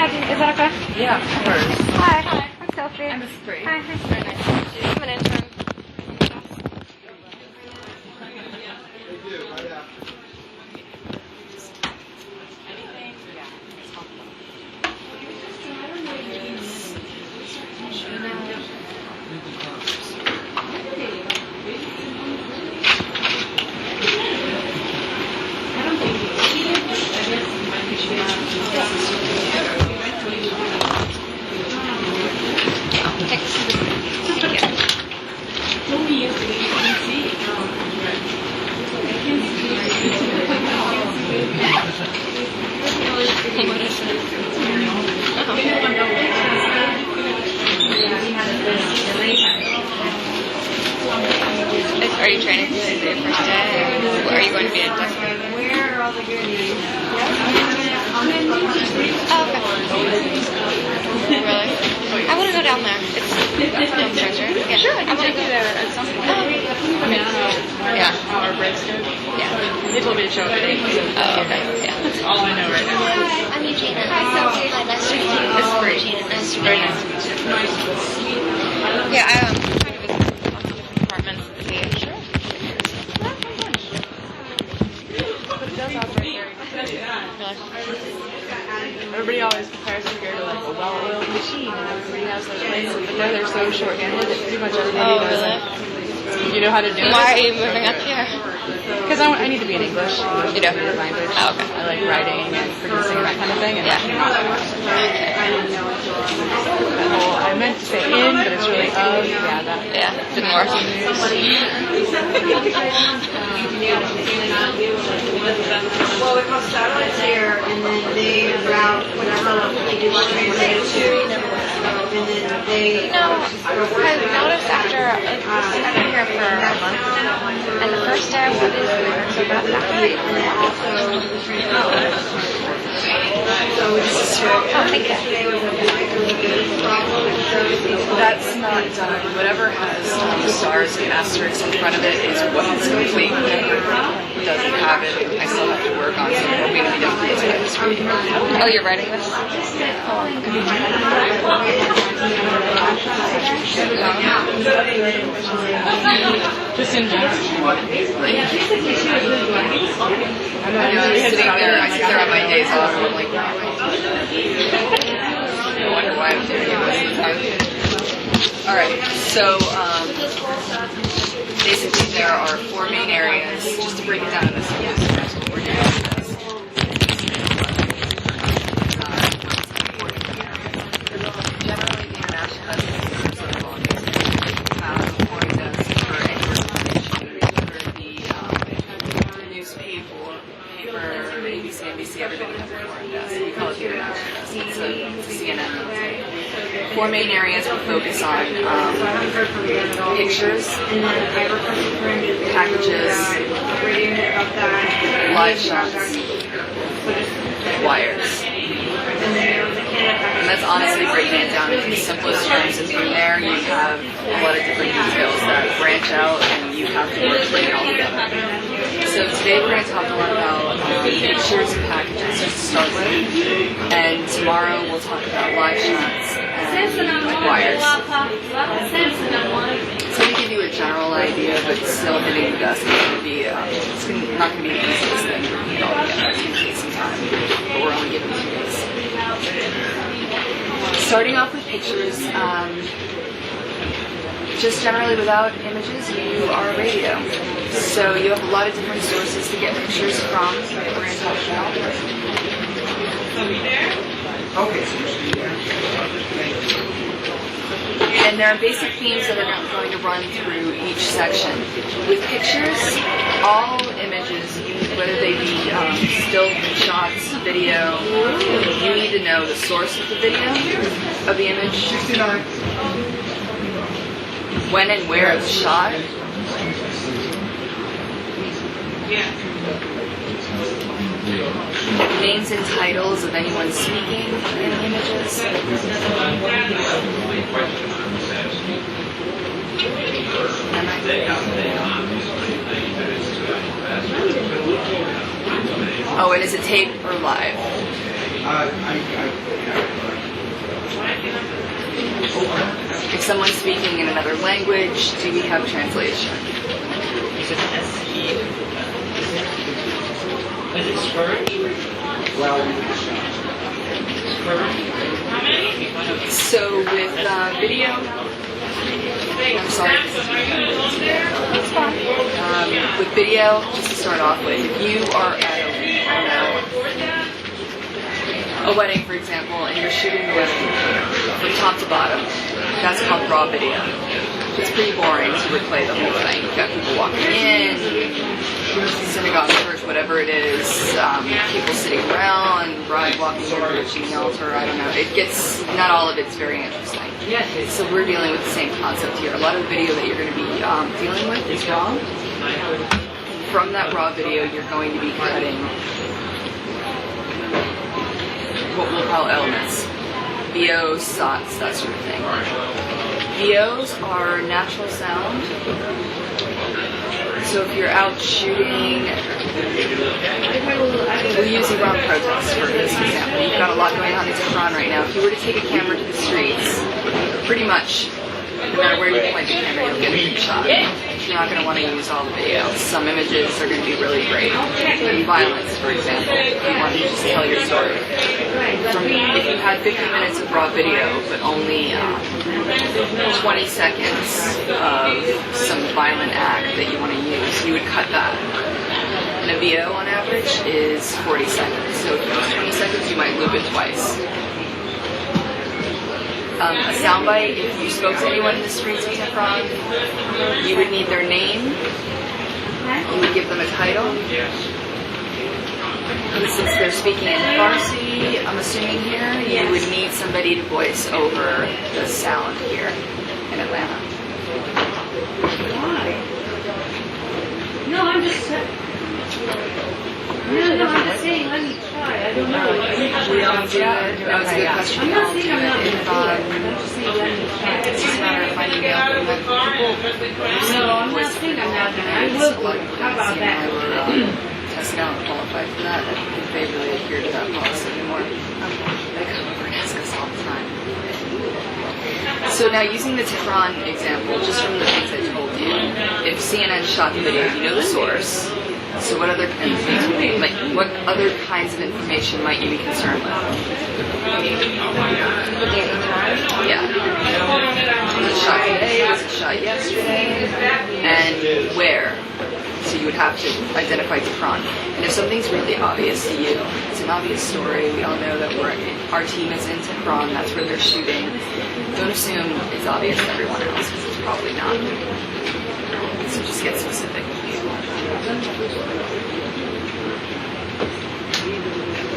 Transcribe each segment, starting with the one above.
Is that okay? Yeah, of course. Hi. I'm Sophie. I'm a spray. Hi. Very nice to meet you. I'm an intern. Are you training for your first day? Or are you going to be at desk? Where are all the goodies? Oh, okay. Really? I want to go down there. It's no pressure. Yeah. Sure, I can take you there at some point. Yeah. Our breadstick. Yeah. They told me to show up at 8. Oh, okay. Yeah. That's all I know right now. Hi, I'm Eugenia. Hi, Sophie. Hi, nice to meet you. This is great. Eugenia, nice to meet Very you. nice to meet you. Yeah, I kind of visited lots of different departments to see. Sure. But it does operate very Everybody always compares Figure to like a well-oiled machine, and everybody has those ways, but they're so short-handed that pretty much everybody does it. You know how to do it? Why are you moving up here? Because I need to be in English. You do? Language. Oh, okay. I like writing and producing and that kind of thing. And Yeah. that whole, I meant to say in, but it's really of. Yeah, that. Yeah, didn't work. Well, we have satellites here, and then they route whatever they get translated to, and then they. No, I noticed after, I've been here for a month, and the first day I was in, so about that. And then also the translation. So we just Thank you. today was a really good problem with services. That's not done. Whatever has stars and asterisks in front of it is what is complete. Whatever doesn't have it, I still have to work on. So we're going to be done with this week. Oh, you're writing this? Just in general. I know, I sit there on my days off and I'm like, I wonder why I'm doing it most of the time. Alright, so basically there are 4 main areas, just to break it down in this video, so that's what we're doing with this. Generally, the international is sort of long before it does for any organization, for the newspaper, ABC, NBC, everybody has a foreign desk. We call it the international desk. It's a CNN. 4 main areas we focus on: pictures, packages, live shots, wires. And that's honestly breaking it down into the simplest terms. And from there, you have a lot of different details that branch out, and you have to work to bring it all together. So today we're going to talk a lot about pictures and packages just to start with, and tomorrow we'll talk about live shots and wires. So to give you a general idea, but still hitting the dust, it's not going to be the easiest thing to read all together. It's going to take some time, but we're only giving 2 days. Starting off with pictures, just generally without images, you are radio. So you have a lot of different sources to get pictures from. We're going to talk about. And there are basic themes that are going to run through each section. With pictures, all images, whether they be still shots, video, you need to know the source of the video, of the image, when and where it was shot, names and titles of anyone speaking in the images. Oh, and is it tape or live? If someone's speaking in another language, do we have translation? Is it Spurge? So with video, I'm sorry. With video, just to start off with, if you are at a wedding, for example, and you're shooting the wedding from top to bottom, that's called raw video. It's pretty boring to replay the whole thing. You've got people walking in, synagogue, church, whatever it is, people sitting around, bride walking in, approaching the altar, I don't know. It gets, not all of it's very interesting. So we're dealing with the same concept here. A lot of the video that you're going to be dealing with is raw. From that raw video, you're going to be cutting what we'll call elements. VOs, SOTs, that sort of thing. VOs are natural sound. So if you're out shooting, we'll use Iran protests for this example. You've got a lot going on in Tehran right now. If you were to take a camera to the streets, pretty much, no matter where you point the camera, you'll get a good shot. You're not going to want to use all the video. Some images are going to be really great. Violence, for example, if you want to just tell your story. If you had 50 minutes of raw video, but only 20 seconds of some violent act that you want to use, you would cut that. And a VO on average is 40 seconds. So if you use 20 seconds, you might loop it twice. A soundbite, if you spoke to anyone in the streets of Tehran, you would need their name, you would give them a title, and since they're speaking in Farsi, I'm assuming here, you would need somebody to voice over the sound here in Atlanta. Why? No, I'm just. No, I'm just saying, let me try. I don't know. We don't do that. No, it's a good question. I'm not saying I'm not If, I'm just saying, let me try. it's just a matter of finding out. No, I'm not saying I'm not gonna. I will. How about that? Tested out and qualified for that. I don't think they really adhere to that policy anymore. They come over and ask us all the time. So now using the Tehran example, just from the things I told you, if CNN shot the video, you know the source. So what other what other kinds of information might you be concerned with? Yeah. Was it shot today? Was it shot yesterday? And where? So you would have to identify Tehran. And if something's really obvious to you, it's an obvious story. We all know that our team is in Tehran. That's where they're shooting. Don't assume it's obvious to everyone else because it's probably not. So just get specific.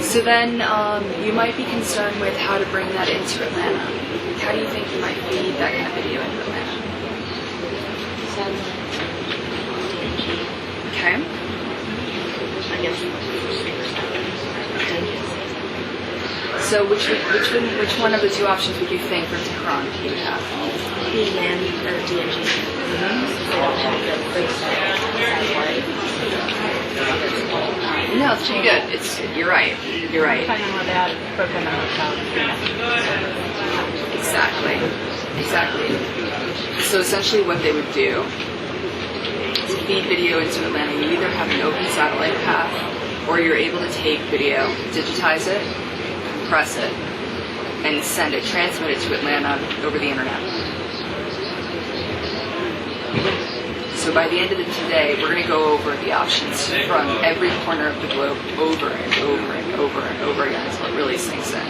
So then you might be concerned with how to bring that into Atlanta. How do you think you might feed that kind of video into Atlanta? Okay. So which one of the two options would you think for Tehran you would have? PM or DMG. No, it's pretty good. You're right. You're right. Exactly. So essentially what they would do to feed video into Atlanta, you either have an open satellite path or you're able to take video, digitize it, compress it, and send it, transmit it to Atlanta over the internet. So by the end of today, we're going to go over the options from every corner of the globe over and over and over and over again until it really sinks in.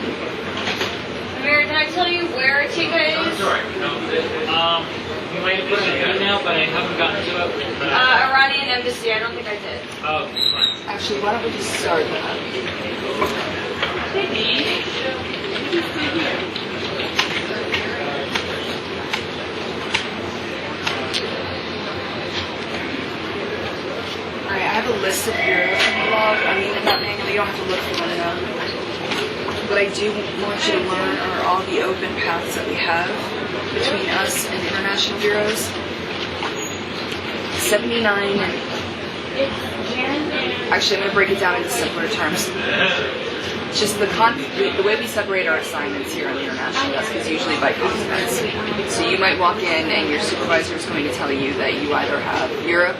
Amir, did I tell you where Tika is? You might have put it in now, but I haven't gotten to it. Iranian embassy. I don't think I did. Oh, fine. Actually, why don't we just start that? Alright, I have a list of bureaus in the log. I mean, not manually, you don't have to look for one of them. What I do want you to learn are all the open paths that we have between us and international bureaus. 79 and... Actually, I'm going to break it down into simpler terms. It's just the way we separate our assignments here on the international desk is usually by continents. So you might walk in and your supervisor is going to tell you that you either have Europe,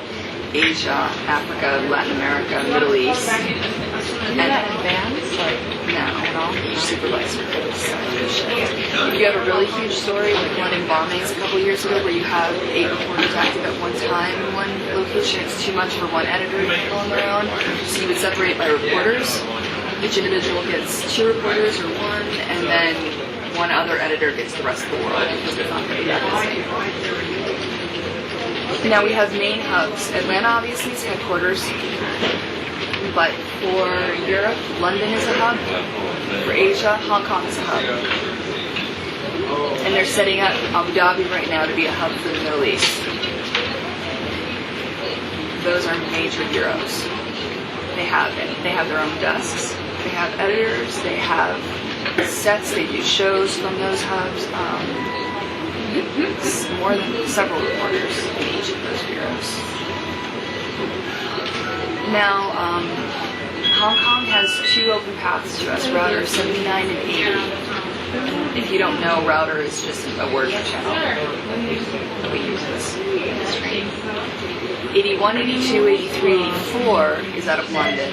Asia, Africa, Latin America, Middle East. You know that in advance? Like, No, at all. Each supervisor goes. If you have a really huge story, like London bombings a couple years ago, where you have 8 reporters active at one time in one location, it's too much for one editor to go on their own. So you would separate by reporters. Each individual gets 2 reporters or 1, and then one other editor gets the rest of the world because it's not going to be that busy. Now we have main hubs. Atlanta obviously is headquarters. But for Europe, London is a hub. For Asia, Hong Kong is a hub. And they're setting up Abu Dhabi right now to be a hub for the Middle East. Those are major bureaus. They have their own desks. They have editors. They have sets. They do shows from those hubs. More than several reporters in each of those bureaus. Now, Hong Kong has 2 open paths to us, router 79 and 80. And if you don't know, router is just a word channel that we use this training. 81, 82, 83, 84 is out of London.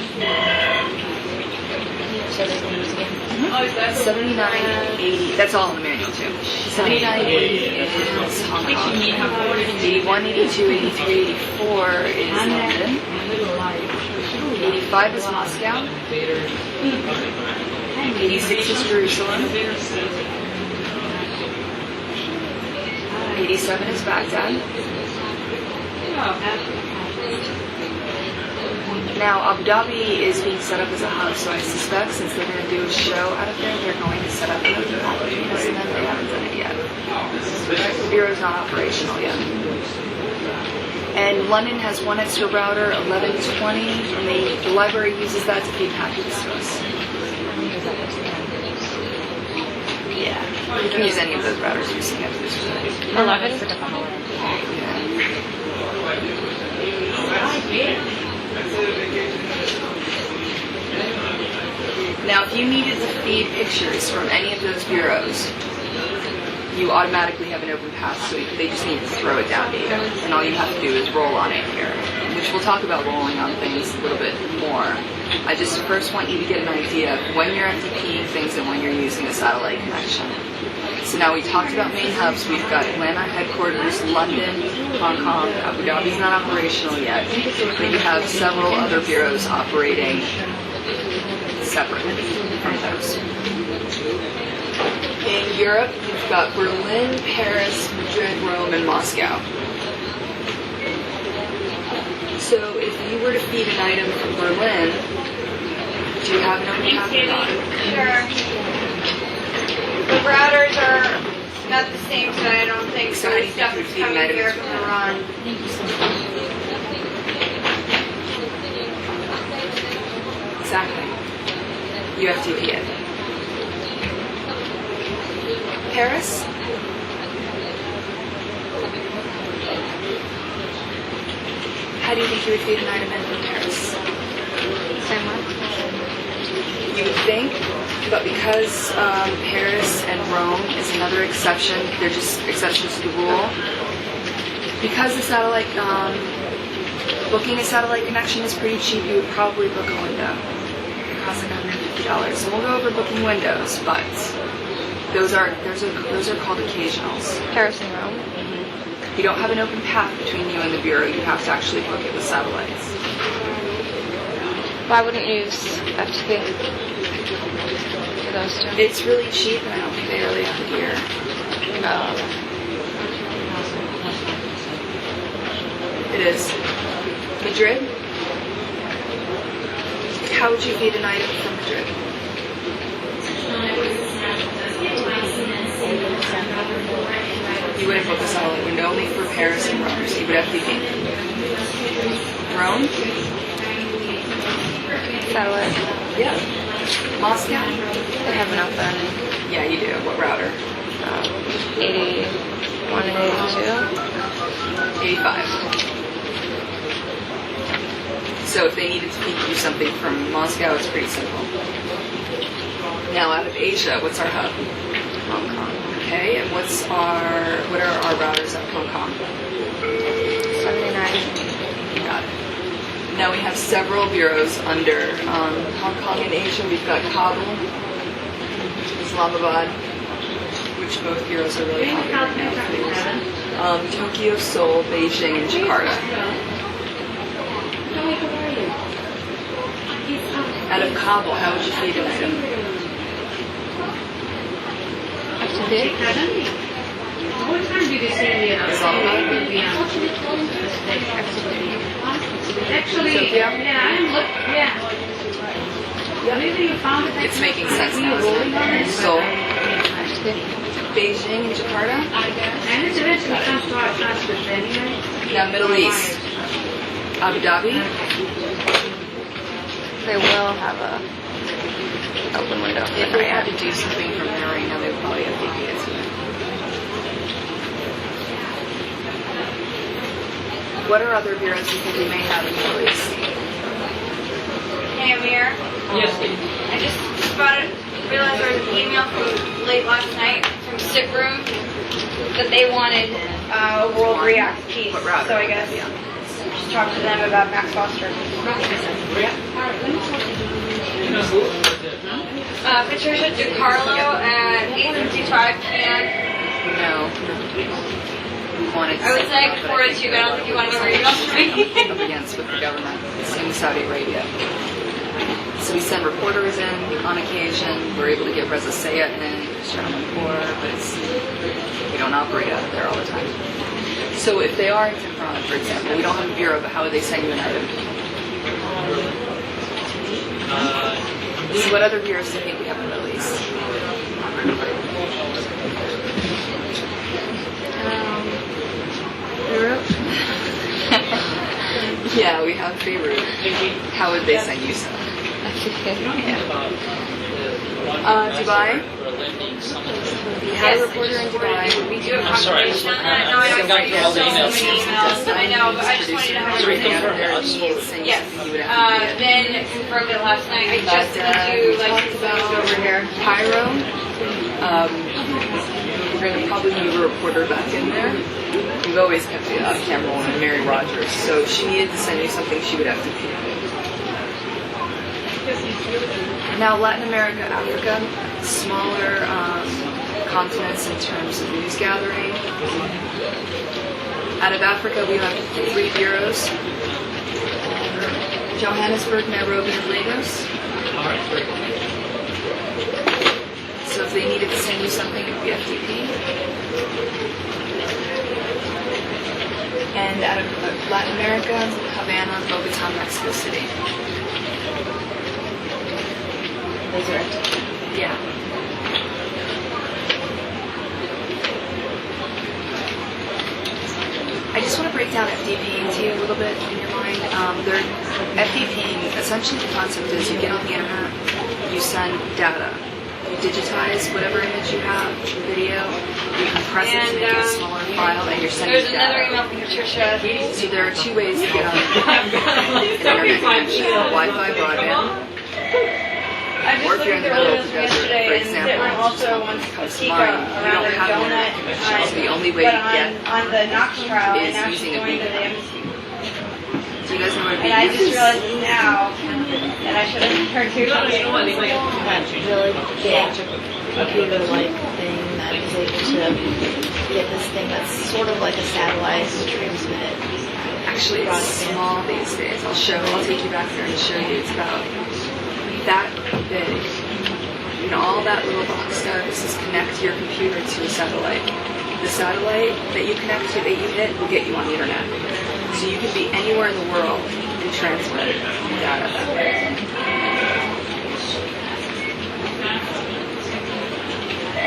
79, 80, that's all in the manual too. 79, 80 is Hong Kong. 81, 82, 83, 84 is London. 85 is Moscow. 86 is Jerusalem. 87 is Baghdad. Now, Abu Dhabi is being set up as a hub, so I suspect since they're going to do a show out of there, they're going to set up an open path between us, and then they haven't done it yet. The bureau's not operational yet. And London has 1 extra router, 1120, and the library uses that to feed packages to us. Yeah, you can use any of those routers you're seeing after this. 11? Now, if you needed to feed pictures from any of those bureaus, you automatically have an open path, so they just need to throw it down to you. And all you have to do is roll on it here, which we'll talk about rolling on things a little bit more. I just first want you to get an idea of when you're FTPing things and when you're using a satellite connection. So now we talked about main hubs. We've got Atlanta headquarters, London, Hong Kong. Abu Dhabi's not operational yet. But you have several other bureaus operating separately from those. In Europe, you've got Berlin, Paris, Madrid, Rome, and Moscow. So if you were to feed an item from Berlin, do you have an open path or not? Sure. The routers are not the same side, I don't think, so the stuff is coming here from Iran. Exactly. You FTP it. Paris? How do you think you would feed an item in from Paris? Same one. You would think, but because Paris and Rome is another exception, they're just exceptions to the rule. Because the satellite, booking a satellite connection is pretty cheap, you would probably book a window. It costs like $150. And we'll go over booking windows, but those are called occasionals. Paris and Rome. You don't have an open path between you and the bureau. You have to actually book it with satellites. Why wouldn't you use FTP for those two? It's really cheap, and I don't think they really have the gear. It is. Madrid? How would you feed an item from Madrid? You wouldn't book a satellite window, only for Paris and Rome, so you would FTP. Rome? Satellite. Yeah. Moscow? They have an open Yeah, you do. What router? 81 and 82. 85. So if they needed to feed you something from Moscow, it's pretty simple. Now out of Asia, what's our hub? Hong Kong. Okay, and what are our routers at Hong Kong? 79. Got it. Now we have several bureaus under Hong Kong and Asia. We've got Kabul, Islamabad, which both bureaus are really popular right now for the reason. Tokyo, Seoul, Beijing, and Jakarta. Out of Kabul, how would you feed an item? It's making sense now, isn't it? Seoul, Beijing, and Jakarta. Now Middle East, Abu Dhabi. They will have a open window. If they had to do something from there right now, they would probably have DPS. What are other bureaus you think we may have in the Middle East? Hey, Amir. Yes, Steve. I just realized there was an email from late last night from Sick Room that they wanted a World React piece. What router? So I guess Yeah. just talk to them about Max Foster. Patricia DiCarlo at 8:55 p.m. No. We wanted I would say before it's you, but I don't think you want to read it for me. up against with the government. It's in Saudi Arabia. So we send reporters in on occasion. We're able to get Reza Sayed in, Gentleman Corps, but we don't operate out of there all the time. So if they are in Tehran, for example, we don't have a bureau, but how would they send you an item? So what other bureaus do you think we have in the Middle East? Europe. Yeah, we have Beirut. How would they send you stuff? Dubai. We have a reporter in Dubai. We do have I'm sorry, I just confirmation looked on that. No, I at know it. I got all the emails. emails. I know, but I just wanted to have So we everything. confirmed it. I just told Yes. Ben confirmed it last night. I just didn't do like over here. Cairo. We're going to probably move a reporter back in there. We've always kept the camera on Mary Rogers, so if she needed to send you something, she would have to pay. Now, Latin America, Africa, smaller continents in terms of news gathering. Out of Africa, we have 3 bureaus: Johannesburg, Nairobi, and Lagos. All right, great. So if they needed to send you something, it would be FTP. And out of Latin America, Havana, Bogota, Mexico City. Those are Yeah. I just want to break down FTP to you a little bit in your mind. FTP, essentially the concept is you get on the internet, you send data. You digitize whatever image you have, video, you compress it to make it a smaller file, and you're sending There's another data. email from Patricia. So there are 2 ways to get on an internet connection: Wi-Fi broadband, I just or if looked you're at in the the middle earlier of the from desert, for yesterday, and example, Zitron which also is wants comes to Pika mind. You around don't a have an donut. internet connection, so the only way But to get on the Knox trial, is and now she's using a going to the beacon. embassy. Do you guys know what a And I beacon just is? realized now that I should have heard you That really big computer-like thing that is able to get this thing that's sort of like a satellite to transmit. Actually, it's small these days. I'll take you back there and show you. It's about that big. And all that little box does is connect your computer to a satellite. The satellite that you connect to, that you hit, will get you on the internet. So you can be anywhere in the world and transmit data that way.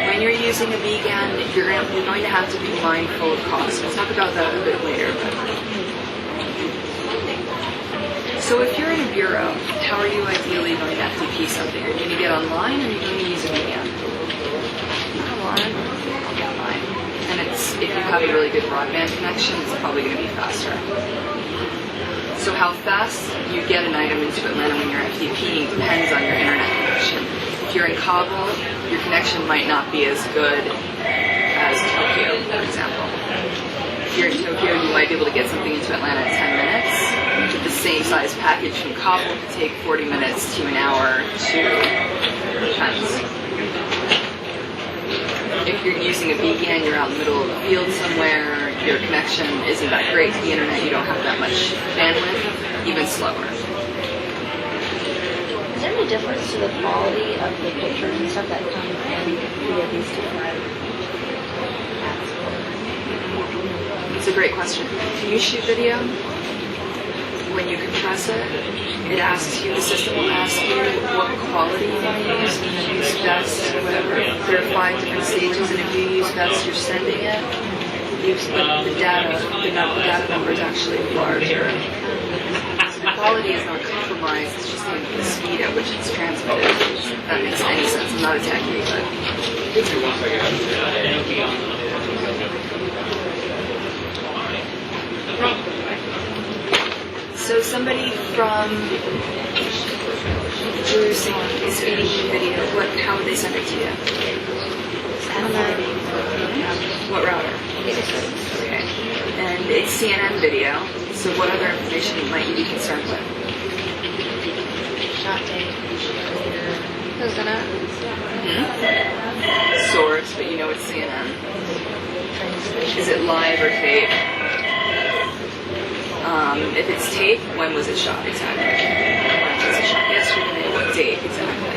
When you're using a beacon, you're going to have to be mindful of cost. We'll talk about that a bit later. So if you're in a bureau, how are you ideally going to FTP something? Are you going to get online, or are you going to use a VPN? Online. Online. And if you have a really good broadband connection, it's probably going to be faster. So how fast you get an item into Atlanta when you're FTPing depends on your internet connection. If you're in Kabul, your connection might not be as good as Tokyo, for example. If you're in Tokyo, you might be able to get something into Atlanta in 10 minutes. But the same size package from Kabul could take 40 minutes to an hour to depends. If you're using a VPN, you're out in the middle of the field somewhere, your connection isn't that great to the internet, you don't have that much bandwidth, even slower. Is there any difference to the quality of the pictures and stuff that come in via these different apps? It's a great question. When you shoot video, when you compress it, it asks you, the system will ask you what quality you want to use, if you use best, whatever. There are 5 different stages, and if you use best, you're sending it. The data number is actually larger. So the quality is not compromised, it's just the speed at which it's transmitted. If that makes any sense. I'm not a techie, but... So somebody from Jerusalem is feeding you video. How would they send it to you? What router? Okay. And it's CNN video. So what other information might you be concerned with? Shot date. Who's gonna? Source, but you know it's CNN. Is it live or tape? If it's tape, when was it shot exactly? When was it shot? Yesterday. What date exactly?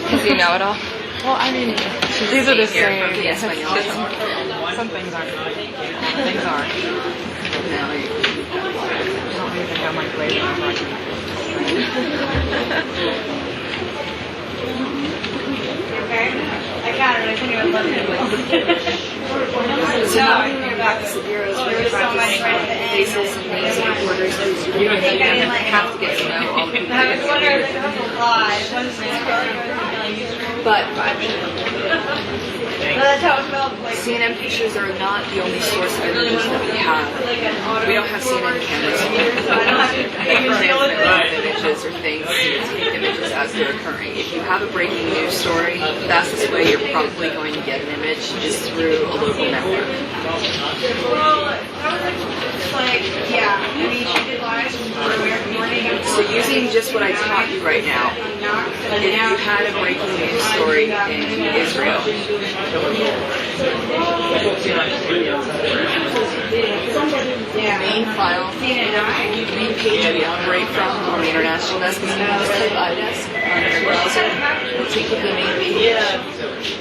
Because you know it all. Well, I mean, these are the same. From the Espanol. Some things aren't. Things aren't. No, I don't even know my flavor. I'm Okay? I got it. I couldn't even look at it. so now we're going back to the bureaus. We're practicing faces and names of reporters. You're going to have to get to know all the people. I was wondering if there was a But that's how it felt. Like, CNN pictures are not the only source of images that we have. We don't have CNN cameras here. Transmit live images or things, take images as they're occurring. If you have a breaking news story, the fastest way you're probably going to get an image is through a local network. like, yeah. I mean, she did live for American Morning. So using just what I taught you right now, if you had a breaking news story in Israel, Yeah. main file, main page we operate from on the international desk is just type iDesk on your browser. It'll take you to the main page.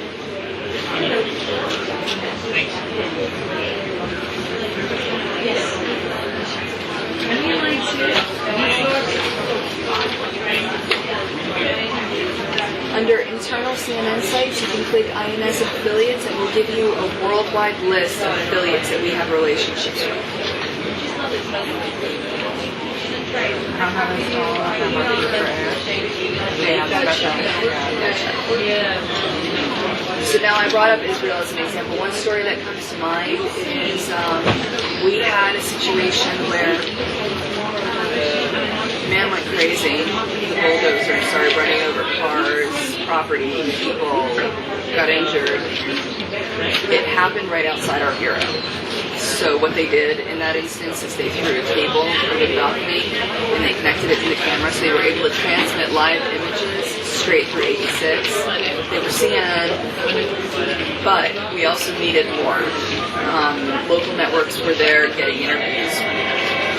Under internal CNN sites, you can click INS affiliates and we'll give you a worldwide list of affiliates that we have relationships with. I don't have installed. I'm looking for air. They have special. So now I brought up Israel as an example. One story that comes to mind is we had a situation where a man went crazy. The bulldozer started running over cars, property, people, got injured. It happened right outside our bureau. So what they did in that instance is they threw a cable over the balcony and they connected it to the camera, so they were able to transmit live images straight through 86. They were CNN, but we also needed more. Local networks were there getting interviews from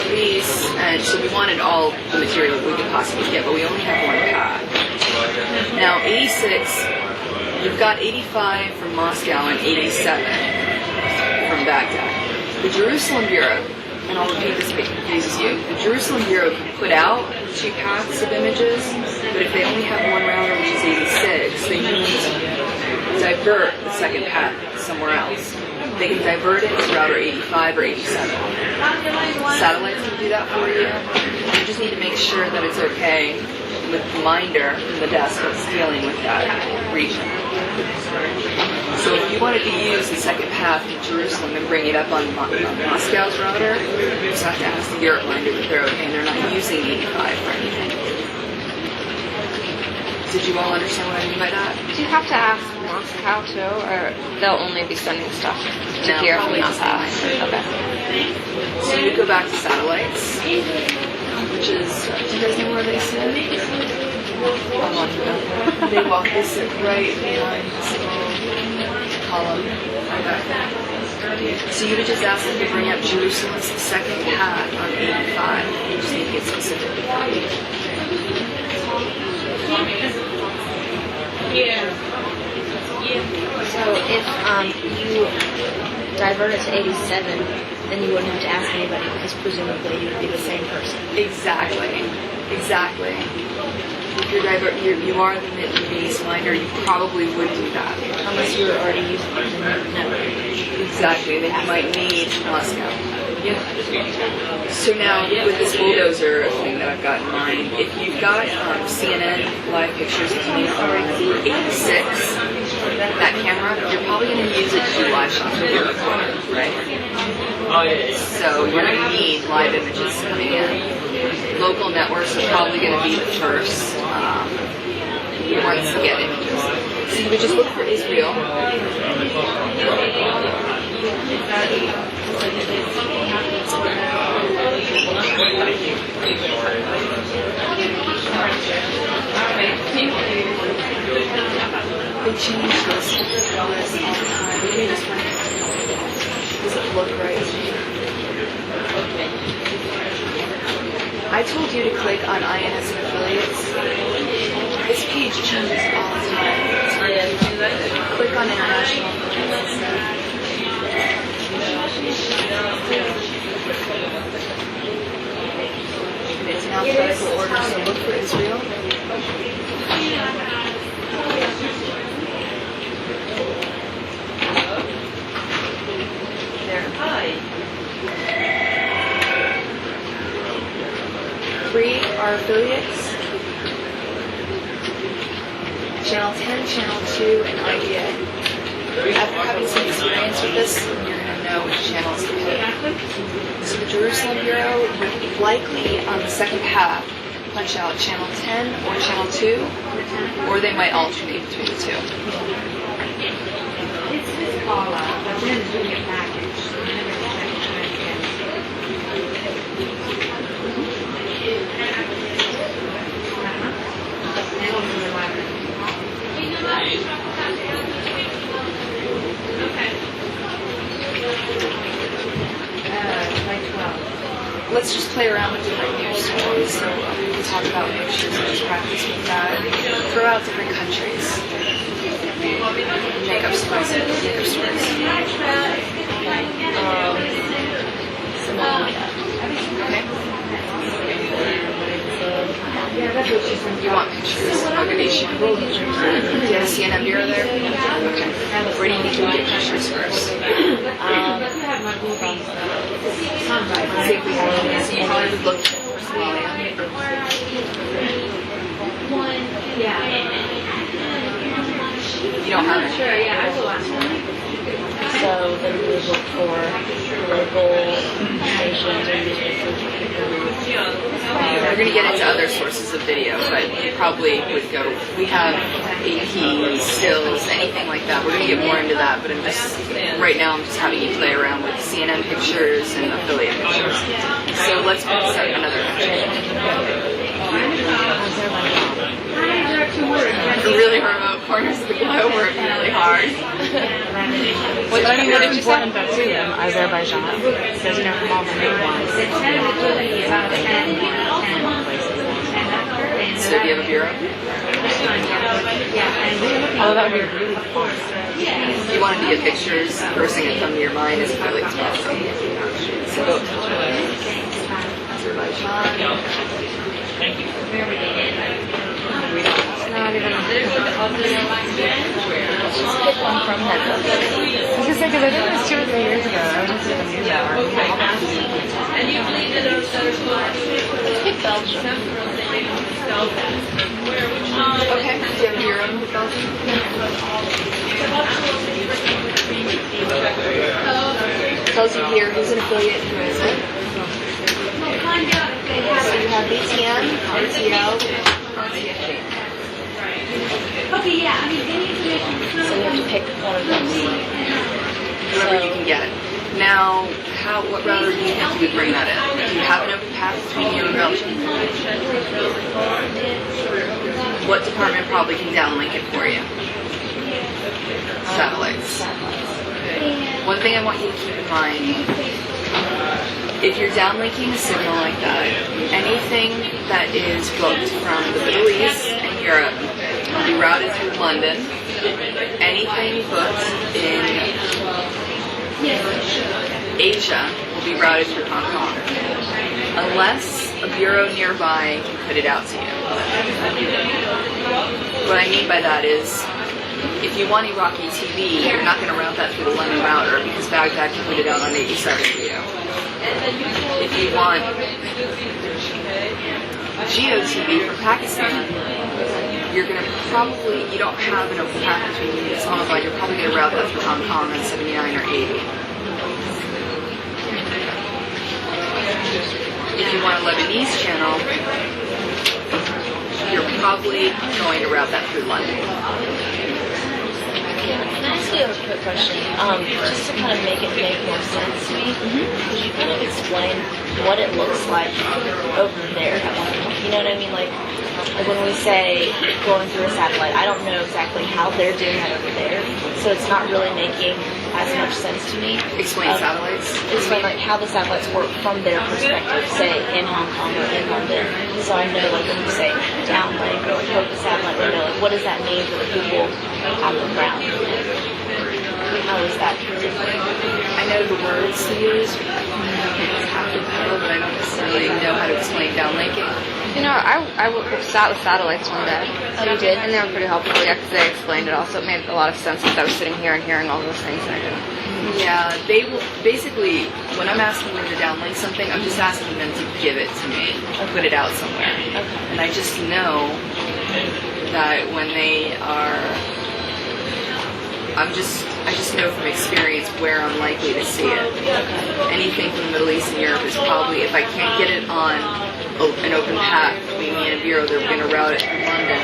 police, and so we wanted all the material we could possibly get, but we only had one path. Now 86, you've got 85 from Moscow and 87 from Baghdad. The Jerusalem Bureau, and I'll repeat this pleases you, the Jerusalem Bureau can put out 2 paths of images, but if they only have one router, which is 86, they need to divert the second path somewhere else. They can divert it to router 85 or 87. Satellites can do that for you. You just need to make sure that it's okay with the minder from the desk that's dealing with that region. So if you wanted to use the second path to Jerusalem and bring it up on Moscow's router, you just have to ask the Europe line that they're okay and they're not using 85 for anything. Did you all understand what I mean by that? Do you have to ask Moscow too, or they'll only be sending stuff to No, here from probably just Moscow? Okay. So you go back to satellites, which is, do you guys know where they sit? They sit right behind this little column. So you would just ask them to bring up Jerusalem's second path on 85. You just need to get specific. So if you divert it to 87, then you wouldn't have to ask anybody because presumably you would be the same person. Exactly. If you are the Vietnamese finder, you probably would do that. Unless you were already using the network. Exactly, then you might need Moscow. So now, with this bulldozer thing that I've got in mind, if you've got CNN live pictures of me already 86, that camera, you're probably going to use it to do live shots with your recorder, right? Oh, yeah. So you're going to need live images coming in. Local networks are probably going to be the first ones to get images. So you would just look for Israel. They changed this all the time. Maybe just one. Does it look right? I told you to click on INS and affiliates. This page changes all the time. Click on international affiliates instead. It's in alphabetical order, so look for Israel. There. 3 are affiliates. Channel 10, Channel 2, and IDA. After having some experience with this, you're going to know which channels to pick. So the Jerusalem Bureau would likely, on the second half, punch out Channel 10 or Channel 2, or they might alternate between the two. It's his call out, but then it's doing a package. Let's just play around with different news stories. So we can talk about pictures and just practice with that. Throw out different countries. Make up stories. Okay. You want pictures of Mogadishu? Do you have a CNN bureau there? Okay. Where do you think you get pictures first? Let's see if we have any. You probably would look for Somalia. You don't have it? Sure, yeah, I will ask them. So then we would look for local stations or newspapers. We're going to get into other sources of video, but you probably would go. We have AP, stills, anything like that. We're going to get more into that, but right now I'm just having you play around with CNN pictures and affiliate pictures. So let's start another country. The really remote corners of the globe were really hard. But I mean, what's important though to them, Azerbaijan, because from all the main ones, So do you have a bureau? oh, that would be really fun. If you wanted to get pictures, the first thing that comes to your mind is affiliate sponsor. So go to Azerbaijan. Thank you. Let's just pick one from that. I was gonna say, because I think it was 2 or 3 years ago, I went to the news hour. Pick Belgium. Okay. Do you have your own with Belgium? Tells you here who's an affiliate and who isn't. So you have BTM, RTL, RTFG. So you have to pick one of those. Whoever you can get. Now, what router do you think you would bring that in? Do you have an open path between you and Belgium? What department probably can downlink it for you? Satellites. One thing I want you to keep in mind, if you're downlinking a signal like that, anything that is booked from the Middle East and Europe will be routed through London. Anything booked in Asia will be routed through Hong Kong, unless a bureau nearby can put it out to you. What I mean by that is, if you want Iraqi TV, you're not going to route that through the London router because Baghdad can put it out on 87 for you. If you want Geo TV from Pakistan, you're going to probably, you don't have an open path between you and Islamabad, you're probably going to route that through Hong Kong on 79 or 80. If you want a Lebanese channel, you're probably going to route that through London. Can I ask you a quick question? Just to kind of make it make more sense to me, could you kind of explain what it looks like over there? You know what I mean? Like when we say going through a satellite, I don't know exactly how they're doing that over there, so it's not really making as much sense to me. Explain satellites. Explain like how the satellites work from their perspective, say in Hong Kong or in London. So I know like when you say downlink or hook a satellite window, like what does that mean for the people on the ground? How is that different? I know the words to use, half the pedal, but I don't necessarily know how to explain downlinking. You know, I sat with satellites one day. Oh, you did? And they were pretty helpful, yeah, because they explained it also. It made a lot of sense because I was sitting here and hearing all those things. And I didn't. Yeah, they will, basically, when I'm asking them to downlink something, I'm just asking them to give it to me, put it out somewhere. And I just know that when they are, I just know from experience where I'm likely to see it. Anything from the Middle East and Europe is probably, if I can't get it on an open path between me and a bureau, they're going to route it through London.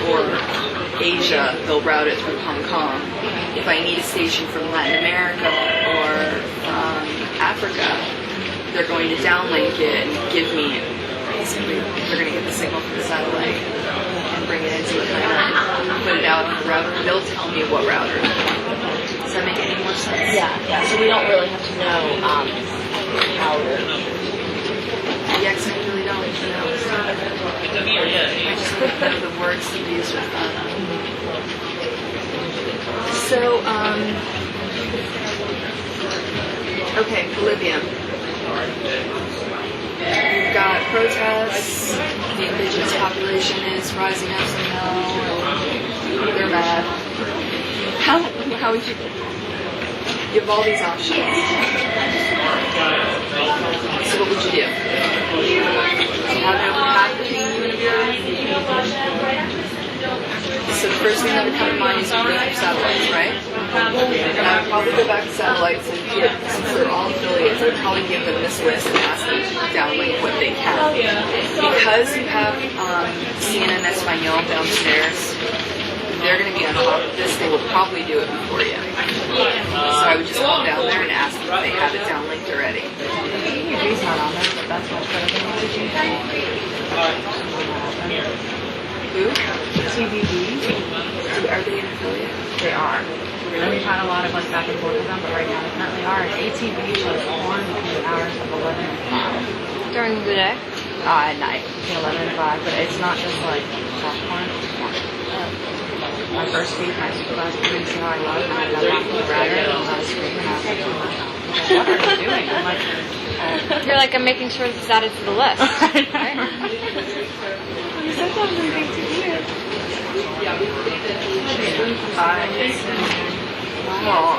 Or Asia, they'll route it through Hong Kong. If I need a station from Latin America or Africa, they're going to downlink it and give me, basically, they're going to get the signal from the satellite and bring it into Atlanta and put it out on the router. They'll tell me what router. Does that make any more sense? Yeah. So we don't really have to know how they're. Yes, I really don't. No. I just know the words to use with them. So, okay, Bolivia. You've got protests, the indigenous population is rising up somehow, and they're mad. How would you have all these options? So what would you do? Have an open path between you and a bureau? So the first thing that would come to mind is you bring up satellites, right? And I would probably go back to satellites and since they're all affiliates, I would probably give them this list and ask them to downlink what they can. Because you have CNN Espanol downstairs, they're going to be on top of this, they will probably do it before you. So I would just go down there and ask them if they have it downlinked already. TV's not on there, but that's what I'm Who? TVB. Are they an affiliate? They are. And we've had a lot of like back and forth with them, but right now they currently are. ATV shows on between the hours of 11 and 5. During the day? At night, between 11 and 5. But it's not just like popcorn. My first week, my supervisor didn't see how I was, and I got off the router, and I was screaming, and I was like, oh my God. What are you doing? I'm like, You're like, I'm making sure this is added to the list. Right? you said that was a big deal. Wow.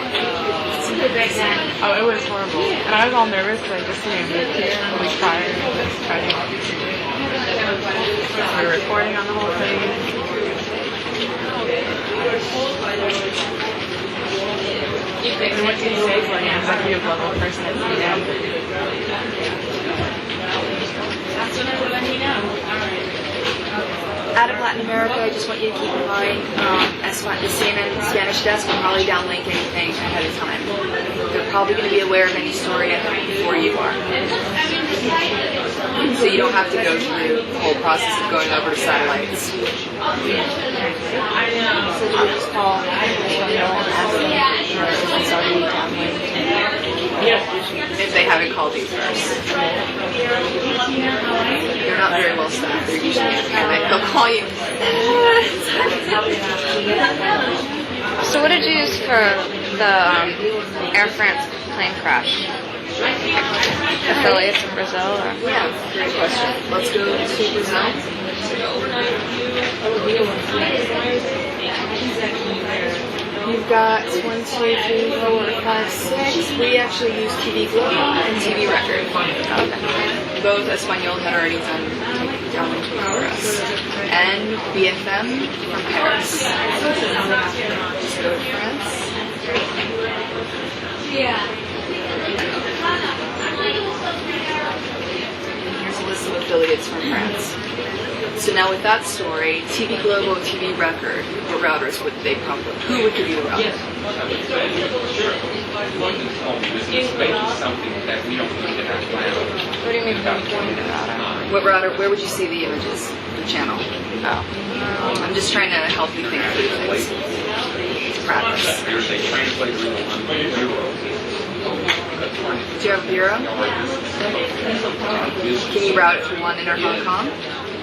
Oh, it was horrible. And I was all nervous because I just moved here a week prior. And I was trying to we were recording on the whole thing. And what do you say for an executive level person at CDM? Out of Latin America, I just want you to keep in mind, the CNN Spanish desk will probably downlink anything ahead of time. They're probably going to be aware of any story before you are. So you don't have to go through the whole process of going over to satellites. So do we just call Espanol and ask them if it's already downloaded? If they haven't called you first. They're not very well staffed. They're usually panic. They'll call you. So what did you use for the Air France plane crash? Affiliates in Brazil? Or? Yeah, great question. Let's go to Brazil. You've got 1, 2, 3, 4, 5, 6. We actually use TV Globo and TV Record. Both Espanol had already done downlinking for us. And BFM from Paris. Just go to France. Here's a list of affiliates from France. So now with that story, TV Global, TV Record, what routers would they probably, who would give you a router? What do you mean from giving the router? What router, where would you see the images, the channel? Oh. I'm just trying to help you think through things. It's practice. Do you have a bureau? Can you route it through one in Hong Kong?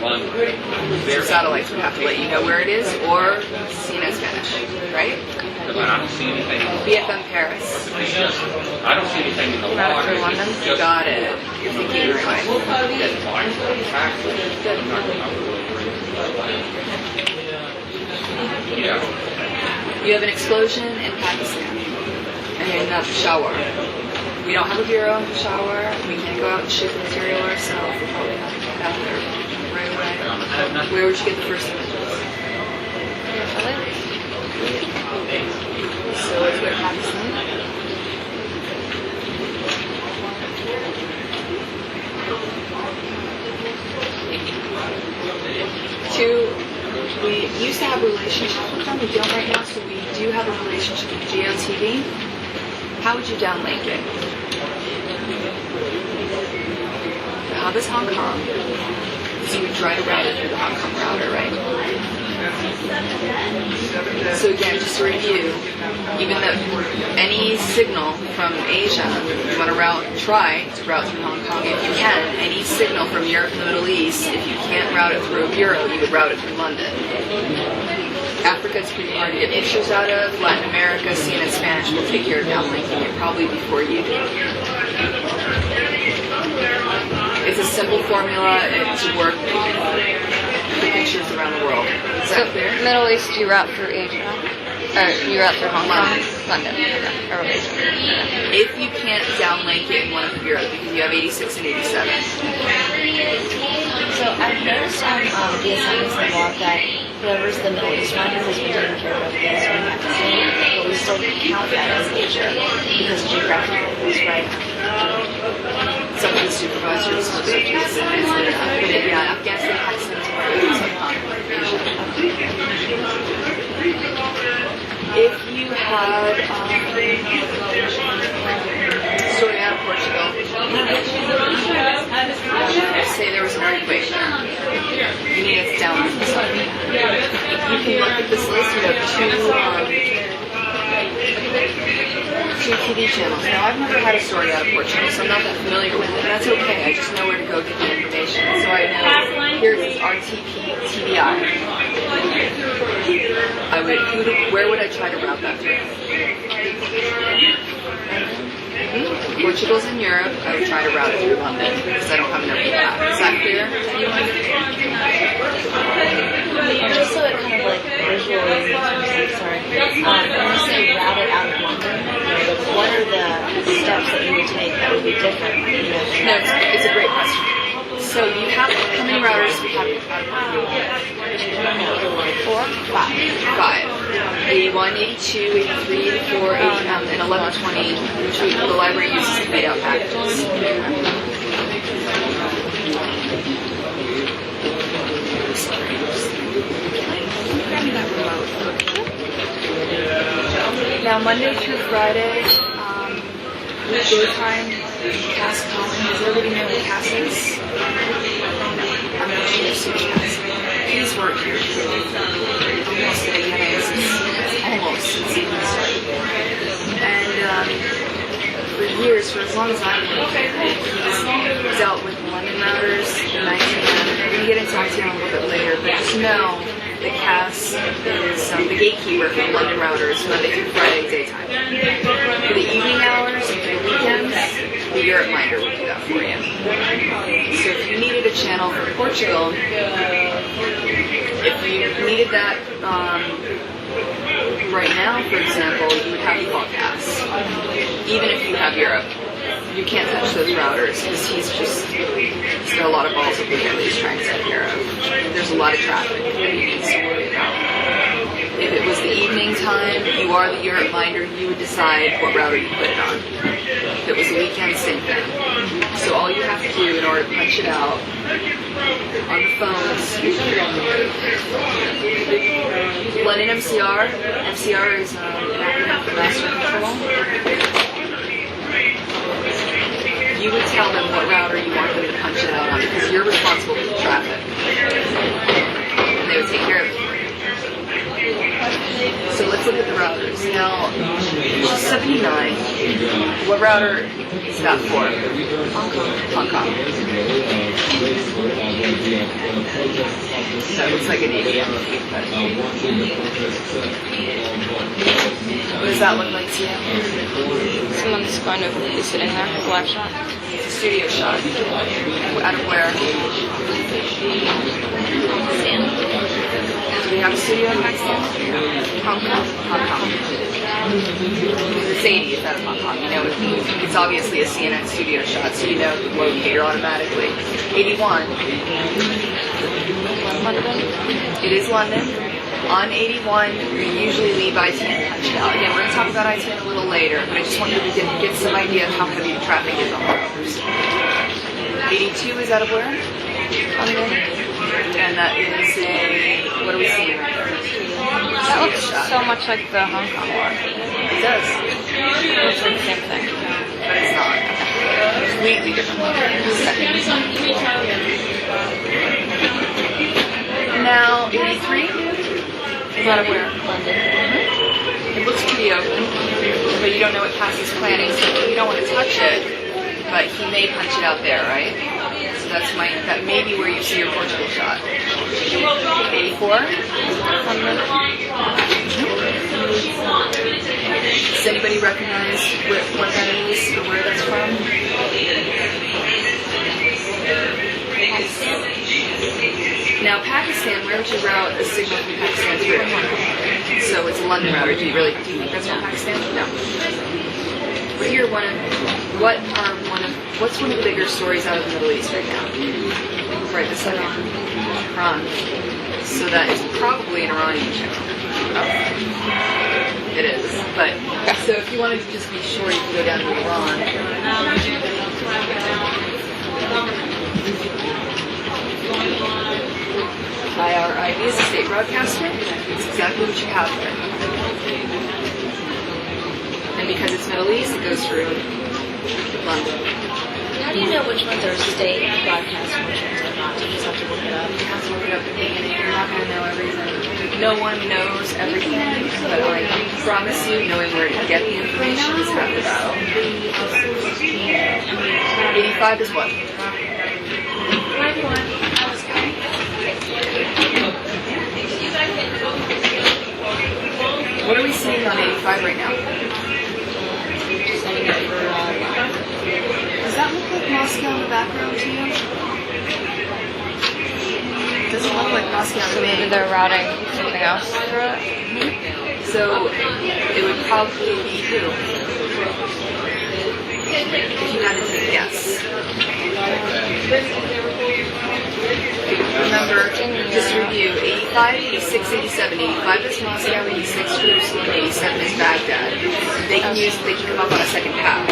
So satellites would have to let you know where it is, or CNN Spanish, right? I don't see anything. BFM Paris. I don't see anything in the Route it log. through London? Just Got it. You're thinking the right way. Yeah. You have an explosion in Pakistan, and in Peshawar. We don't have a bureau in Peshawar. We can't go out and ship material ourselves. We'll probably have to get out there right away. Where would you get the first images? So let's go to Pakistan. We used to have a relationship with them. We don't right now, so we do have a relationship with GeoTV. How would you downlink it? The hub is Hong Kong, so you would try to route it through the Hong Kong router, right? So again, just to review, even though any signal from Asia, you want to try to route through Hong Kong if you can. Any signal from Europe and the Middle East, if you can't route it through a bureau, you would route it through London. Africa is pretty hard to get pictures out of. Latin America, CNN Spanish will take care of downlinking it probably before you do. It's a simple formula to work the pictures around the world. Is that clear? Middle East, you route through Asia? Or you route through Hong Kong? London. Or Asia. If you can't downlink it in one of the bureaus because you have 86 and 87. So I've noticed on the assignments in the blog that whoever's the Middle East one has been taken care of this one, but we still count that as Asia because geographically it's right. Some of the supervisors were so yeah, Afghanistan, Pakistan is where it's If you had story out of Portugal, say there was an earthquake there, you need us down with this. You can look at this list. We have two TV channels. Now, I've never had a story out of Portugal, so I'm not that familiar with it. That's okay. I just know where to go get the information. So I know here's this RTP TVI. Where would I try to route that through? Portugal's in Europe. I would try to route it through London because I don't have enough of that. Is that clear? And just so it kind of like visually, sorry, when you say route it out of London, what are the steps that you would take that would be different? No, it's a great question. So you have, how many routers do we have? 4, 5. 5. 81, 82, 83, 84, and 1120, which the library uses to fade out packages. Now Monday through Friday, daytime, Cass calling. Does everybody know who Cass is? I'm not sure who Cass is. He's worked here for almost 8 years. Almost since he started. And for years, for as long as I've worked here, he's dealt with London routers, and we're going to get into ITN a little bit later, but just know that Cass is the gatekeeper for London routers Monday through Friday daytime. For the evening hours and for the weekends, the Europe Minder will do that for you. So if you needed a channel for Portugal, if you needed that right now, for example, you would have to call Cass. Even if you have Europe, you can't touch those routers because he's got a lot of balls up there that he's trying to take care of. There's a lot of traffic that he needs to worry about. If it was the evening time, you are the Europe Minder, you would decide what router you put it on. If it was a weekend, same thing. So all you have to do in order to punch it out on the phones, London MCR. MCR is an acronym for Master Control. You would tell them what router you want them to punch it out on because you're responsible for the traffic. And they would take care of it. So let's look at the routers. Now, 79, what router is that for? Hong Kong. That looks like an ADM. What does that look like to you? Someone's going to be sitting there, a live shot. It's a studio shot. Out of where? Do we have a studio in Pakistan? Hong Kong? Hong Kong. It's 80 is out of Hong Kong. You know, it's obviously a CNN studio shot, so you know the locator automatically. 81. London. It is London. On 81, we usually leave ITN punched out. Again, we're going to talk about ITN a little later, but I just wanted to get some idea of how heavy the traffic is on the routers. 82 is out of where? London. And that is a, what are we seeing right there? That looks so much like the Hong Kong one. It does. It looks like the same thing. But it's not. Completely different levels. Now, 83 is out of where? London. It looks pretty open, but you don't know what Cass is planning, so you don't want to touch it, but he may punch it out there, right? So that may be where you see your Portugal shot. 84. Does anybody recognize what that is or where that's from? Now, Pakistan, where would you route a signal from Pakistan through? So it's a London router. Do you think that's from Pakistan? No. What's one of the bigger stories out of the Middle East right now? Right this second. Iran. So that is probably an Iranian channel. It is. But so if you wanted to just be sure, you can go down to Iran. IRIB is a state broadcaster. It's exactly what you have there. And because it's Middle East, it goes through London. How do you know which ones are state broadcasts and which ones are not? You just have to look it up. You have to look it up at the beginning. You're not going to know everything. No one knows everything, but I promise you, knowing where to get the information is half the battle. 85 is what? What are we seeing on 85 right now? Does that look like Moscow in the background to you? Doesn't look like Moscow to Maybe me. they're routing something else through it. So it would probably be who? If you had to take a guess. remember, just review, 85, 86, 87. 85 is Moscow, 86 Jerusalem, 87 is Baghdad. They can come up on a second path.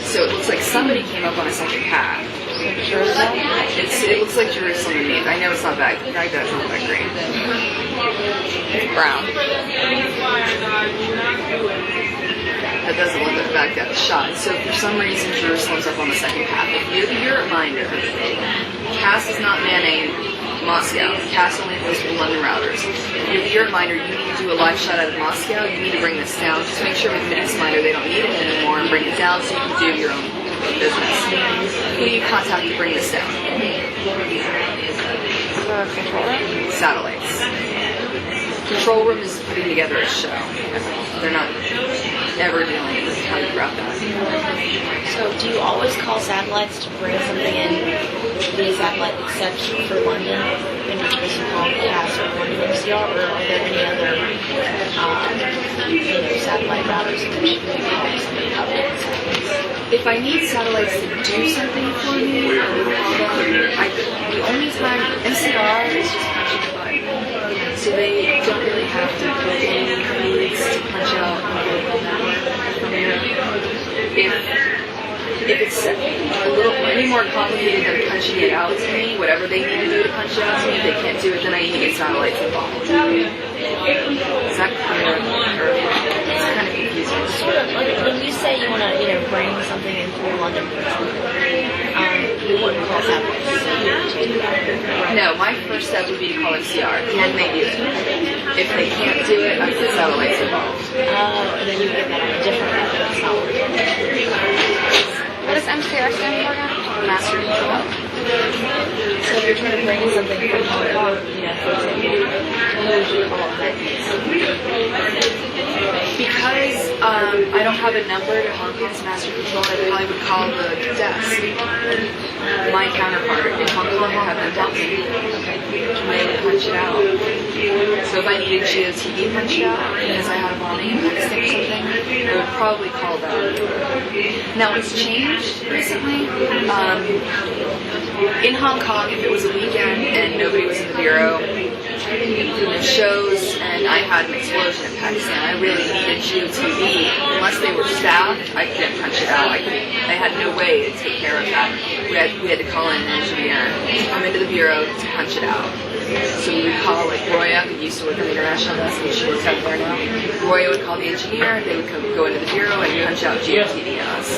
So it looks like somebody came up on a second path. It looks like Jerusalem to me. I know it's not Baghdad. Baghdad's not that great. Brown. That doesn't look like Baghdad's shot. So for some reason, Jerusalem's up on the second path. If you're the Euro minder, CAS is not manning Moscow. CAS only goes to London routers. If you're the Euro minder, you need to do a live shot out of Moscow. You need to bring this down. Just make sure with Minutes Minder they don't need it anymore and bring it down so you can do your own business. Who do you contact to bring this down? Control room? Satellites. Control room is putting together a show. They're not ever dealing with how you route that. So do you always call satellites to bring something in via satellite except for London, in which case you call CAS or London MCR, or are there any other satellite routers in which you can call something up with satellites? If I need satellites to do something for me, I would call them. The only time MCR is just punching a button, so they don't really have to put in codes to punch out on the local network from here. If it's a little any more complicated than punching it out to me, whatever they need to do to punch it out to me, if they can't do it, then I need to get satellites involved. Is that clear? Or it's kind of confusing. Sort of. Like when you say you want to, bring something in through London, for example, you wouldn't call satellites to do that. No, my first step would be to call MCR. Can they do it? If they can't do it, I put satellites involved. And then you get that on a different route. That's not what you're doing. What does MCR stand for again? Master control. So if you're trying to bring something from Hong Kong, for example, you usually call it that. Because I don't have a number to Hong Kong's master control, I probably would call the desk. My counterpart in Hong Kong will have them help me. And they would punch it out. So if I needed GeoTV punch out, because I had a bombing in Pakistan or something, I would probably call them. Now it's changed recently. In Hong Kong, if it was a weekend and nobody was in the bureau, shows, and I had an explosion in Pakistan, I really needed GeoTV. Unless they were staffed, I couldn't punch it out. I had no way to take care of that. We had to call in an engineer to come into the bureau to punch it out. So we would call, like Roya, who used to work on the international desk, and she works out there now. Roya would call the engineer, they would go into the bureau and punch out GeoTV on us.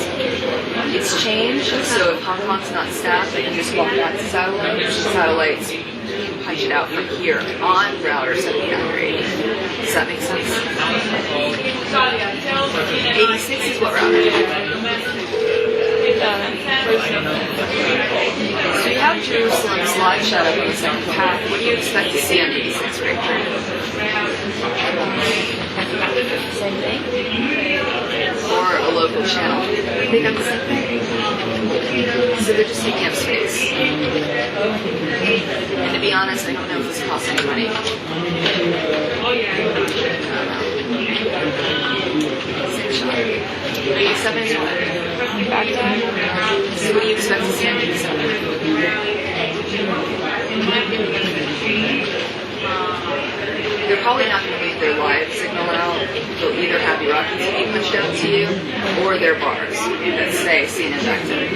It's changed, so if Hong Kong's not staffed, they can just walk back to satellites. Satellites punch it out from here on router 7980. Does that make sense? 86 is what router? So you have Jerusalem's live shot up on the second path. What do you expect to see on 86 right now? Same thing? Or a local channel? They got the same thing. So they're just taking up space. And to be honest, I don't know if this costs any money. Same shot. 87 is what? Baghdad? So what do you expect to see on 87? They're probably not going to leave their live signal out. They'll either have Iraqi TV punched out to you, or their bars that say CNN Baghdad.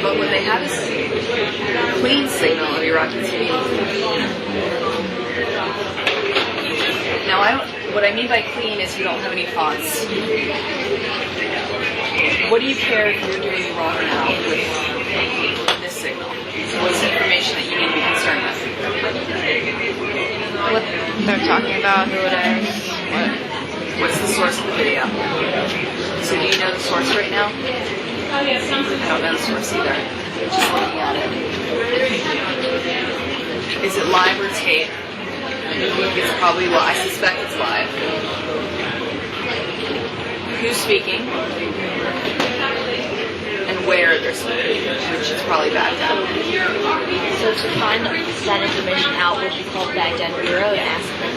But what they have is clean signal of Iraqi TV. Now, what I mean by clean is you don't have any fonts. What do you care if you're doing wrong now with this signal? What's the information that you need to be concerned with? What they're talking about, who it is, What's the source of the video? So do you know the source right now? I don't know the source either. Just looking at it. Is it live or tape? It's probably, I suspect it's live. Who's speaking? And where they're speaking, which is probably Baghdad. So to find that information out, would you call Baghdad Bureau and ask them?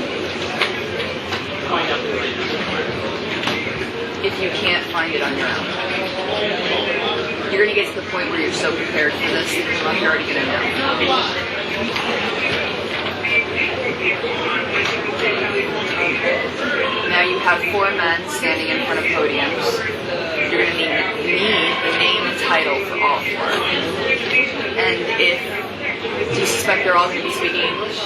If you can't find it on your own. You're going to get to the point where you're so prepared for this that you're already going to know. Now you have 4 men standing in front of podiums. You're going to need the name and title for all 4. And do you suspect they're all going to be speaking English?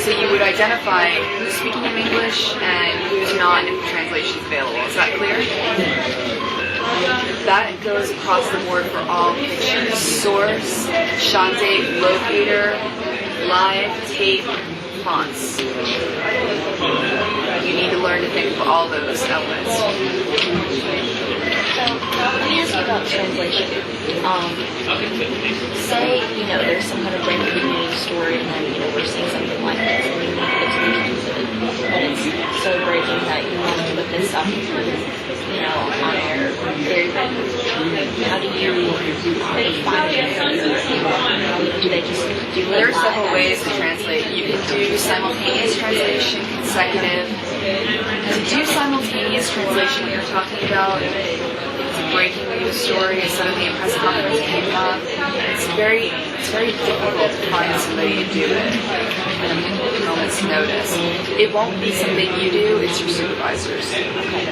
So you would identify who's speaking in English and who's not if the translation is available. Is that clear? That goes across the board for all pictures. Source, shot date, locator, live, tape, fonts. You need to learn to think of all those elements. So, let me ask you about translation. Say, there's some kind of breaking news story, and then, we're seeing something like this, and you need it to be translated. But it's so breaking that you want to put this up, on air very regularly. How do you find it? Do they just do it? There are several ways to translate. You can do simultaneous translation, consecutive. To do simultaneous translation, what you're talking about, it's a breaking news story, suddenly a press conference came up. It's very difficult to find somebody to do it at a moment's notice. It won't be something you do, it's your supervisor's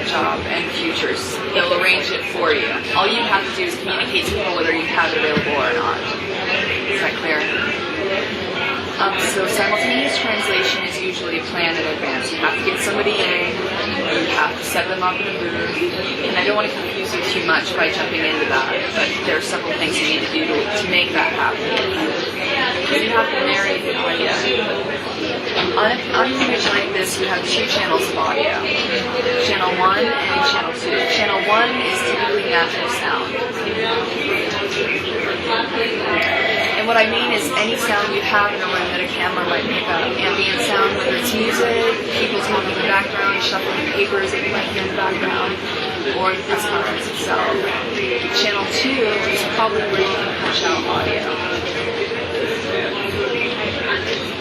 job and futures. They'll arrange it for you. All you have to do is communicate to people whether you have it available or not. Is that clear? So simultaneous translation is usually planned in advance. You have to get somebody in, you have to set them up in a booth, and I don't want to confuse you too much by jumping into that, but there are several things you need to do to make that happen. You have to narrate the audio. On an image like this, you have 2 channels of audio, channel 1 and channel 2. Channel 1 is typically natural sound. And what I mean is any sound you have in a room that a camera might pick up. Ambient sound, whether it's music, people talking in the background, shuffling papers that you might hear in the background, or the press conference itself. Channel 2 is probably where you can punch out audio.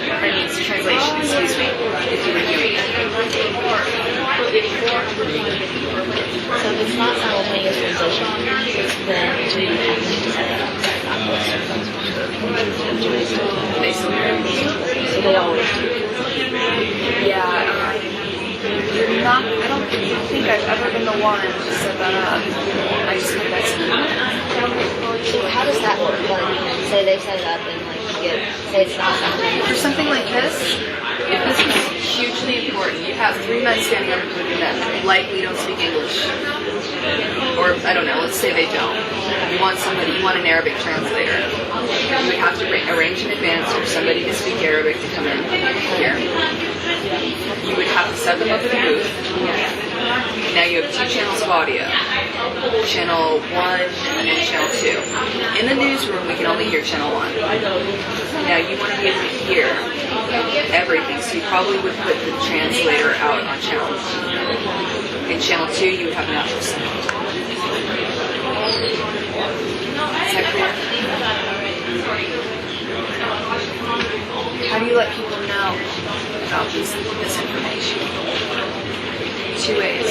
That means translation, excuse me, if you were doing it. So if it's not simultaneous translation, then do you have to set that up? They still do. So they always do. Yeah, you're not, I don't think I've ever been the one to set that up. I just think that's So how does that work? Like, say they set it up and say it's not simultaneous. for something like this, if this is hugely important, you have 3 men standing on the podium that likely don't speak English. Or, I don't know, let's say they don't. You want an Arabic translator. You would have to arrange in advance for somebody to speak Arabic to come in here. You would have to set them up in a booth. Now you have 2 channels of audio. Channel 1 and then channel 2. In the newsroom, we can only hear channel 1. Now you want to be able to hear everything, so you probably would put the translator out on channel 1. In channel 2, you would have natural sound. Is that clear? How do you let people know about this information? 2 ways.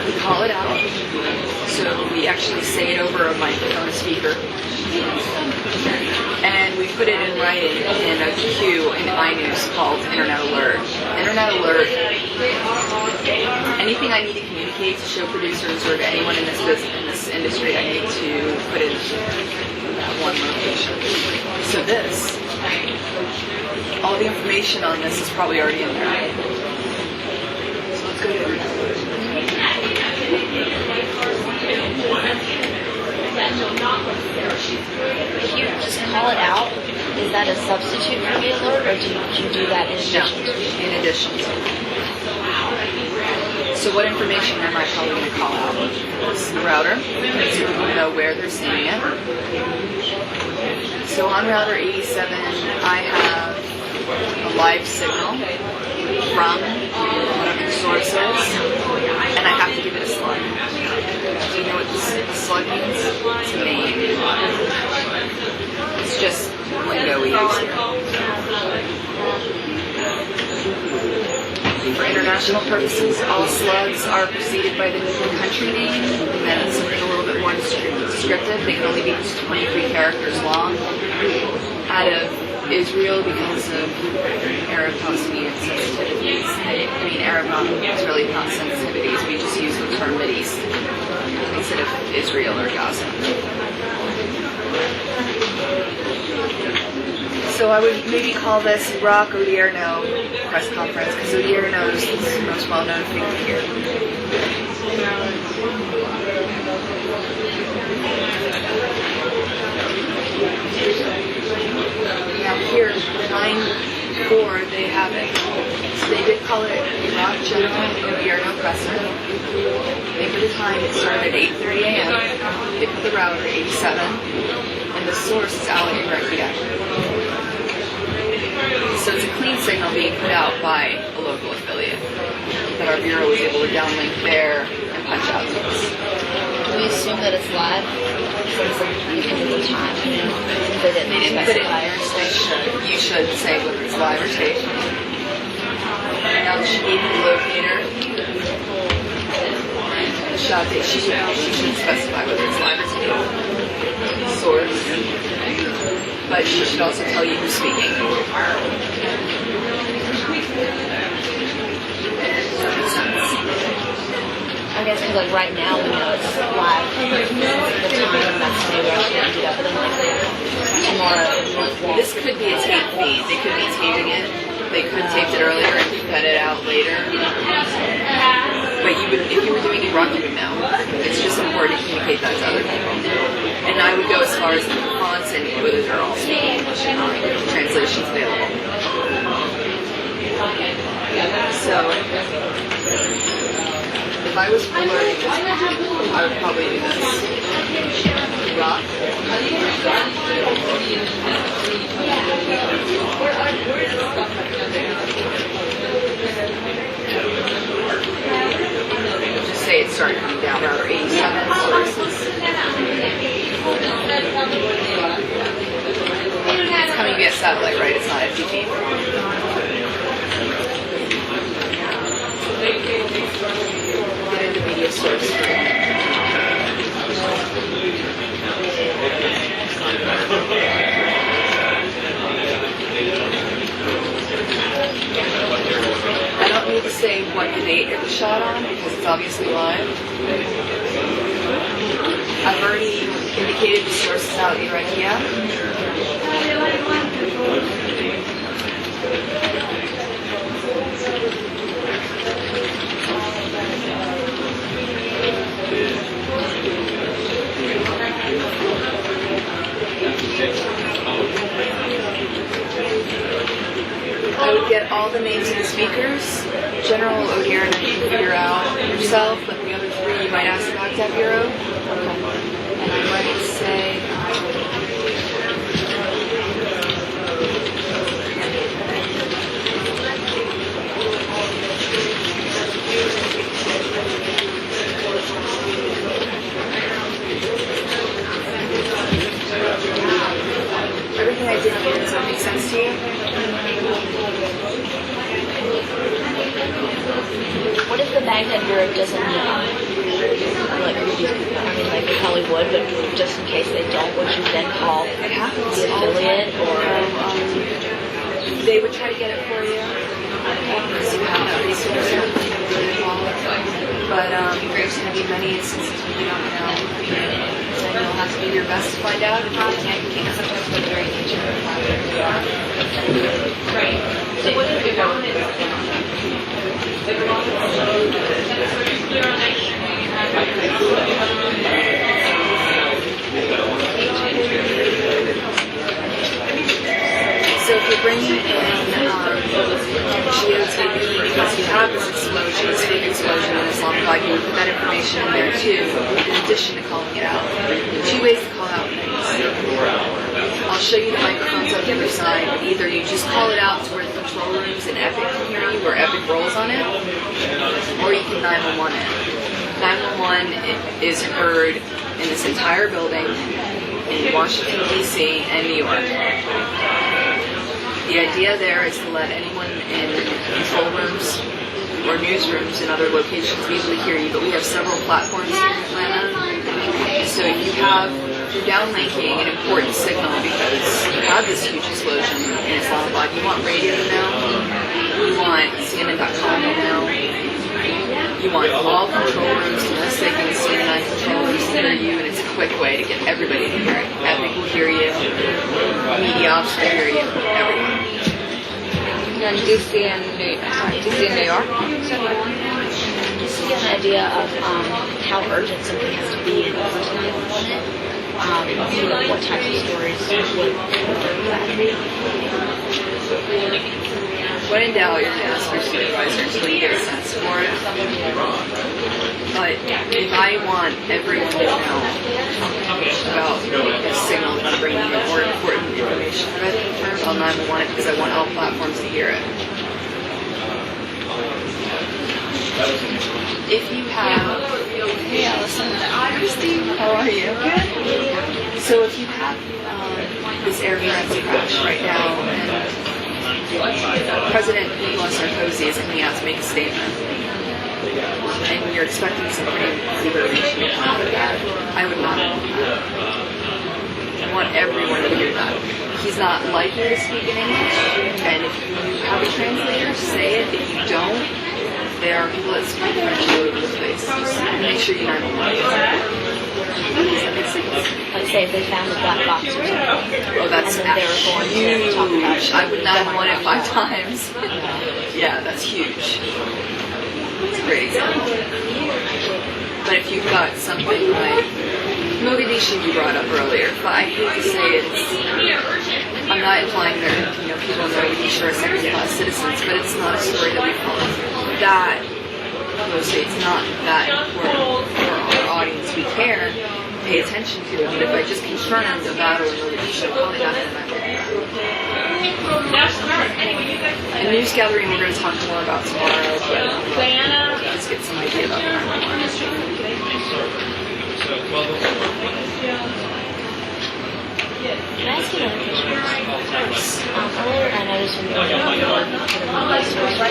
We call it out, so we actually say it over a microphone speaker, and we put it in writing in a queue in iNews called Internet Alert. Internet Alert, anything I need to communicate to show producers or to anyone in this industry, I need to put it in that one location. So all the information on this is probably already in there. So let's go to Internet Alert. If you just call it out, is that a substitute for the alert, or do you do that in addition to? In addition to. So what information am I probably going to call out? It's the router, so people know where they're seeing it. So on router 87, I have a live signal from one of the sources, and I have to give it a slug. Do you know what the slug means? It's a name. It's just lingo we use here. For internet international purposes, all slugs are preceded by the country name, and then something a little bit more descriptive. They can only be 23 characters long. Out of Israel, because of Arab Palestinian sensitivities, Arab non-Israeli not sensitivities, we just use the term Mideast instead of Israel or Gaza. So I would maybe call this Rock Odierno press conference, because Odierno is the most well-known figure here. Now here, 9-4, they have it. So they did call it Rock General Odierno Presser. They put the time, it started at 8:30 a.m. They put the router 87, and the source is Ali Rakia. So it's a clean signal being put out by a local affiliate that our bureau was able to downlink there and punch out to us. Can we assume that it's live? Because of the time, they didn't Put it specify. you should say whether it's live or taped. Now she gave you the locator. The shot date, she should specify whether it's live or taped. Source. But she should also tell you who's speaking. Does that make sense? I guess because like right now we know it's live. The time that's when we actually ended up with like tomorrow. This could be a tape feed. They could be taping it. They could have taped it earlier and cut it out later. But you would, if you were doing Iraq, you would know. It's just important to communicate that to other people. And I would go as far as the fonts and whether they're all speaking English or not. Translations available. So, if I was learning this, I would probably do this. Iraq. Just say it started coming down, router 87 sources. It's coming via satellite, right? It's not FTP. Get into media source. I don't need to say what date it was shot on because it's obviously live. I've already indicated the sources out here right here. I would get all the names of the speakers. General Odierno you can figure out yourself, but the other three you might ask the Baghdad Bureau. And I might say, everything I did here, does that make sense to you? What if the Baghdad Bureau doesn't know? Like, like they probably would, but just in case they don't, would you then call the affiliate or? They would try to get it for you. Because you have that resource. But there's going to be many instances where you don't know. And you'll have to do your best to find out. And you can't sometimes put very nature of Right. So what if you So if you're bringing in GeoTV because you have this explosion, this big explosion in Islamabad, you would put that information in there too, in addition to calling it out. There are two ways to call out things. I'll show you the microphones on the other side. Either you just call it out to where the control rooms and Epic can hear you, where Epic rolls on it, or you can 911 it. 911 is heard in this entire building in Washington, D.C. and New York. The idea there is to let anyone in control rooms or newsrooms in other locations be able to hear you, but we have several platforms here in Atlanta. So if you're downlinking an important signal because you have this huge explosion in Islamabad, you want radio to know, you want CNN.com to know, you want all control rooms, domestic and CNN control rooms to hear you, and it's a quick way to get everybody to hear it. Epic will hear you, media ops will hear you, everyone. And DC in New York. Just to get an idea of how urgent something has to be in order to implement it, what types of stories would that. When in doubt, you're going to ask your supervisor until you get a sense for it. But if I want everyone to know about this signal that I'm bringing you more important information that I've confirmed, I'll 911 it because I want all platforms to hear it. If you have, hey Allison, Christy, how are you? Good. So if you have this Air France crash right now, and President Nicolas Sarkozy is coming out to make a statement, and you're expecting some pretty clear information to come out of that, I would not want that. I want everyone to hear that. He's not likely to speak in English, and if you have a translator, say it. If you don't, there are people that speak French all over the place. Make sure you 911. Like say if they found a black box or something. Oh, that's and then they were going to talk about it. huge. I would 911 it 5 times. Yeah, that's huge. It's a great example. But if you've got something like Mogadishu you brought up earlier, but I hate to say it, I'm not implying that people in Mogadishu are second-class citizens, but it's not a story that we follow that closely. It's not that important for our audience. We care, pay attention to it, but if I just confirmed a battle in Mogadishu, I'm probably not going to remember. In news gathering, we're going to talk more about tomorrow, but just get some idea about that. Can I ask you another question? Earlier I noticed when you were on board for the media source for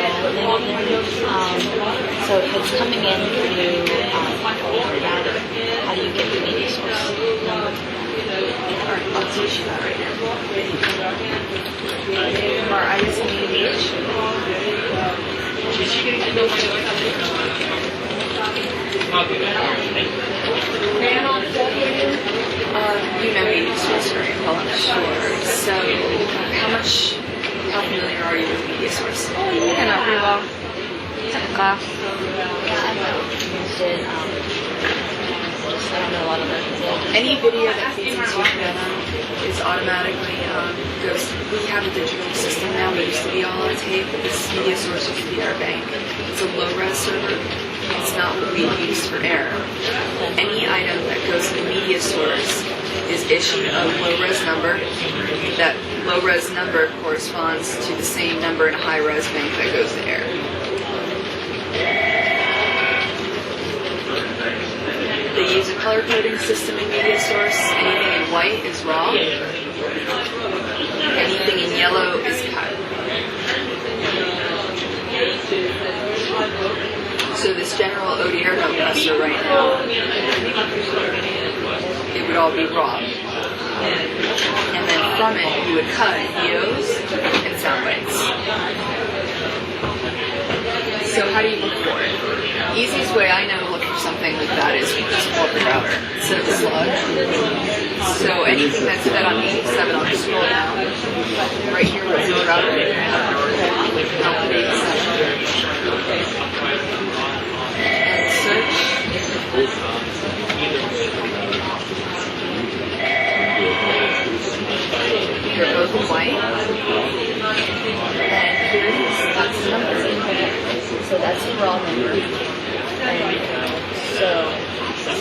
so if it's coming in through router, how do you get the media source number? I'll teach you that right now. Our ISP you know media source, right? I'm sure. So, how familiar are you with media source? Yeah, not pretty well. Took a class. Yeah, I've used it. Just I don't know a lot of it. Any video that feeds into your camera is automatically goes. We have a digital system now. We used to be all on tape. This media source used to be our bank. It's a low-res server. It's not what we use for air. Any item that goes to the media source is issued a low-res number. That low-res number corresponds to the same number in a high-res bank that goes to air. They use a color coding system in media source. Anything in white is raw. Anything in yellow is cut. So this General ODR compressor right now, it would all be raw. And then from it, you would cut EOs and sound bites. So how do you look for it? Easiest way I know to look for something like that is just pull up the router instead of a slug. So anything that's fed on 87, I'll just scroll down. Right here where it's the router. Output 87. Search. They're both in white. And here it is. That's the number. So that's the raw number. And so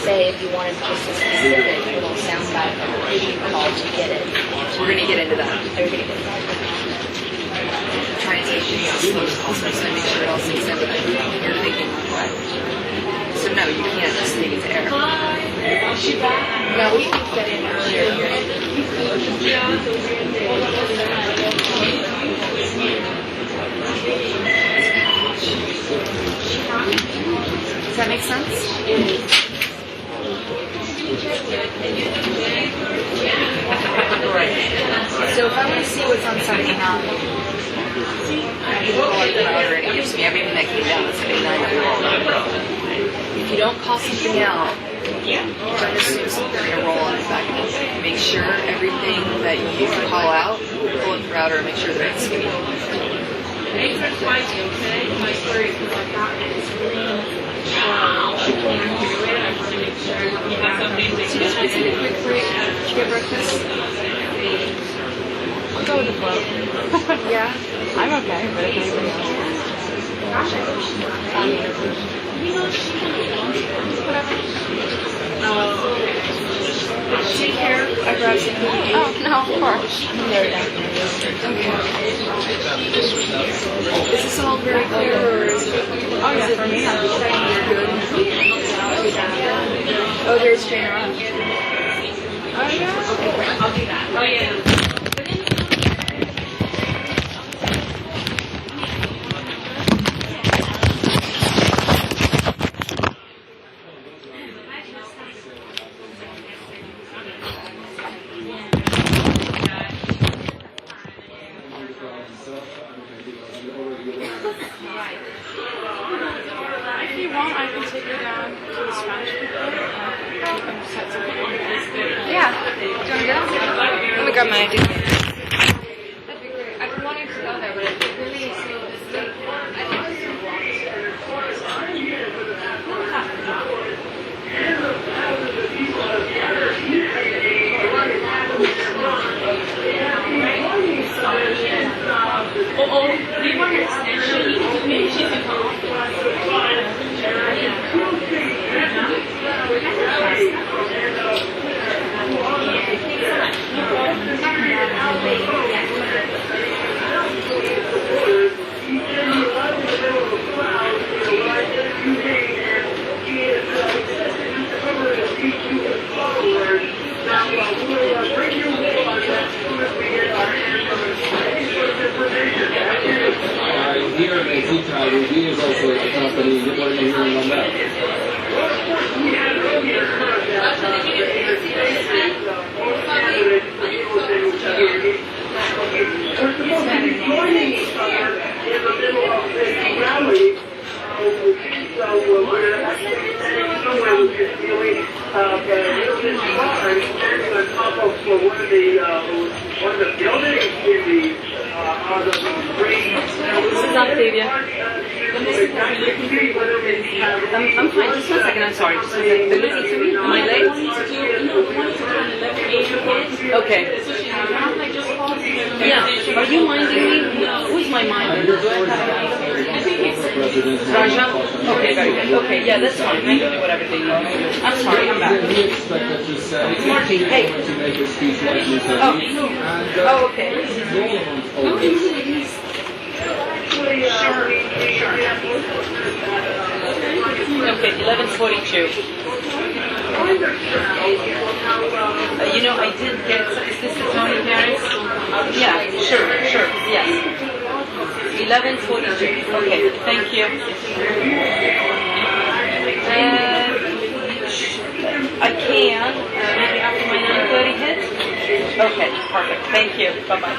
say if you wanted just a specific little soundbite number, who do you call to get it? We're going to get into that. They're going to get that. Try and take things slow also, so make sure it all sinks in, but you're thinking what? So no, you can't just take it to air. No, we can get in earlier here. Does that make sense? So if I want to see what's on something else, I can pull up the router and it gives me everything that came down this big 9 If you don't call something out, don't assume something's going to roll on the back end. Make sure everything that you call out, pull up the router and make sure that it's speed. So you guys want to take a quick break? Did you get breakfast? I'll go with the flow. Yeah? I'm okay, but if anybody else Take care. I brought some food. Oh, no, of course. Is this all very clear or is it? Oh, yeah, for me, I'm just Oh, there's Jane around. Oh, yeah? Okay, great. I'll do that. Oh, yeah. If you want, I can take you down to the Spanish people and set something on. Yeah. Do you want to go? Let me grab my ID. That'd be great. I've been wanting to go there, but it really is so late. Here, Veritas is also a company. What are you hearing on that? This is Octavia. I'm fine. Just one second. I'm sorry. Just one second. Am I late? Okay. Yeah. Are you minding me? Who's my minder? Do I have Raja? Okay, very good. Okay, yeah, that's fine. I can do whatever they need. I'm sorry. I'm back. Hey. Oh, okay. Okay, 11:42. You know, I did get. Is this the Tony parents? Yeah, sure, yes. 11:42. Okay, thank you. I can maybe after my 9:30 hit. Okay, perfect. Thank you. Bye bye.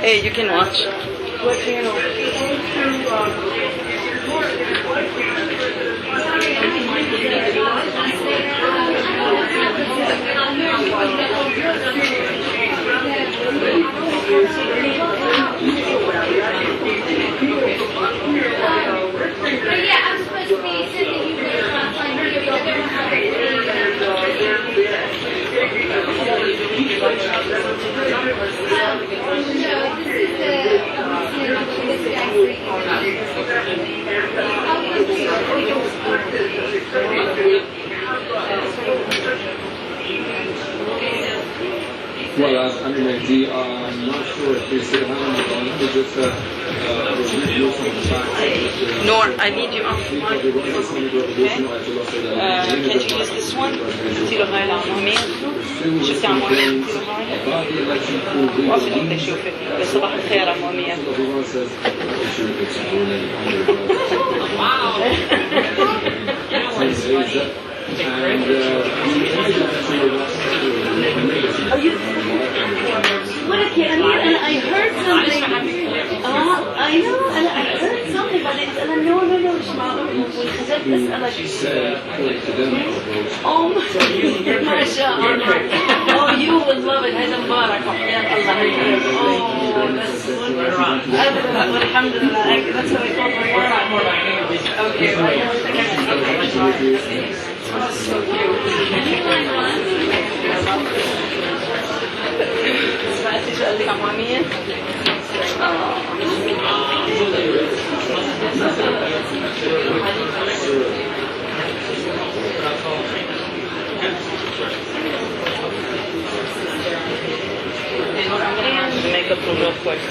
Hey, you can watch. What channel? Yeah, I'm supposed to be sending you the Well, I mean, not sure if they sit down or they just review some of the facts. Nor, I need you off one. Can Can't you use this one? Si le rêve en moyen, jusqu'à moyen, si le rêve. Moi, c'est donc des chauffés. Le savoir faire à moyen. What a kid! And I heard something. I know, and I heard something, but and I know, She said, oh my God! Oh, you would love it. هذا مبارك. Oh, that's wonderful. Alhamdulillah. That's what I thought we were. Okay, I don't think I can see. That's so Makeup real quick.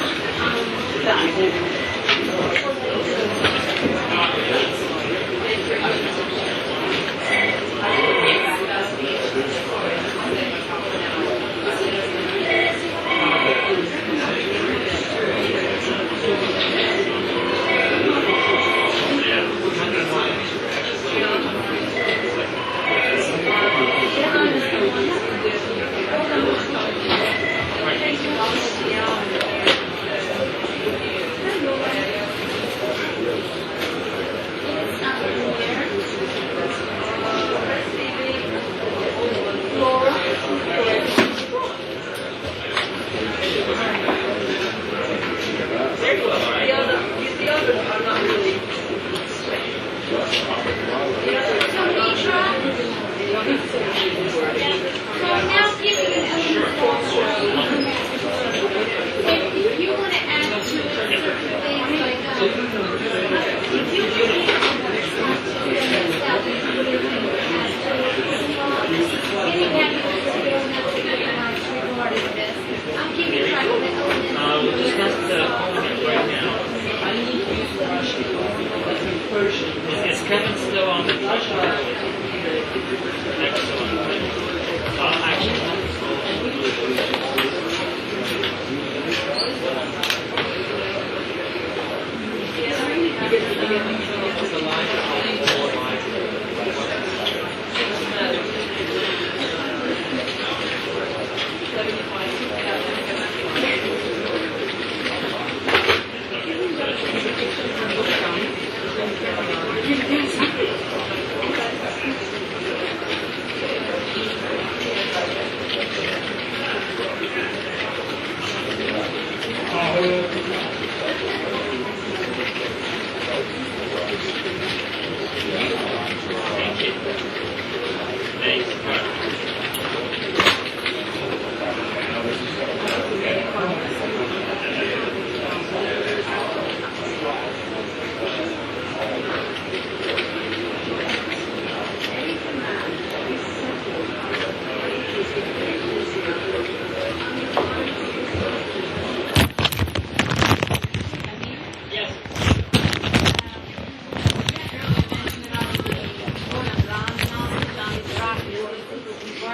Is Kevin still on the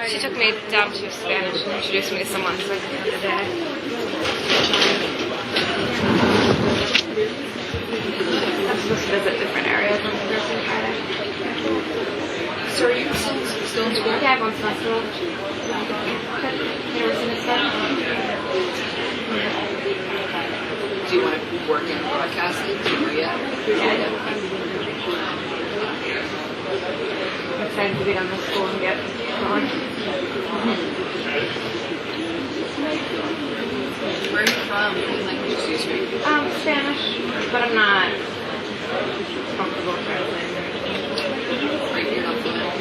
She took me down to Spanish and introduced me to someone so I could the day. I'm supposed to visit different areas on Thursday and Friday. So are you still in school? Yeah, everyone's festival. Do you want to work in broadcasting? Do you know yet? I'm excited to be done with school and get going. Where are you from? What languages do you speak? Spanish, but I'm not comfortable translating. You're not fluent.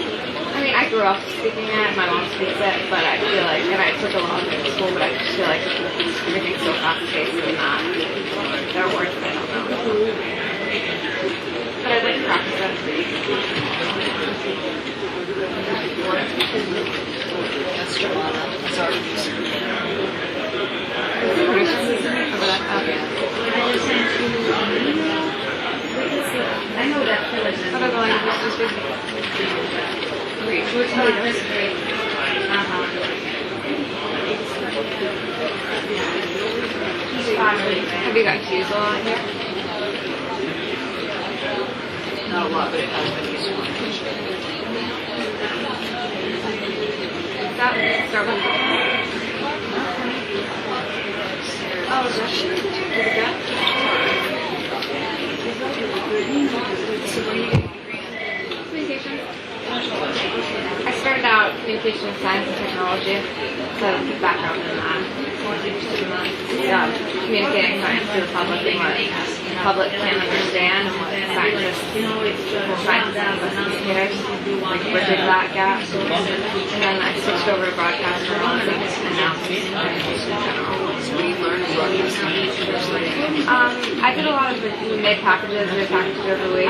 I mean, I grew up speaking it, my mom speaks it, but I feel like, and I took a lot of it in school, but I just feel like everything's so fast-paced and not, there are words that I don't know. But I'd like to practice it. That's Joanna. That's our producer. Have you got keys a lot here? Not a lot, but it has been useful. That Starbucks. Oh, is that shit? Is it good? Communication. I started out communication science and technology, so the background in that. Communicating science to the public and what the public can understand and what scientists and investigators like bridging that gap. And then I switched over to broadcast journalism and now communication in general. So what do you learn in broadcasting? I did a lot of we made packages every week.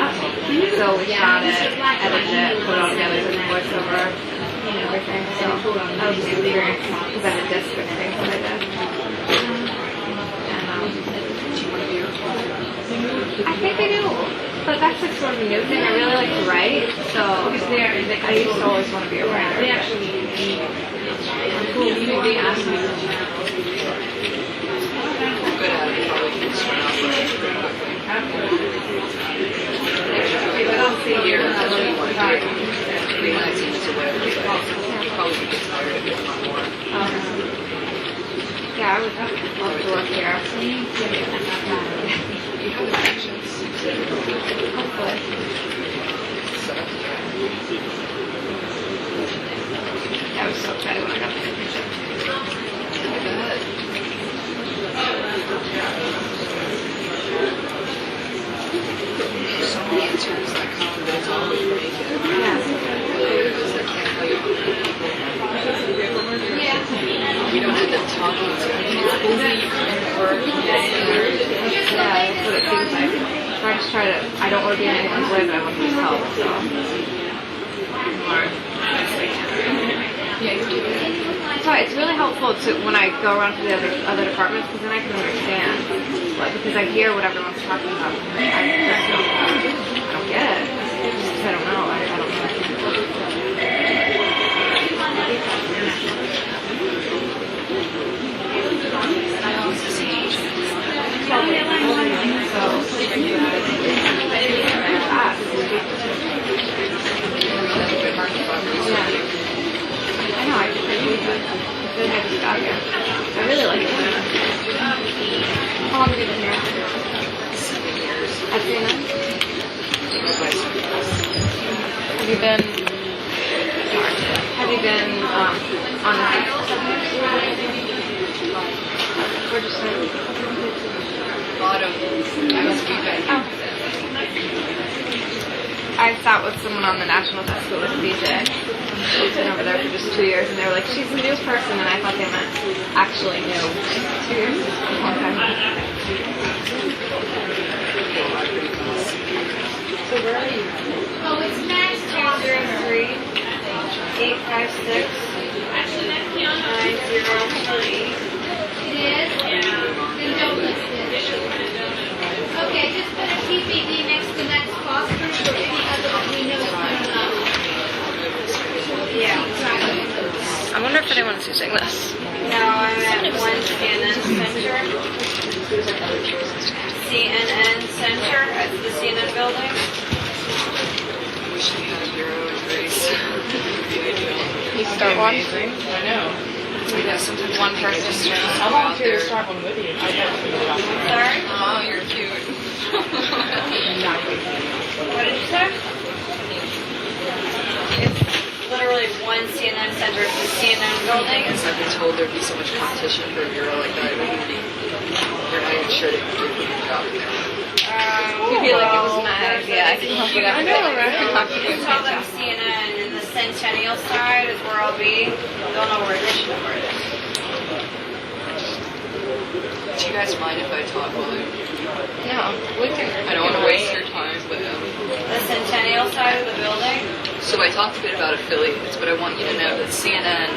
So we shot it, edited it, put it all together with voiceover and everything. So that was an experience because I did disc things that I did. I think I do, but that's like sort of a new thing. I really like to write, so I used to always want to be a writer. They actually Good at it, probably can start off here, that's what you want to do. Freelancing is a way of you probably get tired of it a lot more. Yeah, I would love to work here. You have connections. Hopefully. Yeah, I was so excited when I got the internship. Good. So many interns that come, but it's always pretty good. Yeah. You don't end up talking to people. Yeah, that's what it seems like. So I just try to, I don't want to be in anyone's way, but I want to just help, so. That's why it's really helpful to when I go around to the other departments because then I can understand. Like, because I hear what everyone's talking about. I don't get it. Because I don't know. I don't know. I know, I just got here. I really like it. How long have you been here? 7 years. At CNN? Have you been on we're just Bottom. I sat with someone on the National Festival with DJ. She's been over there for just 2 years, and they were like, she's a new person, and I thought they meant actually new. 2 years? A long time. So where are you? Oh, it's Max Calder. 03 856 903. It is? Then don't list it. Okay, just put a TBD next to next phosphorus or any other one we know is coming up. Yeah. I wonder if anyone's using this. No, I'm at one CNN Center. CNN Center at the CNN building. I wish we had your own grace. You start one? I know. Yeah, sometimes One person. I volunteer to start one with you. I never figured it out. Sorry? Oh, you're cute. What did you say? It's literally one CNN Center at the CNN building. Because I've been told there'd be so much competition for a bureau like that. It wouldn't be. You're not even sure they could do a good job there. You feel like it was my idea. I came up with that. I know, right? You tell them CNN and the Centennial side is where I'll be. They'll know where edition number it is. Do you guys mind if I talk while No, we can. I don't want to waste your time, but The Centennial side of the building. so I talked a bit about affiliates, but I want you to know that CNN,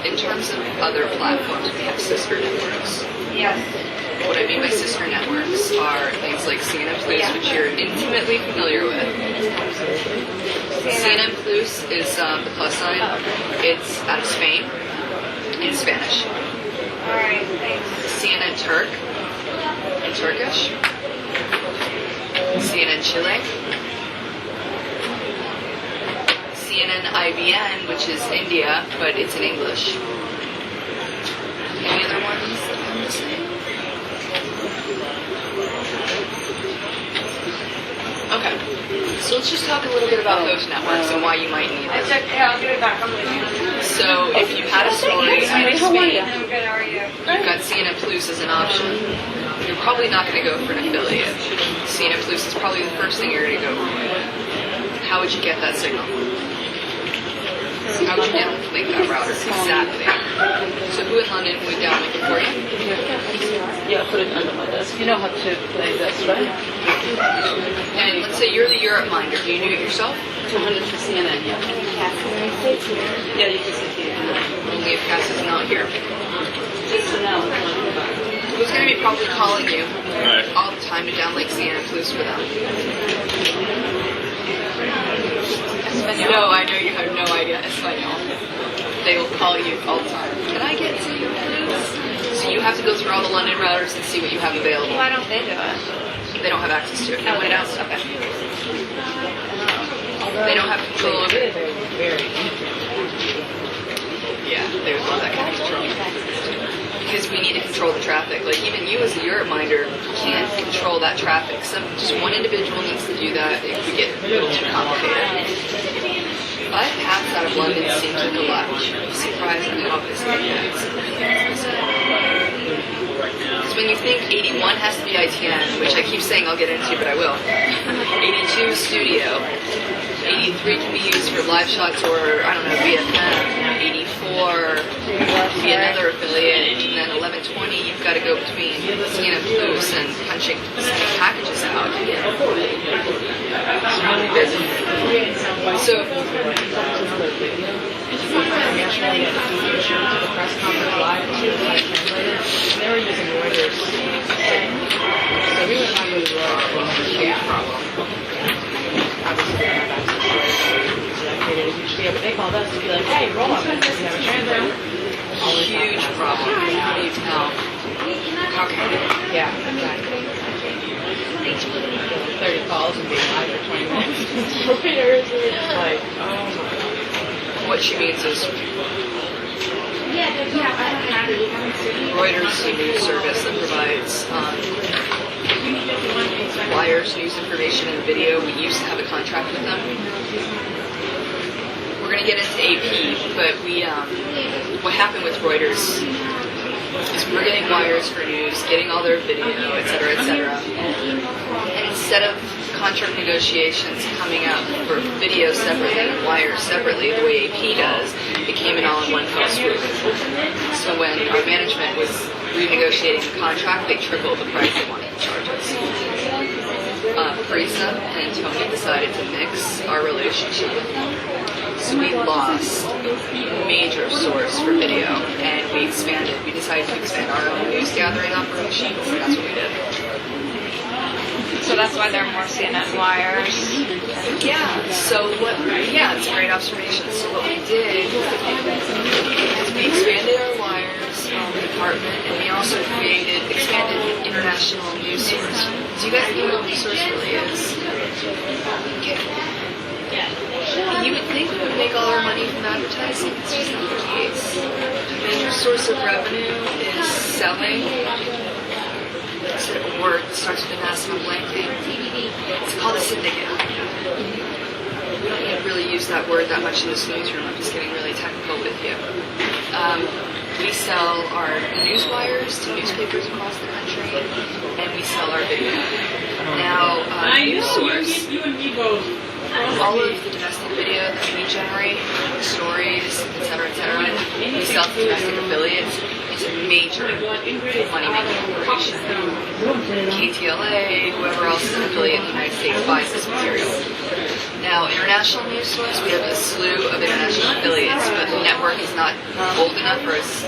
in terms of other platforms, we have sister networks. Yes. What I mean by sister networks are things like CNN Place, which you're intimately familiar with, CNN Plus is the plus side. It's out of Spain in Spanish. Alright, thanks. CNN Turk in Turkish. CNN Chile. CNN IBN, which is India, but it's in English. Any other ones that I'm missing? Okay, so let's just talk a little bit about those networks and why you might need them. Yeah, I'll get it back. I'm leaving. So if you had a story out of Spain, I'm good, how are you? you've got CNN Plus as an option, you're probably not going to go for an affiliate. CNN Plus is probably the first thing you're going to go for. How would you get that signal? How would you downlink that router? Exactly. So who in London would downlink it for you? Yeah, put it under my desk. You know how to play this, right? And let's say you're the Europe minder. Do you do it yourself? 200 for CNN, yeah. Yeah, you can see it. Only if Cass is not here. So now, Who's going to be probably calling you all the time to downlink CNN Plus for them? No, I know you have no idea Espanol. They will call you all the time. Can I get CNN Plus? So you have to go through all the London routers and see what you have available. Why don't they do it? They don't have access to it. Oh, When they it don't? Okay. They don't have control over it. Yeah, they would love that kind of control. Because we need to control the traffic. Like even you as a Europe minder can't control that traffic. Just one individual needs to do that. It could get a little too complicated. 5 paths out of London seems like a lot. You'd be surprised at how busy it gets. Because when you think 81 has to be ITN, which I keep saying I'll get into, but I will. 82 studio. 83 can be used for live shots or, I don't know, VFM. 84 can be another affiliate. And then 1120, you've got to go between CNN Plus and punching packages out. So, they were using Reuters. So we were not really wrong. Yeah. Obviously, they don't have access to it. So that created a huge deal. But they called us to be like, hey, roll up. We have a transfer. huge problem. How do you tell? How can you? Yeah, exactly. 30 calls and being live for 20 minutes. Reuters is like, oh my god. What she means is Reuters is a news service that provides flyers, news information, and video. We used to have a contract with them. We're going to get into AP, but what happened with Reuters is we're getting wires for news, getting all their video, et cetera, and instead of contract negotiations coming out for video separately and wires separately, the way AP does, it came in all in one fell swoop. So when our management was renegotiating the contract, they tripled the price they wanted to charge us. Parisa and Tony decided to mix our relationship. So we lost a major source for video, and we expanded. We decided to expand our own news gathering operations, and that's what we did. So that's why there are more CNN wires. Yeah, it's a great observation. So what we did is we expanded our wires department, and we also expanded international news source. Do you guys know what news source really is? You would think we would make all our money from advertising. It's just not the case. The major source of revenue is selling. It's a word that starts with an S and I'm blanking. It's called a syndicate. We don't need to really use that word that much in this newsroom. I'm just getting really technical with you. We sell our news wires to newspapers across the country, and we sell our video. Now, news source, all of the domestic video that we generate, stories, etc., we sell to domestic affiliates. It's a major money-making operation. KTLA, whoever else is an affiliate in the United States buys this material. Now, international news source, we have a slew of international affiliates, but the network is not old enough or as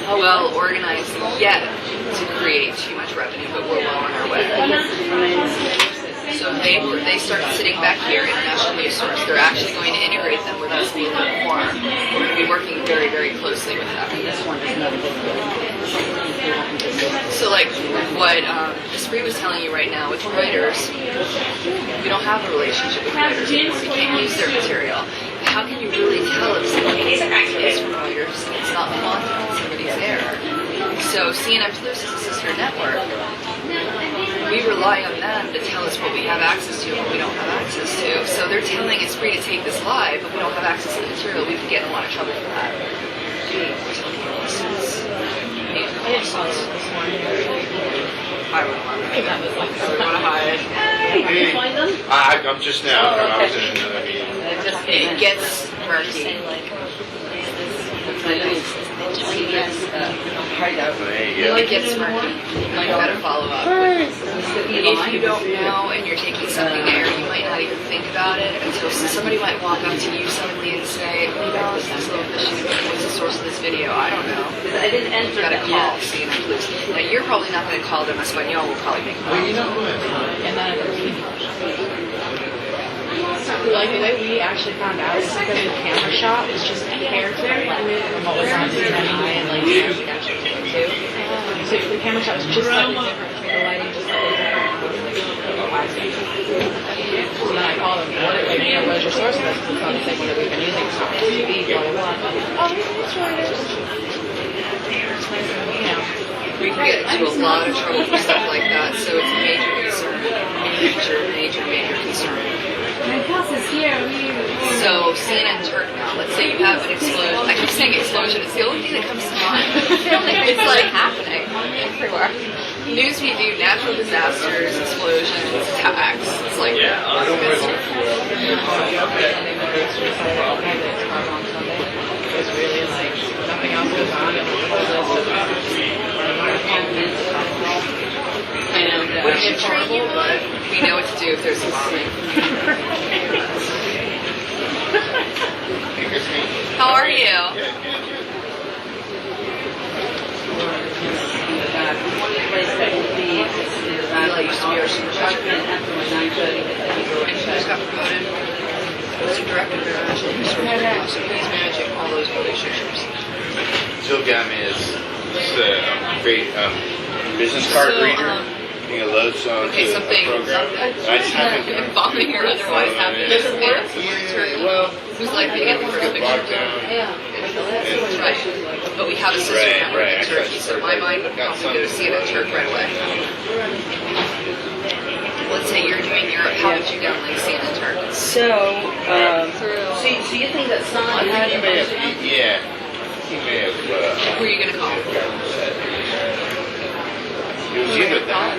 well organized yet to create too much revenue, but we're well on our way. So they start sitting back here in national news source. They're actually going to integrate them with us being on forum. We're going to be working very, very closely with them. So like what Esprit was telling you right now with Reuters, we don't have a relationship with Reuters anymore. We can't use their material. How can you really tell if somebody is from Reuters and it's not monitored and somebody's there? So CNN Plus is a sister network. We rely on them to tell us what we have access to and what we don't have access to. So they're telling us free to take this live, but we don't have access to the material. We could get in a lot of trouble for that. I would want to hide. I'm just now. I was in another meeting. It gets murky. It gets murky. You better follow up. If you don't know and you're taking something there, you might not even think about it until somebody might walk up to you suddenly and say, "Oh, this is a little fishy. What's the source of this video?" I don't know. I didn't enter You gotta call CNN Plus. Now you're probably not going to call them. Espanol will probably make calls. Like the way we actually found out is because the camera shot was just a hair different from what was on CNN and like the actual too. So the camera shot was just slightly different between the lighting, just slightly different. So then I called them, what is your source of this? Because it's like what we've been using, so TV, blah blah blah. Oh, it's Reuters. You know. We can get into a lot of trouble for stuff like that, so it's a major concern. Major concern. So CNN Turk now, let's say you have an explosion. I keep saying explosion, it's the only thing that comes to mind. It's like happening everywhere. News we do, natural disasters, explosions, attacks. It's like Yeah. It's really like nothing else goes on. When you train you, we know what to do if there's a bombing. How are you? Just got promoted. Was a director of so he's managing all those relationships. Jill got me this great business card reader. You know, loads on Okay, to a program. I just haven't bombing or otherwise happened. well, Who's likely to get the first picture? Right. But we have a sister network in Turkey, so my mind would probably go to CNN Turk right away. Let's say you're doing Europe, how would you download CNN Turk? So you think that someone had he may have, yeah, he may have, Who are you going to call? he was in with that.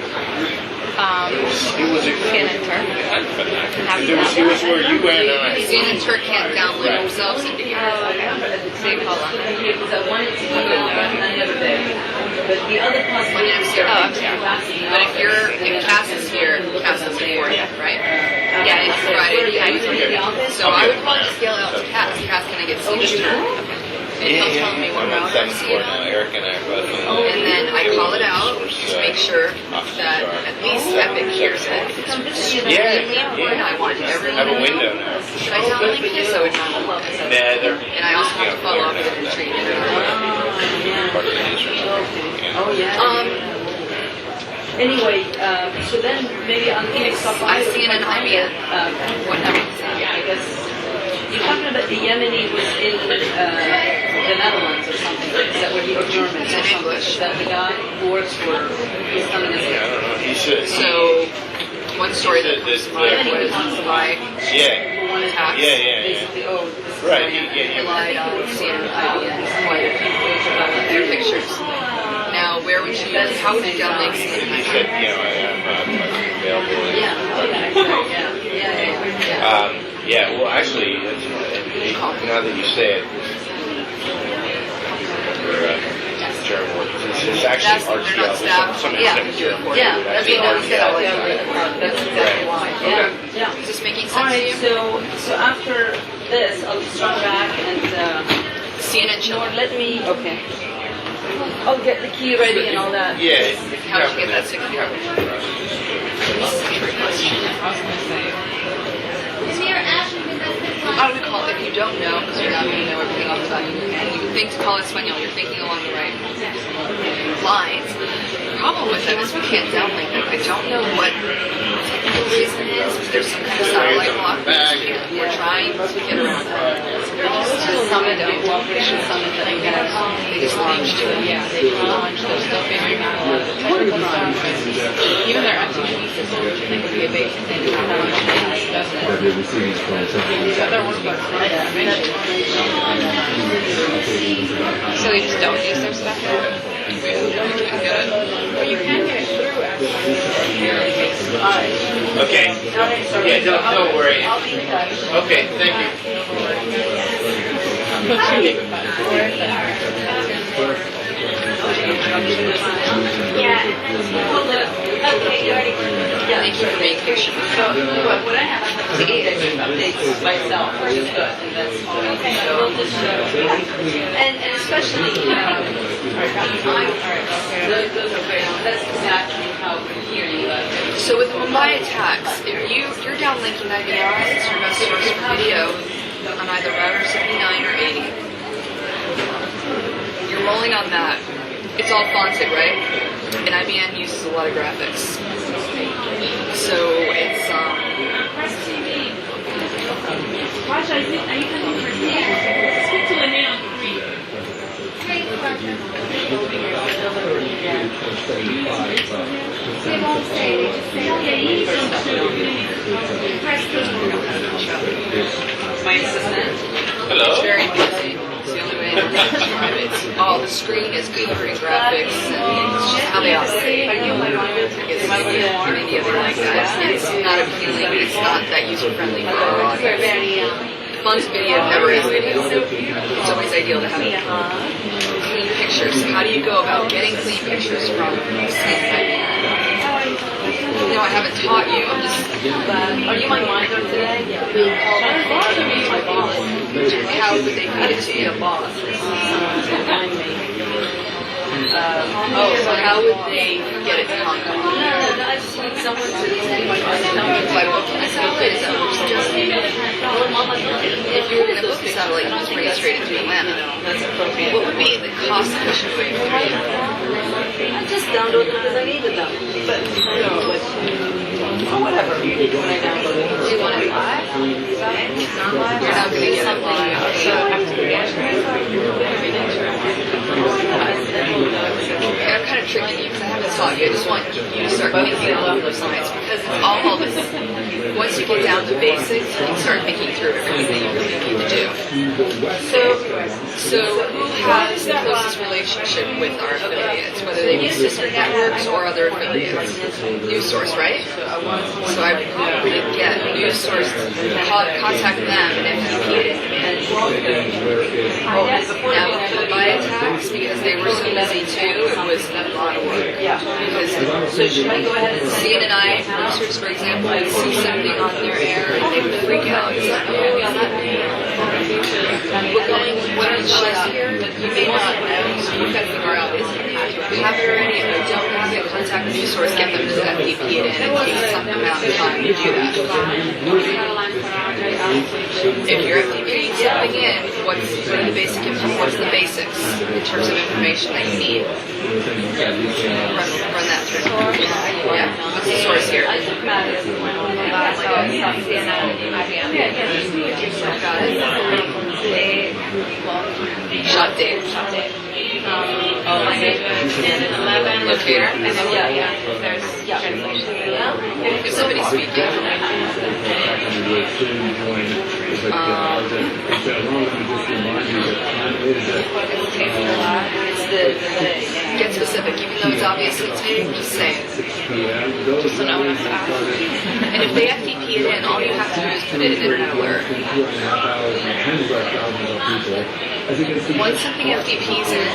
He was CNN Turk. He was where you went and I. CNN Turk can't download themselves into here. Say Paula. But the other When you But if Cass is here, Cass does it for you, right? Yeah, it's Friday. Yeah. So I would probably just yell out to Cass. Cass, can I get CNN Turk? And he'll tell me what route I'm seeing. Eric and I both. And then I call it out to make sure that at least Epic hears it. It's really important. I want I everyone have a to know. window now. Should I tell them this? I would not. Nah, they're And I also have to follow up with the retreat. part of the newsroom. Anyway, so then maybe on the next topic, I see an IBM. Whatever. I guess you're talking about the Yemeni was in the Netherlands or something. Is that where he was German? He's in English. Is that the guy who works for? He's coming as I don't know. He said. So one story that comes to mind was why Yeah. attacks. basically, oh, this is Right. Relied on CNN IBM. Their pictures. Now, where would you? How would you download He CNN? said, you know, I'm available. Yeah. Yeah, well, actually, now that you say it, German work. It's actually They're not RTL. staffed. Somebody Yeah, sent me to it. Yeah, that's That'd be what I was RTL. That's exactly why. Okay. Yeah. Is this making All sense right. to you? So after this, I'll just run back and CNN Chile. let me. Okay. I'll get the key ready and all that. Yeah. How did you get that signal? Yeah. Amir Ashton, that's the I would call it, if you don't know, because you're not going to know everything off the back of your head, you would think to call it Espanol, you're thinking along the right lines. The problem with them is we can't downlink them. I don't know what the reason is. There's some kind of satellite block. We're trying to get around that. Some don't. Some that they just launched. Yeah, they launched. They're still figuring out a lot of the technical problems. Even their FTP system, which I think would be a basic thing to have on that they received from but they're working on it eventually. So they just don't use their stuff now? Well, you can get it through, actually. Okay. Yeah, don't worry. Okay, thank you. Thank you for being patient. What I have to eat is updates myself, which is good, and that's all. So, and especially, those are great. That's exactly how we hear you. So with the Mumbai attacks, if you're downlinking IBR, it's your best source for video on either router 79 or 80. You're rolling on that. It's all fonted, right? And IBM uses a lot of graphics. So it's They won't say, they just say, okay, press My assistant. Hello. It's very busy. It's the only way to describe it. All the screen is covered in graphics, and it's just how they operate. It's like in India, they like that. It's not appealing. It's not that user friendly for our audience. Fun's video never is video. It's always ideal to have clean pictures. How do you go about getting clean pictures from No, I haven't taught you. I'm just. Are you my minder today? My boss. How would they feed it to you? Boss. So how would they get it to Hong Kong? No, I just need someone to tell Like, what kind of satellite is that? If you were going to book a satellite, you just bring it straight into Atlanta. That's appropriate. What would be the cost-efficient way for you? I just downloaded because I needed them. But, whatever. When I downloaded Do you want it live? You're not going to get it I'm kind of tricking you because I haven't taught you. I just want you to start thinking along those lines because it's all this. Once you get down to basics, you can start thinking through everything that you really need to do. So who has the closest relationship with our affiliates, whether they be sister networks or other affiliates? News Source, right? So I would probably get News Source, contact them, and FTP it. Now with the Mumbai attacks, because they were so busy too, it was a lot of work. Because So should I go ahead and C and I producers, for example, would see something on their air and they would freak out. Is that going on that day? We're going, what are the shots here? But you may not know, so you've got to figure out, is it, have it already, if you don't have it, contact the news source, get them to FTP it in, and take some amount of time to do that. If you're FTPing something in, what are the basic what's the basics in terms of information that you need? Run that through. Yeah, what's the source here? Got it. Shot date. Locator. If somebody's speaking. Get specific, even though it's obviously tape, just say it. Just so no one has to ask. And if they FTP it in, all you have to do is put it in an alert. Once something FTPs in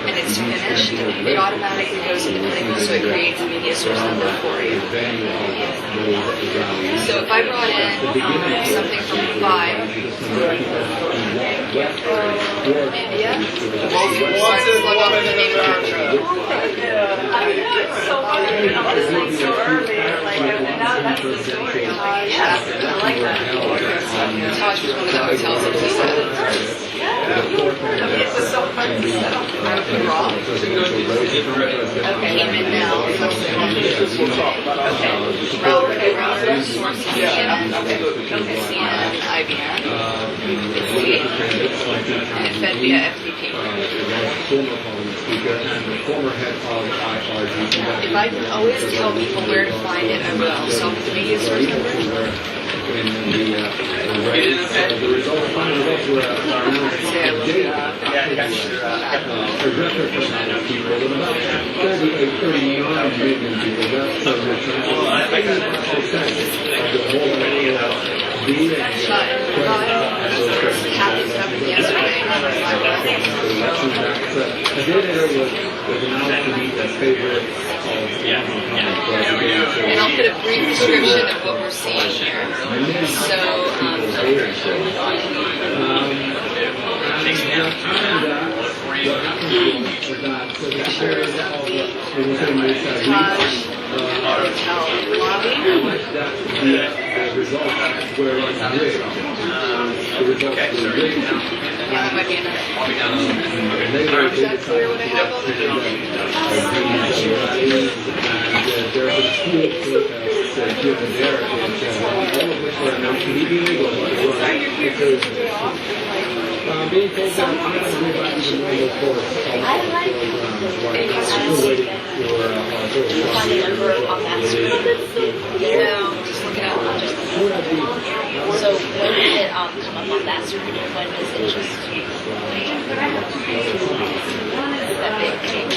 and it's finished, it automatically goes into clinical, so it creates a media source number for you. So if I brought in something from 5, India. Starts to slug off the name of the country. Taj was one of the hotels in Pisa. Raw. Came in now. CNN, IBM. And fed via FTP. If I can always tell people where to find it, I will. So the media source number. The result of final results were people and about 39 million people. That's the return of 80% of the whole area of B and the data was announced to be a favorite of and I'll put a brief description of what we're seeing here. So, given there, all of which were announced to be illegal because being told that I'm going to go back to the normal course of find a number on that screen. no, just look it up. So when did it come up on that screen? When was it just that big change?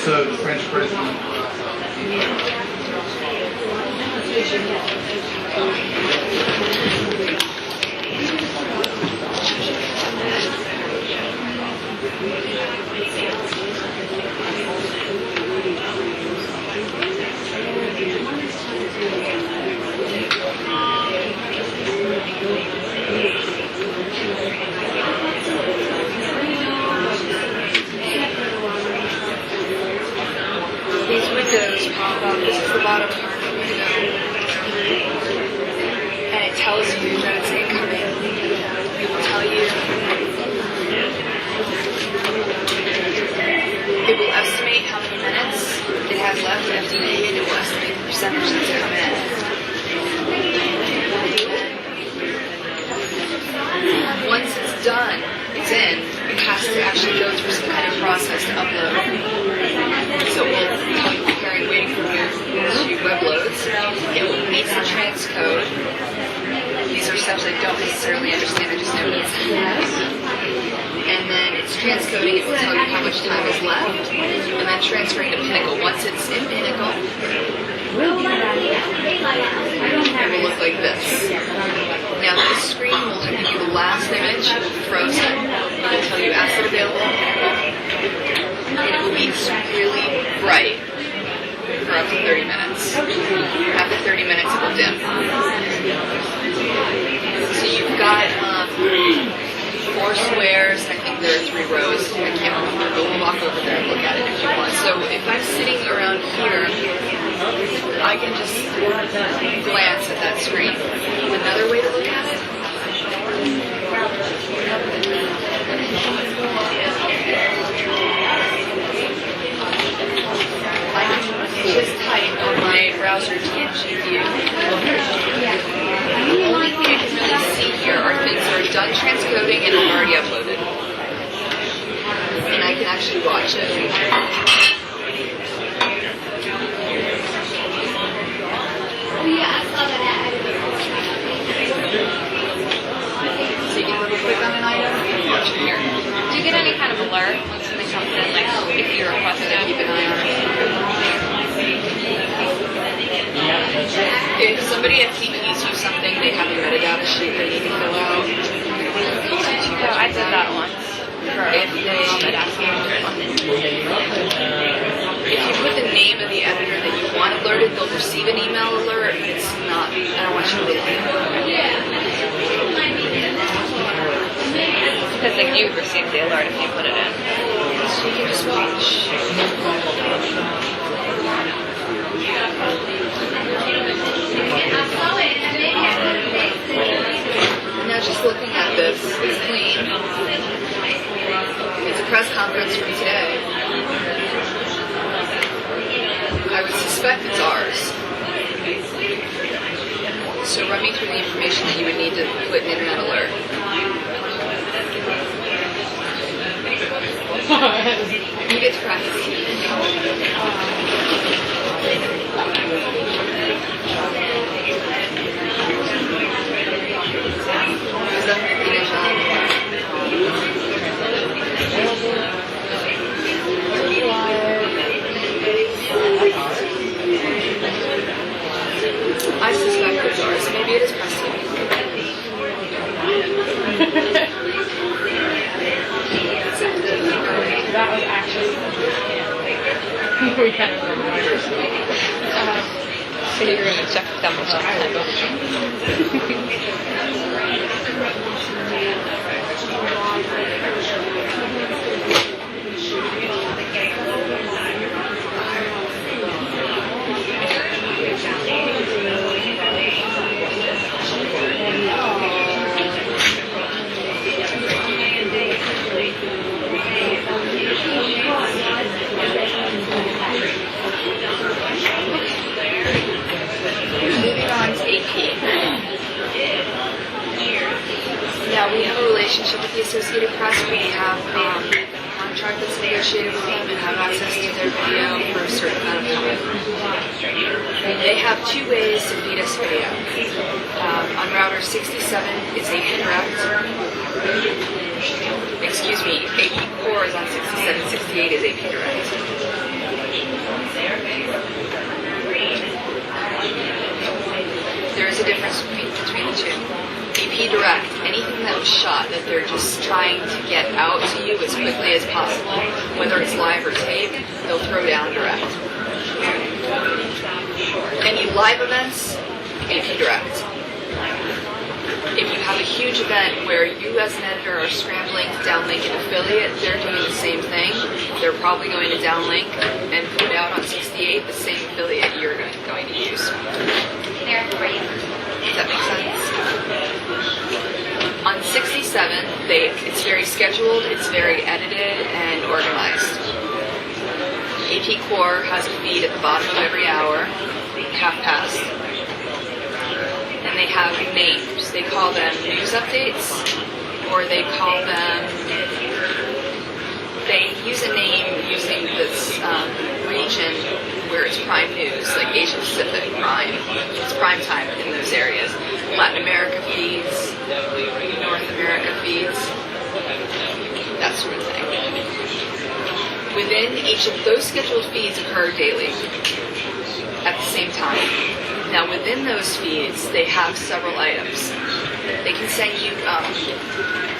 So the French president. These windows pop up. This is the bottom part of the window. And it tells you that it's incoming. It will tell you. It will estimate how many minutes it has left to FTP, and it will estimate the percentage that's come in. Once it's done, it's in, it has to actually go through some kind of process to upload. So we'll tell you preparing, waiting for you to web loads. It meets the transcode. These are steps I don't necessarily understand, I just know it needs to happen. And then it's transcoding, it will tell you how much time is left, and then transferring to Pinnacle. Once it's in Pinnacle, it will look like this. Now this screen will give you the last image, frozen. It will tell you asset available in Pinnacle. And it will be really bright for up to 30 minutes. After 30 minutes, it will dim. So you've got 4 squares, I think there are 3 rows. I can't remember, but we'll walk over there and look at it if you want. So if I'm sitting around here, I can just glance at that screen. Another way to look at it. I can just type on my browser TNG view. The only thing I can really see here are things that are done transcoding and have already uploaded. And I can actually watch it. So you can click on an item and watch it here. Do you get any kind of alert when something comes in, like if you request it, keep an eye on it? If somebody FTPs you something, they have a metadata sheet they need to fill out. No, I did that once. If you put the name of the editor that you want alerted, they'll receive an email alert, but it's not, I don't want you to look at it. think you would receive the alert if you put it in. So you can just watch. Now just looking at this, it's clean. It's a press conference from today. I would suspect it's ours. So run me through the information that you would need to put in that alert. You get to practice. Is that finish I suspect it's ours. Maybe it is Preston. That was actually we had a reminder. So you're going to check them with Moving on to AP. Yeah, we have a relationship with the Associated Press. We have a contract that's negotiated with them and have access to their video for a certain amount of time. They have two ways to feed us video. On router 67, it's AP direct. Excuse me, AP core is on 67, 68 is AP direct. There is a difference between the two. AP direct, anything that was shot that they're just trying to get out to you as quickly as possible, whether it's live or tape, they'll throw down direct. Any live events, AP direct. If you have a huge event where you as an editor are scrambling to downlink an affiliate, they're doing the same thing. They're probably going to downlink and put out on 68 the same affiliate you're going to use. Does that make sense? On 67, it's very scheduled, it's very edited and organized. AP Core has a feed at the bottom of every hour, half past. And they have names. They call them news updates, or they call them, they use a name using this region where it's prime news, like Asia Pacific prime. It's prime time in those areas. Latin America feeds, North America feeds, that sort of thing. Within each of those scheduled feeds occur daily at the same time. Now within those feeds, they have several items. They can send you,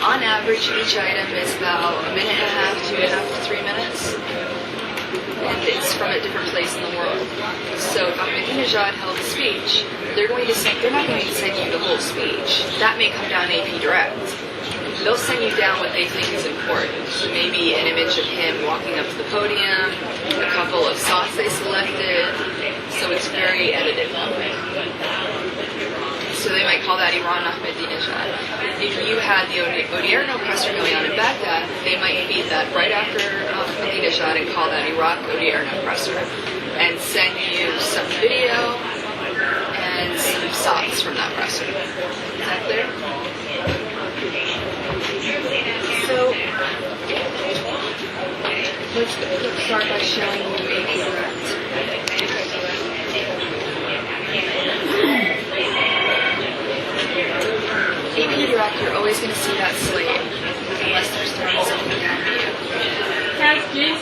on average, each item is about a minute and a half, 2.5 to 3 minutes. And it's from a different place in the world. So if Ahmadinejad held a speech, they're not going to send you the whole speech. That may come down AP direct. They'll send you down what they think is important. Maybe an image of him walking up to the podium, a couple of shots they selected. So it's very edited that way. So they might call that Iran Ahmadinejad. If you had the Odierno presser going on in Baghdad, they might feed that right after Ahmadinejad and call that Iraq Odierno presser and send you some video and some shots from that presser. Is that clear? So let's start by showing you AP direct. AP direct, you're always going to see that slate unless there's throwing something down to you.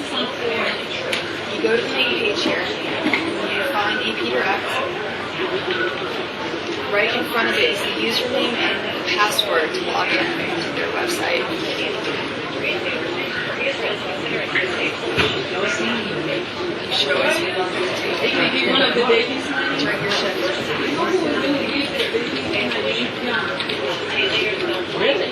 You go to the main page here, you find AP direct. Right in front of it is the username and the password to log in to their website. You should always be on the table. Maybe one of the babies during your shift. Really?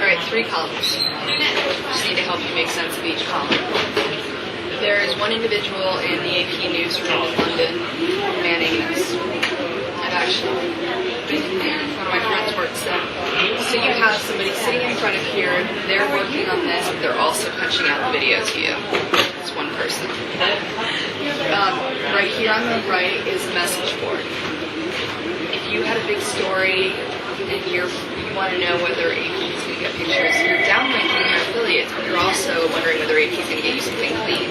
Alright, 3 columns. Just need to help you make sense of each column. There is one individual in the AP newsroom in London manning this. I've actually been in there. One of my friends works there. So you have somebody sitting in front of here, they're working on this, but they're also punching out the video to you. It's one person. Right here on the right is a message board. If you had a big story and you want to know whether AP is going to get pictures, you're downlinking your affiliates, but you're also wondering whether AP is going to get you something clean.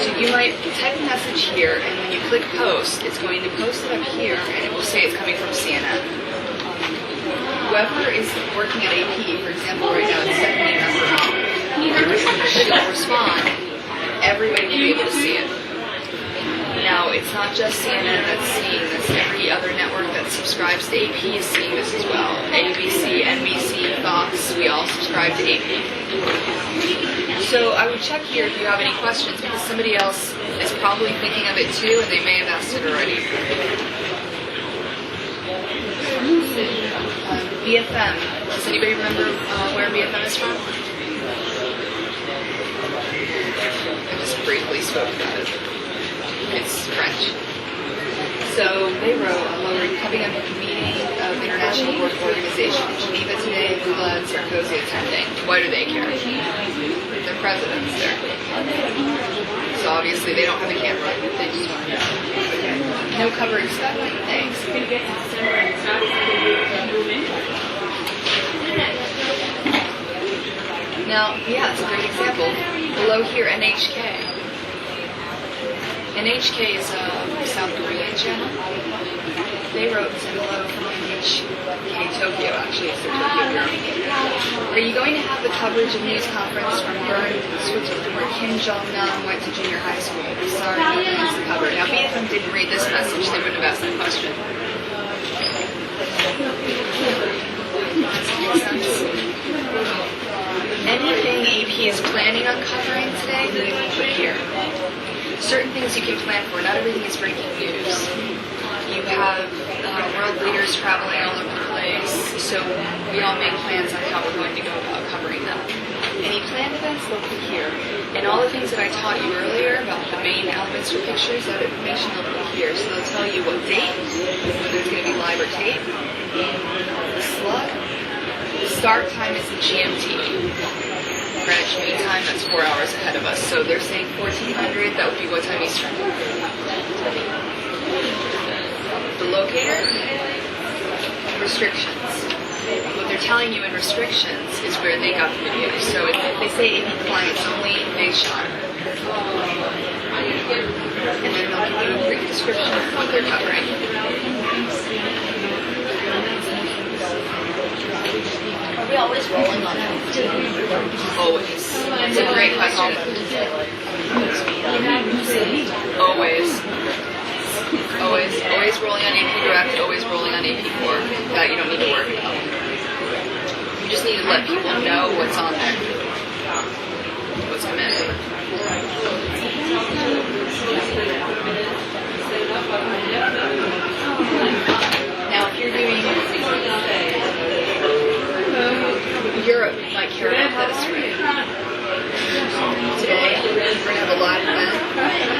So you might type a message here, and when you click post, it's going to post it up here, and it will say it's coming from CNN. Whoever is working at AP, for example, right now, it's sending a number out. She'll respond. Everybody will be able to see it. Now, it's not just CNN that's seeing this. Every other network that subscribes to AP is seeing this as well. ABC, NBC, Fox, we all subscribe to AP. So I would check here if you have any questions, because somebody else is probably thinking of it too, and they may have asked it already. BFM. Does anybody remember where BFM is from? I just briefly spoke about it. It's French. So they wrote, we're coming up with a meeting of International Work Organization in Geneva today, Lula and Sarkozy attending. Why do they care? Their president's there. So obviously they don't have a camera. They just want to know. No coverage. Thanks. Now, yeah, it's a great example. Below here, NHK. NHK is a South Korean channel. They wrote hello from Tokyo, actually, it's their Tokyo bureau. Are you going to have the coverage of news conference from Bern, Switzerland, where Kim Jong-nam went to junior high school? Sorry, no plans to cover. Now, BFM didn't read this message, they wouldn't have asked that question. Anything AP is planning on covering today, we will put here. Certain things you can plan for. Not everything is breaking news. You have world leaders traveling all over the place, so we all make plans on how we're going to go about covering them. Any planned events, they'll put here. And all the things that I taught you earlier about the main elements for pictures, that information they'll put here. So they'll tell you what date, whether it's going to be live or tape, the slug. The start time is the GMT. Greenwich Mean Time, that's 4 hours ahead of us. So they're saying 1400, that would be what time Eastern? The locator, restrictions. What they're telling you in restrictions is where they got the video. So if they say AP clients only, they shot. And then they'll give you a brief description of what they're covering. Are we always rolling on that? Always. It's a great question. Always. Always rolling on AP Direct, always rolling on AP4. That you don't need to worry about. You just need to let people know what's on there. What's coming. Now if you're doing Europe, you might care about this, right? Today, we're going to have a live event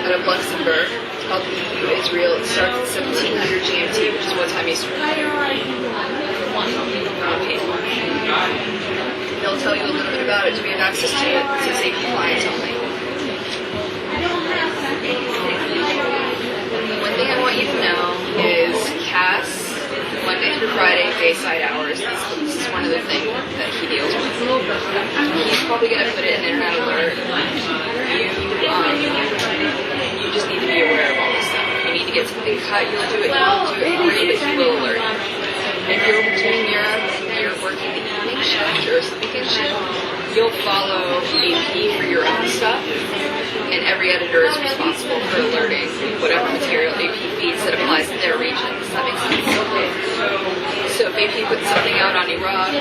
out of Luxembourg. It's called the EU Israel. It starts at 1700 GMT, which is what time Eastern? They'll tell you a little bit about it. Do we have access to it? It says AP clients only. One thing I want you to know is CAS, Monday Monday through Friday, dayside hours. This is one of the things that he deals with. He's probably going to put it in Internet Alert. You just need to be aware of all this stuff. If you need to get something cut, you'll do it. You won't do it free, but he will alert you. If you're doing you're working the evening shift or weekend shift, you'll follow AP for your own stuff, and every editor is responsible for alerting whatever material AP feeds that applies to their region. Does that make sense? So if AP puts something out on Iraq,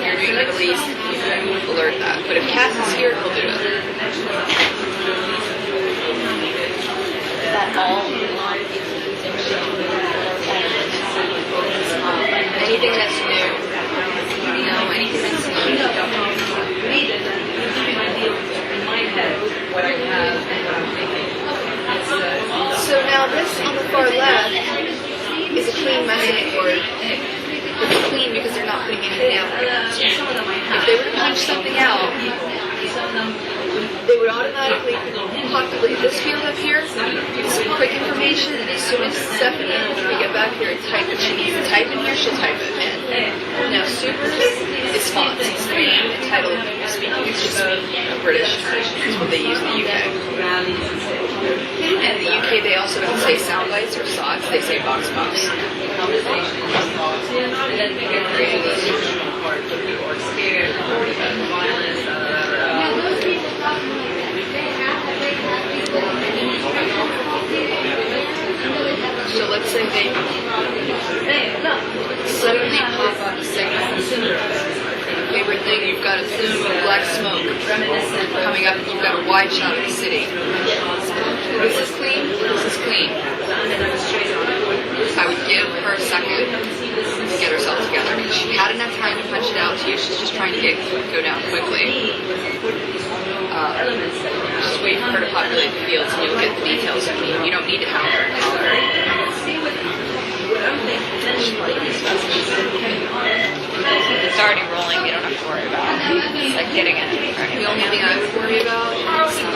you're doing Middle East, you alert that. But if Cass is here, he'll do it. That all. Anything that's new, anything that's new. So now this on the far left is a clean message board. It's clean because they're not putting anything out. If they were to punch something out, they would automatically populate this field up here with some quick information, and as soon as Stephanie, when we get back here and type what she needs to type in here, she'll type it in. Now, super is fonts. It's the main title of people speaking. It's just a British term. It's what they use in the UK. And in the UK, they also don't say sound bites or sods. They say box box. So let's say they suddenly pop on the signal. Favorite thing, you've got a zoom of black smoke coming up, and you've got a wide shot of the city. This is clean. This is clean. I would give her a second to get herself together because she had enough time to punch it out to you. She's just trying to go down quickly. Just wait for her to populate the fields, and you'll get the details you need. You don't need to have her color. It's already rolling. You don't have to worry about it. It's like getting it. The only thing I would worry about is if I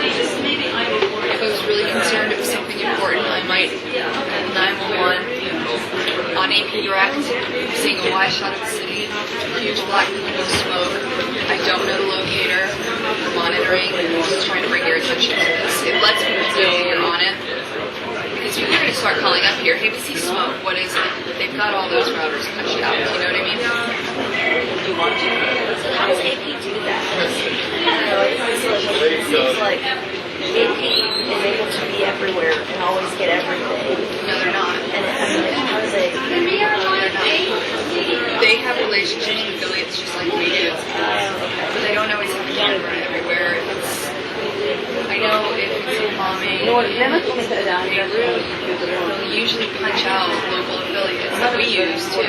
was really concerned it was something important, I might call 911 on AP Direct, seeing a wide shot of the city, huge black plume of smoke. I don't know the locator, monitoring, just trying to bring your attention to this. It lets people know you're on it. Because you're going to start calling up here, hey, we see smoke, what is it? They've got all those routers punched out, you know what I mean? So how does AP do that? It seems like AP is able to be everywhere and always get everything. No, they're not. And how do they? They have relationships with affiliates just like we do. But they don't always have a camera everywhere. I know if it's a bombing, they'll usually punch out local affiliates that we use too.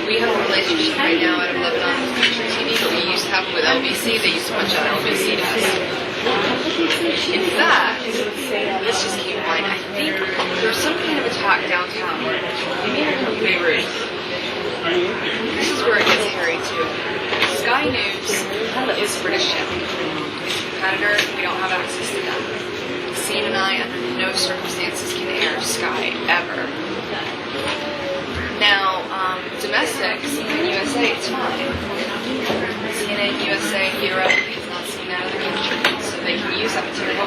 We have a relationship right now out of Lebanon with Country TV, but we used to have it with LBC. They used to punch out LBC to us. In fact, let's just keep in mind, I think there's some kind of attack downtown. Beirut. This is where it gets hairy too. Sky News is British channel. Competitor, we don't have access to them. Scene and I, under no circumstances, can air Sky ever. Now, domestic, CNN USA, it's fine. CNN USA, Europe, is not seen out of the country, so they can use that material.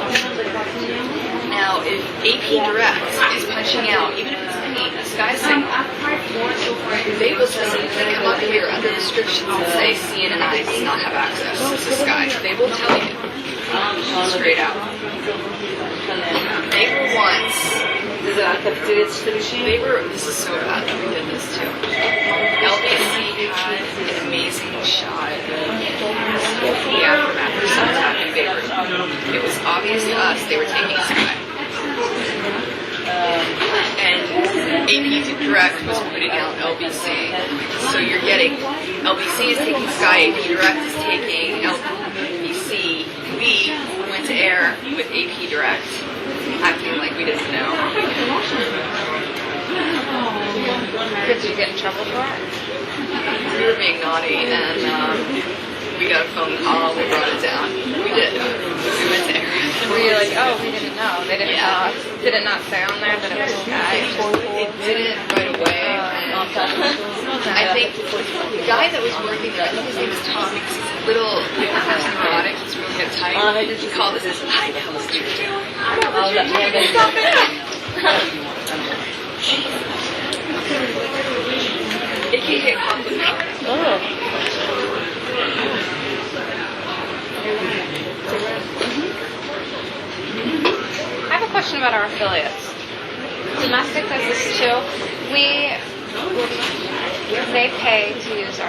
Now, if AP Direct is punching out, even if it's clean, a Sky signal, they will specifically come up here under restrictions and say CNN does not have access to Sky. They will tell you. Straight out. They were once. This is so bad that we did this too. LBC had an amazing shot of the aftermath of some attack in Beirut. It was obvious to us they were taking Sky. And AP Direct was putting out LBC. So you're getting LBC is taking Sky, AP Direct is taking LBC. We went to air with AP Direct, acting like we didn't know. Did you get in trouble for it? We were being naughty, and we got a phone call, we brought it down. We did. We went to air. Were you like, oh, we didn't know? They didn't know. Did it not say on there that it was Sky? It didn't right away, and I think the guy that was working there, I think his name is Tom, because he's a little neurotic, he's really uptight. He called us and said, I know what you're doing. Stop it. AKA compliment. I have a question about our affiliates. Domestic does this too. They pay to use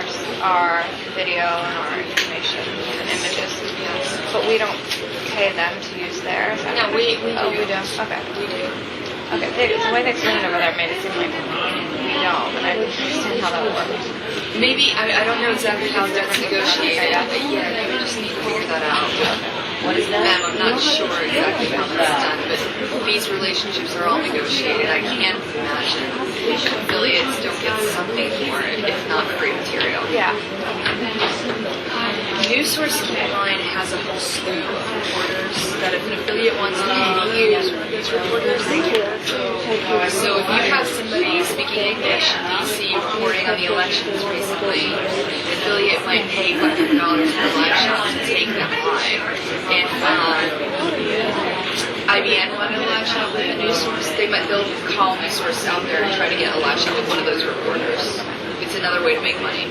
our video and our information and images, but we don't pay them to use theirs. No, we do. Okay. We do. Okay. The way they explained it over there made it seem like we don't, but I didn't understand how that works. Maybe, I don't know exactly how that's negotiated, but yeah, maybe we just need to figure that out. What is that? I'm not sure exactly how that's done, but these relationships are all negotiated. I can't imagine affiliates don't get something for it, if not free material. Yeah. News Source, keep in mind, has a whole slew of reporters that if an affiliate wants to use one of those reporters, they can. So if you have somebody speaking English in DC reporting on the elections recently, the affiliate might pay $500 per live shot to take them live. If IBN wanted a live shot with a news source, they'll call news source out there and try to get a live shot with one of those reporters. It's another way to make money.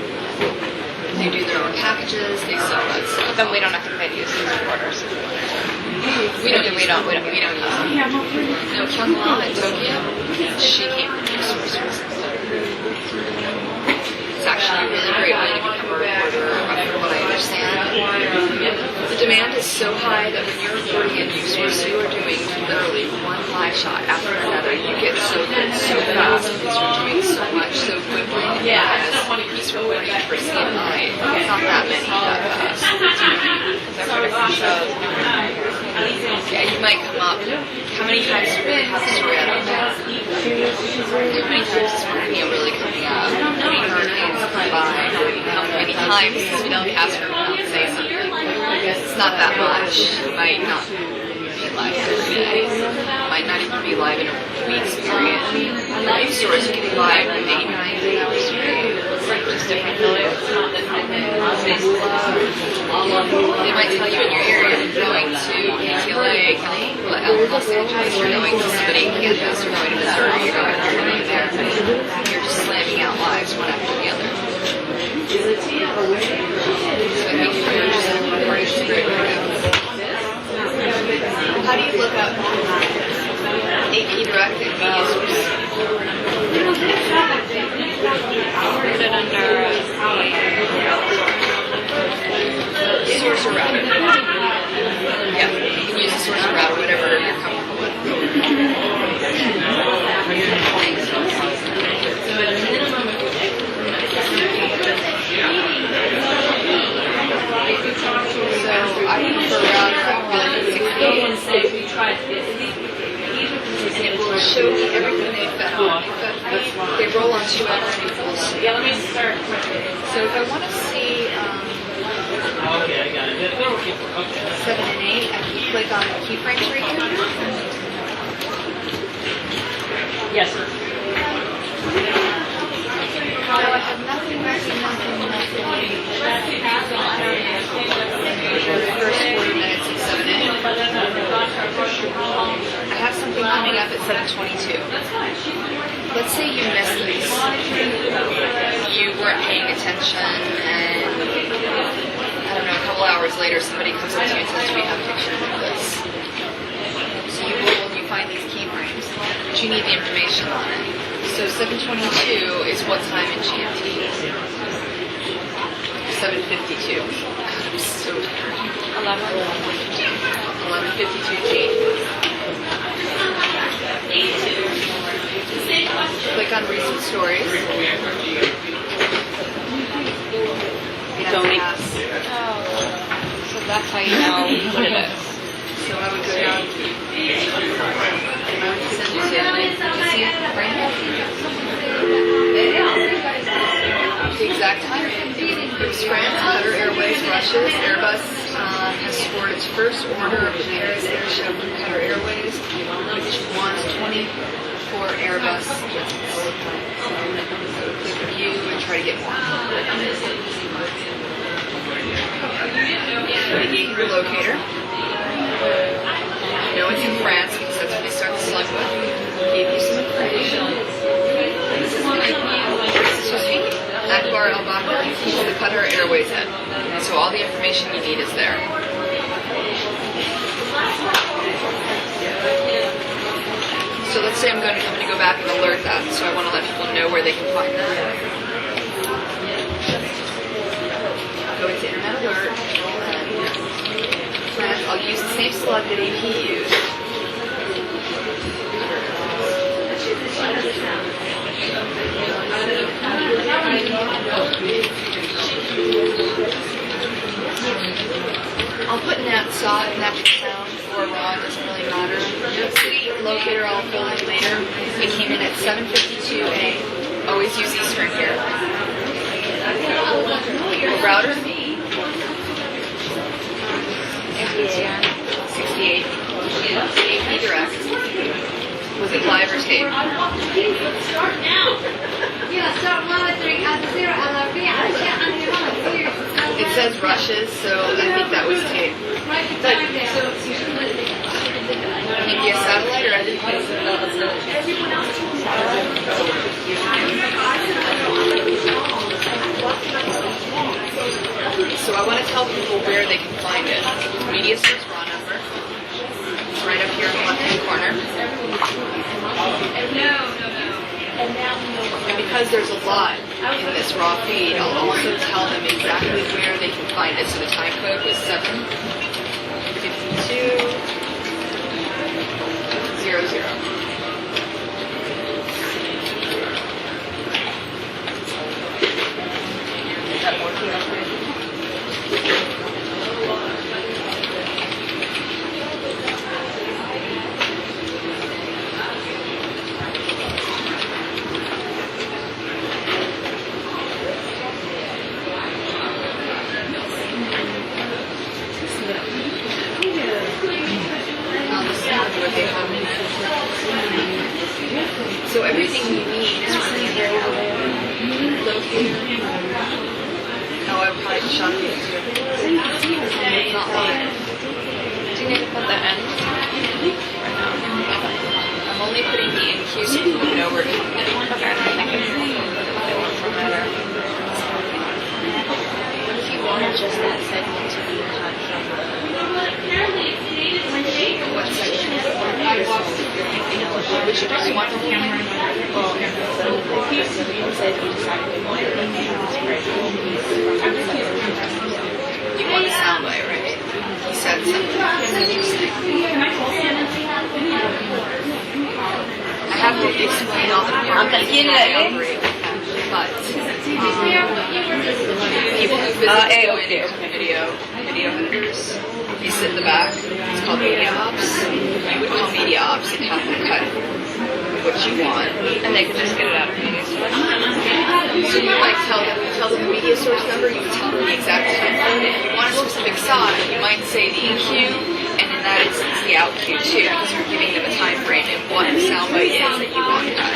They do their own packages, they sell that stuff. Then we don't have to pay to use these reporters. We don't use them. No, Kyung Ma in Tokyo, she came from news source recently. It's actually a really great way to become a reporter, from what I understand. The demand is so high that when you're reporting a news source, you are doing literally one live shot after another. You get so good so fast because you're doing so much so quickly. Yeah. He's reporting for CNI. Not that many that fast. Yeah, you might come up. How many times do you really have a story? I don't know. How many times is one video really coming up? How many hurricanes come by? How many times does we don't ask her to say something? It's not that much. It might not be live every day. It might not even be live in a week's period. The news source can be live 8, 9, 10 hours straight. Just different affiliates. They might tell you in your area you're going to UCLA, Los Angeles, you're going to somebody in Kansas, you're going to Missouri, you're going to somebody there. You're just slamming out lives one after the other. So I think if you're just in one part, it's great way to go. How do you look up AP Direct and media source? Put it under Source or router. Yeah, you can use a source or router, whatever you're comfortable with. So I prefer router at 60. It will show me everything they've fed on. They roll on 2 hour intervals. So if I want to see 7 and 8, I can click on the keyframes right here. Yes, sir. Now I have nothing. The first 40 minutes of 7A. I have something coming up at 7:22. Let's say you missed this. You weren't paying attention, and I don't know, a couple hours later, somebody comes up to you and says, "We have pictures of this." So you roll and you find these keyframes, but you need the information on it. So 7:22 is what time in GMT? 7:52. I'm so tired. 11:52 G. Click on recent stories. Don't pass. So that's how you know what it is. So I would go down and I would send you to the exact time. It was France, Qatar Airways, Russia's Airbus has scored its first order of the Paris Air Show from Qatar Airways, which wants for Airbus. Click view and try to get more. Navigate your locator. You know it's in France because that's what they start the slug with. Gave you some information. This is Akbar Al Bakr. He's the Qatar Airways head. So all the information you need is there. So let's say I'm going to go back and alert that. So I want to let people know where they can find that. Go into Internet Alert. And I'll use the same slug that AP used. I'll put nap sound or raw, doesn't really matter. City locator I'll fill in later. It came in at 752A. Always use Eastern here. Router 68. AP direct. Was it live or tape? Start now. Yeah, start monitoring at 0 It says rushes, so I think that was tape. Maybe a satellite or So I want to tell people where they can find it. Media source raw number. It's right up here in the left-hand corner. And because there's a lot in this raw feed, I'll also tell them exactly where they can find it. So the time code was 75200. Is that working okay? So everything you need is really there. Locator. Oh, I probably shot it too. It's not long. Do you need to put the end? I'm only putting the in cue so you know where to put it. Okay. If you wanted just that segment to be cut from What section? which one? Well, say if you decided to want it, You want the soundbite, right? He said something. I have to explain all the departments and how they operate with them, but people who physically go into video editors, you sit in the back. It's called media ops. You would call media ops and have them cut what you want, and they can just get it out of media source. So you might tell them the media source number, you would tell them the exact time code, and if you want a specific side, you might say the in cue, and in that instance the out cue too, because you're giving them a time frame and what the soundbite is that you want cut.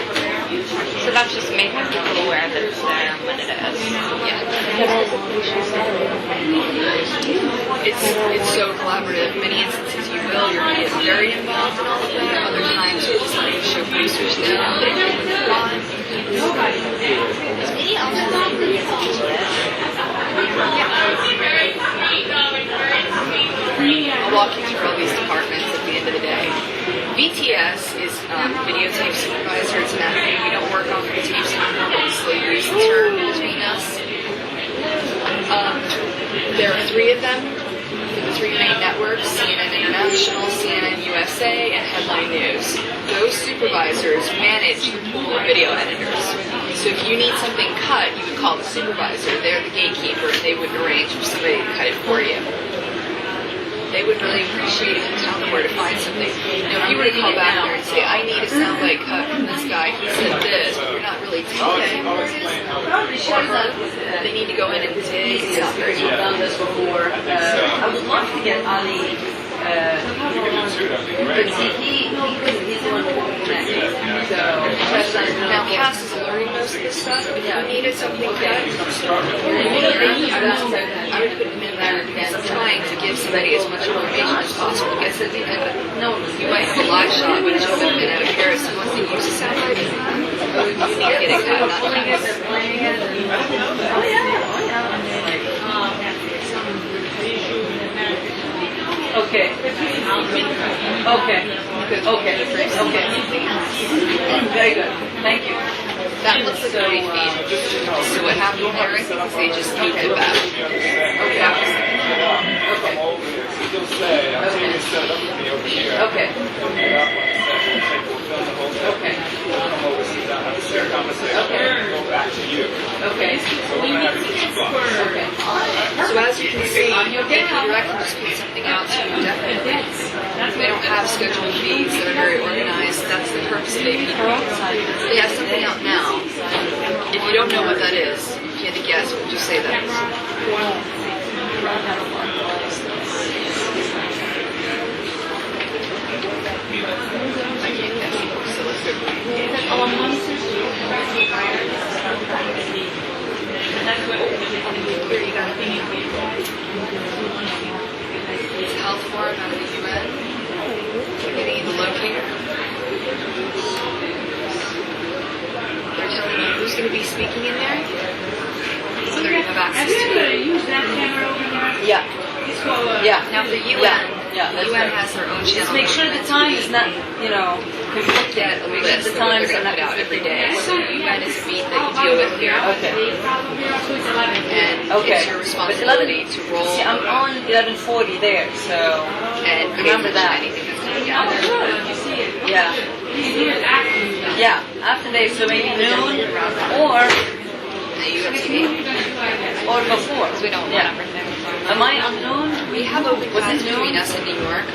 So that's just making people aware that it's there and when it is. Yeah. It's so collaborative. Many instances you will, you're going to get very involved in all of that. Other times you're just letting show producers know that you can on. I'll walk you through all these departments at the end of the day. VTS is videotape supervisor. It's an acronym. We don't work off of the tapes anymore, but we still use the term between us. There are 3 of them for the 3 main networks, CNN International, CNN USA, and Headline News. Those supervisors manage the pool of video editors. So if you need something cut, you would call the supervisor. They're the gatekeeper, and they would arrange for somebody to cut it for you. They would really appreciate if you tell them where to find something. Now, if you were to call back there and say, I need a soundbite cut from this guy, he said this, but you're not really telling them where it is, or they need to go in and dig, it's not very I've done this before. I would love to get on the But see, he's the one who connected. So, now Cass is learning most of this stuff. If you needed something done, I would put him in there because I'm trying to give somebody as much information as possible. Guess at the end, no, you might have a live shot, but it's been out of Paris who wants to use the satellite. You need to get it cut, not Cass. Okay. Okay. Very good. Thank you. That looks like a great feed. So what happened there, I think, is they just moved it back. Okay. Okay. Okay. So as you can see, if you direct and just put something out to definitely. They don't have scheduled feeds that are very organized. That's the purpose of AP Pro. They have something out now. If you don't know what that is, if you had to guess, what would you say that is? I can't guess. So let's go. Here you go. It's health forum out of the UN. We're getting you the locator. They're telling you who's going to be speaking in there. So they're going to have access to it. Yeah. Yeah. Now for UN, Yeah, the UN has their own channel. Just make sure the time is not, conflicting. Get a list The that times they're are going to not put out every day. conflicting. So UN is a beat that you deal with here. Okay. And Okay. it's your But responsibility to roll. See, I'm on 1140 there, so And remember that. anything that's coming out there. Yeah. Yeah. After they, so maybe noon or The UN TV. before. Because we don't Yeah. want everything. Am I on noon? We have open paths between us and New York.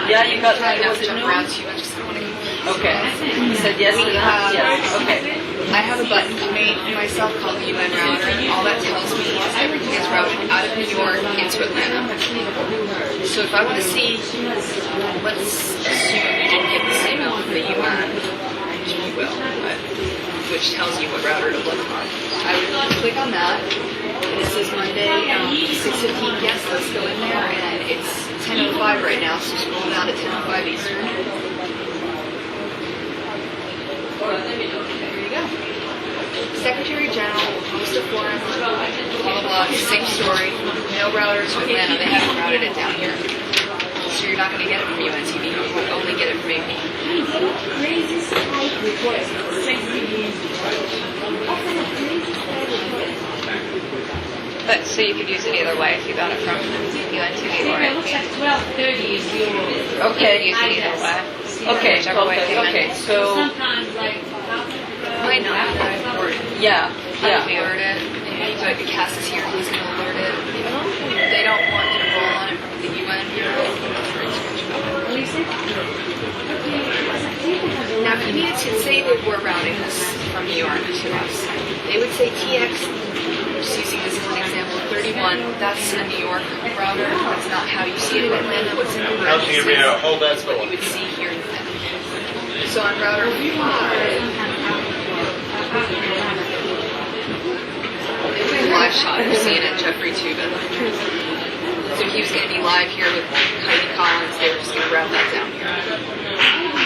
Yeah, you got Trying not was to it jump noon? around too much. Just don't want to confuse. Okay. You said yes to that? Yes. Okay. I have a button made for myself called the UN router. All that tells me is everything is routed out of New York into Atlanta. So if I want to see, let's assume you didn't get the same out from the UN, which you will, but which tells you what router to look on. I would click on that. And it says Monday, 6:15. Yes, let's go in there. And it's 10:05 right now, so scroll down to 10:05 Eastern. There you go. Secretary General will host a forum, blah, blah, blah, same story. No routers to Atlanta. They haven't routed it down here. So you're not going to get it from UNTV. You only get it from AP. But so you could use it either way if you got it from UNTV or It looks like 12:30 is your. Okay. use it either way. Okay. Whichever way Okay. came in. Okay. So Sometimes like. Might not. Or yeah. Yeah. we alert it. Maybe but the cast is here. He's going to alert it. They don't want you to roll on it from the UN. Now, if you needed to say they were routing this from New York to us, they would say TX. Just using this as an example, 31. That's a New York router. That's not how you see it in Atlanta. What's in the How's you gonna hold that what spell? you would see here in Atlanta. So on router 5. Live shot. You're seeing it, Jeffrey Tubin. So he was going to be live here with Heidi Collins. They were just going to route that down here.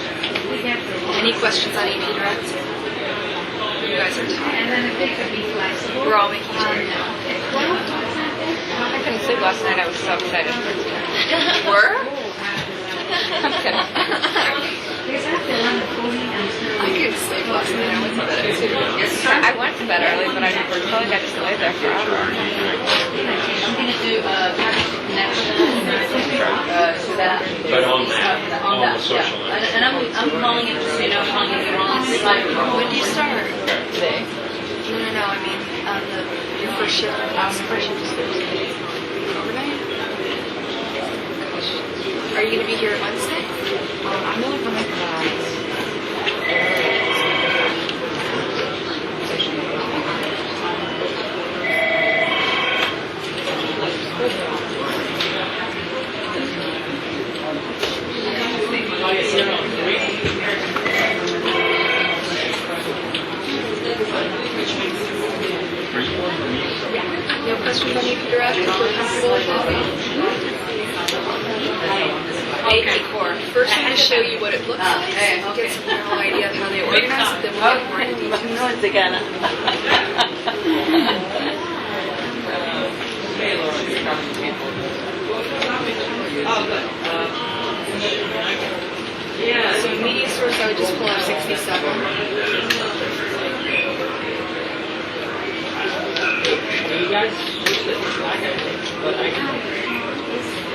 Any questions on AP Direct? You guys are tired. We're all making sure now. I couldn't sleep last night. I was so excited for it today. Were? I'm kidding. I couldn't sleep last night. I went to bed at 2. I went to bed early, but I felt like I just laid there forever. I'm gonna do connection to that. But on that, on the social Yeah. network. And I'm calling it, just so you know, I'm calling it the wrong site. When do you start? Today. No, I mean, on your first shift. First shift is Thursday. Overnight? Are you going to be here Wednesday? I'm going for my class. No questions on your direct? If you're comfortable with it? Okay, core. First, I'm going to show you what it looks like, so you can get some general idea of how they organize it, then we'll get more into details. Once again. So media source, I would just pull up 67.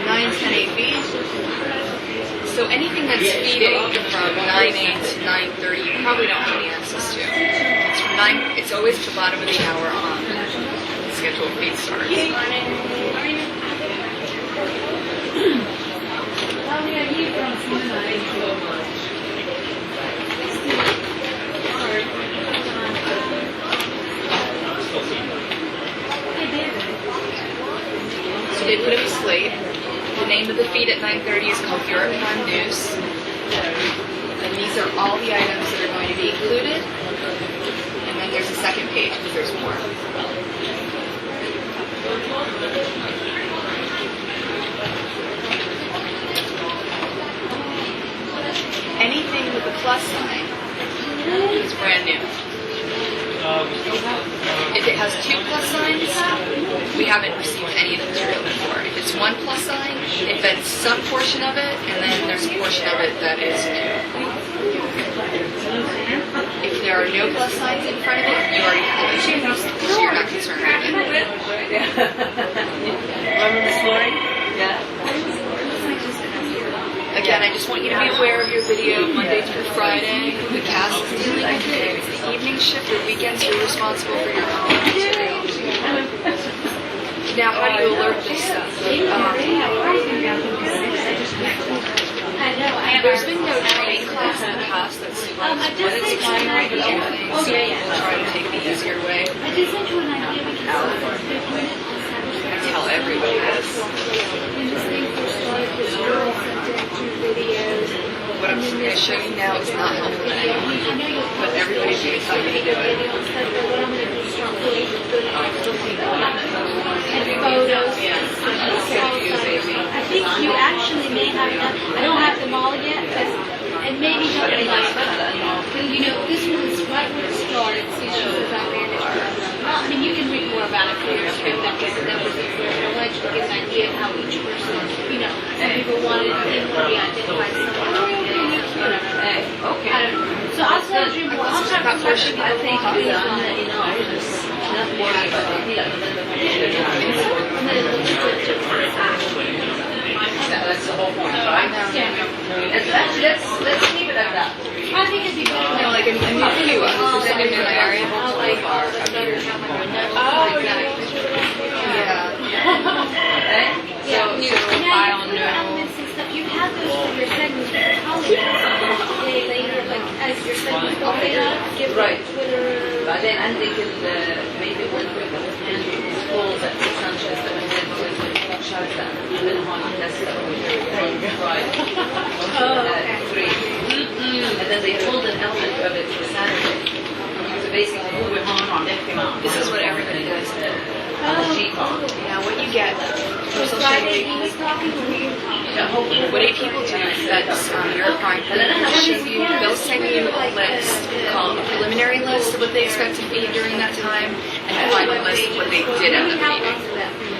910 AV. So anything that's feeding from 9:08 to 9:30, you probably don't have any access to. It's from 9. It's always at the bottom of the hour on the scheduled feed starts. So they put in a slate. The name of the feed at 9:30 is called Europe Prime News. And these are all the items that are going to be included. And then there's a second page because there's more. Anything with a plus sign is brand new. If it has 2 plus signs, we haven't received any of the material before. If it's 1 plus sign, it vets some portion of it, and then there's a portion of it that is new. If there are no plus signs in front of it, you already have it, so you're not concerned with it. Remember the story? Yeah. Again, I just want you to be aware of your video Monday through Friday. The cast is dealing with it. It's the evening shift or weekends you're responsible for your own. Now, how do you alert this stuff? There's been no training class in the past that's what it's explained, but anything, so we'll try to take the easier way. I tell everybody this. What I'm going to show you now is not helpful to anyone, but everybody's going to tell you to do it. I think you actually may have enough. I don't have them all yet, and maybe help me you know, this one's right where it starts. Issues about management. Well, I mean, you can read more about it for yourself. That would be fair. But I'll let you get an idea of how each person, you know, some people wanted to identify someone. Okay. I don't know. So I'll tell you more. I'll talk about portion. I think you know. That's the whole point, right? Let's keep it at that. I think it'd be better. No, like a new view of the percentage in the area. Oh, Yeah. Yeah. So file new. Elements and stuff, you have those for your segments, your colleagues. They later, like, as your segments go later, give Right. Twitter. But then I think maybe work with the hand schools at the Sanchez that we did to shut them. And then one that's right. Three. And then they pulled an element of it for Saturday. So basically, who would on This is what everybody does. on the G-Con. Now, what you get for social Friday, media, he was talking to me. what people do is that your prime they'll send you a list called a preliminary list of what they expect to feed during that time, and a final list of what they did end up feeding.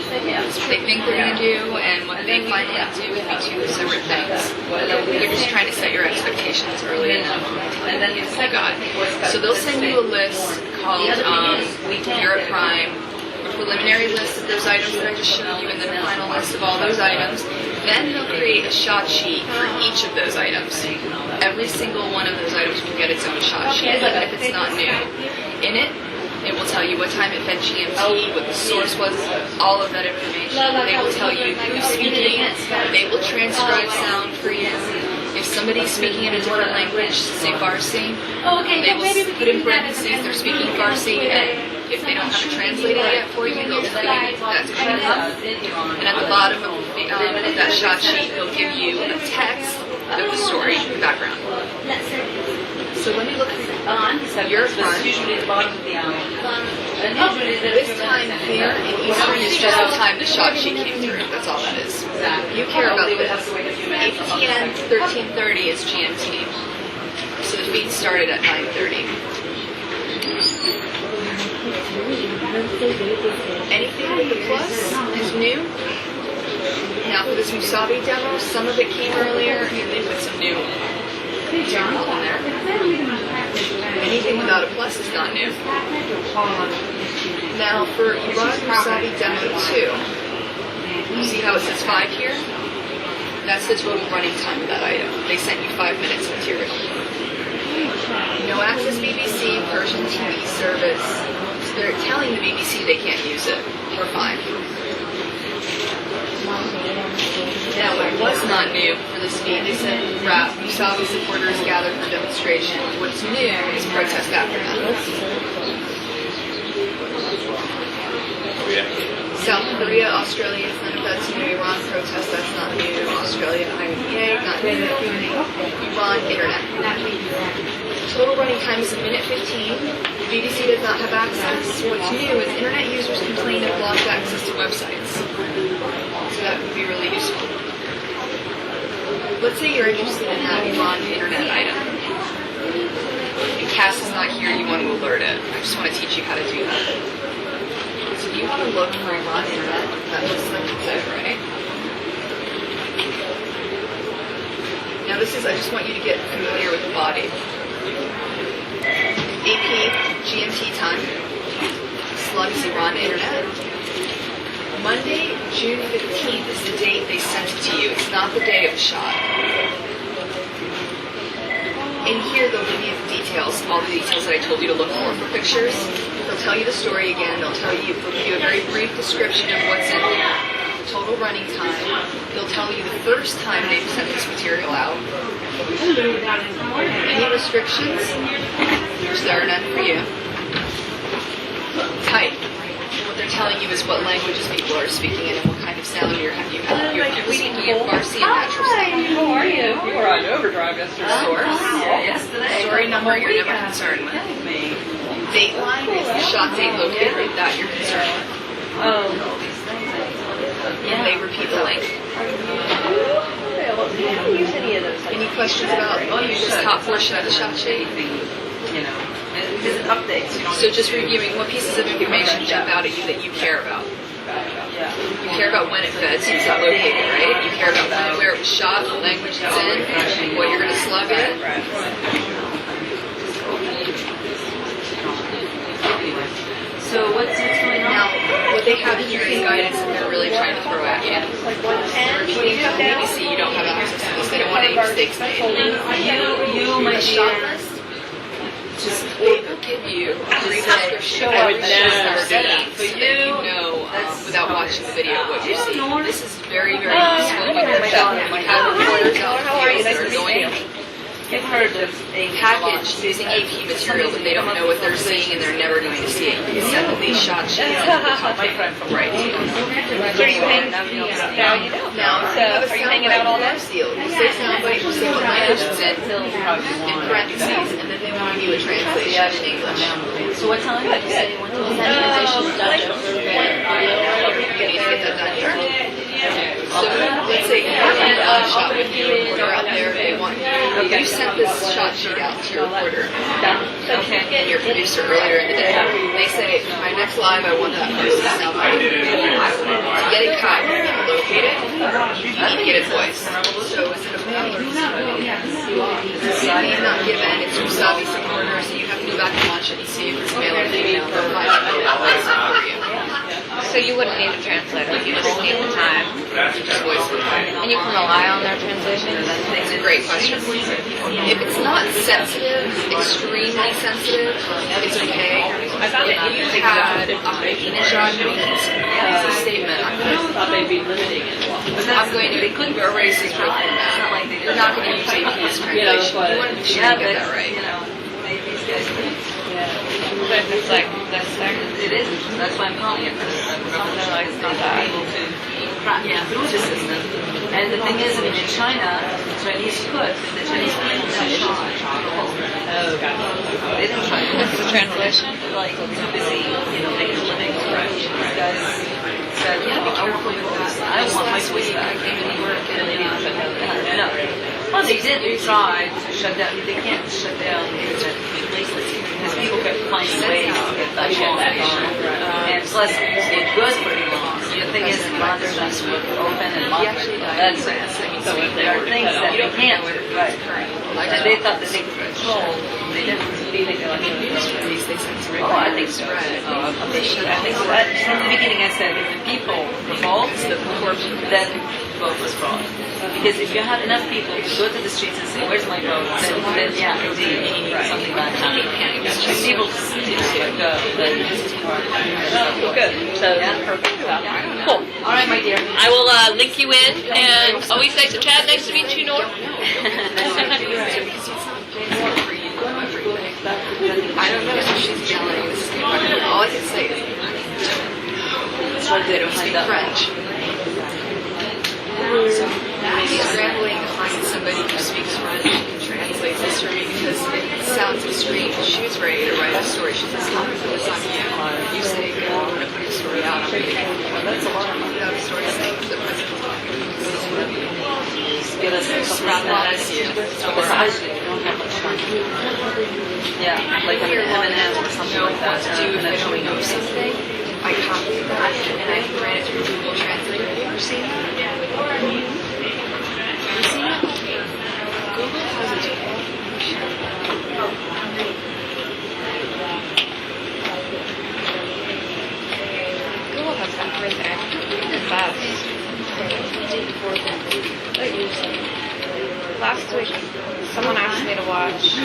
That's what they think they're going to do, and what they finally do can be 2 separate things. They're just trying to set your expectations early enough, and then you got. So they'll send you a list called Europe Prime, a preliminary list of those items that I just showed you, and then a final list of all those items. Then they'll create a shot sheet for each of those items. Every single one of those items will get its own shot sheet, even if it's not new. In it, it will tell you what time it fed GMT, what the source was, all of that information. They will tell you who's speaking. They will transcribe sound for you. If somebody's speaking in a different language, say Farsi, they will put in parentheses they're speaking Farsi, and if they don't have it translated yet for you, they'll tell you that's coming up. And at the bottom of that shot sheet, they'll give you a text of the story, the background. So let me look through your front. Usually at the bottom of the hour. This time here in Eastern is just the time the shot sheet came through. That's all that is. You care about this. APTN 1330 is GMT. So the feed started at 9:30. Anything with the plus is new. Now for this Musabi demo, some of it came earlier and they put some new material in there. Anything without a plus is not new. Now for Iran Musabi demo 2, you see how it says 5 here? That's the total running time of that item. They sent you 5 minutes of material. No access BBC, Persian TV service. So they're telling the BBC they can't use it. We're fine. Now, what was not new for this feed, they said Musabi supporters gather for demonstration. What's new is protest aftermath. South Korea, Australia, none of that's new. Iran protest, that's not new. Australia, IMEA, not new. Iran, internet. Total running time is 1:15. The BBC does not have access. What's new is internet users complain of blocked access to websites. So that would be really useful. Let's say you're interested in that Iran internet item. And Cass is not here, you want to alert it. I just want to teach you how to do that. So you want to look for Iran internet. That looks like it's there, right? Now this is, I just want you to get familiar with the body. AP, GMT time. Slug is Iran internet. Monday, June 15th is the date they sent it to you. It's not the day of the shot. In here, they'll give you the details, all the details that I told you to look for pictures. They'll tell you the story again. They'll give you a very brief description of what's in there. Total running time. They'll tell you the first time they've sent this material out. Any restrictions? Which there are none for you. Type. What they're telling you is what languages people are speaking in and what kind of sound you're speaking in Farsi and natural sound. How are you? You were on overdrive yesterday. Source. Yesterday. Story number you're never concerned with. Dateline is the shot date located. That you're concerned with. Oh. And they repeat the link. We haven't used any of those. Any questions about this top portion of the shot sheet? You know, because it updates. You know, So just reviewing what pieces of information jump out at you that you care about. You care about when it fed, since it's located, right? You care about where it was shot, the language it's in, what you're going to slug it. So what's going on? Now, what they have here is guidance that they're really trying to throw at you. Repeating from the BBC, you don't have access to this. They don't want any mistakes made. My The shot list, just they will give you a brief description of every shot they're setting so that you know without watching the video what you're seeing. This is very, very useful when you're shooting. You have reporters out in the field that are going I've heard of a package using AP material, but they don't know what they're seeing and they're never going to see it. You can send them these shot sheets and it will come right to you. Now, so are you hanging out all day? You say soundbite, you say what language it's in parentheses, and then they will give you a translation in English. So what time? You need to get that done here. So let's say you're in a shot with your reporter out there, they want you. You sent this shot sheet out to your reporter. Okay. And your producer earlier in the day. They say, for my next live, I want that person to sound like. To get a cut, locate it, you need to get a voice. So is it a male or female? This name not given, it's Musabi supporter, so you have to go back and watch it and see if it's male or female. They'll find out for you. So you wouldn't need a translator. You just need the time. You just voice it. And you can rely on their translation. It's a great question. If it's not sensitive, extremely sensitive, it's okay. If you had Ahmadinejad making a statement, I'm going to erase his real format. You're not going to use AP's translation. You want to make sure you get that right. But if it's like this thing, It is. That's why I'm calling it. something like it's not that. Through the system. And the thing is, I mean, in China, Chinese could, the Chinese people don't try. Oh, got it. They don't try. What's the translation? Like, too busy, you know, careful with that. I don't want my voice back. I came to work and they didn't shut down. No. Well, they did. They tried to shut down. They can't shut down because people kept finding ways to get that shut back on. And plus, it's good for you long. The thing is, a lot of stuff would open and lock. That's it. So if there are things that they can't with and they thought that they could control, they didn't. Do you think they're like They said oh, I think so. They should. I think so. From the beginning, I said if the people revolt, then vote was fraud. Because if you have enough people to go to the streets and say, "Where's my vote?" then yeah, indeed, you need something like that. If people just go, then this is more. Oh, good. So yeah, perfect. Cool. All right, my dear. I will link you in, and always nice to chat. Nice to meet you, Norm. I don't know if she's yelling. All I can say is they don't speak French. So maybe scrambling to find somebody who speaks French and translates this for me because it sounds extreme. She was ready to write a story. She says, "How can this on you? You say I'm going to put a story out. I'm going to that's a lot. Put out a story saying the president." Give us a yeah, like an M&M or something like that. Do if I don't know something, I copy that and I can write it through Google Translate. Have you ever seen that? Have you seen that? Google has a tool. Google has everything. It's best. Last week, someone asked me to watch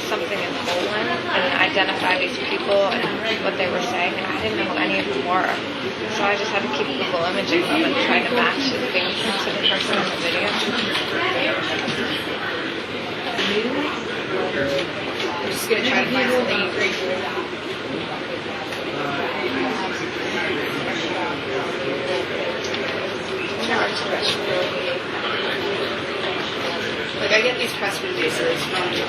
something in Poland and identify these people and what they were saying, and I didn't know who any of them were. So I just had to keep Google imaging them and try to match the fingerprints of the person in the video. I'm just going to try to find something you agree with. Like I get these press releases from the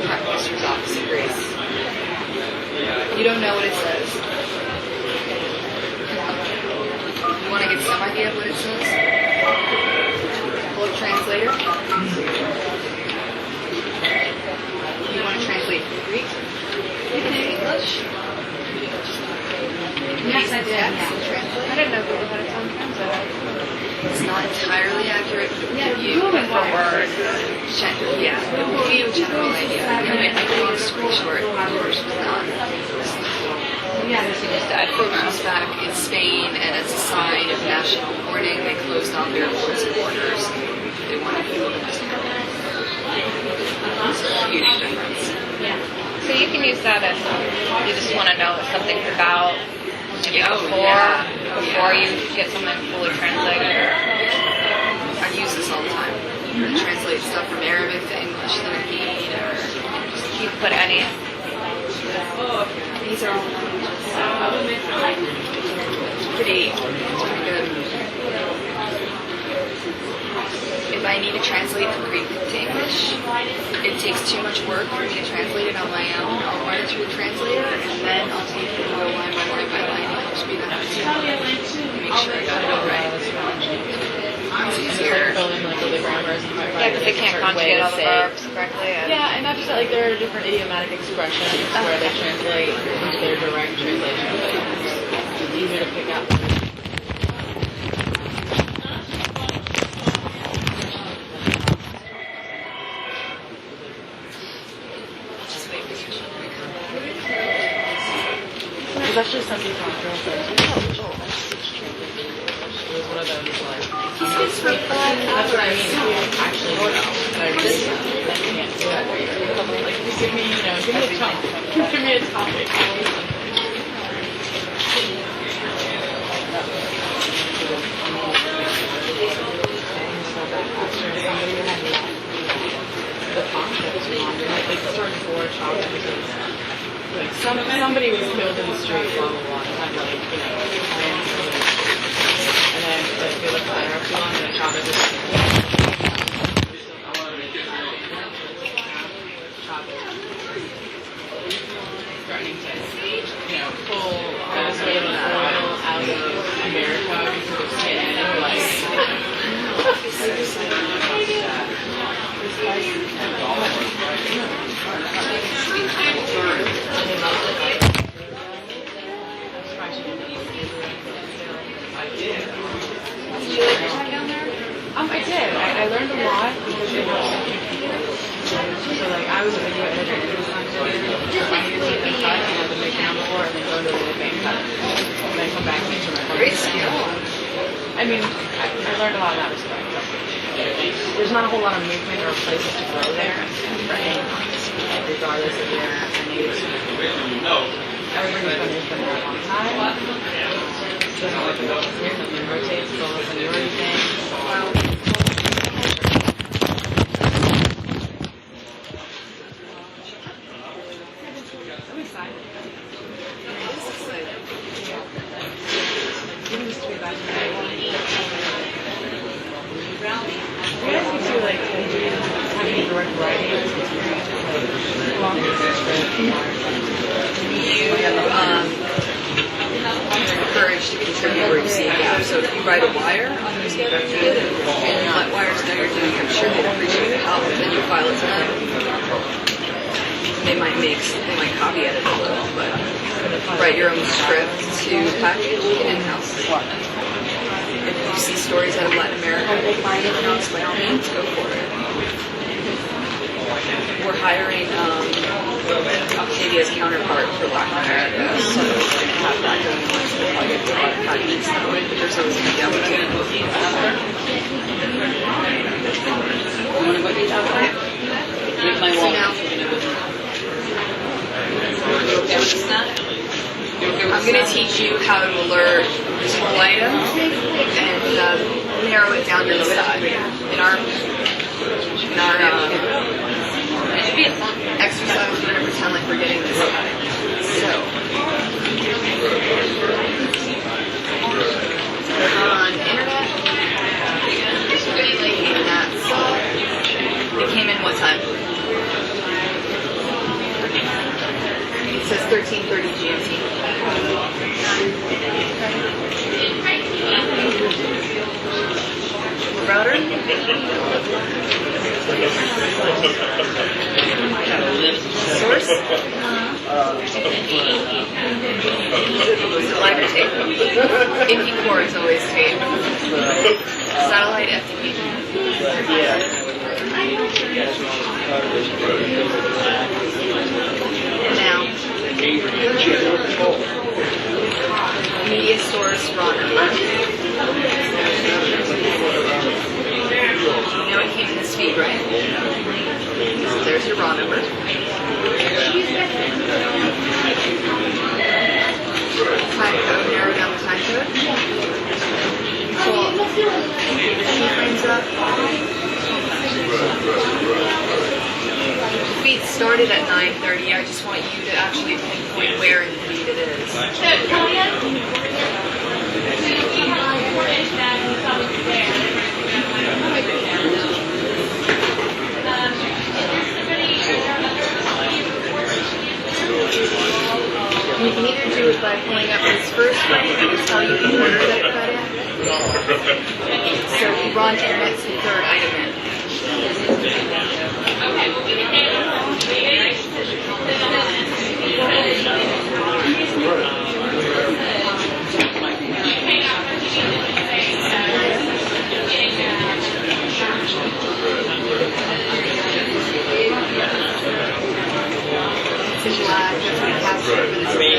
Prime Minister's office of Grace. You don't know what it says. You want to get some idea of what it says? Pull up translator. You want to translate from Greek? Even English? Yes, I did. I didn't know Google had its own translator. It's not entirely accurate Yeah, view, but for word, yeah, give you a general idea. I mean, I think long story short, yours was not. For months back in Spain, and as a sign of national mourning, they closed all their airports and borders. They wanted people to just go. It's a huge difference. So you can use that as you just want to know something about before you get something fully translated. I use this all the time. Translate stuff from Arabic to English that I need, or just You can put any. these are all pretty good. If I need to translate from Greek to English, it takes too much work for me to translate it on my own. I'll run it through a translator, and then I'll take it and go line by line by line. It helps me to make sure I got it all right. It's easier. Yeah, because they can't conjugate all the verbs correctly. Yeah, and not just that, like there are different idiomatic expressions where they translate into their direct translation, but it's easier to pick up. There's actually something controversial. It was one of those like. That's what I mean. Actually, no. And I really can't do that. Like, just give me, give me a topic. Give me a topic. The concepts like certain board topics. Like somebody was killed in the street, blah blah blah. And had like, and then like they looked at her long and shot her. Threatening to, pull Venezuelan oil out out of America because of CNN, I did. I learned a lot because they have something to do. So like I was a video editor for this time. So I needed to take a cut and have to make down the floor and then go to the bank cut. And then come back and make my great skill. I mean, I learned a lot in that respect. There's not a whole lot of movement or places to go there for anyone, regardless of your needs. Everybody's been there a long time. Doesn't like the building here, nothing rotates, it's almost a newer thing. I'm excited. It used to be back in the day. You guys get to like have any direct writing experience with long You're encouraged to contribute where you see a gap. So if you write a wire on your schedule and let wires know you're doing, I'm sure they'd appreciate the help. Then you file it to them. They might copy edit a little, but write your own script to package in-house. If you see stories out of Latin America, in-house, by all means, go for it. We're hiring Octavia's counterpart for Latin America, so we're going to have that going on. So we'll probably get a lot of packages that way, but there's always going to be opportunity. With my So wallet. now, I'm going to teach you how to alert small items and narrow it down to the side. In our exercise, we're going to pretend like we're getting this guy. So, on internet, and that's, it came in what time? It says 13:30 GMT. Router? Source? Is it live or tape? AP core is always tape. Satellite FTP. Now, media source raw number. You know it came in this feed, right? So there's your raw number. Time code, narrow down the time code. Pull the keyframes up. The feed started at 9:30. I just want you to actually pinpoint where in the feed it is. You can either do it by pulling up this first one, and tell you the order that it cut in. So Ron admits the third item in. It's in black, that's what it has to be.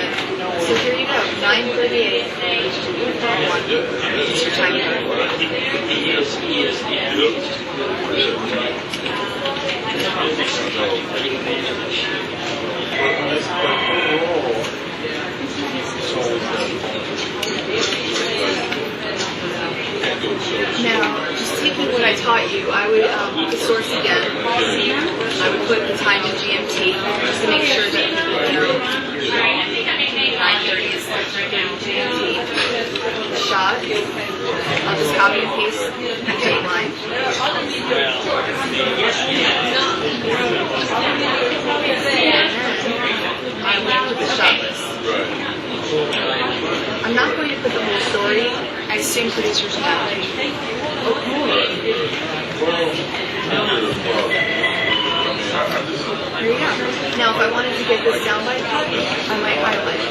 So here you go, 9:38. It's your time code. Now, just taking what I taught you, I would put the source again. I would put the time in GMT just to make sure that you know 9:30 is GMT. The shot. I'll just copy and paste the date line. I would put the shot list. I'm not going to put the whole story. I assume producers know. Here you go. Now, if I wanted to get this soundbite out, I might highlight it.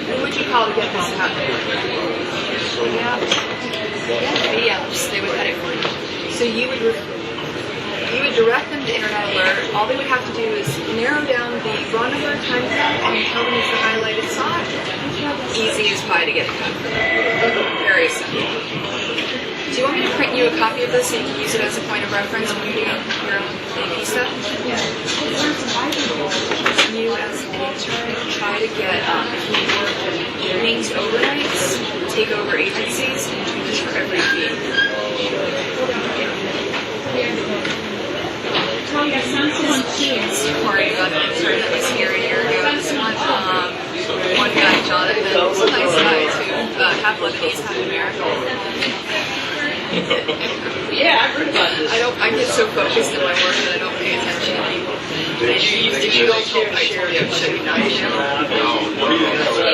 What would you call to get this out? VMs. They would edit for you. So you would direct them to Internet Alert. All they would have to do is narrow down the raw number of times and tell them it's the highlighted song. Easy as pie to get it cut. Very simple. Do you want me to print you a copy of this and you can use it as a point of reference when you do your own AP stuff? Yeah. You as an intern try to get evenings, overnights, take over agencies, and do this for every fee. Sorry about an intern that was here a year ago. This one guy, Jonathan, was a nice guy too. Half Lebanese, half American. Yeah, I've heard about this. I get so focused in my work that I don't pay attention to people. If you don't talk, I told you I should be not you.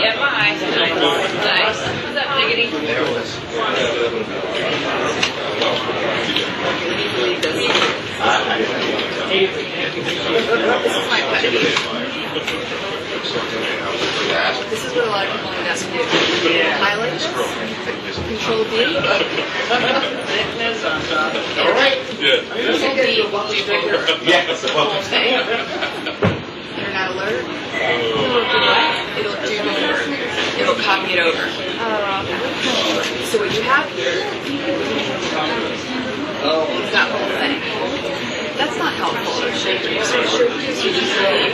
Yeah, bye. Nice. What's up, diggity? This is my pet peeve. This is what a lot of people on the desk do. Highlight this, Control B. All right. Good. Control B will do the Yes. whole thing. Internet Alert. It'll do the work. It'll copy it over. So what you have here is that whole thing. That's not helpful. So producers you just really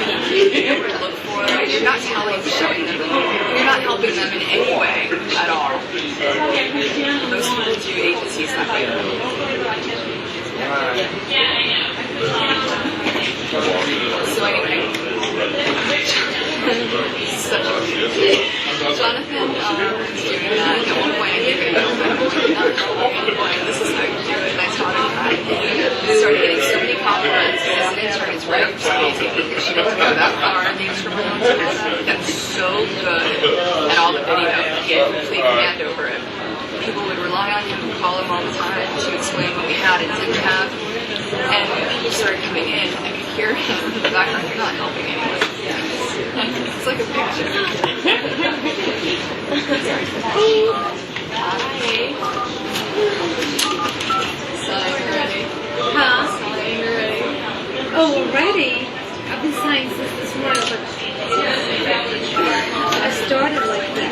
know where to look for. You're not showing them. You're not helping them in any way at all. Most people do agencies that way. So anyway, Jonathan was doing that. At one point I gave it this is how you do it, and I taught him that. He started getting so many compliments as an intern. It's right up to Stacey because she doesn't go that far in the instrumental. He got so good at all the video. He had complete command over it. People would rely on him and call him all the time to explain what we had and didn't have. And when people started coming in, I could hear him in the background. You're not helping anyone. It's like a picture. Hi. Signing ready. Huh? Signing ready. Oh, already? I've been signed since this morning, but I started like that.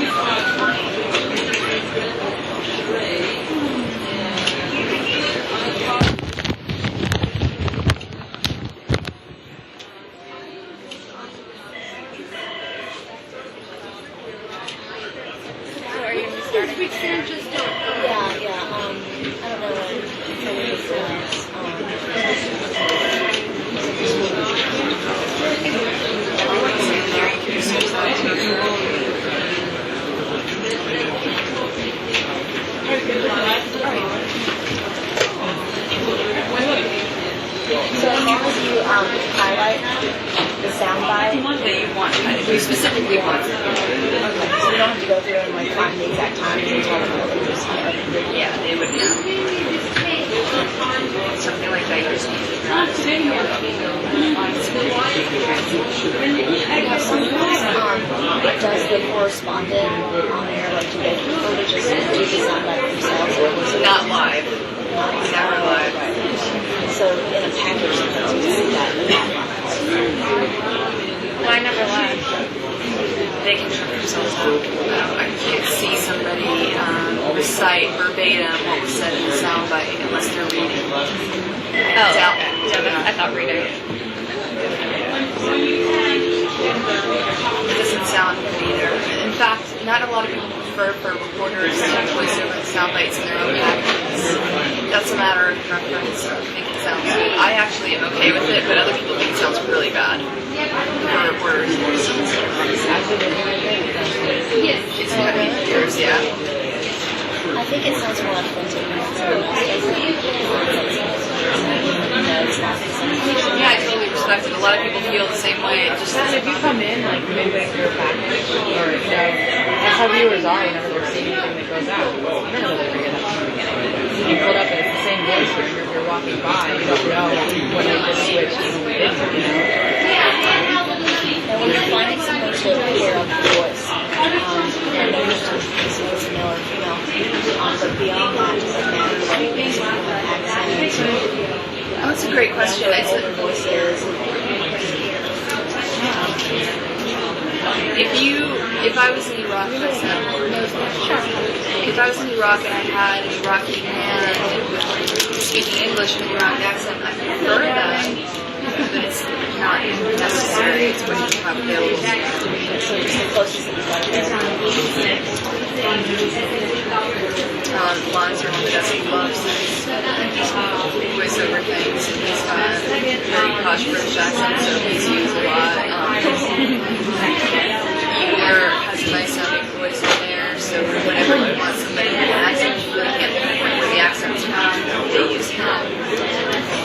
So as long as you highlight the soundbite, That you want, you specifically want. okay, so you don't have to go through and like find the exact time and tell them what it is. Yeah, they would know. Something like that. You just need to I have sometimes does the correspondent on air like do they prefer to just do the soundbite themselves or was it not live. Never live. so in a package sometimes you see that in the background. Why never live? They can turn themselves out. I can't see somebody recite verbatim what was said in the soundbite unless they're reading. Oh, I thought reading. It doesn't sound good either. In fact, not a lot of people prefer for reporters to voice over the sound bites in their own packages. That's a matter of preference. I think it sounds good. I actually am okay with it, but other people think it sounds really bad for reporters' voices. Yes. It's going to be yours, yeah. I think it sounds more authentic when somebody else does it. It's not Yeah, I totally respect it. A lot of people feel the same way. it just And if you come in like midway through a package, or that's how viewers are whenever they're seeing anything that goes out. I don't know whether they get that from the beginning. You pull up and it's the same voice room. If you're walking by, you don't know when they just switched and when they didn't. And when you're finding someone to hear on the voice, and you just see if it's a male or female, but beyond that, just like based on the accent, Oh, that's a great question. what older voices. If I was in Iraq, for example, if I was in Iraq and I had an Iraqi man speaking English with an Iraqi accent, I prefer that, but it's not necessary. It's what you have available. So just the closest that you've got there. Lines are the best he loves voiceover things. He's got very posh British accent, so he's used a lot. There has a nice sounding voice in there, so whenever you want somebody with an accent, you really can't pinpoint where the accent's from, they use him.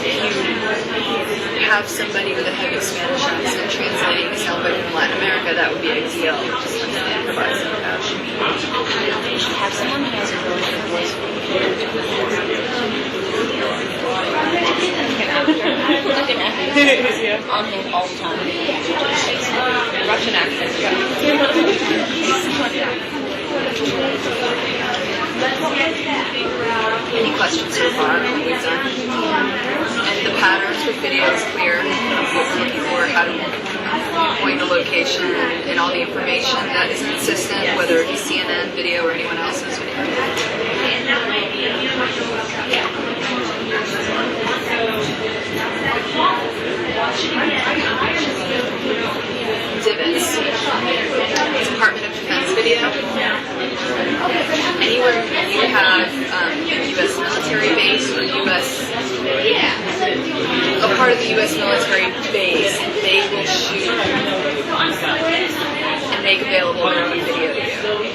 If you have somebody with a heavy Spanish accent translating somebody from Latin America, that would be ideal. Just like standardize it out. Have someone who has a really good voice for like an actor on him all the time. Russian accent, Any questions so far? We've done. And the patterns with video is clear. What we're looking for, how to point the location and all the information that is consistent, whether it be CNN video or anyone else's video. Divots. Department of Defense video. Anywhere you have U.S. military base or a part of the U.S. military base, they will shoot and make available their own video to you.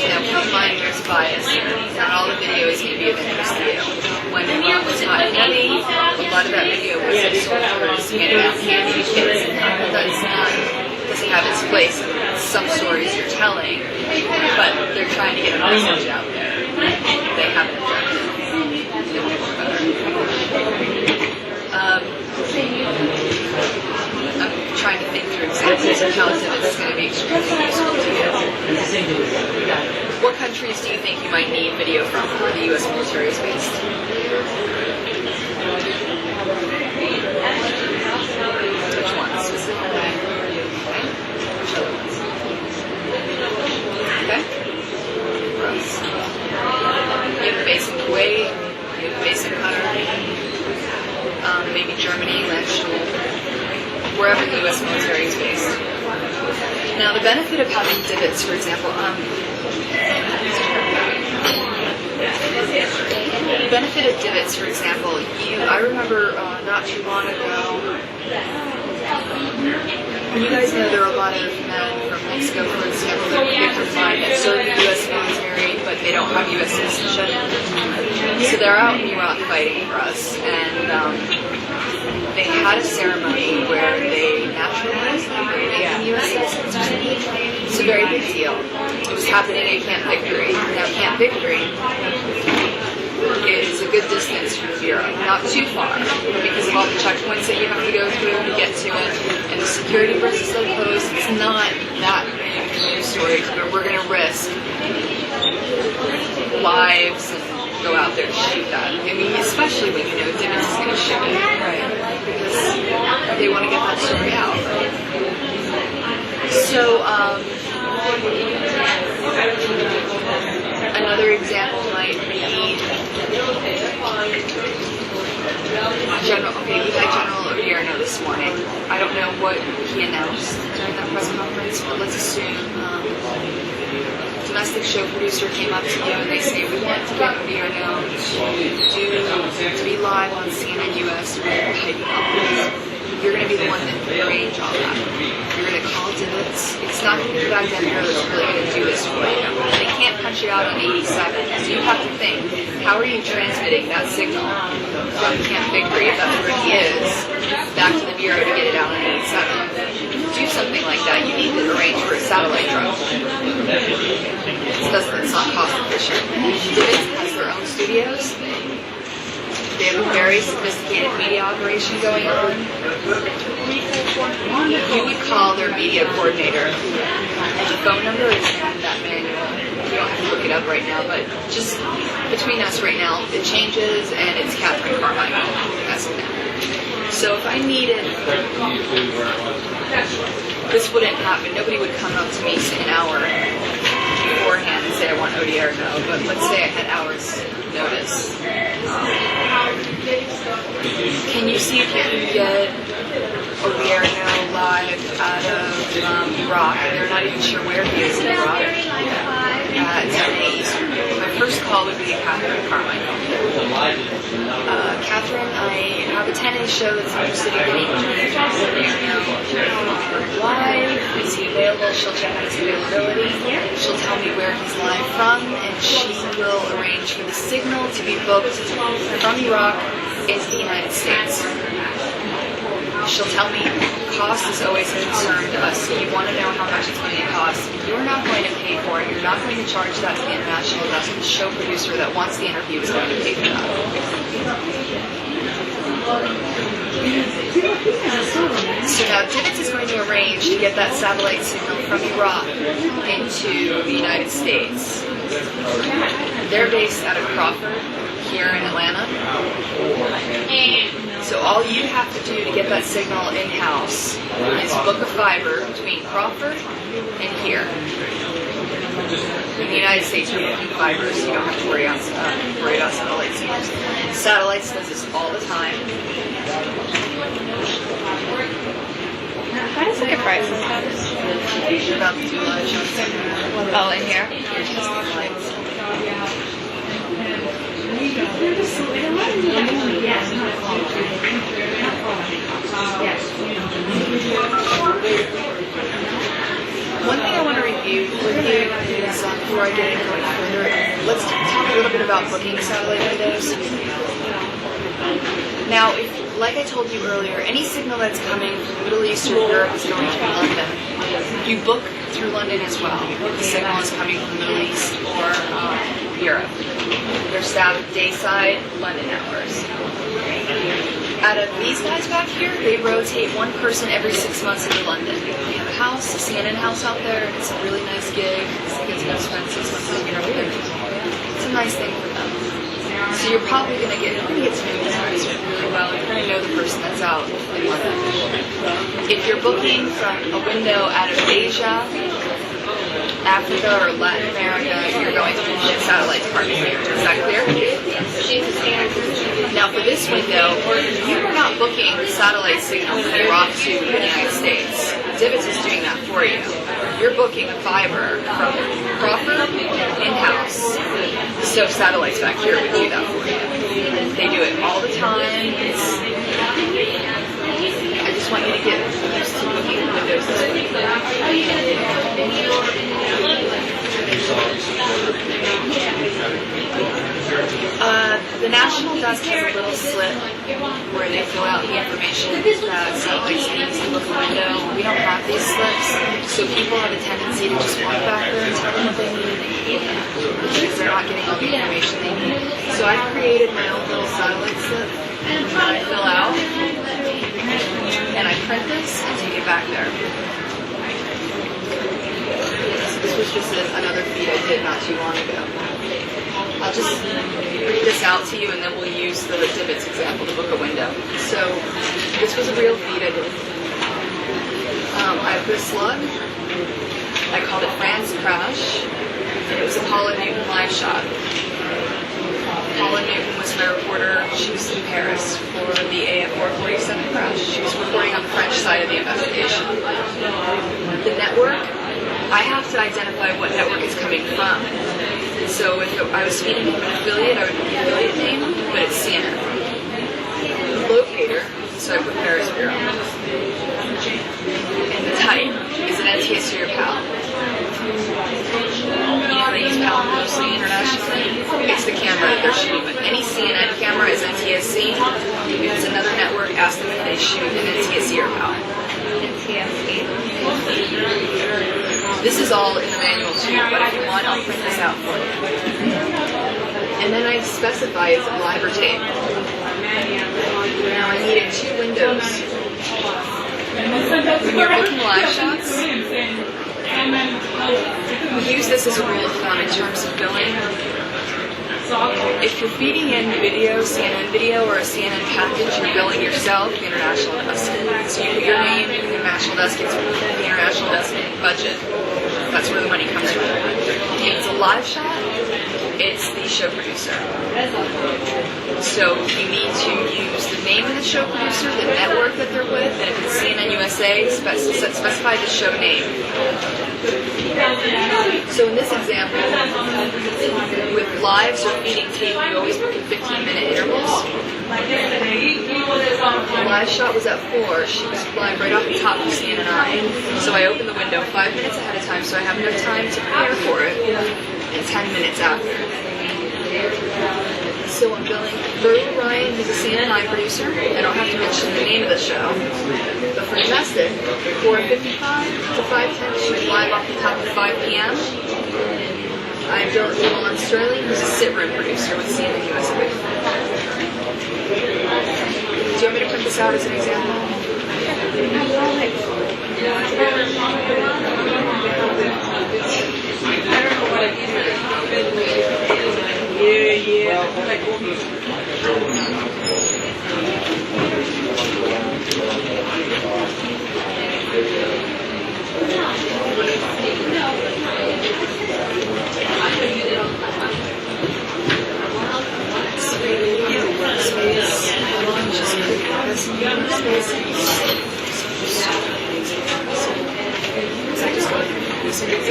Now, keep in mind there's bias here. Not all the video is going to be of interest to you. When Iran was hot and heavy, a lot of that video was of soldiers handing out candy to kids. Doesn't have its place in some stories you're telling, but they're trying to get a message out there. They have an objective. I'm trying to think through examples of how it's going to be extremely useful to you. What countries do you think you might need video from where the U.S. military is based? Which ones specifically? Which other ones? Okay. Gross. You have a base in Kuwait, you have a base in Qatar, maybe Germany, Landstuhl, wherever the U.S. military is based. Now, the benefit of having divots, for example, the benefit of divots, for example, I remember not too long ago, you guys know there are a lot of men from Mexico, for example, that are victims that serve the U.S. military, but they don't have U.S. citizenship. So they're out in Iraq fighting for us, and they had a ceremony where they naturalized them by making U.S. citizens or something. It's a very big deal. It was happening at Camp Victory. Now, Camp Victory is a good distance from the Bureau, not too far, because of all the checkpoints that you have to go through to get to it, and the security versus so close. It's not that news stories where we're going to risk lives and go out there to shoot that. I mean, especially when you know Divots is going to shoot it, right? Because they want to get that story out. So, another example might be General. Okay, we had General Odierno this morning. I don't know what he announced during that press conference, but let's assume domestic show producer came up to you and they say, we want to get Odierno to be live on CNN US with hyping up. You're going to be the one that can arrange all that. You're going to call Divots. It's not going to be that Denver that's really going to do this for you. They can't punch it out on 87. So you have to think, how are you transmitting that signal from Camp Victory, if that's where he is, back to the Bureau to get it out on 87? something like that, you need to arrange for a satellite drone. It's not cost efficient. Divots has their own studios. They have a very sophisticated media operation going on. You would call their media coordinator. The phone number is in that manual. You don't have to look it up right now, but just between us right now, it changes, and it's Catherine Carmichael as of now. So if I needed, this wouldn't happen. Nobody would come up to me an hour beforehand and say I want ODR or no, but let's say I had hours notice. Can you see if you can get ODR no live out of Iraq? They're not even sure where he is in Iraq. At 10 Eastern. My first call would be to Catherine Carmichael. Catherine, I have a 10A show that's interested in getting live. Is he available? She'll check his availability. She'll tell me where he's live from, and she will arrange for the signal to be booked from Iraq into the United States. She'll tell me cost is always a concern to us. You want to know how much it's going to cost. You're not going to pay for it. You're not going to charge that to the international desk. The show producer that wants the interview is going to pay for that. So now Divots is going to arrange to get that satellite signal from Iraq into the United States. They're based out of Crawford, here in Atlanta. So all you have to do to get that signal in-house is book a fiber between Crawford and here. In the United States, we're booking fibers, so you don't have to worry about satellite signals. Satellites does this all the time. How does it get prices? You're about to do lunch on something. Oh, in here? One thing I want to review with you is before I get into it further, let's talk a little bit about booking satellite windows. Now, like I told you earlier, any signal that's coming from the Middle East or Europe is going to London. You book through London as well. The signal is coming from the Middle East or Europe. They're dayside London hours. Out of these guys back here, they rotate one person every 6 months into London. They have a house, a CNN house out there. It's a really nice gig. It's going to spend 6 months in Europe. It's a nice thing for them. So you're probably going to get to know these guys really well. You're going to know the person that's out in London. If you're booking from a window out of Asia, Africa, or Latin America, you're going to get satellite target here. Is that clear? Now for this window, you're not booking satellite signal from Iraq to the United States. Divots is doing that for you. You're booking a fiber from Crawford in-house. So satellites back here would do that for you. They do it all the time. I just want you to get used to booking windows this week. The national desk has a little slip where they fill out the information that satellites needs to book a window. We don't have these slips, so people have a tendency to just walk back there and tell them what they need because they're not getting all the information they need. So I've created my own little satellite slip that I fill out, and I print this and take it back there. This was just another feed I did not too long ago. I'll just read this out to you, and then we'll use the Divots example to book a window. So this was a real feed I did. I put a slug. I called it France Crash, and it was a Paula Newton live shot. Paula Newton was my reporter. She was in Paris for the AF447 crash. She was reporting on the French side of the investigation. The network, I have to identify what network it's coming from. So if I was feeding him an affiliate, I would put the affiliate name, but it's CNN. Locator, so I put Paris Bureau. And the type, is it NTSC or PAL? I use PAL mostly internationally. It's the camera that they're shooting with. Any CNN camera is NTSC. If it's another network, ask them if they shoot in NTSC or PAL. NTSC. This is all in the manual too, but if you want, I'll print this out for you. And then I specify it's live or tape. Now I needed 2 windows. When you're booking live shots, we use this as a rule of thumb in terms of billing. If you're feeding in video, CNN video, or a CNN package, you're billing yourself, the international desk. So you put your name in the international desk, it's the international desk budget. That's where the money comes from. If it's a live shot, it's the show producer. So you need to use the name of the show producer, the network that they're with, and if it's CNN USA, specify the show name. So in this example, with lives or feeding tape, you always book in 15-minute intervals. The live shot was at 4. She was live right off the top of CNN. So I opened the window 5 minutes ahead of time so I have enough time to prepare for it, and 10 minutes after. So I'm billing Drew Ryan, who's a CNN producer, and I'll have to mention the name of the show. But for domestic, 4:55 to 5:10, she was live off the top at 5 p.m. I billed Dylan Sterling, who's a sit-room producer with CNN USA. Do you want me to print this out as an example?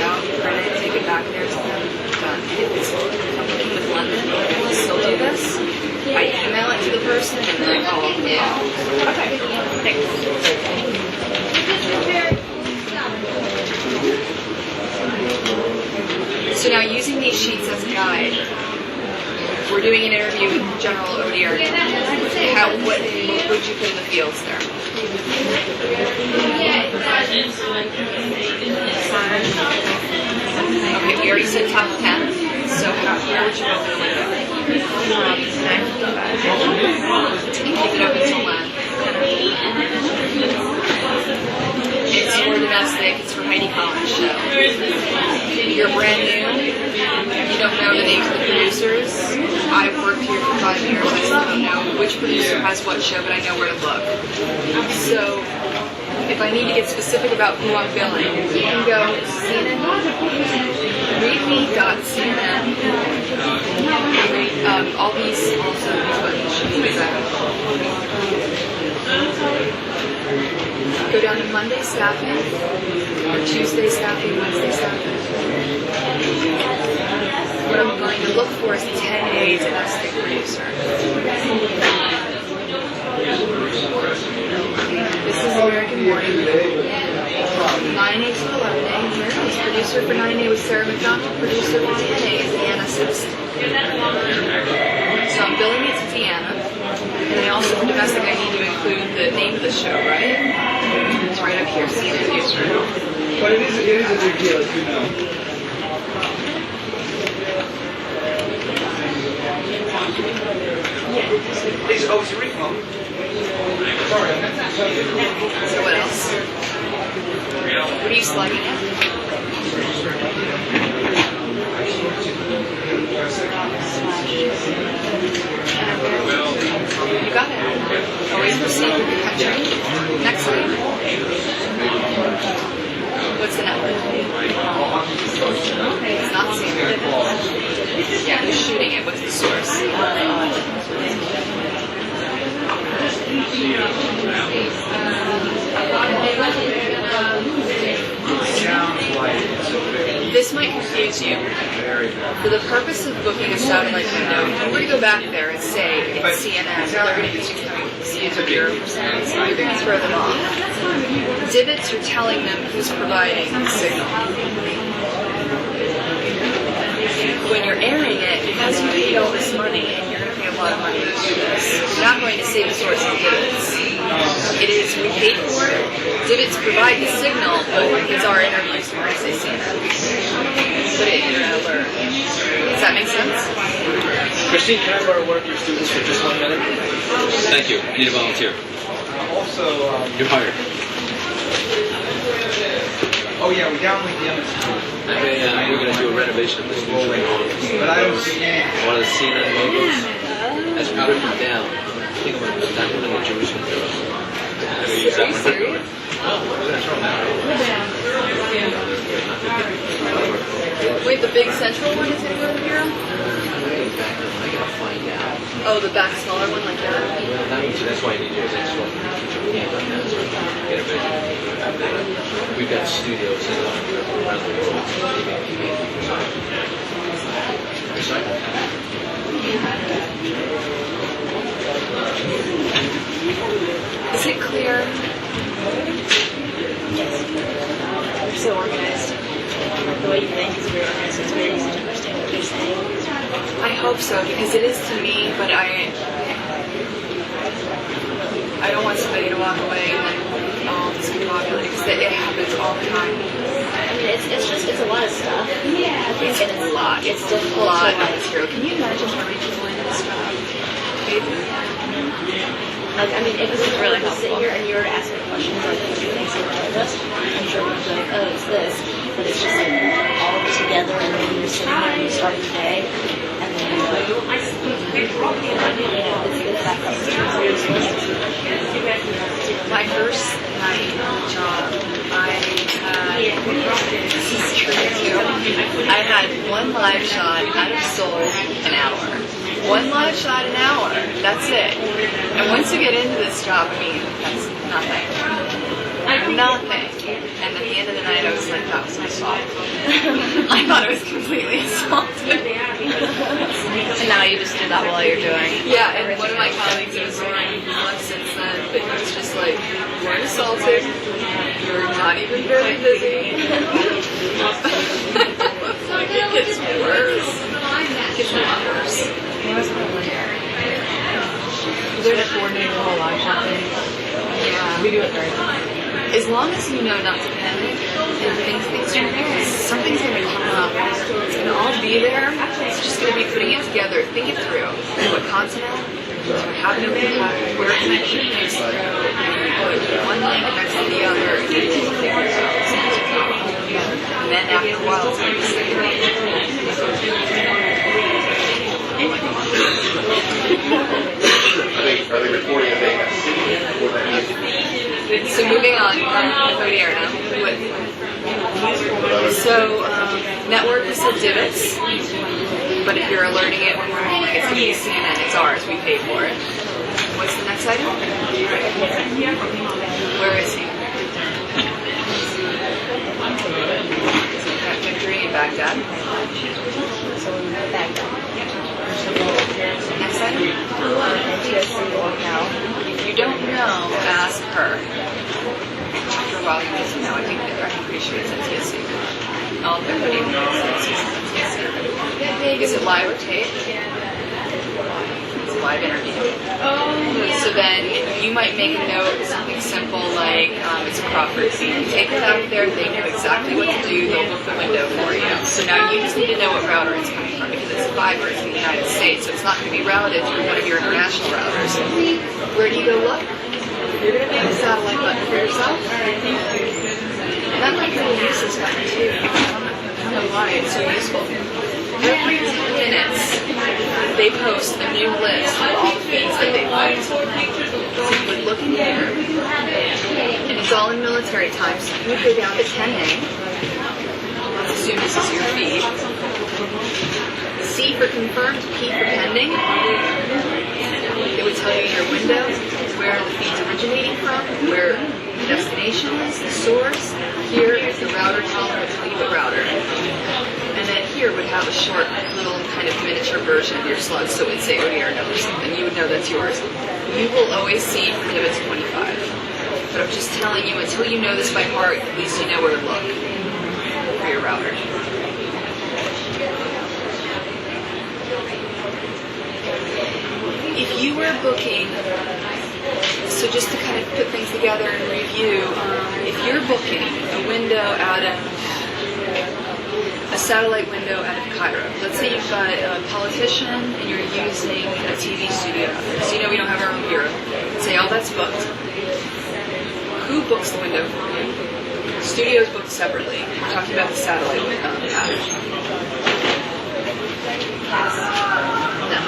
Out, print it, take it back there, done. If I'm working with London, I still do this. I email it to the person and then I follow up. Yeah. Okay. Thanks. So now using these sheets as a guide, we're doing an interview with General ODR. What would you put in the fields there? Okay, we already said top 10, so where would you go for the window? 9:55. Keep it open until when? It's for domestic, it's for Heidi Collins' show. You're brand new, you don't know the names of the producers. I've worked here for 5 years, I still don't know which producer has what show, but I know where to look. So, if I need to get specific about who I'm billing, you can go CNN, readme.cnn, all these also buttons should be go down to Monday staffing, or Tuesday staffing, Wednesday staffing. What I'm going to look for is 10A domestic producer. This is American Morning. 9A to 11A here. This producer for 9A was Sarah McDonald. Producer for 10A is Deanna Sist. So I'm billing it to Deanna. And I also, for domestic, I need to include the name of the show, right? It's right up here, CNN Newsroom. But it is a big deal, as you know. Oh, it's a recall. So what else? What are you slugging at? You got it. Always proceed with the country. Next one. What's the network? It's not CNN. Yeah, who's shooting it? What's the source? This might confuse you. For the purpose of booking a satellite window, if you were to go back there and say it's CNN, they're going to be CNN Bureau for CNN, so you're going to throw them off. Divots are telling them who's providing the signal. When you're airing it, because you paid all this money and you're going to pay a lot of money to do this. You're not going to save a source of divots. It is, we paid for it. Divots provide the signal, but it's our interviews where I say CNN. Put it in your alert. Does that make sense? Christine, can I borrow one of your students for just 1 minute? Thank you. I need a volunteer. Also, You're hired. oh yeah, we downlink the MS2. We're going to do a renovation of this new train. But I don't see any. One of the CNN logos, as we rip it down, I think I'm going to put that one in the Jerusalem Are you serious? Wait, the big central one is going to go here? I got to find out. Oh, the back smaller one like that? Well, that's why I need you. That's why get a vision. We've got studios around the world. Is it clear? So organized. The way you think is very organized. It's very easy to understand what you're saying. I hope so, because it is to me, but I don't want somebody to walk away and then all discombobulated, because it happens all the time. I mean, it's a lot of stuff. It's a lot. It's a difficult lot to of material. Can you imagine how many people in this job? Like, I mean, if you were to sit here and you were asking questions like what you think of us, I'm sure we'd be like, oh, it's this. But it's just like all together, and then you're sitting there and you start the day, and then you're like, it's that My first night on the job, I had, this is true too, I had one live shot out of Seoul an hour. One live shot an hour, that's it. And once you get into this job, I mean, that's nothing. Nothing. And at the end of the night, I was like, that was assault. I thought it was completely assaulted. And now you just do that while you're doing. Yeah, and one of my colleagues was wearing one since then, but he was just like, you weren't assaulted, you're not even very busy. Like, it gets worse. It gets worse. They're just coordinating the whole live shot thing. Yeah. We do it very well. As long as you know not to panic and things are there, something's going to come up. It's going to all be there. It's just going to be putting it together. Think it through. What consonant? What happened to me? Where connection is through. One link next to the other. And then after a while, it's going to be Are they recording in Vegas? So moving on, Codier now. So network is the divots, but if you're alerting it when we're home, it's going to be CNN. It's ours. We paid for it. What's the next item? Where is he? Victory in Baghdad. So we put that down. Next item? If you don't know, ask her. After a while, you just know. I'm pretty sure it's NTSC. All of everybody knows it's NTSC. Is it live or tape? It's a live interview. So then you might make a note, something simple like it's a Crawford scene. Take it out there, they know exactly what to do, they'll book the window for you. So now you just need to know what router it's coming from because it's fiber, it's in the United States, so it's not going to be routed through one of your international routers. Where do you go look? You're going to make a satellite button for yourself. And that might be a useless button too. I don't know why it's so useful. Every 10 minutes, they post a new list of all the feeds that they like. So you would look in there, and it's all in military time, so you would go down to 10A. Let's assume this is your feed. C for confirmed, P for pending. It would tell you your window, where the feed's originating from, where the destination is, the source. Here is the router column, would tell you the router. And then here would have a short little kind of miniature version of your slug, so it would say ODR number or something. You would know that's yours. You will always see for divots 25. But I'm just telling you, until you know this by heart, at least you know where to look for your router. booking, so just to kind of put things together and review, if you're booking a window out of a satellite window out of Cairo. Let's say you've got a politician and you're using a TV studio out there. So you know we don't have our own bureau. Say all that's booked. Who books the window for you? Studios booked separately. We're talking about the satellite package. No.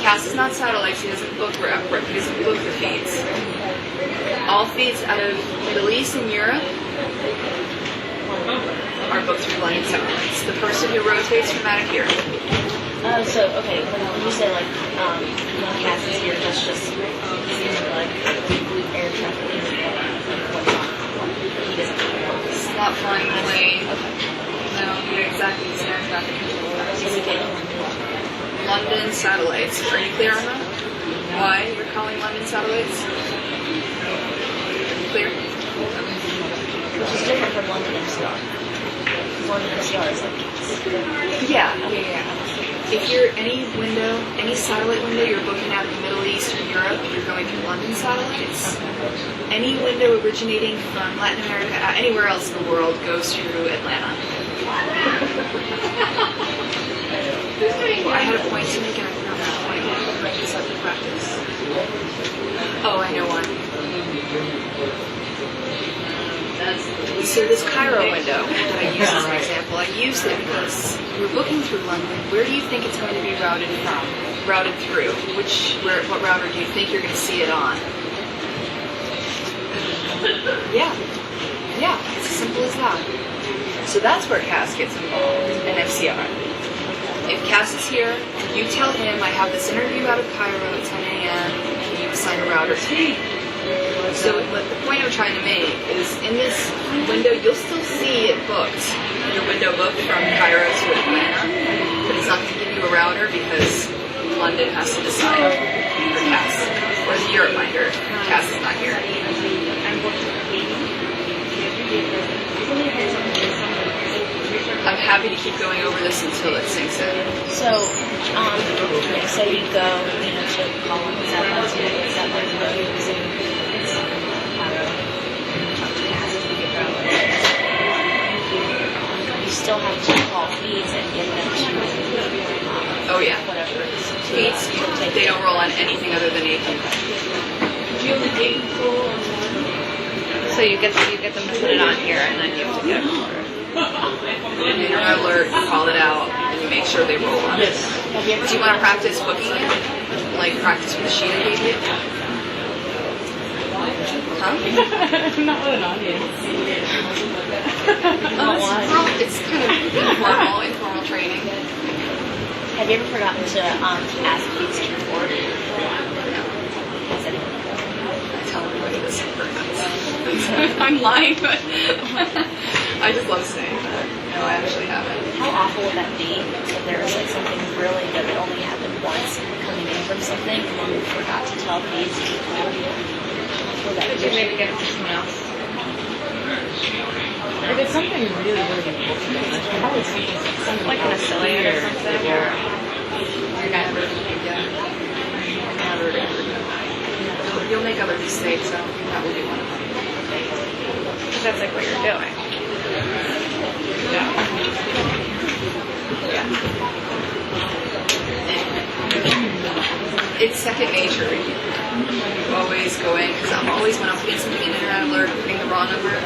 Cass is not satellite, so he doesn't book he doesn't book the feeds. All feeds out of Middle East and Europe are booked through London Satellites. The person who rotates from out of here. So okay, when you say like when Cass is here, that's just like air traffic is he doesn't know. It's not flying the plane. No, you're exactly the same traffic control. London Satellites. Are you clear on that? Why you're calling London Satellites? Clear? Which is different from London MCR. London MCR is like Yeah. If you're any satellite window you're booking out of the Middle East or Europe, you're going through London Satellites. Any window originating from Latin America, anywhere else in the world, goes through Atlanta. Well, I had a point to make and I forgot that point. I bring this up to practice. Oh, I know one. So this Cairo window that I used as an example, I used it because we're booking through London. Where do you think it's going to be routed from? Routed through? What router do you think you're going to see it on? Yeah. It's as simple as that. So that's where Cass gets involved in FCR. If Cass is here, you tell him I have this interview out of Cairo at 10 a.m. Can you assign a router to me? So the point I'm trying to make is in this window, you'll still see it booked. Your window booked from Cairo to Atlanta, but it's not going to give you a router because London has to decide for Cass. Or the Europe minder. Cass is not here. I'm happy to keep going over this until it sinks in. So, say you go, to Collins, you still have to call feeds and get them to oh yeah, whatever it is. Feeds, they don't roll on anything other than AP. So you get them to put it on here, and then you have to get an order. And in your alert, you call it out, and you make sure they roll on it. Do you want to practice booking it? Like practice with the sheet I gave you? Huh? I'm not with an audience. It's kind of informal training. Have you ever forgotten to ask feeds to record? Tell everybody this I'm lying, but I just love saying that. No, I actually haven't. How awful would that be if there was like something really good that only happened once coming in from something and then we forgot to tell feeds to record? Could you maybe get it to someone else? If it's something really, really important, I should probably something Like an affiliate or something? You'll make other mistakes, so that will be one of them. Because that's like what you're doing. Yeah. It's second nature. Always going, because I'm always, when I'm putting something in Internet Alert, I'm putting the raw number.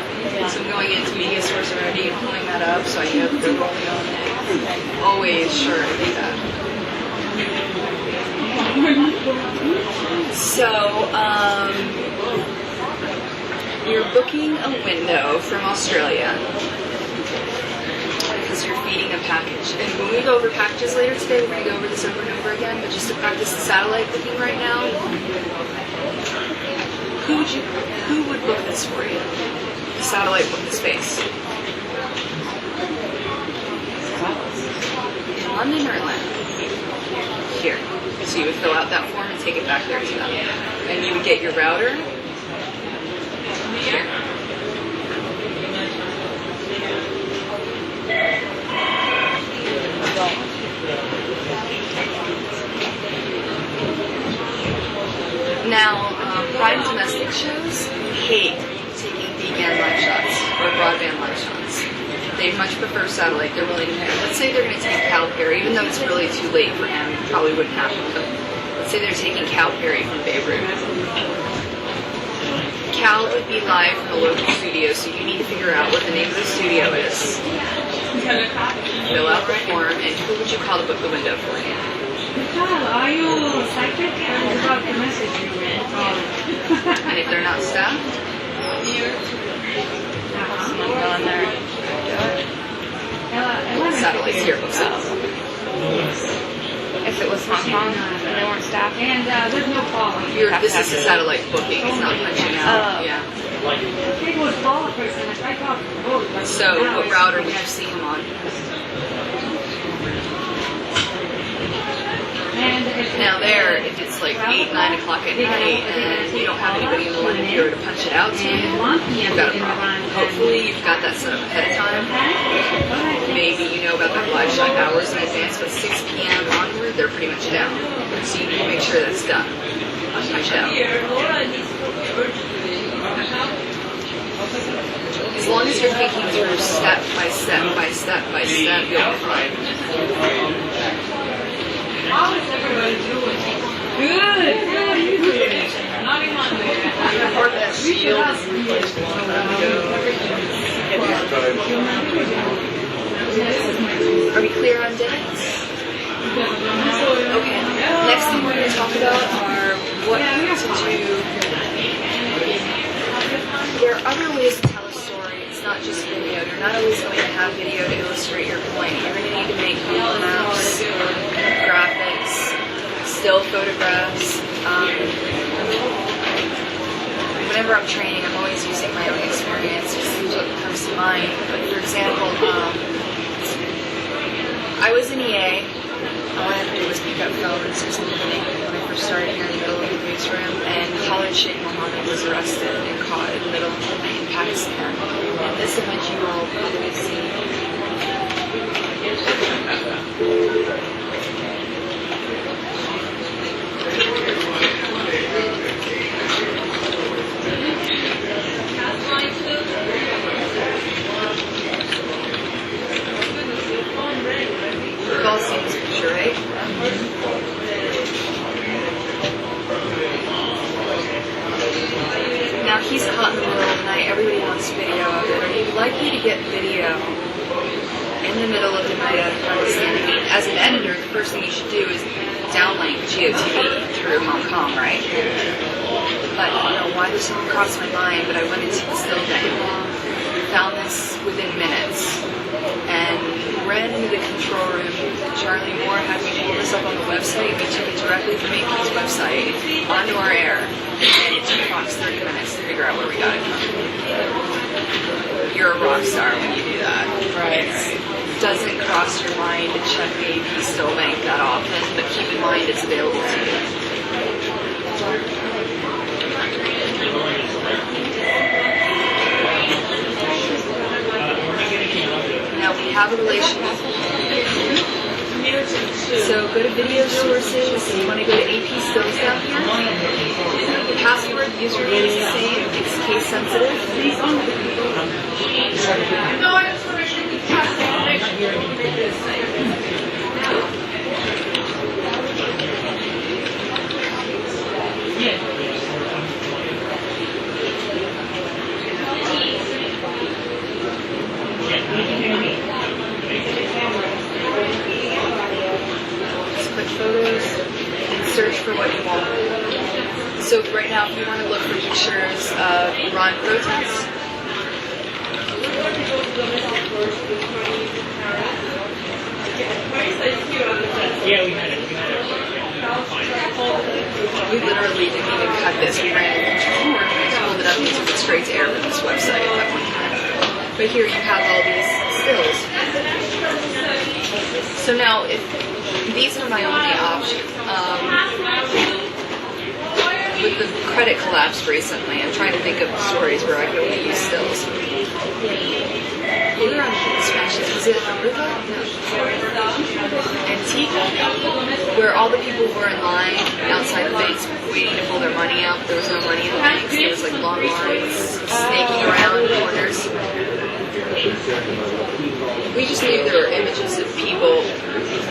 So I'm going into media source already and pulling that up so I know that they're rolling on it. Always sure to do that. So, you're booking a window from Australia because you're feeding a package. And when we go over packages later today, we're going to go over this over and over again, but just to practice the satellite booking right now, who would book this for you? The satellite book the space. In London or Atlanta? Here. So you would fill out that form and take it back there to them. And you would get your router here. They much prefer satellite. They're willing to pay. Let's say they're going to take Cal Perry, even though it's really too late for him. It probably wouldn't happen. But let's say they're taking Cal Perry from Babe Ruth. Cal would be live from a local studio, so you need to figure out what the name of the studio is. Fill out the form, and who would you call to book the window for you? Are you psychic? I was about to message you, man. And if they're not staffed, Someone go in there. satellites here books it. If it was Hong Kong and they weren't staffed. And there's no problem. This is a satellite booking. It's not punching out. Oh. Yeah. I think it was Paula person. I thought both. So, what router would you see him on? Now there, if it's like 8, 9 o'clock at night and you don't have anybody in the line here to punch it out to you, you've got a problem. Hopefully you've got that set up ahead of time. Maybe you know about their live shot hours in advance, but 6 p.m. onward, they're pretty much down. So you need to make sure that's done. Punch out. As long as you're thinking through step by step by step by step, you'll be fine. How is everybody doing? Good. How are you doing? Part of that shield is replaced a long time ago. Are we clear on divots? Okay. Next thing we're going to talk about are what to do. There are other ways to tell a story. It's not just video. You're not always going to have video to illustrate your point. You're going to need to make Google Maps, graphics, still photographs. Whenever I'm training, I'm always using my own experience, just what comes to mind. But for example, I was in EA. All I had to do was pick up phones or something when I first started here in the middle of the newsroom, and Khalid Sheikh Mohammed was arrested and caught in the middle of Pakistan. And this image you all probably see. We've all seen this picture, right? Now he's caught in the middle of the night. Everybody wants video of it. Are you likely to get video in the middle of the night out of Pakistan? I mean, as an editor, the first thing you should do is downlink GeoTV through Hong Kong, right? But I don't know why this didn't cross my mind, but I went into the still bank, found this within minutes, and ran into the control room. Charlie Moore had me pull this up on the website. We took it directly from AP's website onto our air, and it took Fox 30 minutes to figure out where we got it from. You're a rock star when you do that. Right. It doesn't cross your mind to check the AP still bank that often, but keep in mind it's available to you. Now we have a relationship. So go to video sources. You want to go to AP stills down here. Password, username is the same. It's case sensitive. Just click photos and search for what you want. So right now, if you want to look for pictures of Iran protests, Yeah, we had it. we literally didn't even cut this. We ran it into the corner and pulled it up and took it straight to air from this website at that point in time. But here you have all these stills. So now, if these are my only option. With the credit collapse recently, I'm trying to think of stories where I could only use stills. We were on smashes. Was it Aruba? No. Antigua, where all the people were in line outside the banks waiting to pull their money out. There was no money in the banks. There was like long lines snaking around in corners. We just knew there were images of people,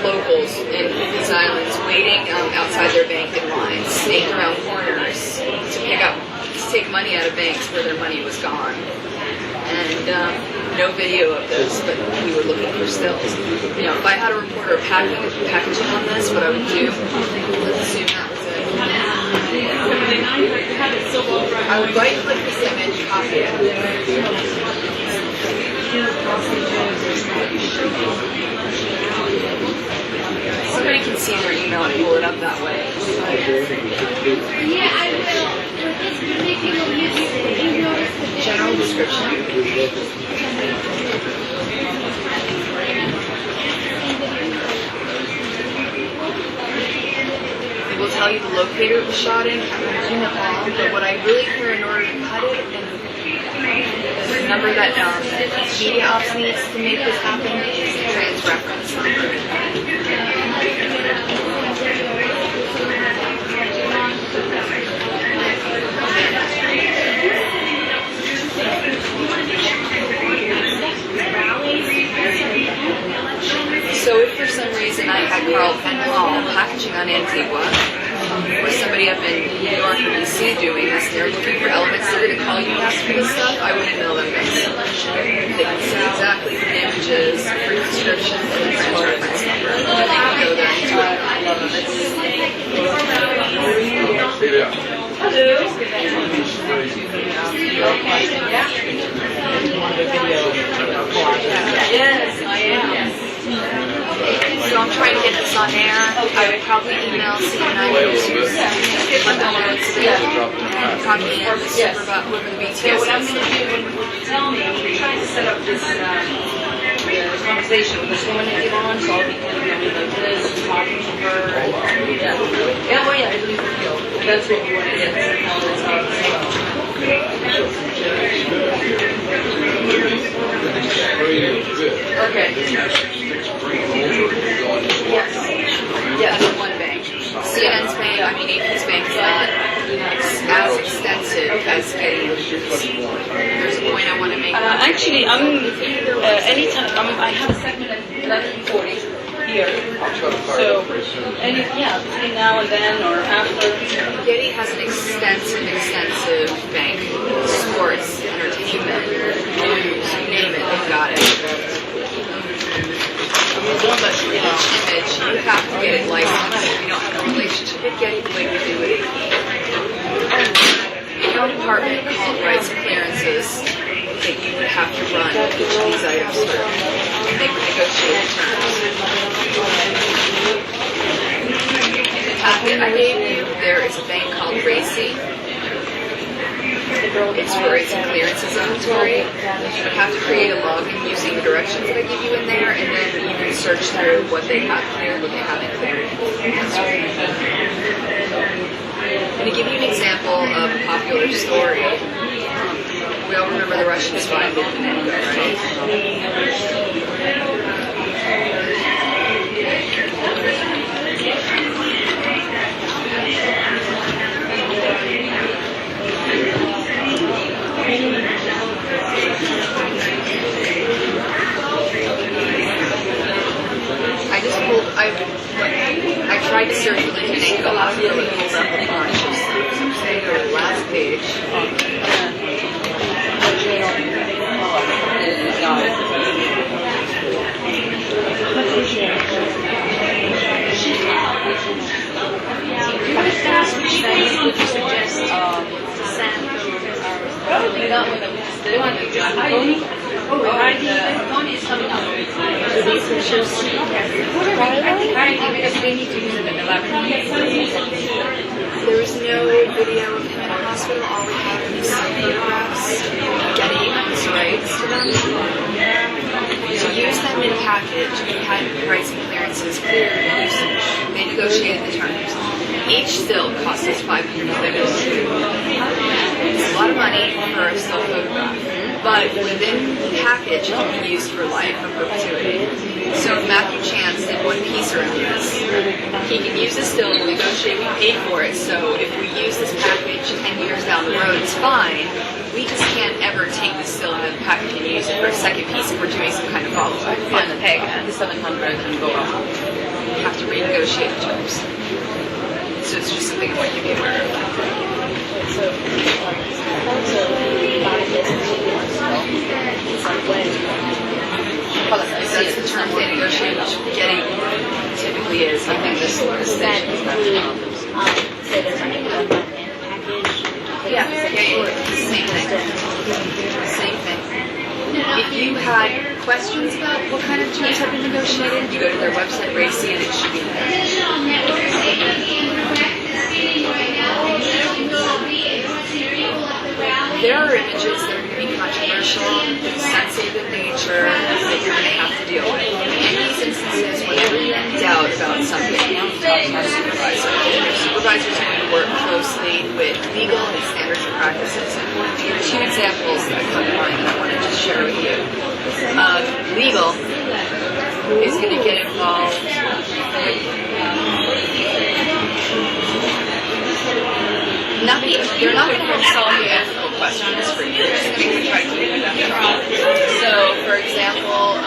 locals in these islands, waiting outside their bank in lines, snaked around corners to take money out of banks where their money was gone. And no video of this, but we were looking for stills. You know, if I had a reporter packaging on this, what I would do, let's assume that was it. I would right-click this image, copy it. Somebody can see their email and pull it up that way. Yeah, I will. General description. It will tell you the locator it was shot in, but what I really care in order to cut it, and the number that media ops needs to make this happen is the trans reference number. So if for some reason I had Carl Penhall packaging on Antigua, or somebody up in New York or DC doing this, they're looking for elements, they're going to call you and ask for this stuff, I would email them this. They can see exactly the images, free description, and the trans reference number. And then they can go there and do it. Yes, I am. So I'm trying to get this on air. I would probably email CNN News, let them know it's there, and copy in the super about whoever the BTS What I'm is. going to do when you tell me, we're trying to set up this conversation with this woman that you on, so I'll be telling you like this, talking to her. Yeah, well, yeah, it'll be real. That's what we want to get. Okay. Yes. Yes, one bank. CNN's bank, I mean AP's bank is not as extensive as getting. There's a point I want to make. Actually, anytime, I have a segment at 11:40 here. So, between now and then or after. Getty has an extensive bank. Sports, entertainment, news, you name it, they've got it. But each image, you have to get it licensed. If you don't have a relationship with Getty the way we do it. Your department called rights and clearances that you would have to run each of these items through. And they would negotiate the terms. In the packet I gave you, there is a bank called Racy. It's for rights and clearances inventory. You would have to create a login using the directions that I give you in there, and then you can search through what they have cleared, what they haven't cleared. I'm going to give you an example of a popular story. We all remember the Russian spy movement, right? I tried to search for the Kaneko hospital and pulled up a bunch of stuff. So say go to the last page. Probably not when they want to do Tony. Tony is coming up. So these pictures. Because they need to use it in the laboratory. There was no video of him in a hospital. All we have is some photographs. Getty owns rights to them. To use them in a package, we had rights and clearances cleared and usage. They negotiated the terms. Each still cost us $500. It's a lot of money for a still photograph. But within the package, it can be used for life, for perpetuity. So if Matthew Chance did one piece around this, He can use this still, we'll negotiate, we paid for it, so if we use this package 10 years down the road, it's fine. We just can't ever take this still in the package and use it for a second piece if we're doing some kind of follow-up. And pay the 700 and go up. We have to renegotiate the terms. So it's just something I want you to be aware of. So, also, buying this it's like when That's the terms they negotiate, which getting typically is. I think this was that include, say there's like a package. Yeah, same thing. Same thing. If you had questions about what kind of terms have been negotiated, you go to their website, Racy, and it should be there are images that are going to be controversial, sensitive in nature, that you're going to have to deal with. In these instances, whenever you're in doubt about something, talk to your supervisor. Your supervisor is going to work closely with legal and standards and practices. Here are two examples that come to mind that I wanted to share with you. Legal is going to get involved they're not going to solve the ethical questions for you. They're just going to try to keep you that trouble. So, for example,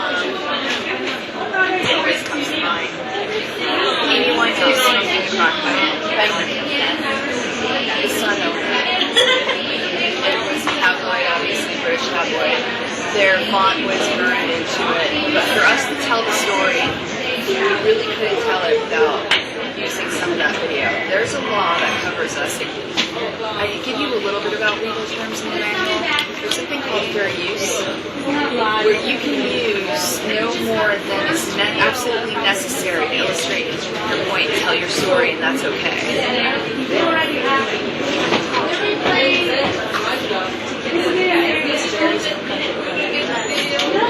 it always comes to mind. Amy Winehouse smoking a crack pipe. The Sun owner. It was a tabloid, obviously, British tabloid. Their font was burned into it. But for us to tell the story, we really couldn't tell it without using some of that video. There's a law that covers us. I give you a little bit about legal terms in the manual. There's something called fair use, where you can use no more than is absolutely necessary to illustrate your point and tell your story, and that's okay.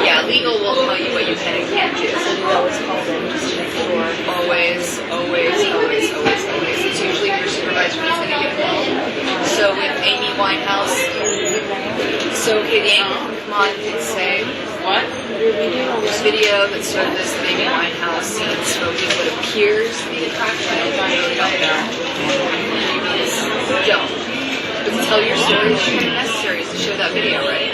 Yeah, legal will tell you what you can and can't do. So you always call them just to make sure. Always. It's usually your supervisor who's going to get involved. So with Amy Winehouse, so okay, the anchor can come on and say, what? This video that surfaced of Amy Winehouse seen smoking what appears to be a crack pipe. Don't. But to tell your story is kind of necessary to show that video, right?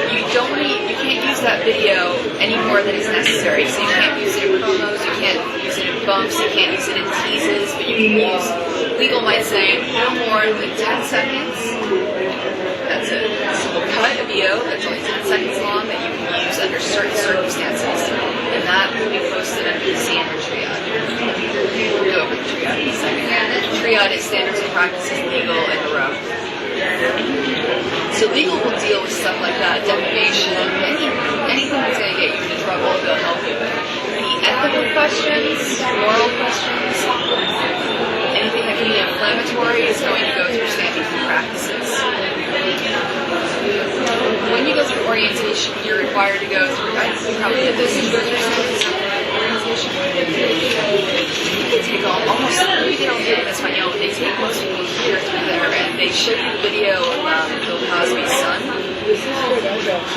You can't use that video any more than is necessary. So you can't use it in promos, you can't use it in bumps, you can't use it in teases, but you can use, legal might say, no more than 10 seconds. That's it. So we'll cut a video that's only 10 seconds long that you can use under certain circumstances. And that will be posted under the standard triad. We'll go over the triad in a second. Triad is standards and practices, legal, and the row. So legal will deal with stuff like that, defamation, anything that's going to get you into trouble, they'll help you with. Any ethical questions, moral questions, anything that can be inflammatory is going to go through standards and practices. When you go through orientation, you're required to go through, I probably did this, you go through orientation. They take almost, maybe they don't do it in Espanol, but they take most people here through there, and they show you the video of Bill Cosby's son.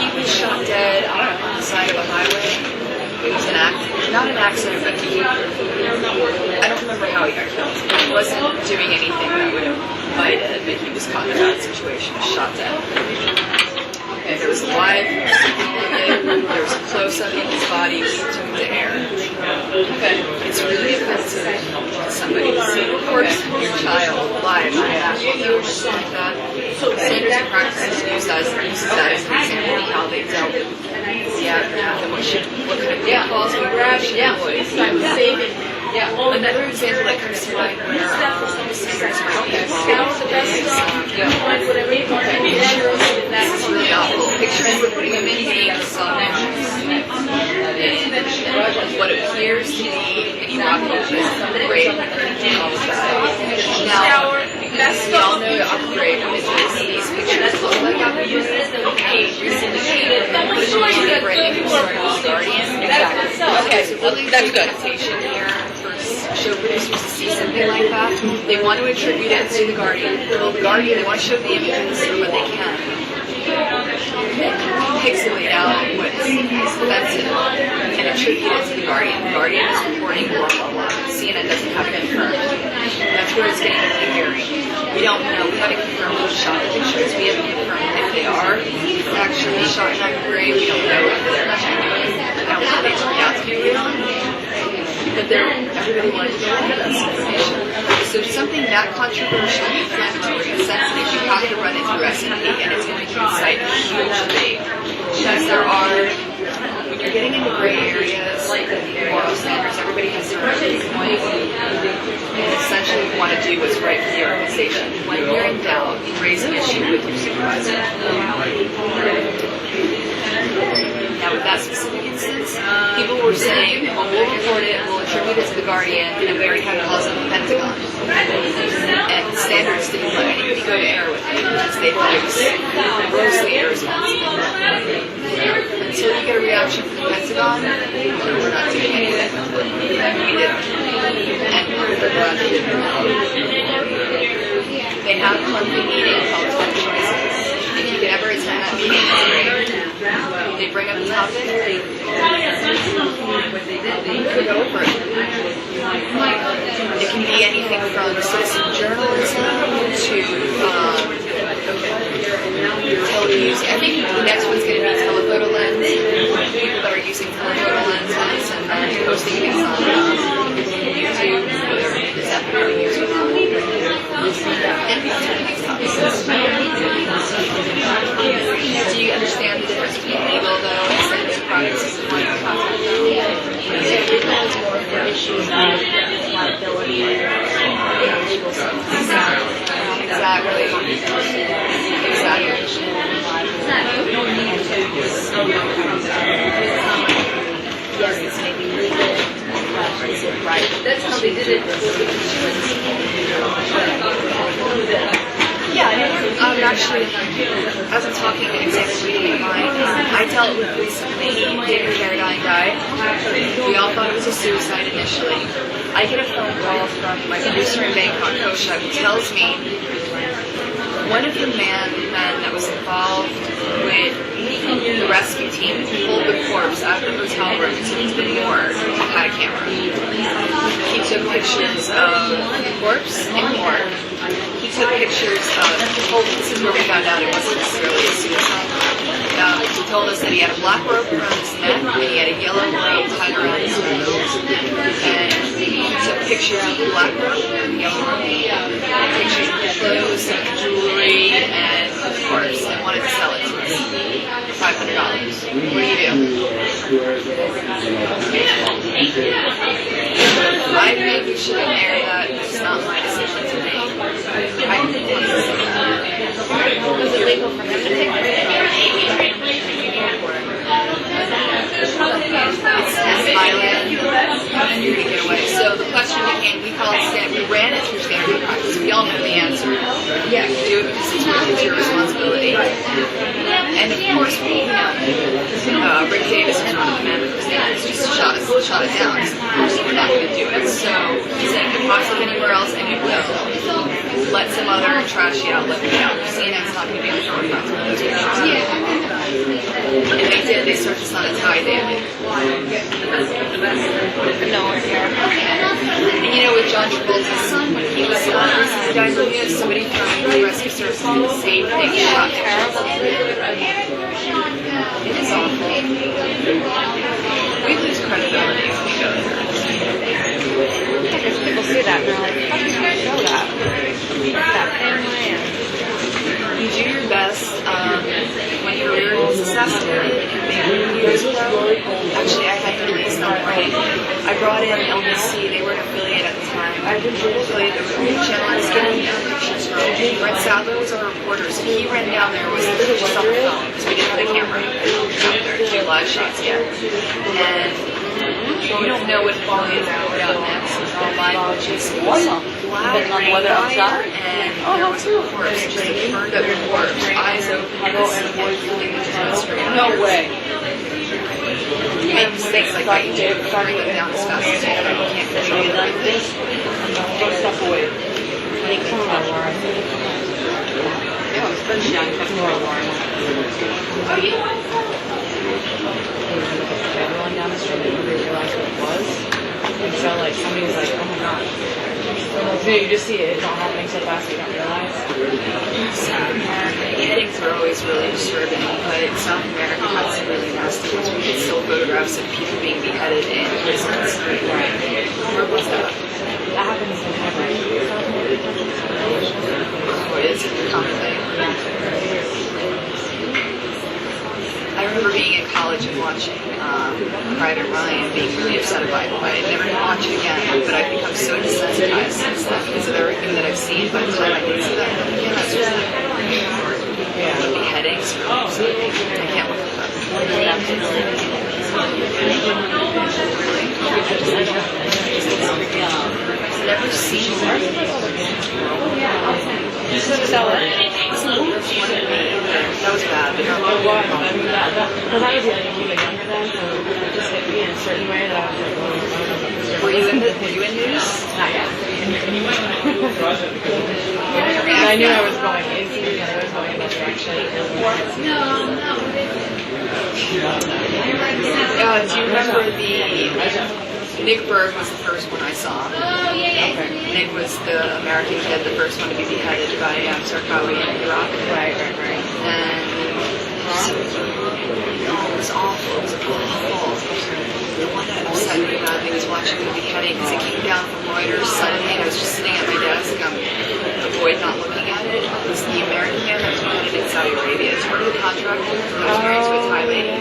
He was shot dead on the side of a highway. It was not an accident, but I don't remember how he got killed. He wasn't doing anything that would have invited, but he was caught in a bad situation, shot dead. And there was a live video, there was a close-up in his body, we took him to air. Okay. It's really offensive when somebody to see a corpse of your child live on that video or something like that. Standards and practices use that as an example of how they dealt with the aftermath and what kind of pitfalls we should avoid. Another example that comes to mind where standards might be involved is this is really awful. Pictures we're putting them in being saw what appears to be an evacuation rape and all of that. Now, because we all know to upgrade images, these pictures look like images. A recent brand new story with The Guardian. Okay, so really that's good. Temptation here for show producers to see something like that. They want to attribute it to The Guardian. Well, The Guardian, they want to show the images, but they can pixelate out what's offensive and attributed to the Guardian. The Guardian is reporting blah, blah, blah. CNN doesn't have it confirmed. That's where it's getting really hairy. We don't know. We haven't confirmed who shot the pictures. We haven't confirmed if they are actually shot in Abu Ghraib. We don't know if they're genuine. I don't know how they turned out to be real. But everybody wanted to go ahead of that information. So something that controversial, inflammatory, and sensitive, you have to run it through S&P, and it's going to incite a huge debate. Because when you're getting into gray areas, like the moral standards, everybody has their own viewpoint. And essentially what you want to do what's right for the organization. When you're in doubt, raise an issue with your supervisor. Now, with that specific instance, people were saying, well, we'll report it, we'll attribute it to the Guardian, and Veritas calls it the Pentagon. And standards didn't let anybody go to air with it because they thought it was grossly irresponsible. Until you get a reaction from the Pentagon, we're not doing anything. We didn't. And we're glad they didn't. They have a monthly meeting called 10 Choices. If you can ever attend that meeting, it's great. They bring up a topic, they go over it. It can be anything from citizen journalism to telenews. I think the next one's going to be telephoto lens. People that are using telephoto lenses and posting it on YouTube. Is that what they're using? Do you understand the difference between legal, though, and sensitive privacy? Issues of liability and legal sense. Exactly. Yes, this may be legal, but is it right? That's how they did it. Yeah, actually, as I'm talking and examining reading of mine, I dealt with recently David Carradine died. We all thought it was a suicide initially. I get a phone call from my producer in Bangkok, Kosha, who tells me one of the men that was involved with the rescue team who pulled the corpse out of the hotel room and took it to the morgue had a camera. He took pictures of the corpse in the morgue. He took pictures of, this is where we found out it wasn't necessarily a suicide. He told us that he had a black rope around his neck and he had a yellow rope tied around his waist. And he took pictures of the black rope and the yellow rope, pictures of the clothes and jewelry and the corpse, and wanted to sell it to us for $500. What do you do? I think we should air that. It's not my decision to make. I think it's was it legal for him to take it? It's island. You're going to get away. So the question became, we ran it through standard practice. We all know the answer. Yeah, do it because it's your responsibility. And of course, Rick Davis is one of the men who just shot it down. We're not going to do it. So he said, if it pops up anywhere else, and it will, let some other trashy outlet put out. CNN's not going to be able to report those pictures. And they did. They searched us on a tie day. No one here. And you know, with John Travolta's son, when he was the guy who knew somebody from the rescue services did the same thing. Shot terrible. It is awful. We lose credibility when we go there. Because people see that and they're like, how did you guys know that? That family and you do your best. When career was assassinated years ago, actually I had to release that morning. I brought in LBC, they were an affiliate at the time. I was an affiliate of the channel. I was getting pictures from Brent Sadler was our reporter, so he ran down there, was literally just on the phone, because we didn't have a camera out there to do live shots yet. And you don't know what volume is out next. It's all live, which is loud rain fire, and there was a corpse, just a burned up corpse, eyes open, no way. You make mistakes like that, you do. Bring them down as fast as you can. You can't control it like this. don't step away. Like some of our Lauren. Yeah, especially on Laura Lauren. Oh, you know what? Everyone down the street. like somebody's like, oh my gosh. So you just see it, it's all happening so fast you don't realize. Beheadings are always really disturbing, but in South America, that's really nasty ones. We get still photographs of people being beheaded in prisons. Where was that? That happens in every South American country. Oh, it is a common thing. I remember being in college and watching Private Ryan, being really upset about it. I never gonna watch it again, but I've become so desensitized since then because of everything that I've seen. By the time I did see that film again, that's just like beheadings. I can't look at that. I've never seen one. That was bad. Because I was even younger then, so it just hit me in a certain way that I was like, oh, Were you in news? not yet. I knew I was going easy and I was going in that direction. Do you remember Nick Berg was the first one I saw. Oh, yeah. Nick was the American kid, the first one to be beheaded by Sarkawi in Iraq. Right. And it was awful. It was awful. The one that upset me about it was watching the beheading because it came down from Reuters suddenly and I was just sitting at my desk. Avoid not looking at it. It was the American man that was beheaded in Saudi Arabia. It's part of the contract. I was married to a Thai lady.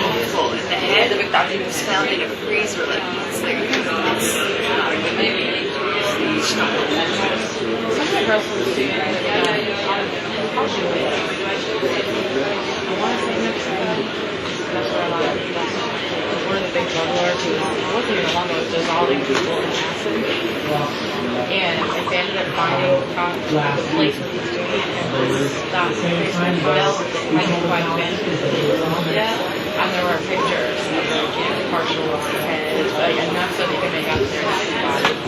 Awful. And the head of it was found in a freezer. Like, it's like, that's not a good movie. Something else was doing that's where a lot of that's one of the big drug lords who wasn't even along with dissolving people in acid. And if they ended up finding the place where he was doing it, and this basement hotel that hadn't quite been yet. And there were pictures of like, partial heads, like enough so they could make out their bodies.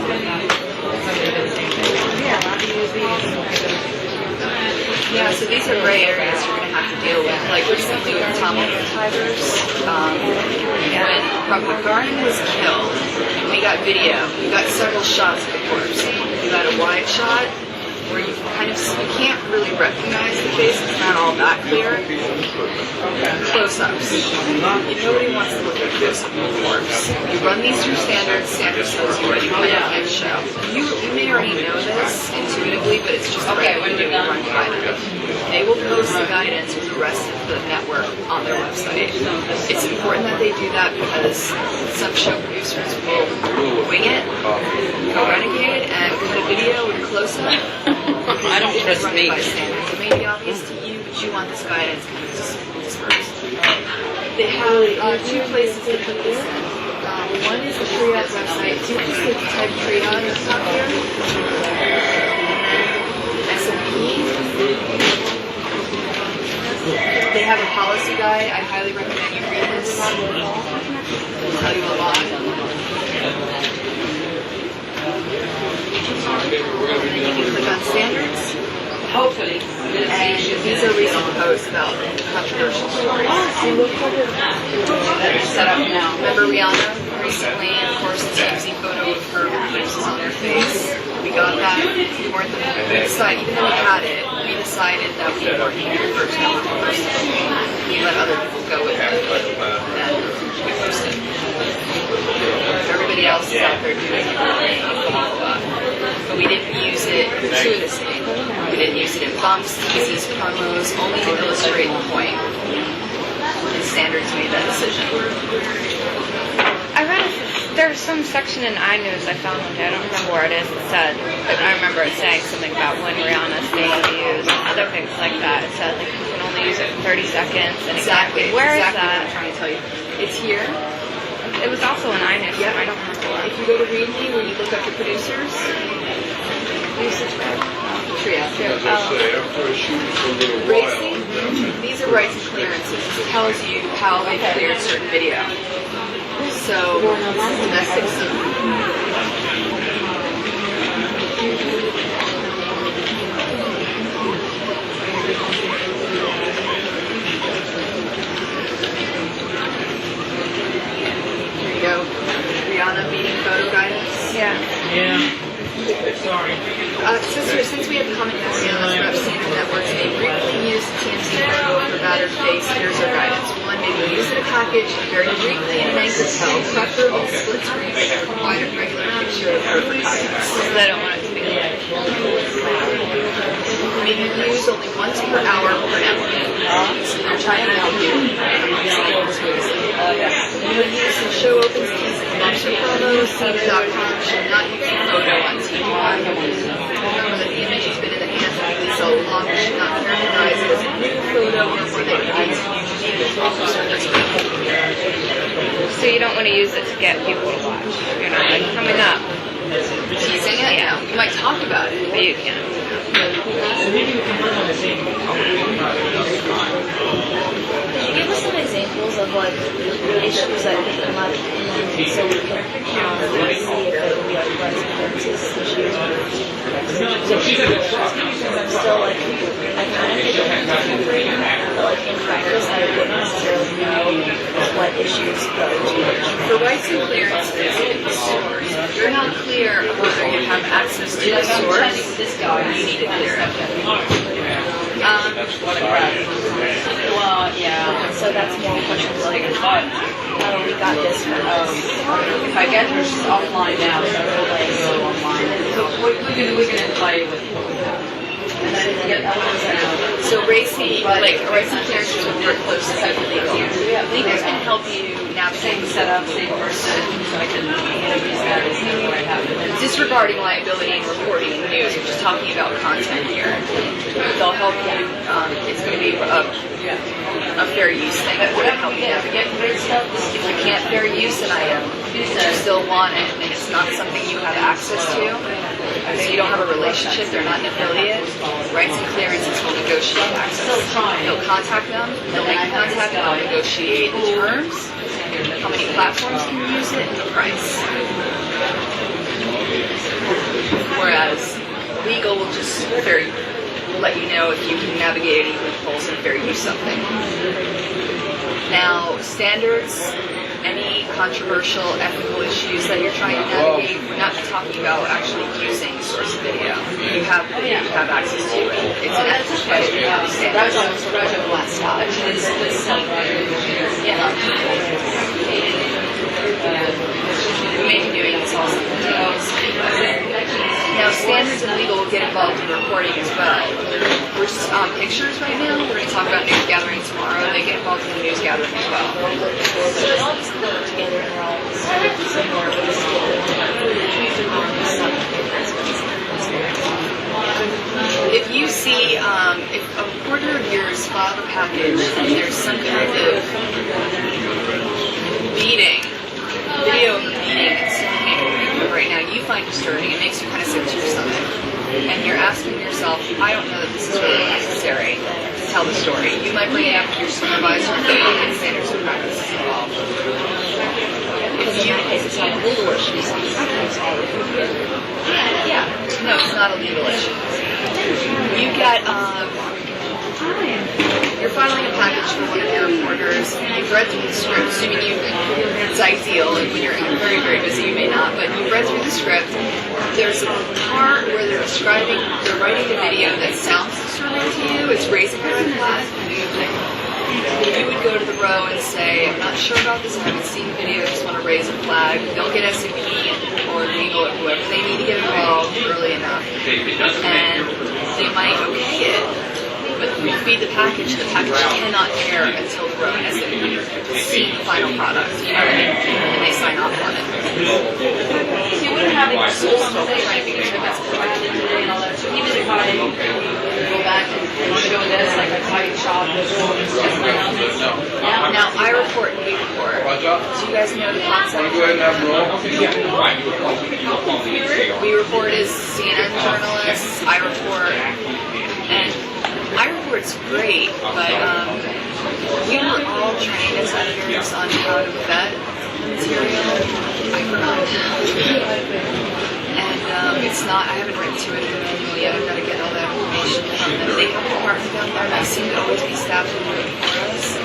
Somebody did the same thing. Yeah, how do you use these? Yeah, so these are gray areas you're going to have to deal with. Like recently with Tamil Tigers, when Garden was killed, we got video. We got several shots of the corpse. We got a wide shot where you can't really recognize the face. It's not all that clear. Close-ups. Nobody wants to look at a close-up of a corpse. You run these through standards shows you what you can show. You may already know this intuitively, but it's just right when you run by them. They will post the guidance with the rest of the network on their website. It's important that they do that because some show producers will wing it, go renegade, and cut a video with a close-up. I don't trust me. It may be obvious to you, but you want this guidance kind of dispersed. They have two places to put this in. One is the Triage website. You can just type Triage up here. SMP. They have a policy guide. I highly recommend you read this. It'll tell you a lot. And you can click on standards. Hopefully. And these are recent posts about controversial stories. They're set up now. Remember Rihanna recently, of course, the sexy photo of her with bruises on her face. We got that. We weren't we decided, even though we had it, we decided that we weren't going to first go with the first. We let other people go with it, and we posted. Everybody else is out there doing it. But we didn't use it gratuitously. We didn't use it in bumps, teases, promos, only to illustrate the point. And Standards made that decision. I read there's some section in iNews I found one day, I don't remember where it is, it said, but I remember it saying something about when Rihanna's being abused and other things like that. It said like you can only use it for 30 seconds and Exactly. Where is What I'm that? trying to tell you. It's here. It was also in iNews. Yep. I don't remember where. If you go to Read Me, where you look up the producers, You subscribe? Tria. Racing, these are rights and clearances. It tells you how they cleared certain video. So, this is domestic Since we have common emails, reps seen the networks may briefly use the TMC logo for battered face. Here's our guidance. One, maybe use it in a package very briefly in an anchor tell, preferably split screen, provide a regular picture of perfect contents. Because I don't want it to be like. Maybe use only once per hour per network. So they're trying to help you. Use and show opens keys and monster promos. CD.com should not use a photo on TV. Remember that the image has been in the hands of people so long, we should not characterize it as a new photo or one that contains huge details. So you don't want to use it to get people to watch. You're not like coming up. Teasing it? Yeah. You might talk about it. But you can't. Could you give us some examples of like issues that could come up, so we can see if it would be like rising differences issues? So like, I kind of think but like in practice, I wouldn't necessarily know what issues go to. For rights and clearances in the stores, if you're not clear of whether you have access to the source, you need to clear it. Well, yeah. So that's more questions like, oh, we got this from If I get her, she's offline now, so we'll let her go online. So we're gonna play with and then get others out. So racing, like racing clearances will work closely with legal. Legal's going to help you navigate Set up, same person, so I can use that as what I have. disregarding liability and reporting in the news. We're just talking about content here. They'll help you. It's going to be a fair use thing. It's going to help you navigate. If you can't fair use an item, you still want it, and it's not something you have access to, so you don't have a relationship, they're not an affiliate, rights and clearances will negotiate access. They'll contact them, they'll make contact, they'll negotiate the terms, how many platforms can use it, and the price. Whereas legal will just let you know if you can navigate any loopholes and fair use something. Now, standards, any controversial ethical issues that you're trying to navigate, we're not talking about actually using source video. You have access to it. It's an ethical question. You have standards. last stop. Yeah. We may be doing this also. Now, standards and legal will get involved in reporting as well. We're just on pictures right now. We're going to talk about news gathering tomorrow. They get involved in the news gathering as well. So it all just goes together and we're all somewhere If you see, if a reporter of yours filed a package and there's some kind of beating, video of a beating that's happening right now, you find disturbing, it makes you kind of sick to your stomach. And you're asking yourself, I don't know that this is really necessary to tell the story. You might bring it up to your supervisor and they will get standards and practices involved. because in that case it's not a legal issue, so it's all Yeah, no, it's not a legal issue. You get, you're filing a package for one of your reporters, you've read through the script, assuming it's ideal, and when you're very, very busy you may not, but you've read through the script, there's a part where they're writing a video that sounds disturbing to you, it's raising a red flag. You would go to the row and say, I'm not sure about this, I haven't seen the video, I just want to raise a flag. They'll get SAP or legal or whoever they need to get involved early enough. And they might okay it, but when you feed the package cannot air until the row has seen the final product, you know what I mean? And they sign off on it. So you wouldn't have any school trying to be sure that's corrected today and all that. So even if I go back and show this, like a body shop, Now, I report and we report. Do you guys know the concept? We report as CNN journalists. I report, and I report's great, but we were all trained as editors on how to vet material. I forgot how to do it. And it's not, I haven't written to it in the manual yet. I've got to get all that information from them. They have a department down there, and they seem to always be staffed with it for us.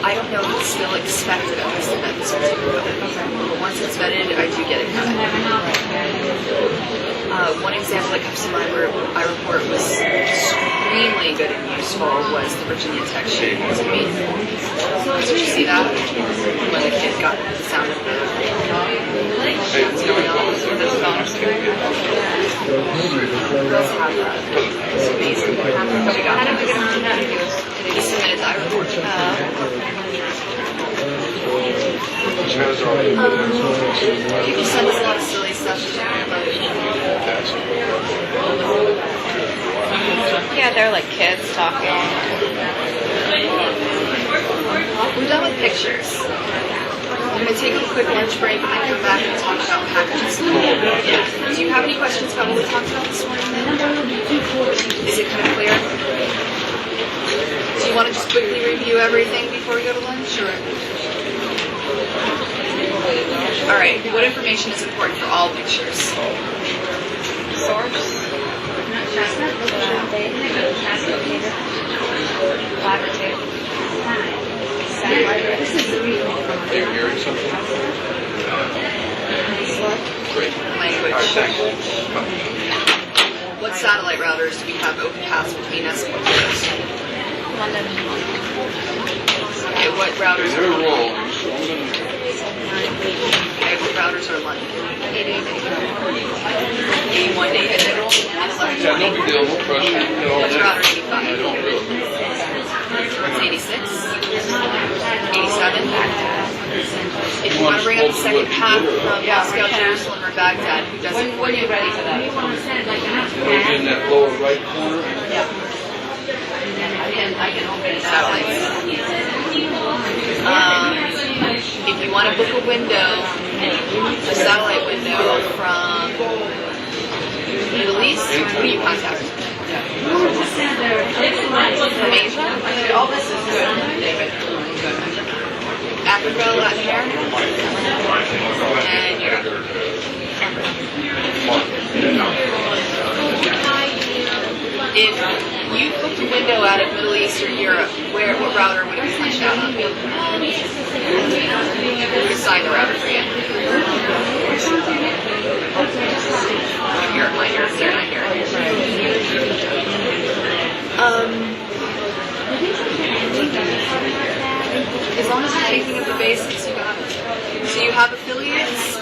I don't know if it's still expected of us to vet this particular company. But once it's vetted, I do get it cut. One example that comes to mind where I report was extremely good and useful was the Virginia Tech shooting. It was amazing. Did you see that? When the kid got the sound of the shots going on with the phone screen. Girls have that. It's amazing. She got it. They submitted that report. People send us a lot of silly stuff. Yeah, they're like kids talking. We're done with pictures. I'm going to take a quick lunch break and then come back and talk about packages. Yeah. Do you have any questions about what we talked about this morning then? Is it kind of clear? Do you want to just quickly review everything before we go to lunch? Or? Alright, what information is important for all pictures? Source. Language. What satellite routers do we have open paths between us and computers? Okay, what routers are London? Okay, what routers are London? 81 David. 1120. What's router 85? 86? 87? If you want to bring up the second path from Moscow, Jerusalem, or Baghdad, who does it for you? Ready for that? In that lower right corner. Yeah. I can open it satellites. If you want to book a window, a satellite window from the Middle East, who do you contact? From Asia? All this is good, David. Africa, Latin America, and Europe. If you booked a window out of Middle East or Europe, what router would it be punched out on? Who assigned the router for you? Here, mine here, they're not here. As long as you're thinking of the basics, you got it. So you have affiliates.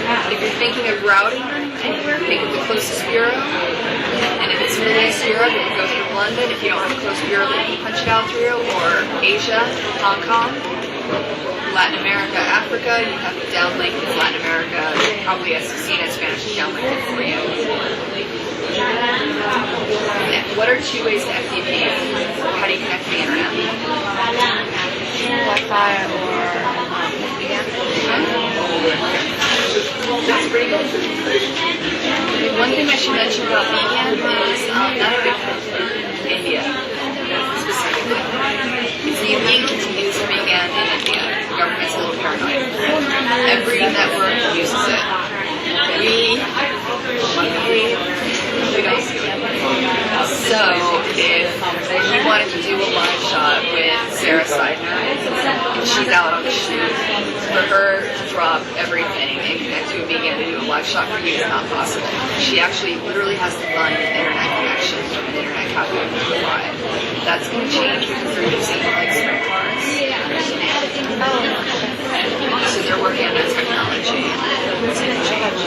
If you're thinking of routing them anywhere, think of the closest bureau. And if it's Middle East Europe, you can go through London. If you don't have a close bureau that you can punch it out through, or Asia, Hong Kong, Latin America, Africa, you have to downlink with Latin America. Probably SCCNet Spanish to downlink it for you. What are two ways to FTP? How do you connect to the internet? Wi-Fi or That's pretty good. One thing I should mention about VPN is not a big in India specifically. It's illegal to use VPN in India. The government's a little paranoid. Every network uses it. Luckily, we don't do it. So, if you wanted to do a live shot with Sarah Seidner, she's out on the shoot, for her to drop everything and connect to a vegan and do a live shot for you is not possible. She actually literally has to find an internet connection from an internet cafe to fly. That's going to change because they're using like SIM cards. So they're working on that technology. It's going to change.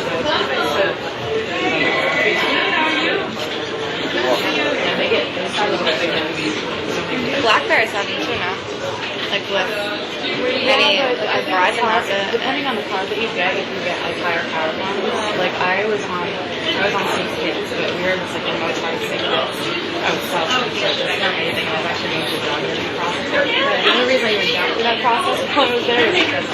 BlackBerry's having too now. Like with any Verizon has it. Depending on the card that you get, if you get like higher power lines. Like I was on 6 kids, but we were just like in most hard 6 kids. I was self-sufficient. It's not anything I was actually going through the onboarding process. The only reason I even got through that process when I was there is because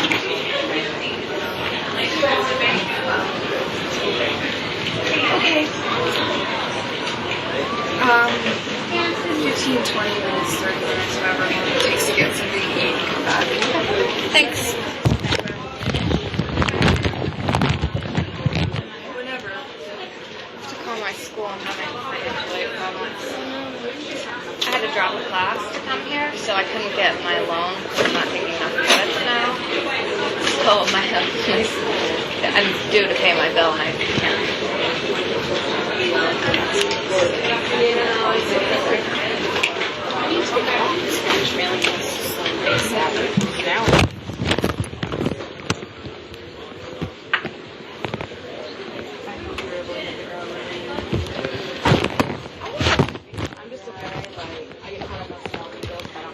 Okay. 15, 20 minutes, 30 minutes, whatever it takes to get something to eat and come back. Thanks. Whenever. I have to call my school. I'm having financial aid problems. I had had to drop a class to come here, so I couldn't get my loan because I'm not taking enough credits now. So I'm due to pay my bill and I can't. Spanish mailing lists ASAP. Now.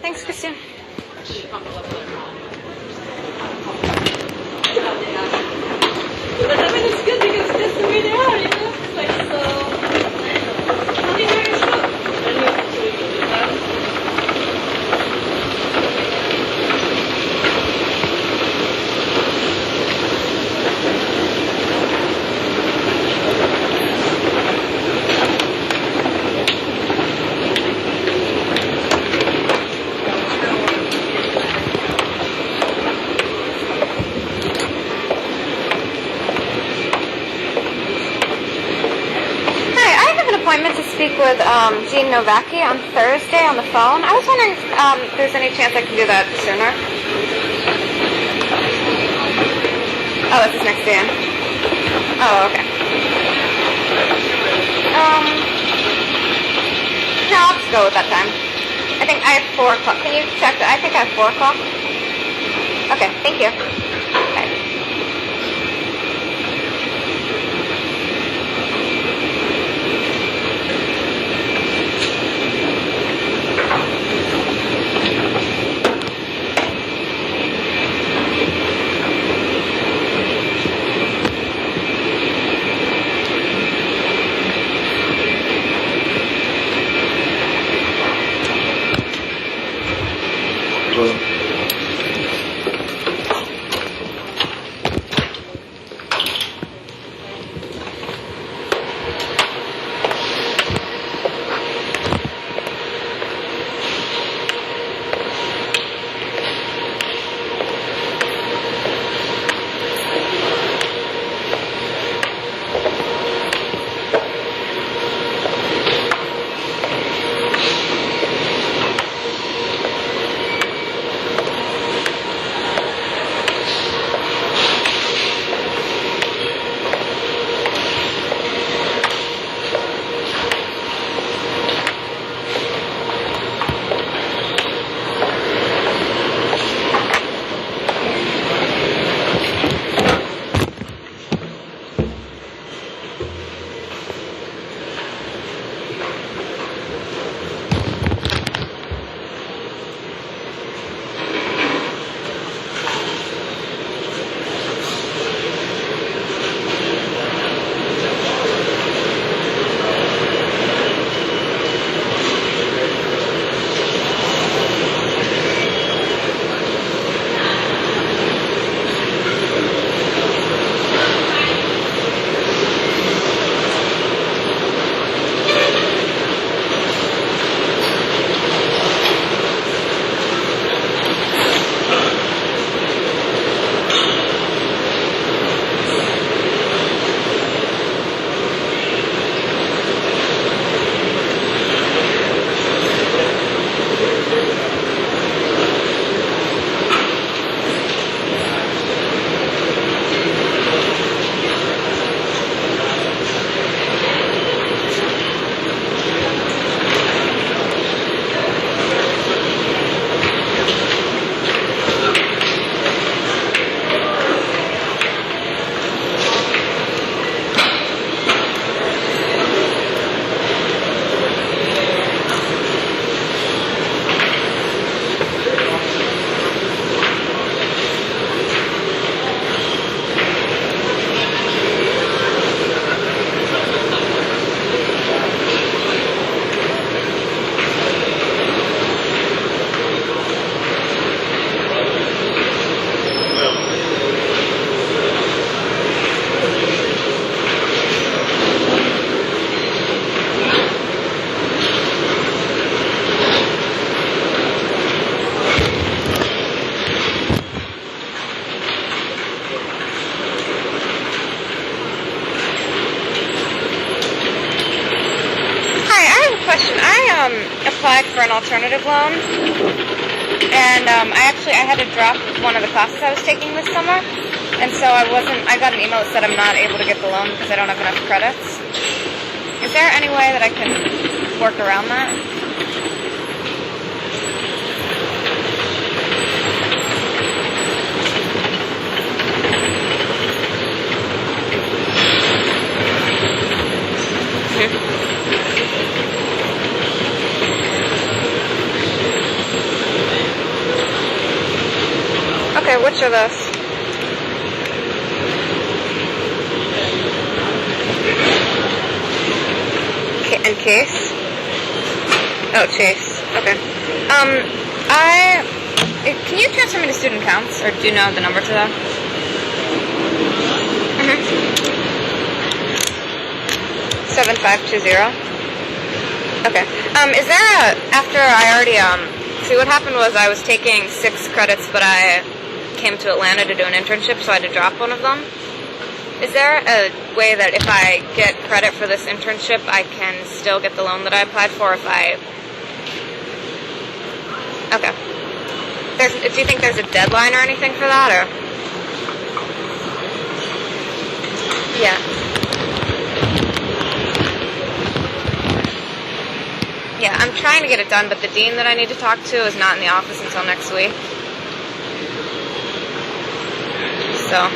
Thanks, Christine. But I mean, it's good because that's the way they are, you know? It's like, so... How many years Appointment to speak with Jean Novacki on Thursday on the phone. I was wondering if there's any chance I can do that sooner. Oh, this is next day. Oh, okay. No, I'll just go with that time. I think I have 4 o'clock. Can you check that? I think I have 4 o'clock. Okay, thank you. Bye. alternative loan, and I had to drop one of the classes I was taking this summer, and so I got an email that said I'm not able to get the loan because I don't have enough credits. Is there any way that I can work around that? Okay, which are those? In case? Oh, Chase. Okay. Can you transfer me to student accounts, or do you know the number to that? Mm-hmm. 7520. Okay. Is there after I already, see what happened was I was taking 6 credits, but I came to Atlanta to do an internship, so I had to drop one of them. Is there a way that if I get credit for this internship, I can still get the loan that I applied for if I... Okay. Do you think there's a deadline or anything for that, or...? Yeah. Yeah, I'm trying to get it done, but the dean that I need to talk to is not in the office until next week. So...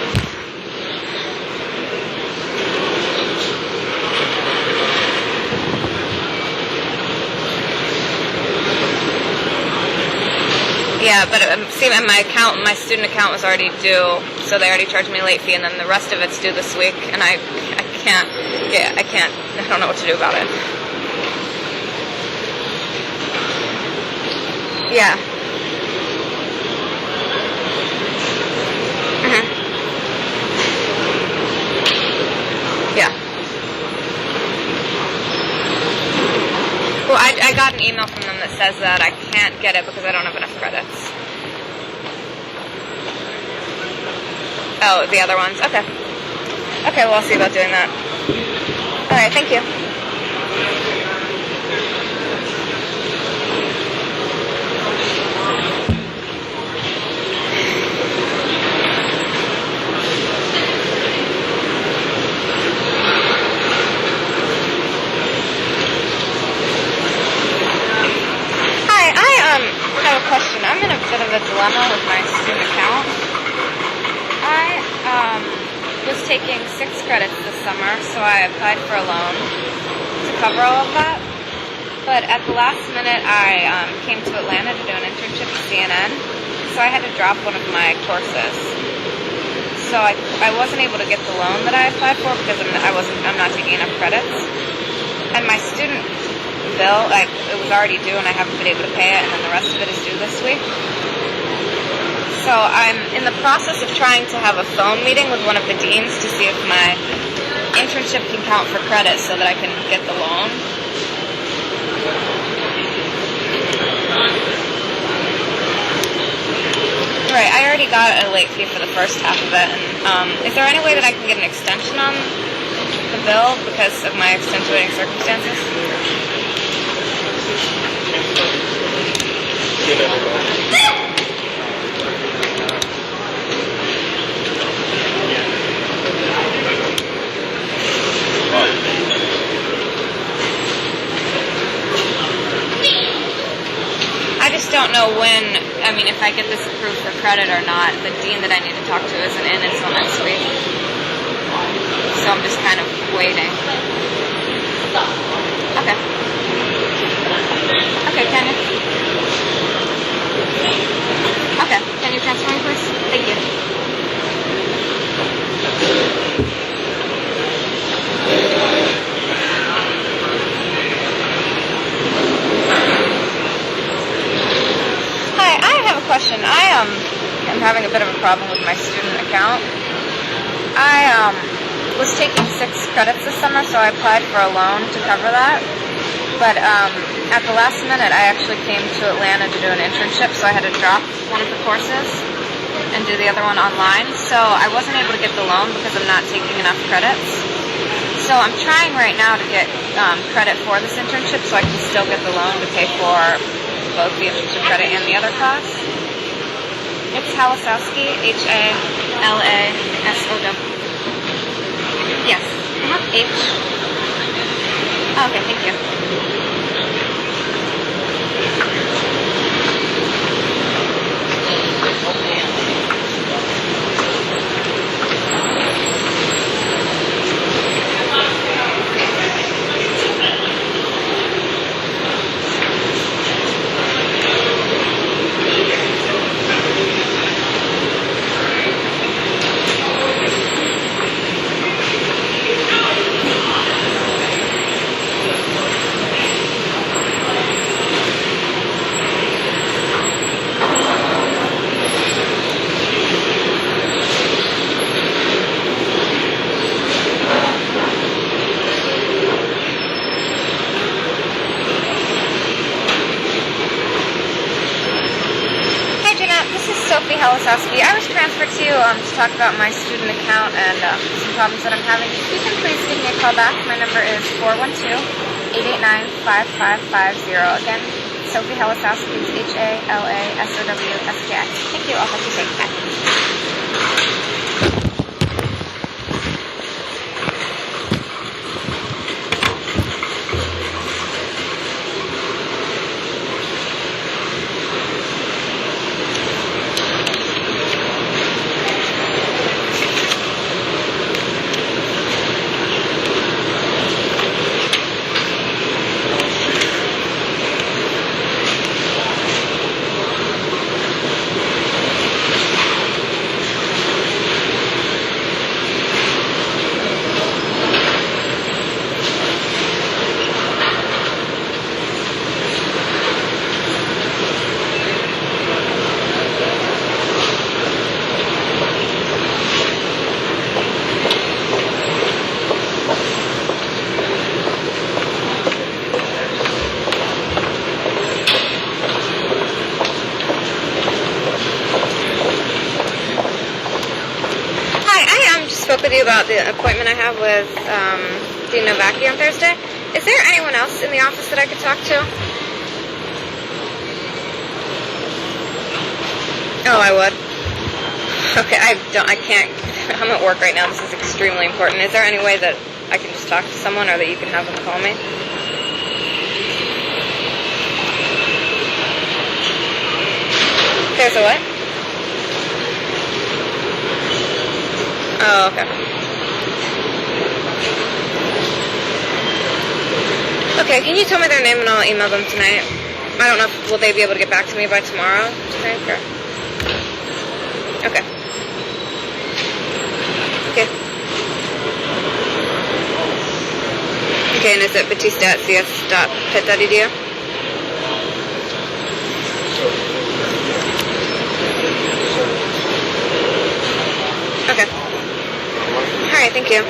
Yeah, but see, my student account was already due, so they already charged me a late fee, and then the rest of it's due this week, and I don't know what to do about it. Yeah. Mhm. Yeah. Well, I got an email from them that says that I can't get it because I don't have enough credits. Oh, the other ones? Okay. Okay, well, I'll see about doing that. Alright, thank you. I have a question. I'm in a bit of a dilemma with my student account. I was taking 6 credits this summer, so I applied for a loan to cover all of that. But at the last minute, I came to Atlanta to do an internship at CNN, so I had to drop one of my courses. So I wasn't able to get the loan that I applied for because I'm not taking enough credits. And my student bill, it was already due and I haven't been able to pay it, and then the rest of it is due this week. So I'm in the process of trying to have a phone meeting with one of the deans to see if my internship can count for credit so that I can get the loan. Right, I already got a late fee for the first half of it, and is there any way that I can get an extension on the bill because of my extenuating circumstances? I just don't know if I get this approved for credit or not. The dean that I need to talk to isn't in until next week. So I'm just kind of waiting. Okay. Okay, can you? Okay, can you transfer me, please? Thank you. Hi, I have a question. I am having a bit of a problem with my student account. I was taking 6 credits this summer, so I applied for a loan to cover that. But at the last minute, I actually came to Atlanta to do an internship, so I had to drop one of the courses and do the other one online. So I wasn't able to get the loan because I'm not taking enough credits. So I'm trying right now to get credit for this internship so I can still get the loan to pay for both the internship credit and the other class. It's Halasowski, Halassow. Yes. H. Oh, okay, thank you. Halasowski. I was transferred to talk about my student account and some problems that I'm having. If you can please give me a call back. My number is 412-889-5550. Again, Sophie Halasowski, Halasowski. Thank you. I'll talk to you soon. Bye. Spoke with you about the appointment I have with Dean Novacki on Thursday. Is there anyone else in the office that I could talk to? Oh, I would. Okay, I can't. I'm at work right now. This is extremely important. Is there any way that I can just talk to someone, or that you can have them call me? There's a what? Oh, okay. Okay, can you tell me their name and I'll email them tonight? I don't know if, will they be able to get back to me by tomorrow, do you think? Or? Okay. Okay. Okay, and is it batista@cs.pitt.edu? Okay. Alright, thank you.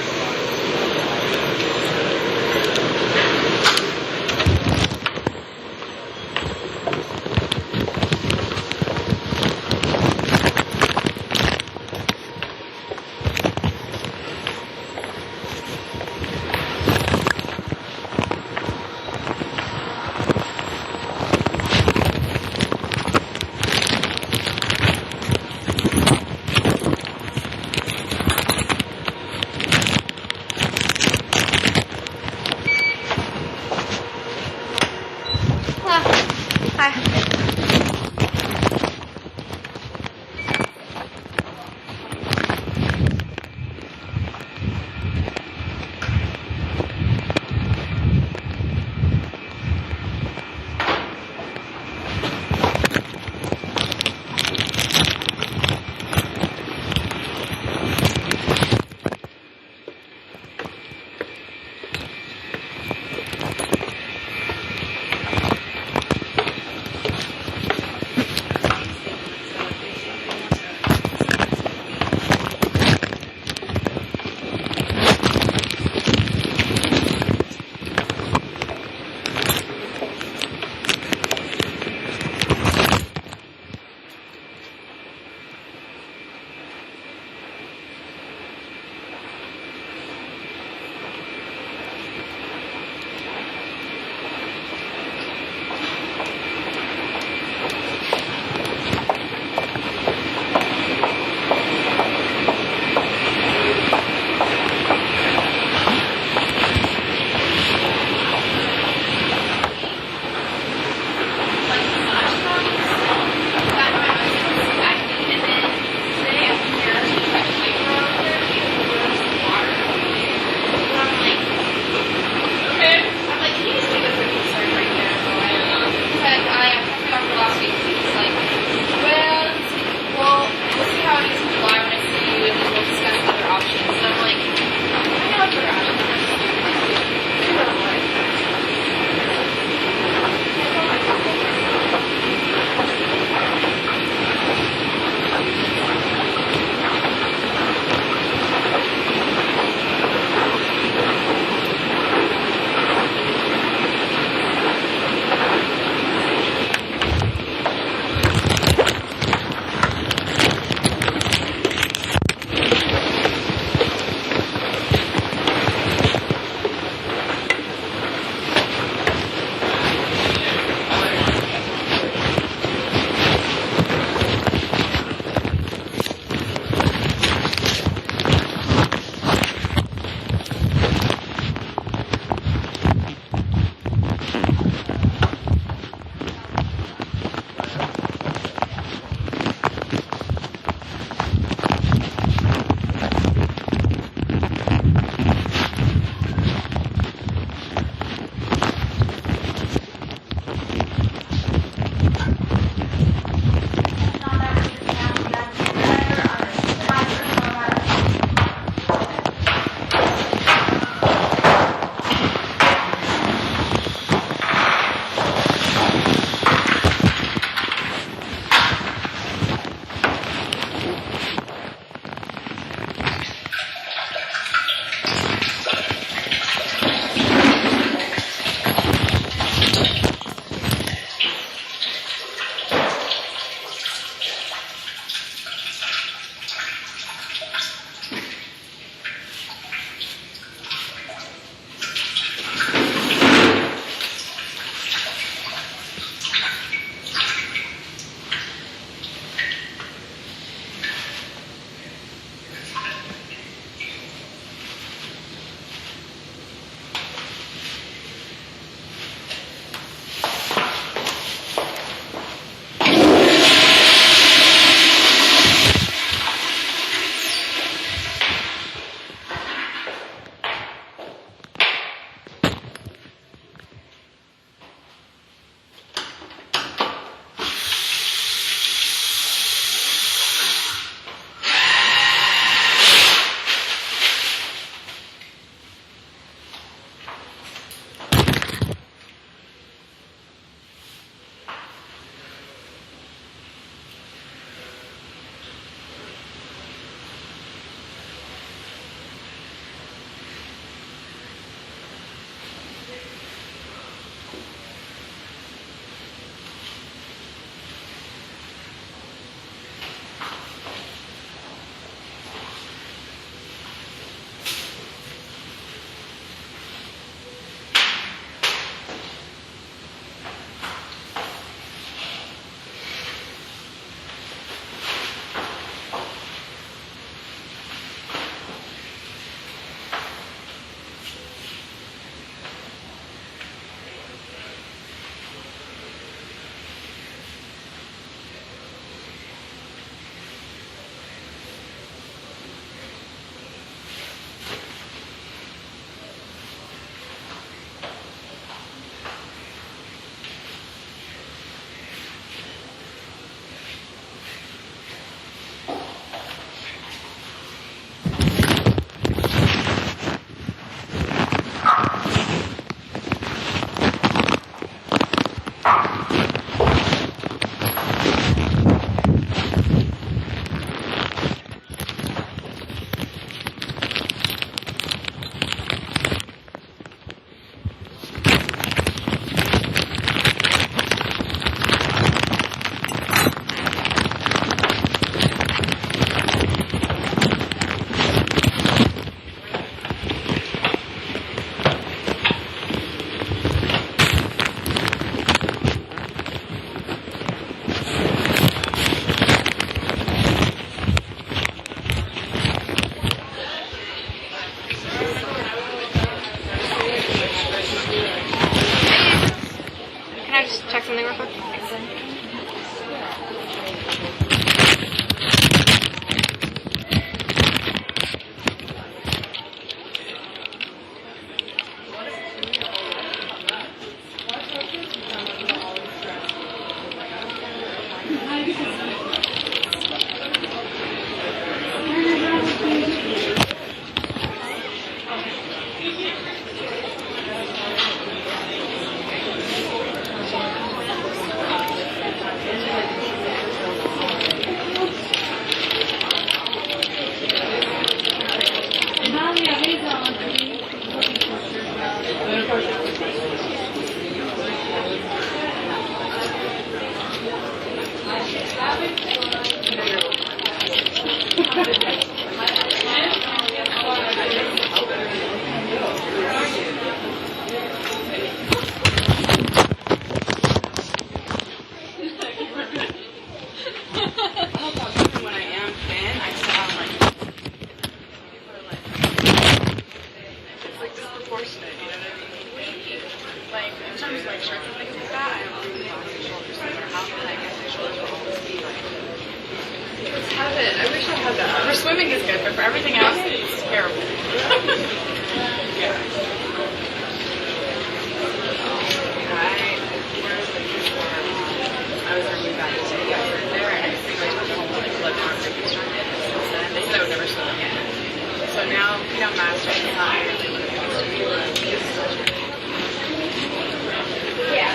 When I am thin, I sound like it's like disproportionate, you know what I mean? Like in terms of like shirts and things like that, I have really long shoulders. No matter how thin I get, my shoulders will always be like. Let's have it. I wish I had that. For swimming is good, but for everything else, it's terrible. Yeah. I was really bad to take it there, and I pretty much went home with like blood contact restricted. Since then, they said I would never swim again. So now, you know, master is not really what it used to be. Yeah.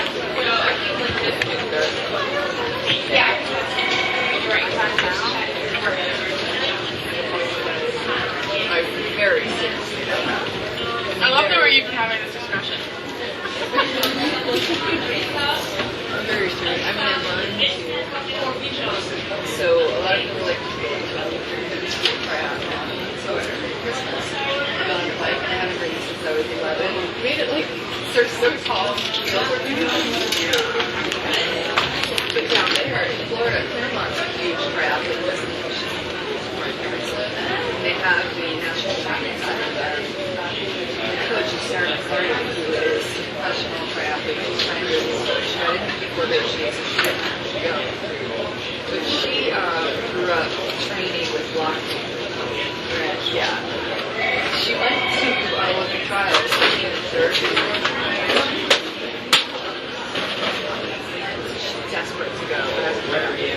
Yeah. Right. I'm very seriously about that. I love that we're even having this discussion. I'm very serious. I mean, I learned to. So a lot of people like to go to crap. So after Christmas, I got on a bike and I haven't ridden since I was 11. Made it like they're so tall. But down there in Florida, Claremont's a huge crap. It doesn't they have the national training center there. The coach is Sarah Clark, who is a professional triathlete who's trying to shred before that she has to go. But she grew up training with blocking. Yeah. She went to Olympic trials in the third. She's desperate to go, but I'm very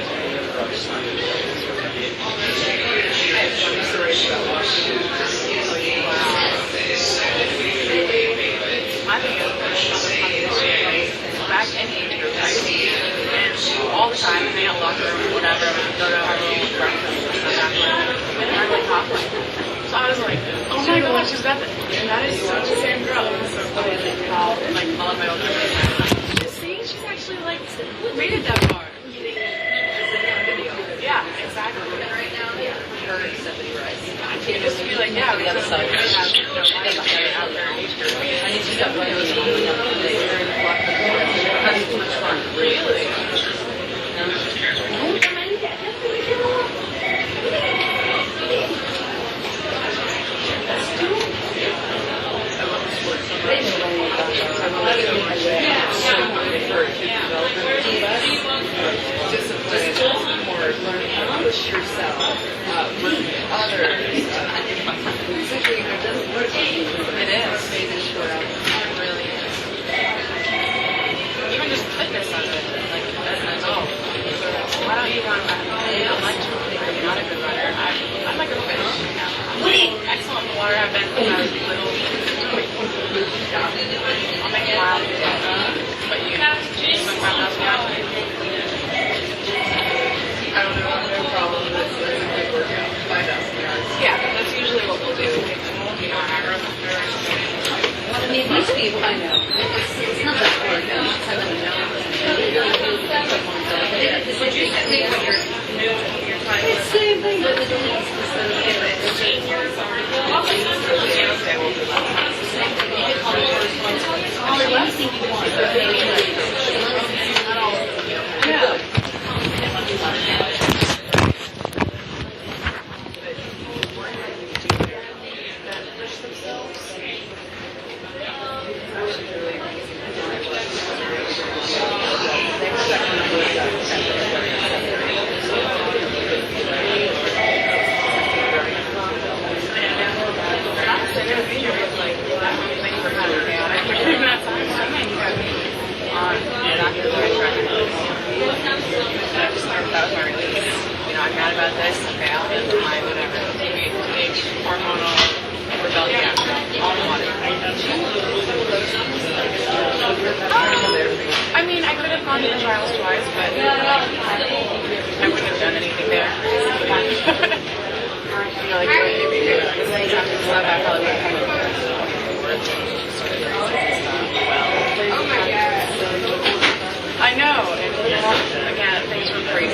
I think it's back in age group, and all the time, hang out locker room, whatever, go to our little breakfast, and I'm like halfway. So I was like, oh my gosh, is that is such the same girl. It was so funny, like how, like, all of my old friends, just see, she's actually, like, made it that far. Yeah, exactly. Right now, yeah. Her 70 rise. It used to be like, yeah, we just like, have, you know, out there age group. I need to stop running those That's too much fun. Really? Discipline or learning how to push yourself, working with others. Essentially, it doesn't work. It is. It is short out. It really is. Even just fitness of it, like as an adult. Why don't you run that? I'm like, you're not a good runner. I'm like a fish. I'm excellent in the water. I've been when I was little. I'll make it wild. But you have to swim around us. I don't know, I have no problem with this. It's a good workout. 5,000 yards. Yeah, that's usually what we'll do. You know, I I mean, these people, I know. It's not that hard. You just have to know. Would you say what your time It's the same thing with the seniors or okay, we'll do that. anything you want. Yeah. about this. Okay, I'll get my whatever. Teenage hormonal rebellion. All I wanted. I mean, I could have gone to the trials twice, but I wouldn't have done anything there. You know, like, I probably would have come I know, and again, things were crazy.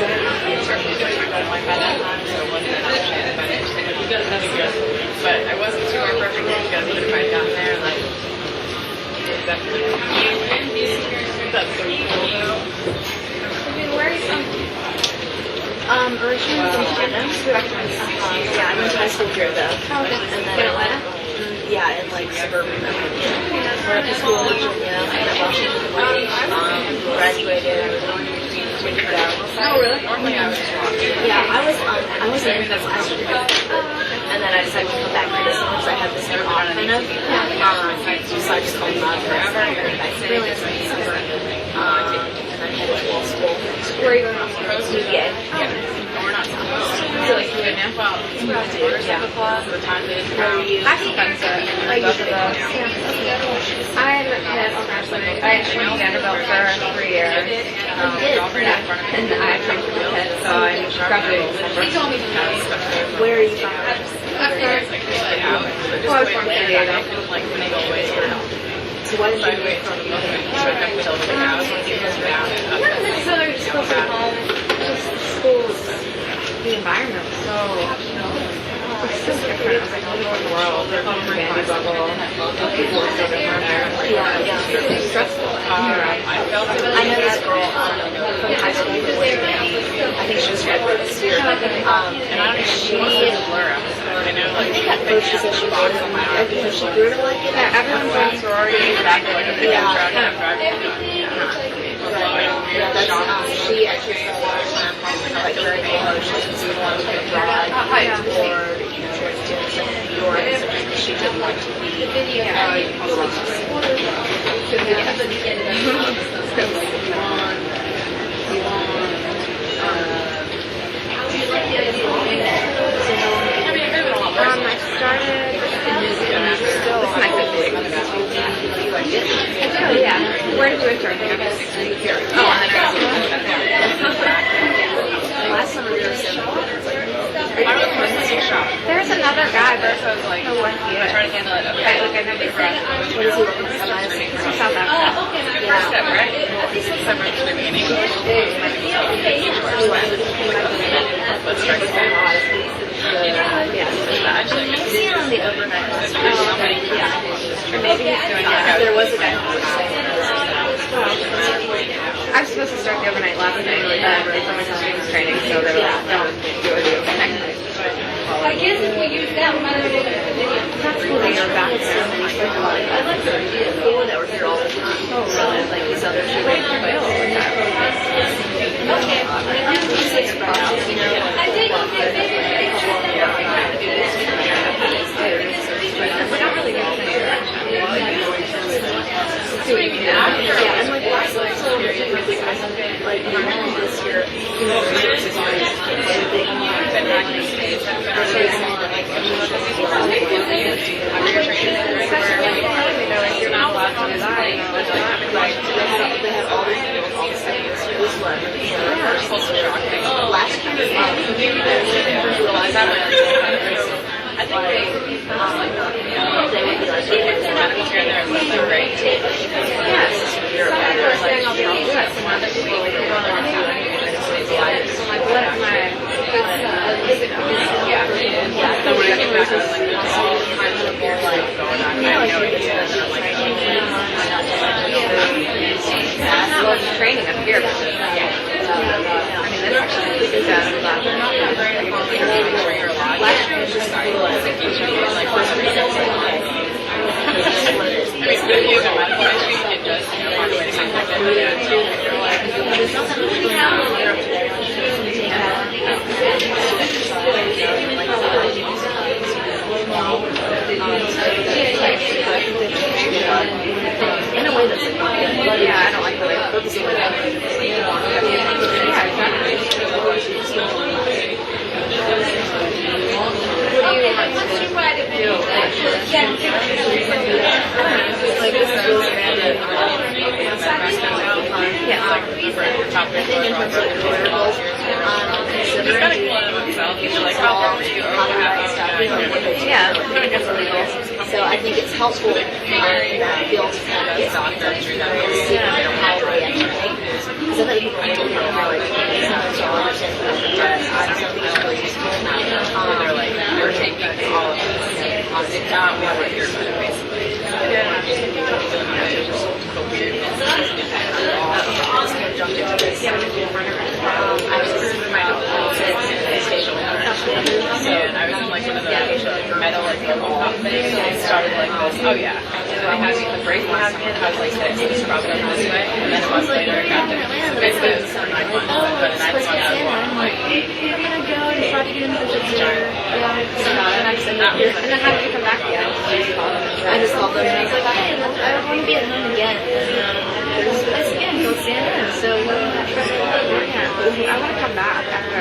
Certainly doing my own life at that time, so it wasn't an option, but I wasn't super perfect because if I'd gotten there, like, definitely. That's so cool. Originally from China. Yeah, I went to high school here though. And then I went, yeah, in like suburban We're at school in Virginia, and I graduated in 2000. Oh, really? Normally I was Yeah, I was in the last year. And then I decided to come back for this one because I had this year off kind of. So I just called them out forever and then back to really and I headed to law school. Where are you going to Yeah. We're not supposed to. Like, you would nap out motorcycle club, the time that it's around. I think I'm sorry. I usually go. I'm I actually went to Vanderbilt for 3 years. And I trained for the head, so I graduated December. Where are you from? Well, I was from San Diego. So why did you move from So they're just closer to home. Just schools, the environment was so, it's so different. It's like a different world. They're on my bubble. People are so different there. It's stressful. I know this girl from high school who went to I think she was graduating this year. And I think at first she said she wanted to like it because she grew to like it. Yeah, everyone's on sorority. Yeah, that's she actually spent a lot of time like during emotions and wanted to drive or doing something or she didn't want to be I started still on my fifth week. Oh yeah. Where did you enter? I think I'm just here. Oh, and then last summer there was there's another guy, but who went here. Try to handle it. Okay. Like I never what is he looking for? from South Africa. First step, right? Summer beginning. Let's start with that. Actually, I see it on the overnight last week. Or maybe he's doing it. There was a guy who was saying I was supposed to start the overnight last night for my sister's training, so they were like, don't do it the overnight. I guess if we use that, we might as well do the video. That's cool that you're back so many people that were here all the time. Oh, really? Like these other two. I did look at bigger pictures than We're not really good at Yeah, and like last year, so like this year, you're not allowed to design. they have all these people, all the studios. It was what? Last year, I think they would be like, here and there, but they're great. Yes. Some people are saying I'll be able to do it, some other people like, they don't want to do it. So I'm like, what am I? Yeah. Then when I get back, I was like, all kinds of more like going on. I have no idea. I'm not like training up here, but I mean, this actually is out of that. They're not that very last year was just like first reason. In a way that's like, yeah, I don't like the way purposely. Yeah, exactly. He's got a good one of himself. He's like, how long do you owe to have us? Yeah, I guess illegal. So I think it's helpful to be able to kind of get doctors through that and see how they actually make this. Because I think people are like, it's not so understand but I don't think it's really useful. They're like, we're taking all of this. It's not what you're going to basically. I was for my station and I was in like one of the metal like robot things and I started like this. Oh yeah. I had the break last time. I was like this. It was probably this way. And then a month later I got there. Basically it was for 9 months. But 9 months I was like, you're gonna go and try to get into the picture. and I said, and then how did you come back yet? I just called them and I was like, hey, I don't want to be at home again. And there's this again, go CNN. So what do I want to come back after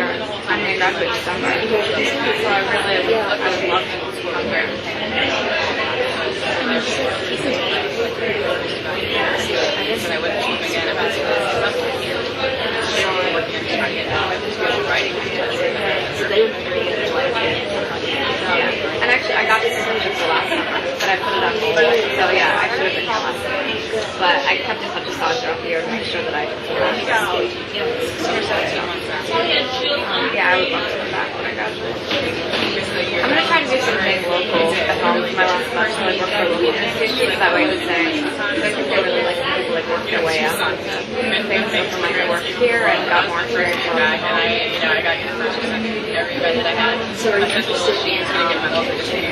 I'm going to graduate in December. So I would love to come here. I guess I wouldn't keep again if I was trying to get out of writing. So they would be able to like And actually, I got this internship the last summer, but I put it on hold. So yeah, I should have been here last summer. But I kept in touch with Saj throughout the year to make sure that I Yeah, I would love to come back when I graduate. I'm going to try to do something local at home for my last semester, so I work for a local institution. That way I would say, I think they really like people like work their way up. Things from like I worked here and got more experience. And I got university every event that I had. So are you interested in get my little regular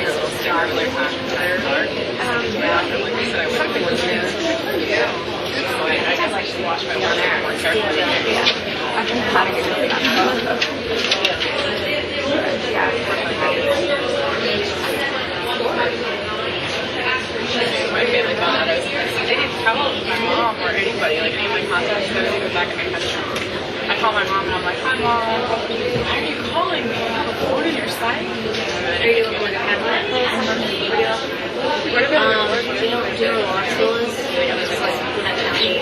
time. Something was new. I guess I should watch my work more carefully. I've been having a really bad My family found out I was pregnant. They didn't tell my mom or anybody, like any of my contacts, because I was back in my country. I call my mom and I'm like, hi mom, why are you calling me? I have a phone in your site? Are you looking at Hamlet? do you know what law school is? It's like Gwinnett County.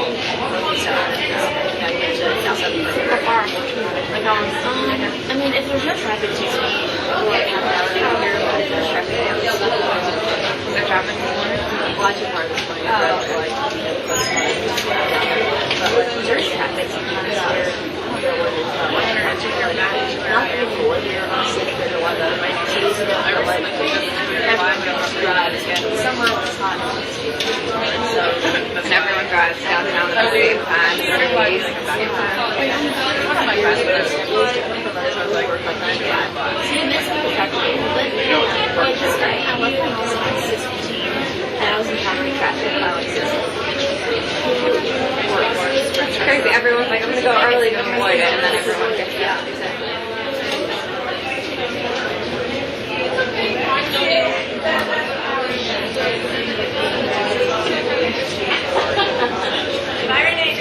How far? Like how long? I mean, if there's no traffic, it's usually like half an hour. But if there's traffic, Is there traffic in the morning? well, I took part of this morning. But like, there's traffic sometimes here. Not that we live here, honestly, compared to a lot of other cities, but like, everyone drives somewhere when it's hot. So, And everyone drives downtown at the same time. Everybody's at the same time. One of my friends was like, work like 9 to 5. So you miss people practically, but like this night, I left my house at 6:15, and I was encountering traffic by like 6:15. It's crazy. Everyone's like, I'm going to go early to avoid it, and then everyone gets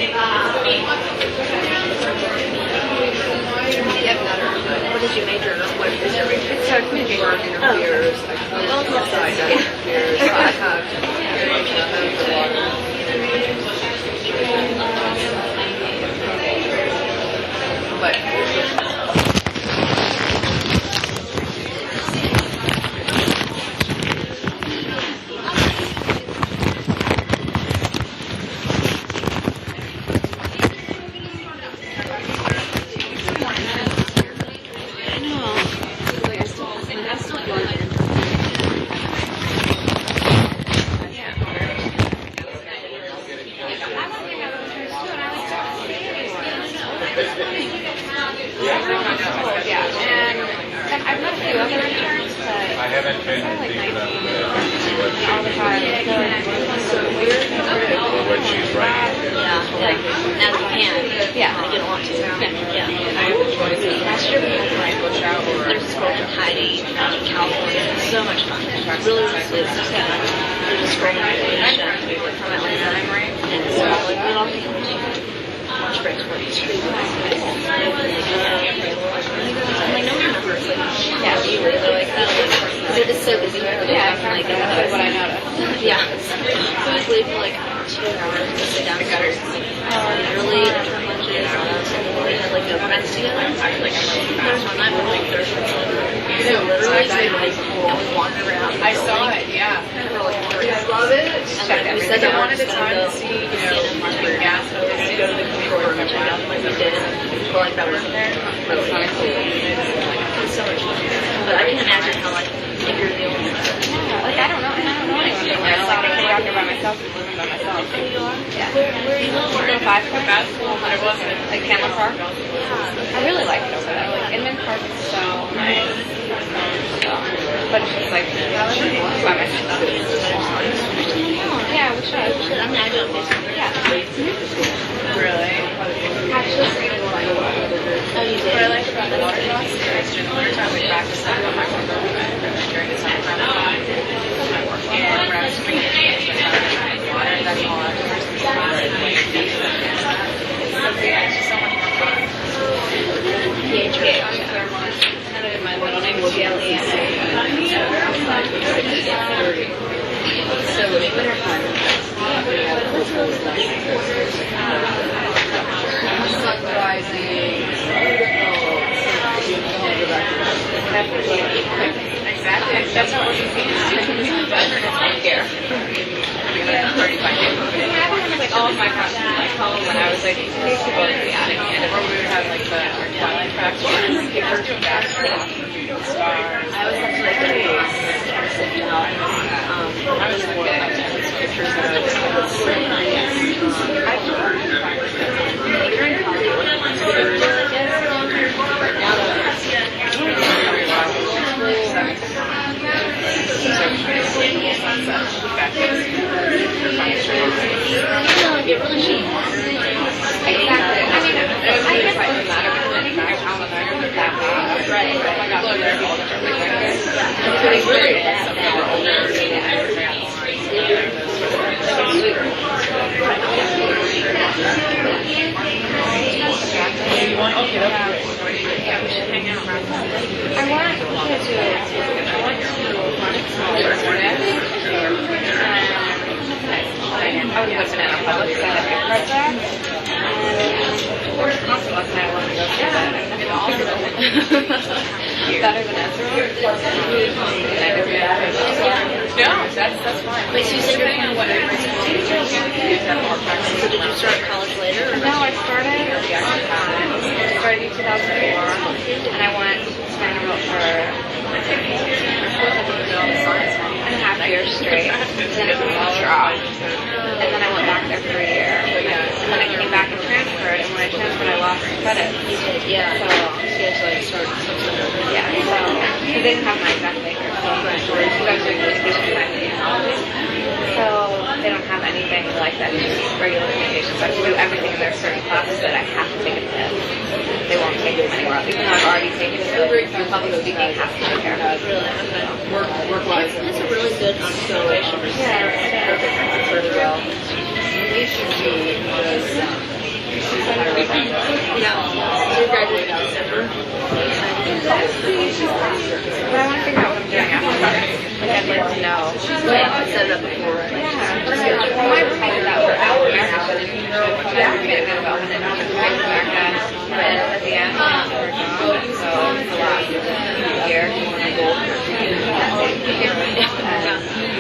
Exactly. What is your major? What is your major? It's a communication interviewers. I've met a few other interns, but I haven't been they're like thinking 19 about all the time. So weird. what she's writing. Yeah. Now you can. Yeah. I didn't want to. Yeah. last year we had my bush out or There's this girl in Heidi out in California. It's so much fun. Really, it's just they're just great information from Atlanta. And so like we all become lunch breaks where it's really nice. I'm like, no one remembers. Like, yeah, they're like, it's so busy. Yeah, exactly. That's what I noticed. Yeah. So we leave for like 2 hours to sit down and gutters. Early, lunches, and then we had like a friends together. There was one night we were like third friends. So literally we like wandered around. I saw it, yeah. For like 3 hours. Love it. And we said I that wanted we're a just time gonna to go see, gas to go to the control room and check out. like we did. But like that wasn't there. But like, it was so much fun. But I can imagine how like if you're the only person. Like, I don't know anyone there. Like, I came out here by myself, living by myself. Yeah. Where are you living? 5 Basketball, but it wasn't. Like, Candler Park. I really like it over there. Like, Inman Park is so nice. So, but it's just like, by myself. Yeah, we should. I'm gonna add you on Facebook. Yeah. Really? Actually, Oh, you did? what I like about the water class is during the wintertime we practice that on my work during the summertime. My work and when I was spring water, that's all I was it's just so much more fun. Yeah, And then my middle name is GLE. so in wintertime, Exactly. That's how it was here. I remember like all of my friends from like home when I was like these people in the attic and we would have like the twilight practice and pictures of basketball stars. I always have to like sit down. I was more like pictures of it's really nice. During college, but now that it really should. Exactly. I mean, I guess it doesn't matter because any town in there is that big. Right. Oh my gosh, there are people that are really great. It's really good. Some people are older. Yeah, we should hang out. I want to run it I would go to Banana Republic because I have gift cards there. Or the concert last night I wanted to go to, but I never all of them. Better than Ezra. No, that's fine. Wait, so you said you're playing what? So did you start college later? Or No, I started in 2004, and I went to Vanderbilt for 2.5 years straight, and then it was all dropped. And then I went back there for a year, and then I came back and transferred, and when I transferred, I lost credit. yeah. So, You had to like start something over. yeah, so, because they didn't have my exact maker, so you guys doing communication science. So, they don't have anything like that, just regular communication. So I have to do everything in their certain classes that I have to take a test. They won't take it anywhere else, even though I've already taken it. So public speaking has to take care of it. Really? Work-wise. That's a really good situation. Yeah, Perfect. Really well. The issue was Yeah. So you graduated in December. But I want to figure out what I'm doing after that. Like, I'd like to know. I said that before. Yeah. My roommate did that for hours. My roommate did that and then he was in America. And at the end, so it's a lot. Here.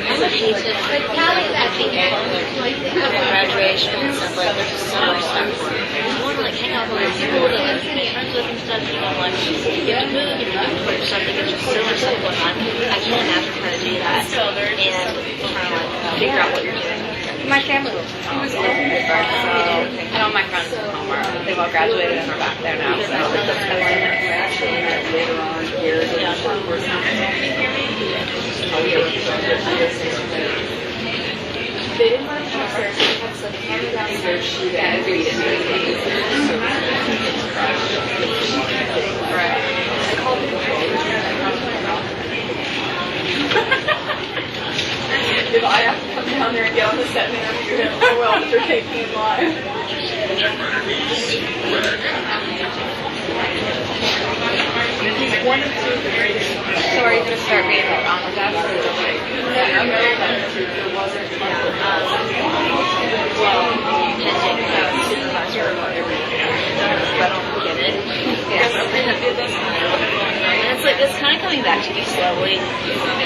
I would hate to, like, at the end of graduation and stuff, like, there's just so much stuff. You want to, like, hang out with other people to, like, be friends with and stuff, you know, like, you have to move, you have to put yourself, there's just so much stuff going on. I can't imagine trying to do that and trying to, like, figure out what you're doing. My family lives in home, so and all my friends from home are, they've all graduated and are back there now, so later on years of they didn't want to come upstairs, so they had to set the camera downstairs. Yeah, and read it. Right. I called if I have to come down there and get on the set and interview him, I will after taking him live. One of two of the greatest. So are you going to start being on with us? I know that there wasn't Well, supervisor or whatever. get it. Yeah. And it's kind of coming back to me slowly,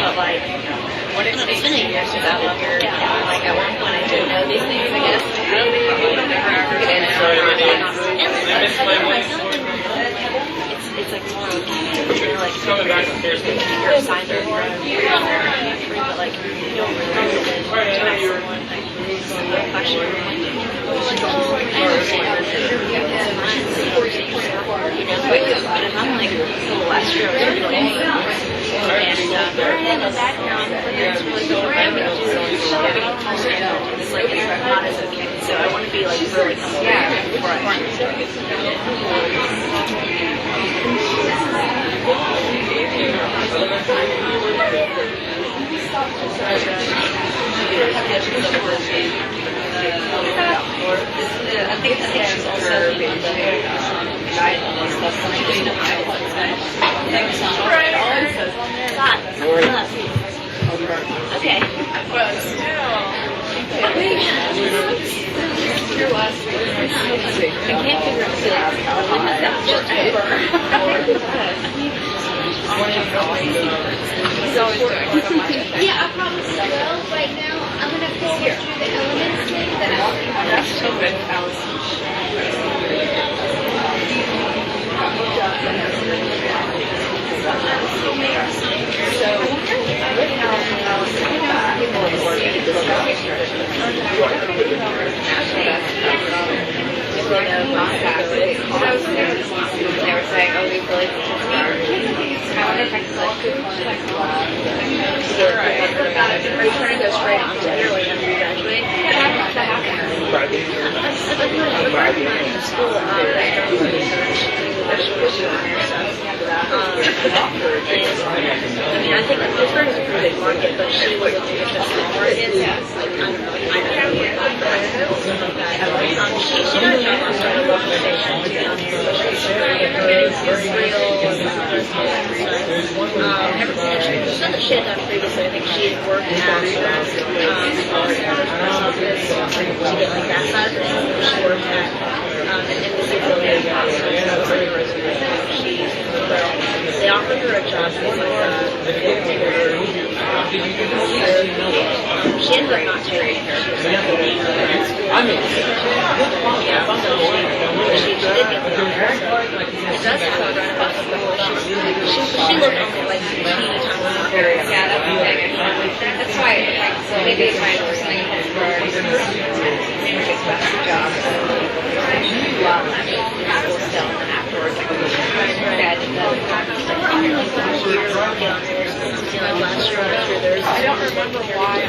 but like, it's been a year since I've been here. Yeah. Like at one point I didn't know these things, I guess. I don't think I'll ever get into it. It's like tomorrow, you know, like you're assigned to but like you don't realize it. You ask someone like a question, you know, but if I'm like, oh, last year I was really and in the background, it's really good. It's like it's not as okay. So I want to be like really comfortable before I I think she's also being okay. But still. Your last week. I can't figure Yeah, I probably will. Right now, I'm going to go through the elements thing that That's so good, Allison. They were saying, oh, we really I wonder if I could are you trying to go straight on to it, like after you graduate? School, I mean, I think Pittsburgh is a pretty big market, but she was looking at the small markets. She does have a sort of organization down here, but she's everything. She's done that she had done previously. I think she had worked at office to get like that side of things. She worked at an embassy affiliated hospital. That was like her resume. They offered her a job as like she ended up not taking her. She was like, she did get the offer. It does have a run about she looked only like teeny tiny. yeah, that's the thing. That's why, like, maybe if I was something for job. Well, I mean, school still, and then afterwards I go to I don't remember why.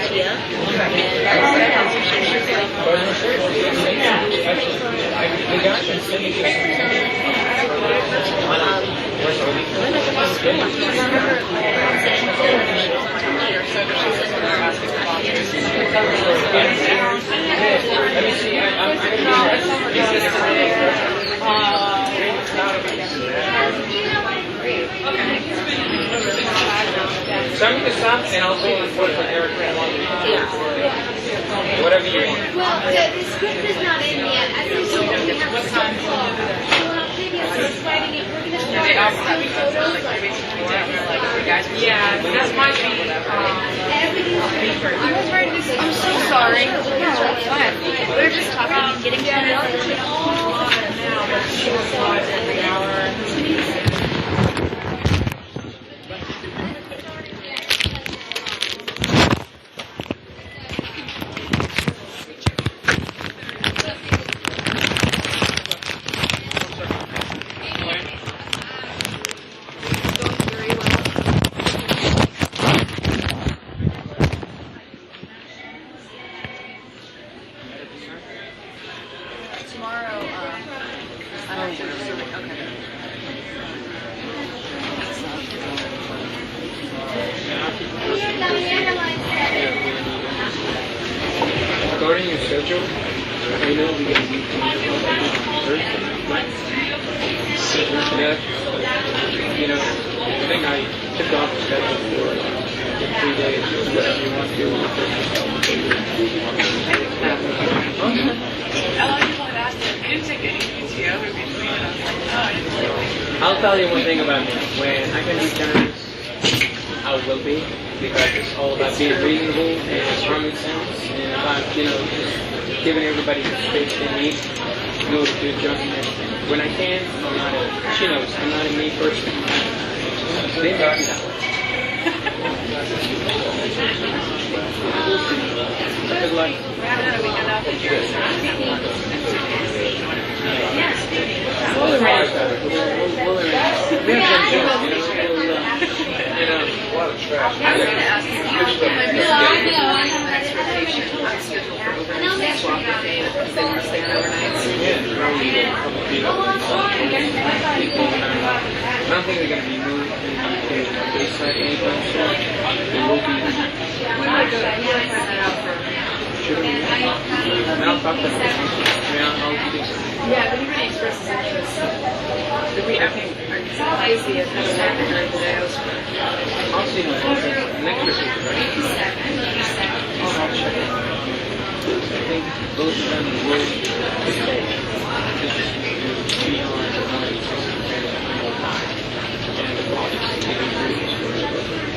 Send me the stuff and I'll see what Eric wants. Whatever you want. Well, the script is not in yet. I think we're going to have some talk. Well, maybe I'm just writing it. We're going to start with photos. Yeah, that might be. I'm so sorry. We were just talking, getting Regarding your schedule, I know we got a meeting Thursday. Yeah. You know, I think I took off the schedule for 3 days, whatever you want to do. A lot of people have asked didn't take any PTO in between, and I was like, oh, I didn't take any. I'll tell you one thing about me. When I can be generous, I will be, because it's all about being reasonable and common sense and about, just giving everybody the space they need to go to do a job and everything. When I can, she knows, I'm not a me person. They got me that way. Good luck. We'll arrange that. We'll arrange. We have some jokes, A lot of trash. I was going to ask you, transportation. I'm scheduled for overnight swap with Dave because they want to stay overnight. I don't think they're going to be moved to the bayside anytime soon. They will be. We might find that out for. Should we? And I'll talk to them. I'll do something. Yeah, if anybody expresses interest, if we, I think, is the attachment during the day. I'll see you next week, right? I'll check it. I think both of them will stay. It's just be on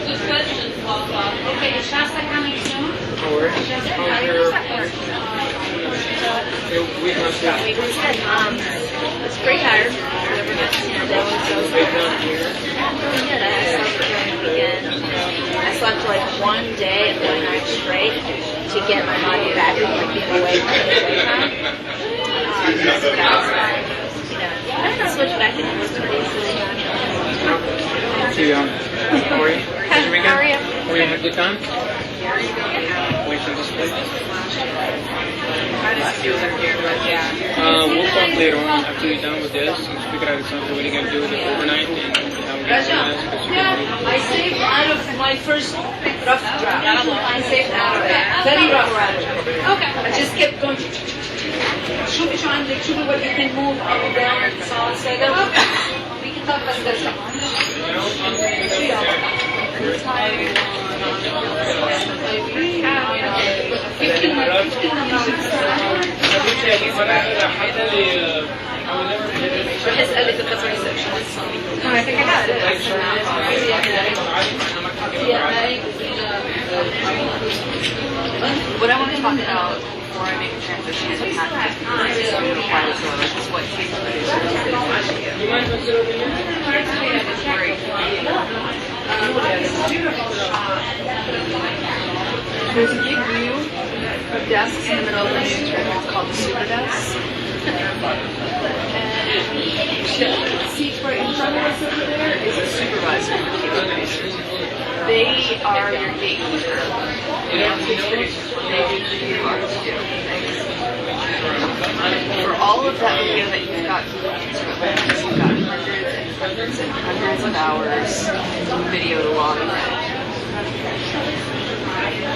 Good question. Okay, is Shasta coming soon? Or we must have. We said, it's pretty tired. Never gets, they always go here. Good. I slept during the weekend. I slept like one day and 1 night straight to get my body back from like being away from the daytime. But I was fine. I can switch back into this pretty easily. Too young. How are you? How are you? We had a good time? Wait for this place. We'll talk later on after we're done with this and figure out something what you're going to do with it overnight and how we're going to do this. I saved out of my first rough draft. I saved out of it. Very rough draft. Okay. I just kept going. Should be trying to choose what you can move up and down. So I said, we can talk about this. His edit of the first section is something. I think I got it. What I want to talk about before I make a transition is what what takes There's a big view of desks in the middle of the newsroom. It's called the super desk. And the seats right in front of us over there is a supervisor for the organizers. They are your gatekeeper. And these producers, they do you are too. For all of that video that you've got going into it, you've got hundreds and hundreds of hours of video to log in.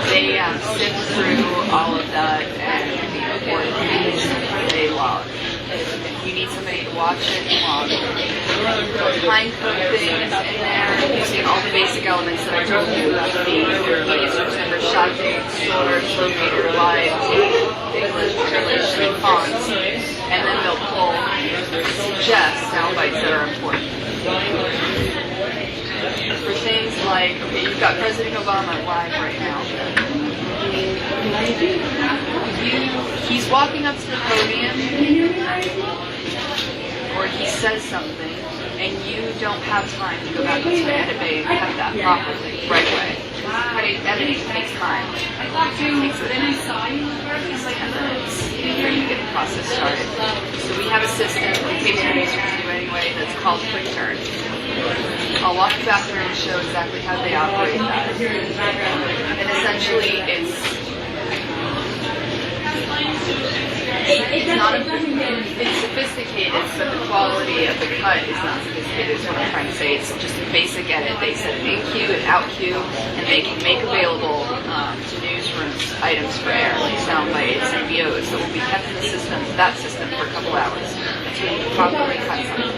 They sift through all of that and the important things they log. If you need somebody to watch it, log. Time code things in there, using all the basic elements that I told you about the user number, shot date, source, locator, live, English, English, fonts, and then they'll pull suggest sound bites that are important. For things like, okay, you've got President Obama live right now. He's walking up to the podium, or he says something, and you don't have time to go back into the edit bay and cut that properly right away. Editing takes time. It takes at least 10 minutes before you get the process started. So we have a system, in case your users do anyway, that's called Quick Turn. I'll walk you back through and show exactly how they operate that. And essentially, it's not it's sophisticated, but the quality of the cut is not sophisticated, is what I'm trying to say. It's just a basic edit. They set an in-queue and out-queue, and they can make available to newsrooms items for air, like sound bites and VOs that will be kept in the system, that system, for a couple hours until you properly cut something.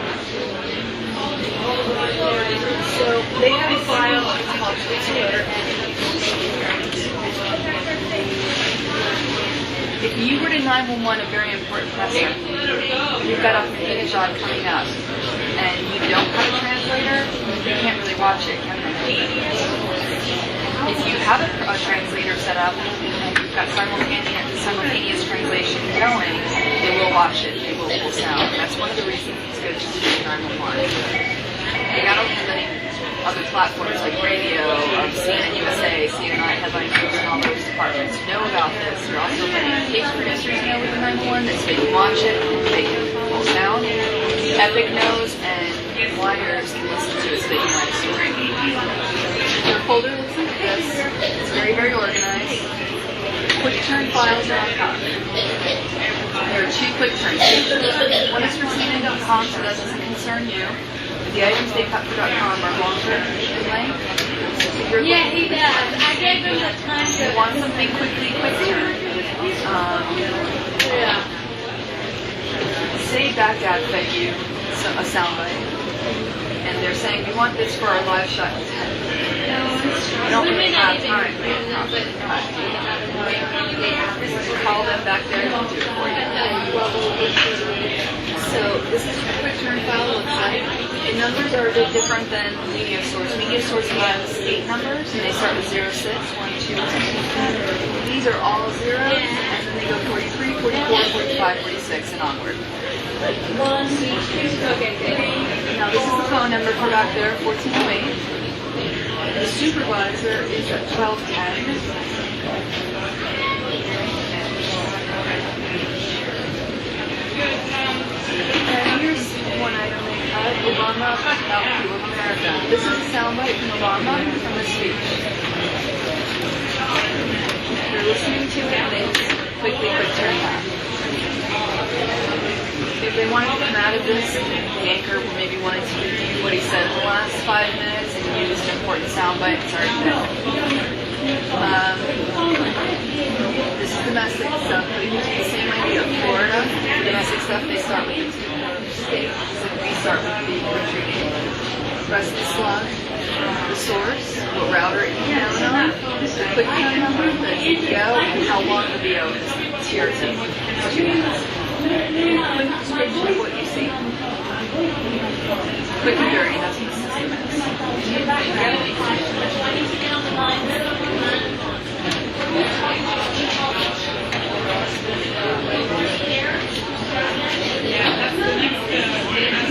So they have a file called Twitter. If you were to 911 a very important person, you've got a shot coming up, and you don't have a translator, you can't really watch it, can you? If you have a translator set up and you've got simultaneous translation going, they will watch it. They will pull sound. That's one of the reasons it's good to do 911. They got many other platforms like radio, CNN USA, CNN Headline News, and all those departments know about this. They're also letting case producers know with the 911 that so they can watch it, they can pull sound. Epic knows, and Wires can listen to it so they can write a story. Your folder looks like this. It's very, very organized. Quick turn files are on top. There are two quick turns. One is for CNN.com, so that doesn't concern you. The items they cut for .com are longer in length. Yeah, he does. I gave him the time You to. want something quick turn. Say Baghdad fed you a soundbite, and they're saying we want this for our live shot in 10. We don't really have time. Call them back there and they'll do it for you. So this is a quick turn file looks like. The numbers are a bit different than Media Source. Media Source has 8 numbers, and they start with 0, 6, 1, 2, 3. These are all zeros, and then they go 43, 44, 45, 46, and onward. Now this is the phone number for back there, 1408. The supervisor is at 1210. And here's one item they cut. Obama about people of America. This is a soundbite from Obama from the speech. They're listening to it and they quick turn back. If they wanted to come out of this, the anchor maybe wanted to review what he said in the last 5 minutes and use an important soundbite. It's already been. This is domestic stuff, but it gives you the same idea of Florida. For domestic stuff, they start with the 2 states. So we start with the retreating. Press the slug, the source, what router it came down on, the quick turn number, the VO, and how long the VO is. It's here, it's 2 minutes. Quick description of what you see. Quick and dirty, that's what the system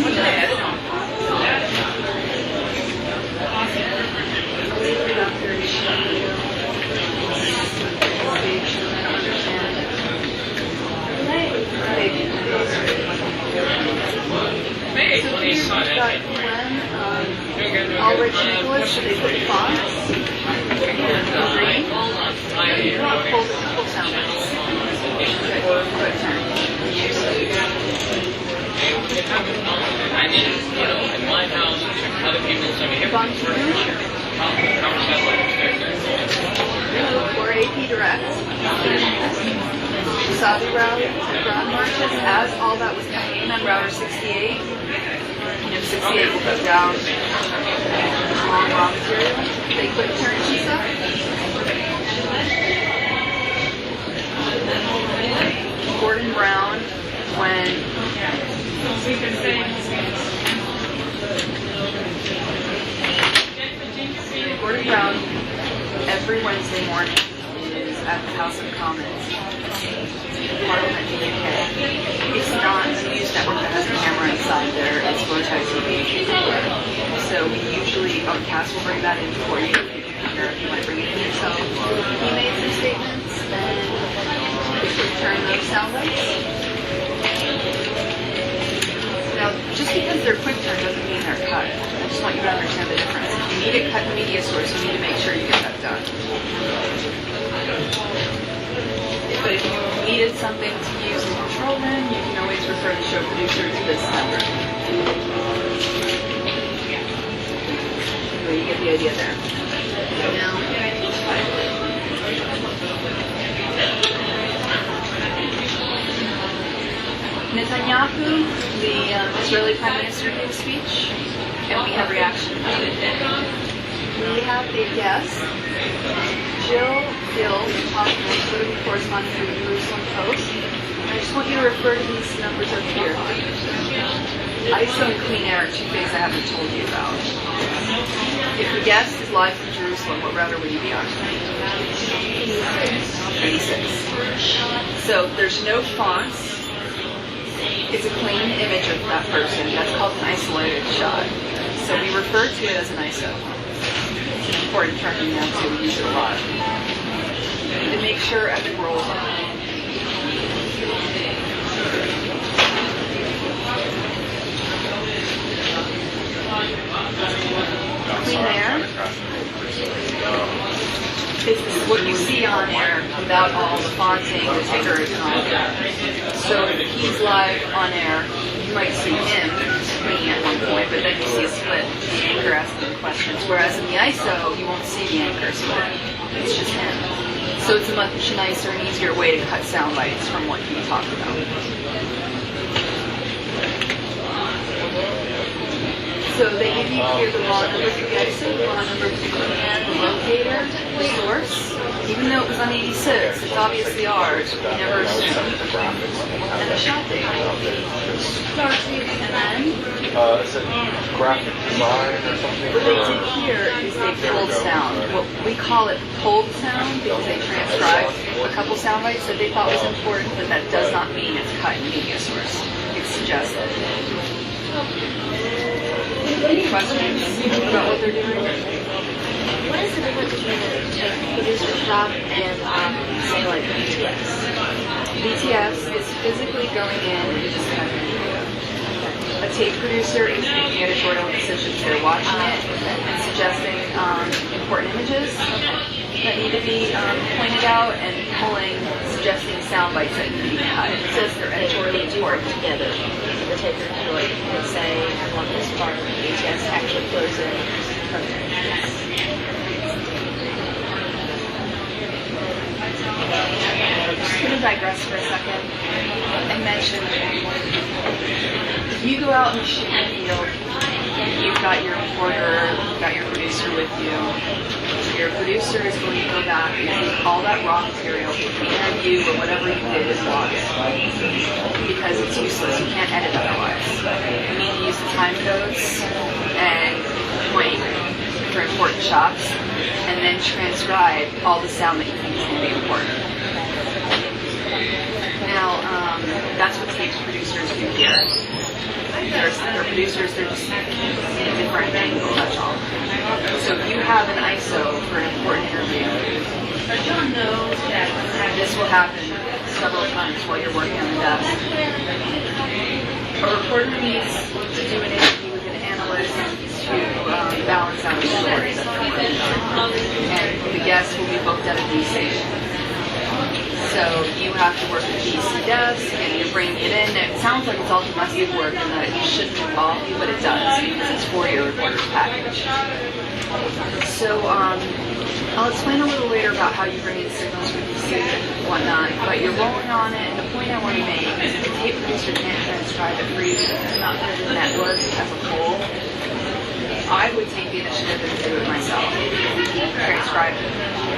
What did I edit on? All rich Nicholas, so they put fonts and green. Full sound bites. Good turn. I mean, you know, in my house, other people tell me, here, or AP Direct. Saudi route ground marches, as all that was coming in on router 68. And 68 will go down long raw material. They quick turn and stuff. Gordon Brown, when Gordon Brown every Wednesday morning is at the House of Commons, Parliament in the UK. It's not a news network that has a camera inside there, it's Veritas TV. So we usually, Cass will bring that in for you if you want to bring it in yourself. He made some statements and return those sound bites. Now, just because they're quick turn doesn't mean they're cut. I just want you to understand the difference. If you need it cut in Media Source, you need to make sure you get that done. But if you needed something to use in the control room, you can always refer the show producer to this number. So you get the idea there. Now, Netanyahu, the Israeli Prime Minister, gave a speech, and we have reaction. We have a guest, Jill field hospital corresponding to the Jerusalem Post. And I just want you to refer to these numbers up here. ISO and clean air are two things I haven't told you about. If the guest is live from Jerusalem, what router would you be on? 86. So there's no fonts. It's a clean image of that person. That's called an isolated shot. So we refer to it as an ISO. It's an important term now, so we use it a lot. You need to make sure epic rolls on. Clean air is what you see on air without all the fonting, the tickers, and all of that. So if he's live on air, you might see him screening at one point, but then you see a split, the anchor asking questions. Whereas in the ISO, you won't see the anchor split. It's just him. So it's a much nicer and easier way to cut sound bites from what he talked about. So they give you here the raw number for the ISO, the raw number for the command, the locator, the source. Even though it was on 86, it's obviously ours. We never assumed. And the shot date. Start and then. Is it graphic design or something? What they did here is they pulled sound. Well, we call it pulled sound because they transcribed a couple sound bites that they thought was important, but that does not mean it's cut in media source. It's suggested. Any questions about what they're doing? What is the difference between a producer's job and, say, like BTS? BTS is physically going in and just cutting the video. A tape producer is making editorial decisions. They're watching it and suggesting important images that need to be pointed out and suggesting sound bites that need to be cut. It says they're editorially important together. The tape producer, like, would say, I want this part, and BTS actually goes in. I'm just going to digress for a second and mention if you go out and shoot in the field, you've got your reporter, you've got your producer with you. Your producer is going to go back and take all that raw material, the interview or whatever you did, and log it. Because it's useless. You can't edit otherwise. You need to use the time codes and point for important shots, and then transcribe all the sound that you think is going to be important. Now, that's what tape producers do here. They're producers, they're just in a different angle, that's all. So if you have an ISO for an important interview, this will happen several times while you're working on the desk. A reporter needs to do an interview with an analyst to balance out a story that they're working on. And the guest will be booked at a DC. So you have to work at the DC desk and you're bringing it in. It sounds like it's all domestic work and that it shouldn't involve you, but it does because it's for your reporter's package. So I'll explain a little later about how you bring in signals for DC and whatnot, but you're rolling on it, and the point I want to make is the tape producer can't transcribe it for you, it's not for the network as a whole. I would take the initiative and do it myself. Transcribe it.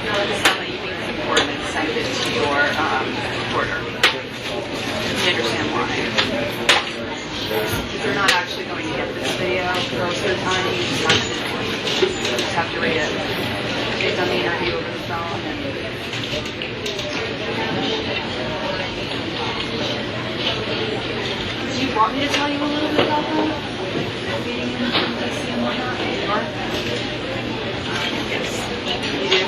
For the sound that you think is important and send it to your reporter. You understand why. Because you're not actually going to get this video most of the time. You just have to read it. They've done the interview over the phone. Do you want me to tell you a little bit about that? Feeding in from DC and whatnot? Yes. You do?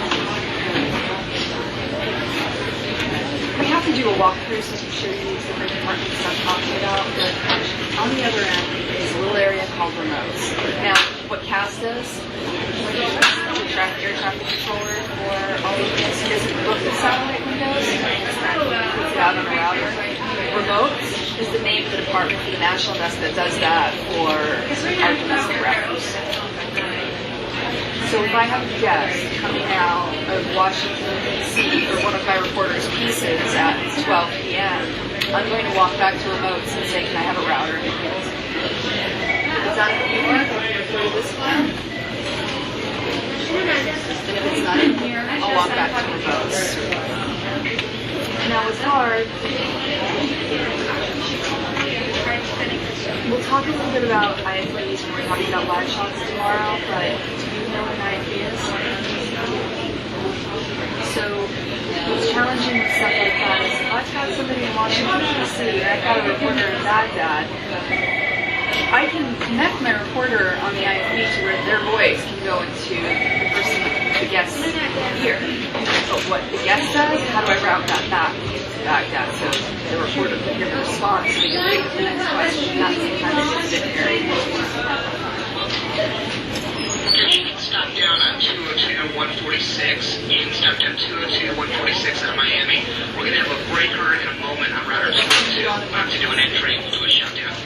We have to do a walkthrough so I can show you these different departments I'm talking about, but on the other end is a little area called remotes. Now, what CAS does, the air traffic controller for all of this, he doesn't look at satellite windows, he puts it out on a router. Remotes is the name of the department for the national desk that does that for our domestic routers. So if I have a guest coming out of Washington, D.C. for one of my reporter's pieces at 12 p.m., I'm going to walk back to remotes and say, can I have a router? Is that how you work? Refer to this one? And if it's not in here, I'll walk back to remotes. hard. We'll talk a little bit about IFAs when we're talking about live shots tomorrow, but do you know what an IFA is? So what's challenging with stuff like that is if I've got somebody in Washington, D.C., and I've got a reporter in Baghdad, I can connect my reporter on the IFB to where their voice can go into the person, the guest's ear. But what the guest says, how do I route that back to Baghdad so the reporter can hear the response so they can think of the next question? That's sometimes a bit hairy. Stop down on 202, 146. You can stop down 202, 146 out of Miami. We're going to have a breaker in a moment on router 202. We'll have to do an entry. We'll do a shutdown.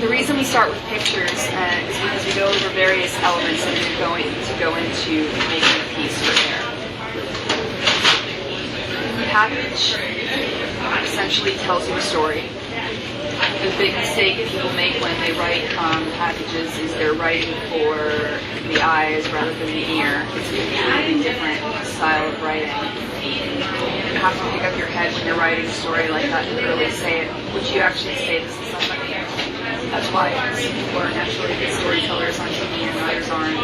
The reason we start with pictures is because we go over various elements that are going to go into making a piece for air. The package essentially tells you a story. The big mistake people make when they write packages is they're writing for the eyes rather than the ear. It's a completely different style of writing. You have to pick up your head when you're writing a story like that to really say it. Would you actually say this to somebody? That's why people are naturally good storytellers on TV and writers aren't.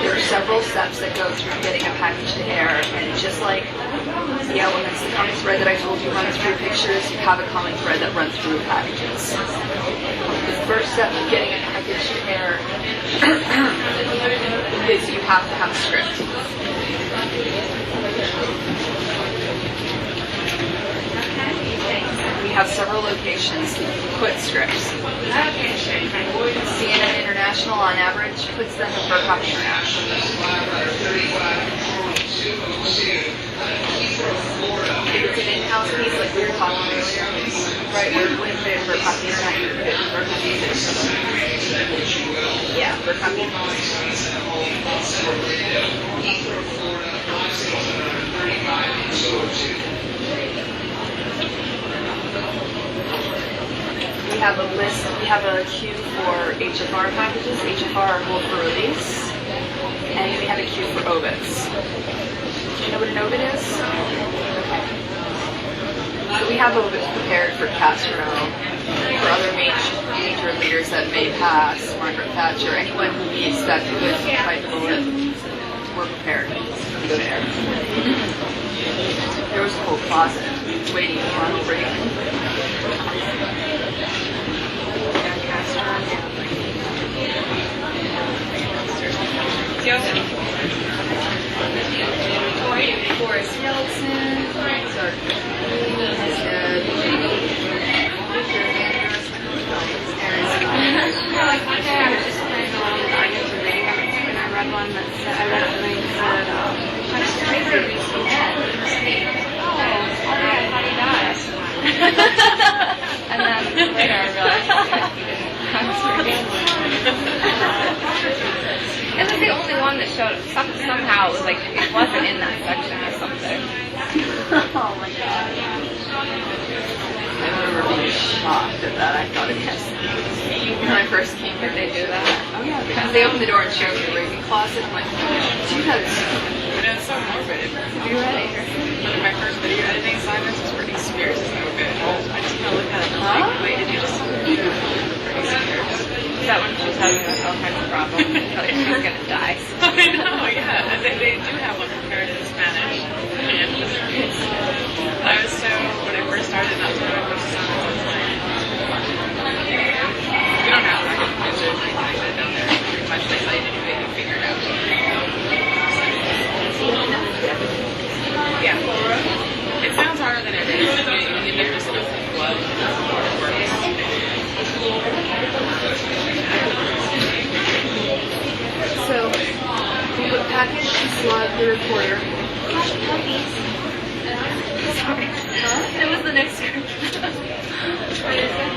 There are several steps that go through getting a package to air, and just like the elements, the common thread that I told you runs through pictures, you have a common thread that runs through packages. The first step of getting a package to air is you have to have a script. We have several locations to put scripts. CNN International, on average, puts them in per copy international. If it's an in-house piece, like we were talking earlier, right, where we wouldn't put it in per copy international, you put it in per copy international. Yeah, per copy We have a list, we have a queue for HFR packages. HFR are hold for release. And we have a queue for OBITs. Do you know what an OBIT is? Okay. So we have OBITs prepared for Castro, for other major leaders that may pass, Margaret Thatcher, anyone who needs that good type of bullet, we're prepared to go there. There was a whole closet waiting on break. Boris Yeltsin, I read one that said, I read something that said, I'm just crazy to be so dead. Oh, yeah, I thought he died. And then later I realized I was It was the only one that showed somehow it was like it wasn't in that section or something. Oh my god. I remember being shocked at that. I thought it was when I first came here. They do that. Oh yeah, because they opened the door and showed me the raising closet. I'm like, dude, that's It's so morbid. Are you ready? One of my first video editing assignments was Britney Spears is no good. I just kind of looked at it and I'm like, wait, did you just Britney Spears? Is that when she was having like all kinds of problems? Like she was gonna die. I know, yeah. They do have one prepared in Spanish. And I was so, when I first started, that's when I first started, I was like, you don't have to use it, like, I said down there, pretty much they tell you to do it, you figure it out. Yeah. It sounds harder than it is. There's just enough blood before it works. so. We put package and slug the recorder. Sorry. It was the next group. What is it?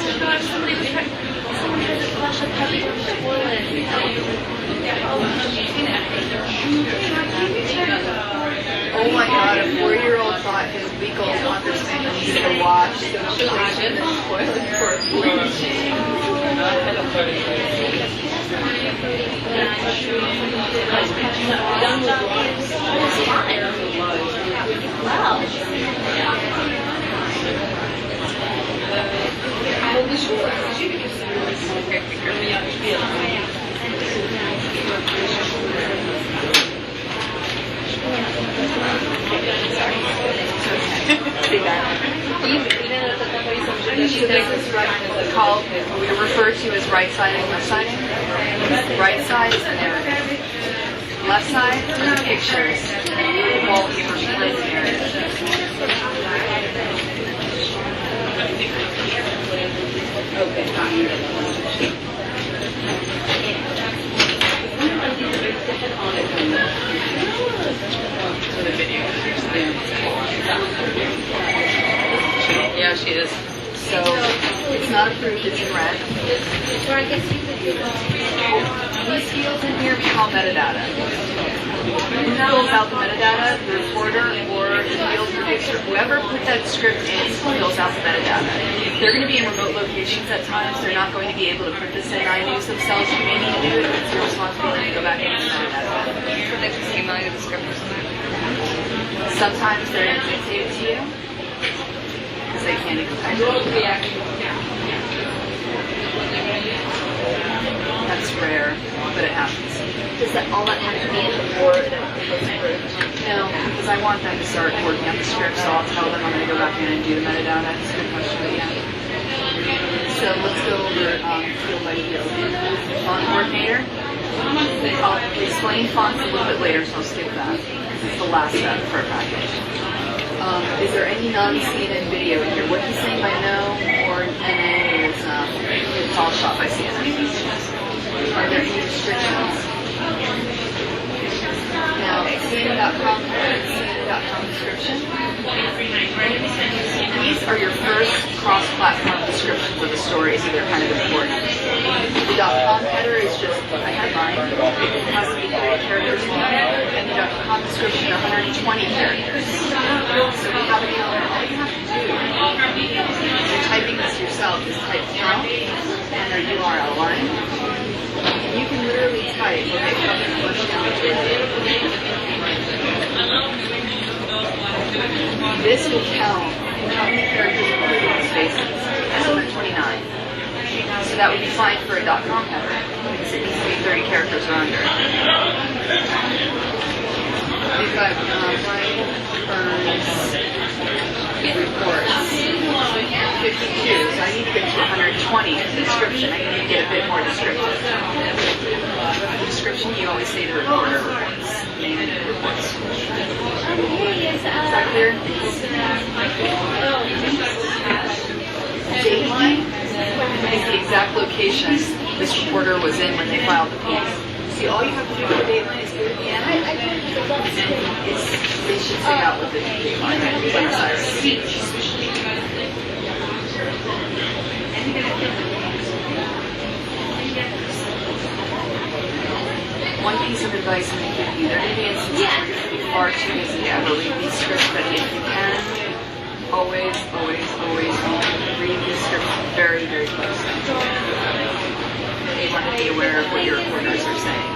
Oh gosh, someone has a flash of puppy on the toilet. Oh my god, a 4-year-old thought his legal understanding needs to wash, so she was in the toilet for a week. was fine. Wow. Called, we refer to as right siding, left siding. Right side is the narrative. Left side are the pictures. The wallpaper behind the narrative. Yeah, she is. So it's not approved, it's in red. Or I guess you could do These fields in here we call metadata. Who fills out the metadata? The reporter or the field producer. Whoever put that script in fills out the metadata. They're going to be in remote locations at times. They're not going to be able to put this in iNews themselves. You may need to do it. It's your responsibility to go back and do the metadata. So they just email you the script or something. Sometimes they're going to dictate it to you because they can't even type it. That's rare, but it happens. Does that all that have to be in before it was approved? No, because I want them to start working on the script, so I'll tell them I'm going to go back in and do the metadata. It's a good question, but yeah. So let's go over field by field. Font coordinator. I'll explain fonts a little bit later, so I'll skip that. This is the last step for a package. Is there any non-CNN video in here? What he's saying by no or NA is all shot by CNN. Are there any restrictions? Now, CNN.com and CNN.com description. These are your first cross-platform descriptions of the stories, so they're kind of important. The .com header is just a headline. It has to be 30 characters long, and the .com description 120 characters. So we have a calendar. All you have to do, if you're typing this yourself, is type count and their URL line. You can literally type when they come in flush down the This will count how many characters are included in spaces. That's 129. So that would be fine for a .com header because it needs to be 30 characters or under. We've got Brian Burns reports. 52, so I need to get to 120 in the description. I need to get a bit more descriptive. The description, you always say the reporter reports. Name and reports. Is that clear? Dateline is the exact location this reporter was in when they filed the piece. See, all you have to do with the dateline is go to the end. They should say out what the dateline is. One piece of advice I'm going to give you, there are going to be instances where you're going to be far too busy to ever read these scripts, but if you can, always read these scripts very, very closely. You want to be aware of what your reporters are saying.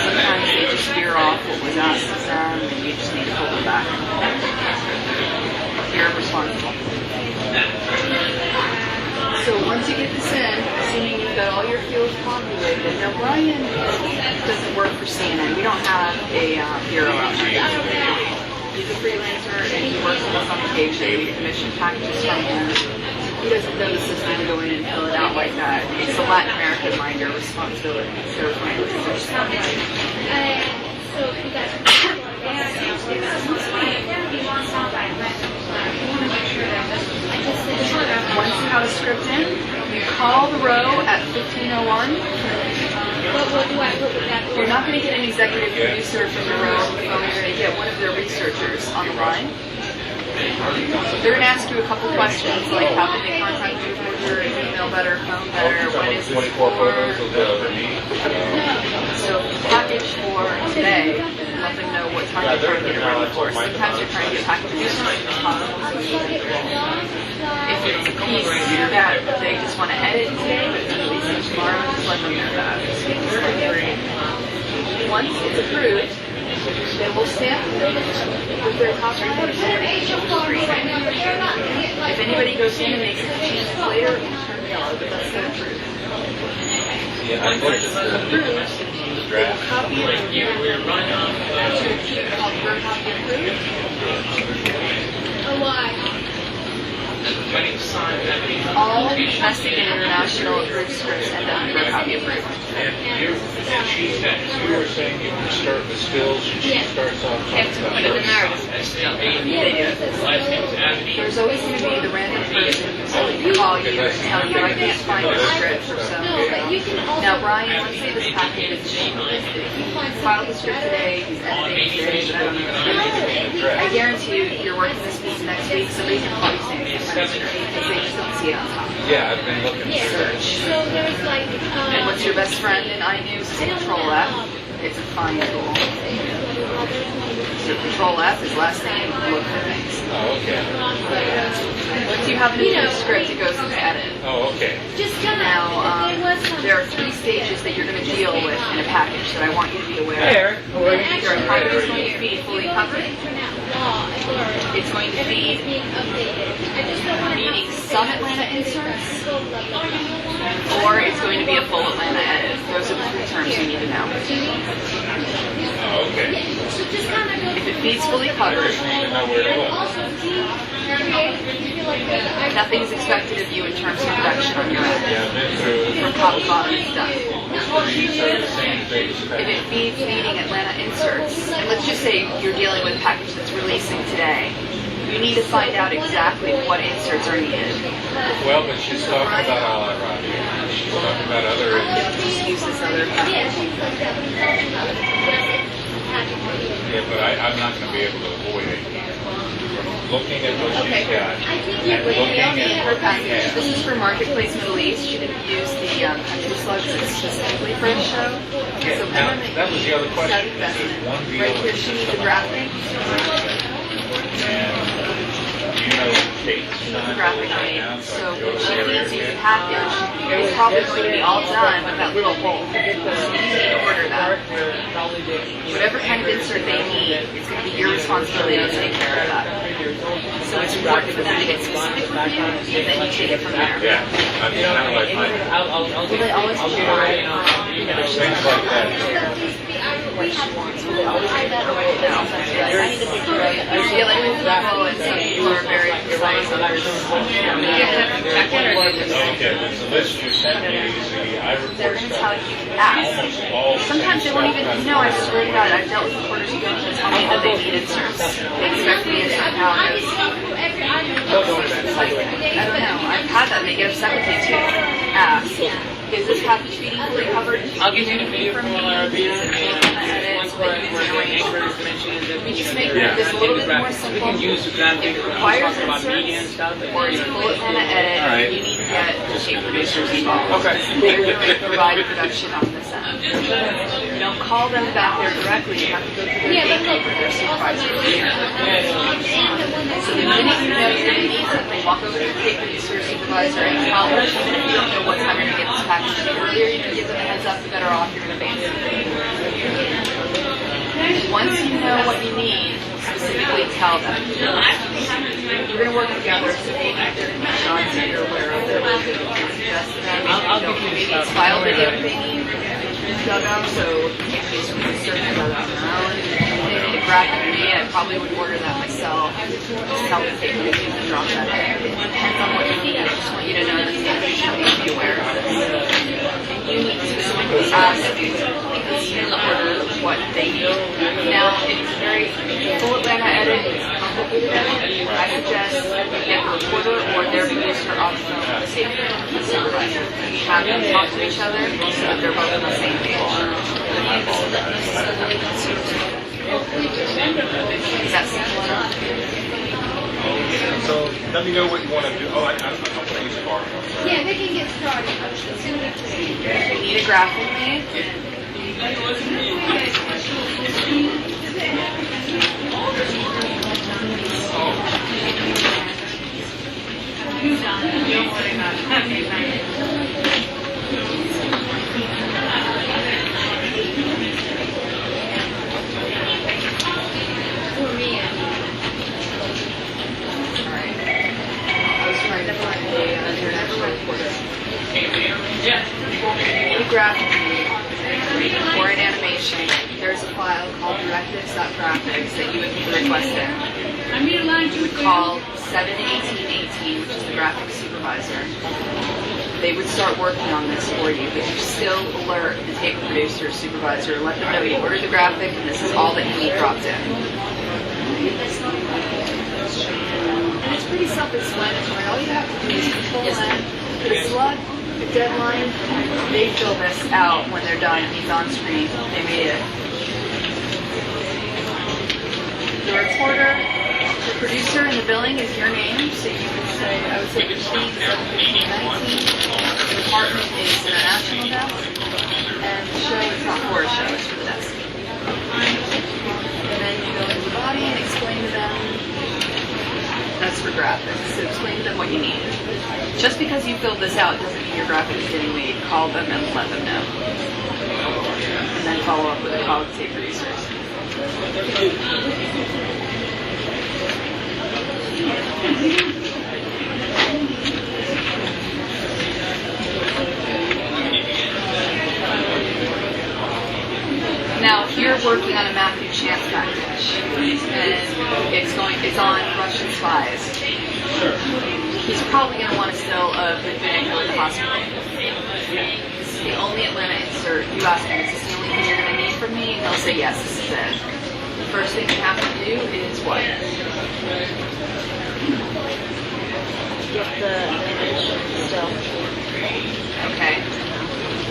Sometimes they just veer off what was asked of them, and you just need to pull them back. You're responsible. So once you get this in, assuming you've got all your fields populated, now Brian doesn't work for CNN. We don't have a bureau out here. He's a freelancer and he works with us on occasion. We commission packages from him. He doesn't know the system to go in and fill it out like that. It's the Latin American minder responsibility. So once you have a script in, you call the row at 1501. What do I put with that? You're not going to get an executive producer from the row on the phone. You're going to get one of their researchers on the line. They're going to ask you a couple questions, like how can they contact you for your email better, phone better, what is this for? So package for today, let them know what time you're trying to get it ready for. Sometimes you're trying to get packages as soon as possible. If it's a piece that they just want to edit today, but it's going to be sent tomorrow, just let them know that. Once it's approved, They will stamp with their copy. If anybody goes in and makes a change later, it will turn yellow, but that's their truth. Yeah, I looked at the draft. Copy it. Copy approved. Oh, why? All domestic and international approved scripts end up in copy approved. And she said, you were saying you can start with stills, and she starts off talking about Put it in there. There's always going to be the random person who call you and tell you, I can't find the script for some reason. Now, Brian, let's say this packet is filed the script today, he's editing today, but I don't know. I guarantee you, if you're working this piece next week, somebody can call you saying it's because they just don't see it on top. Yeah, I've been looking through it. So there's like, And what's your best friend in iNews is Control F. It's a fine tool. So Control F is last name, look for things. Oh, okay. Once you have an approved script, it goes into edit. Oh, okay. just kind of, Now, there was some. there are 3 stages that you're going to deal with in a package that I want you to be aware of. There. Either a package is going to be fully covered, Law, or it's going to feed being updated. I just don't want to needing some Atlanta inserts, have. or it's going to be a full Atlanta edit. Those are the 3 terms you need to know. Oh, okay. So just kind of go. If it feeds fully covered, I know where to look. Also, see, feel like that. nothing is expected of you in terms of production on your end. Yeah, I've been through From top to bottom, it's done. these are the same things. If it feeds needing Atlanta inserts, and let's just say you're dealing with a package that's releasing today, you need to find out exactly what inserts are needed. Well, but she's talking about all that right here. She's talking about other Just use this other Yeah, things like that. Yeah, but I'm not going to be able to avoid it. From looking at what she's got and looking at her what we package. have. This is for Marketplace Middle East. She didn't use the country slugs specifically for the show. Yeah, So now, that was the other question. That's Is it. one deal Right here, she needs the graphic. And you know Kate's son Graphic right made. now, So go when she over feeds you there. the package, it's probably going to be all done with that little hole. So you need to order that. Whatever kind of insert they need, it's going to be your responsibility to take care of that. So it's important for them to get specific with you, and then you take it from there. Yeah, I mean, kind of like my Will they always provide, things like that. will they always do that or wait now? I need to picture of it. You're dealing with people, and some people are very precise, others. Okay, the list you sent me is the I They're report going to tell stuff. you to ask. Almost all the Sometimes they same won't stuff. even, I swear to God, I've dealt with reporters who don't even tell me that they need inserts. They expect the insert how it is. It's like, I don't know, I've had that, and they get upset with me too. Ask, is this package feeding fully covered? I'll get you the video from edits, we just make this a little bit more simple. We can use the graphic. If it requires about media and inserts, stuff. or it's a full Atlanta edit, All right. you need to get tape producers involved. Okay. They're going to provide production on this end. You don't call them back there directly, you have to go through their gatekeeper, their supervisor. So the minute you know you're going to need something, walk over to the tape producer or supervisor and tell them, even if you don't know what time you're going to get this package. The earlier you can give them a heads up, the better off you're going to be. Once you know what you need, specifically tell them. You're going to work together, so maybe there can be shots that you're aware of that will suggest to them. Maybe it's file video that they need, dugout, so you can't use from the certain dugout on their own. They need a graphic for me, I probably would order that myself. Just tell them they can drop that in. It depends on what you need. I just want you to know that you need to be aware of this. And you need to specifically ask in order what they need. Now, if it's a very full Atlanta edit, it's a complicated edit, I suggest you get a reporter or their producer on the phone with the safety supervisor. Have them talk to each other so that they're both on the same page. Is that simple enough? So let me know what you want to do. Oh, I'm going to use a bar. Yeah, they can get started. You need a graphic made. reporter. In graphic or in animation, there's a file called directives.graphics that you would request in. You would call 71818, which is the graphics supervisor. They would start working on this for you, but you still alert the tape producer or supervisor, let them know you ordered the graphic and this is all that you need dropped in. And it's pretty self-explanatory. All you have to do is control the slug, the deadline. They fill this out when they're done. He's on screen. They made it. The reporter, the producer, and the billing is your name. So you would say, I would say the sheet 71519. The department is international desk, and the show is not for a show. It's for the desk. And then you go into the body and explain to them. That's for graphics. So explain to them what you need. Just because you filled this out doesn't mean your graphic is getting made. Call them and let them know. And then follow up with a call to tape producers. Now, if you're working on a Matthew Chance package, and it's on Russian spies, he's probably going to want to still a good video at the hospital. This is the only Atlanta insert. You ask him, is this the only thing you're going to need from me? And he'll say, yes, this is it. The first thing you have to do is what? Get the image still. Okay.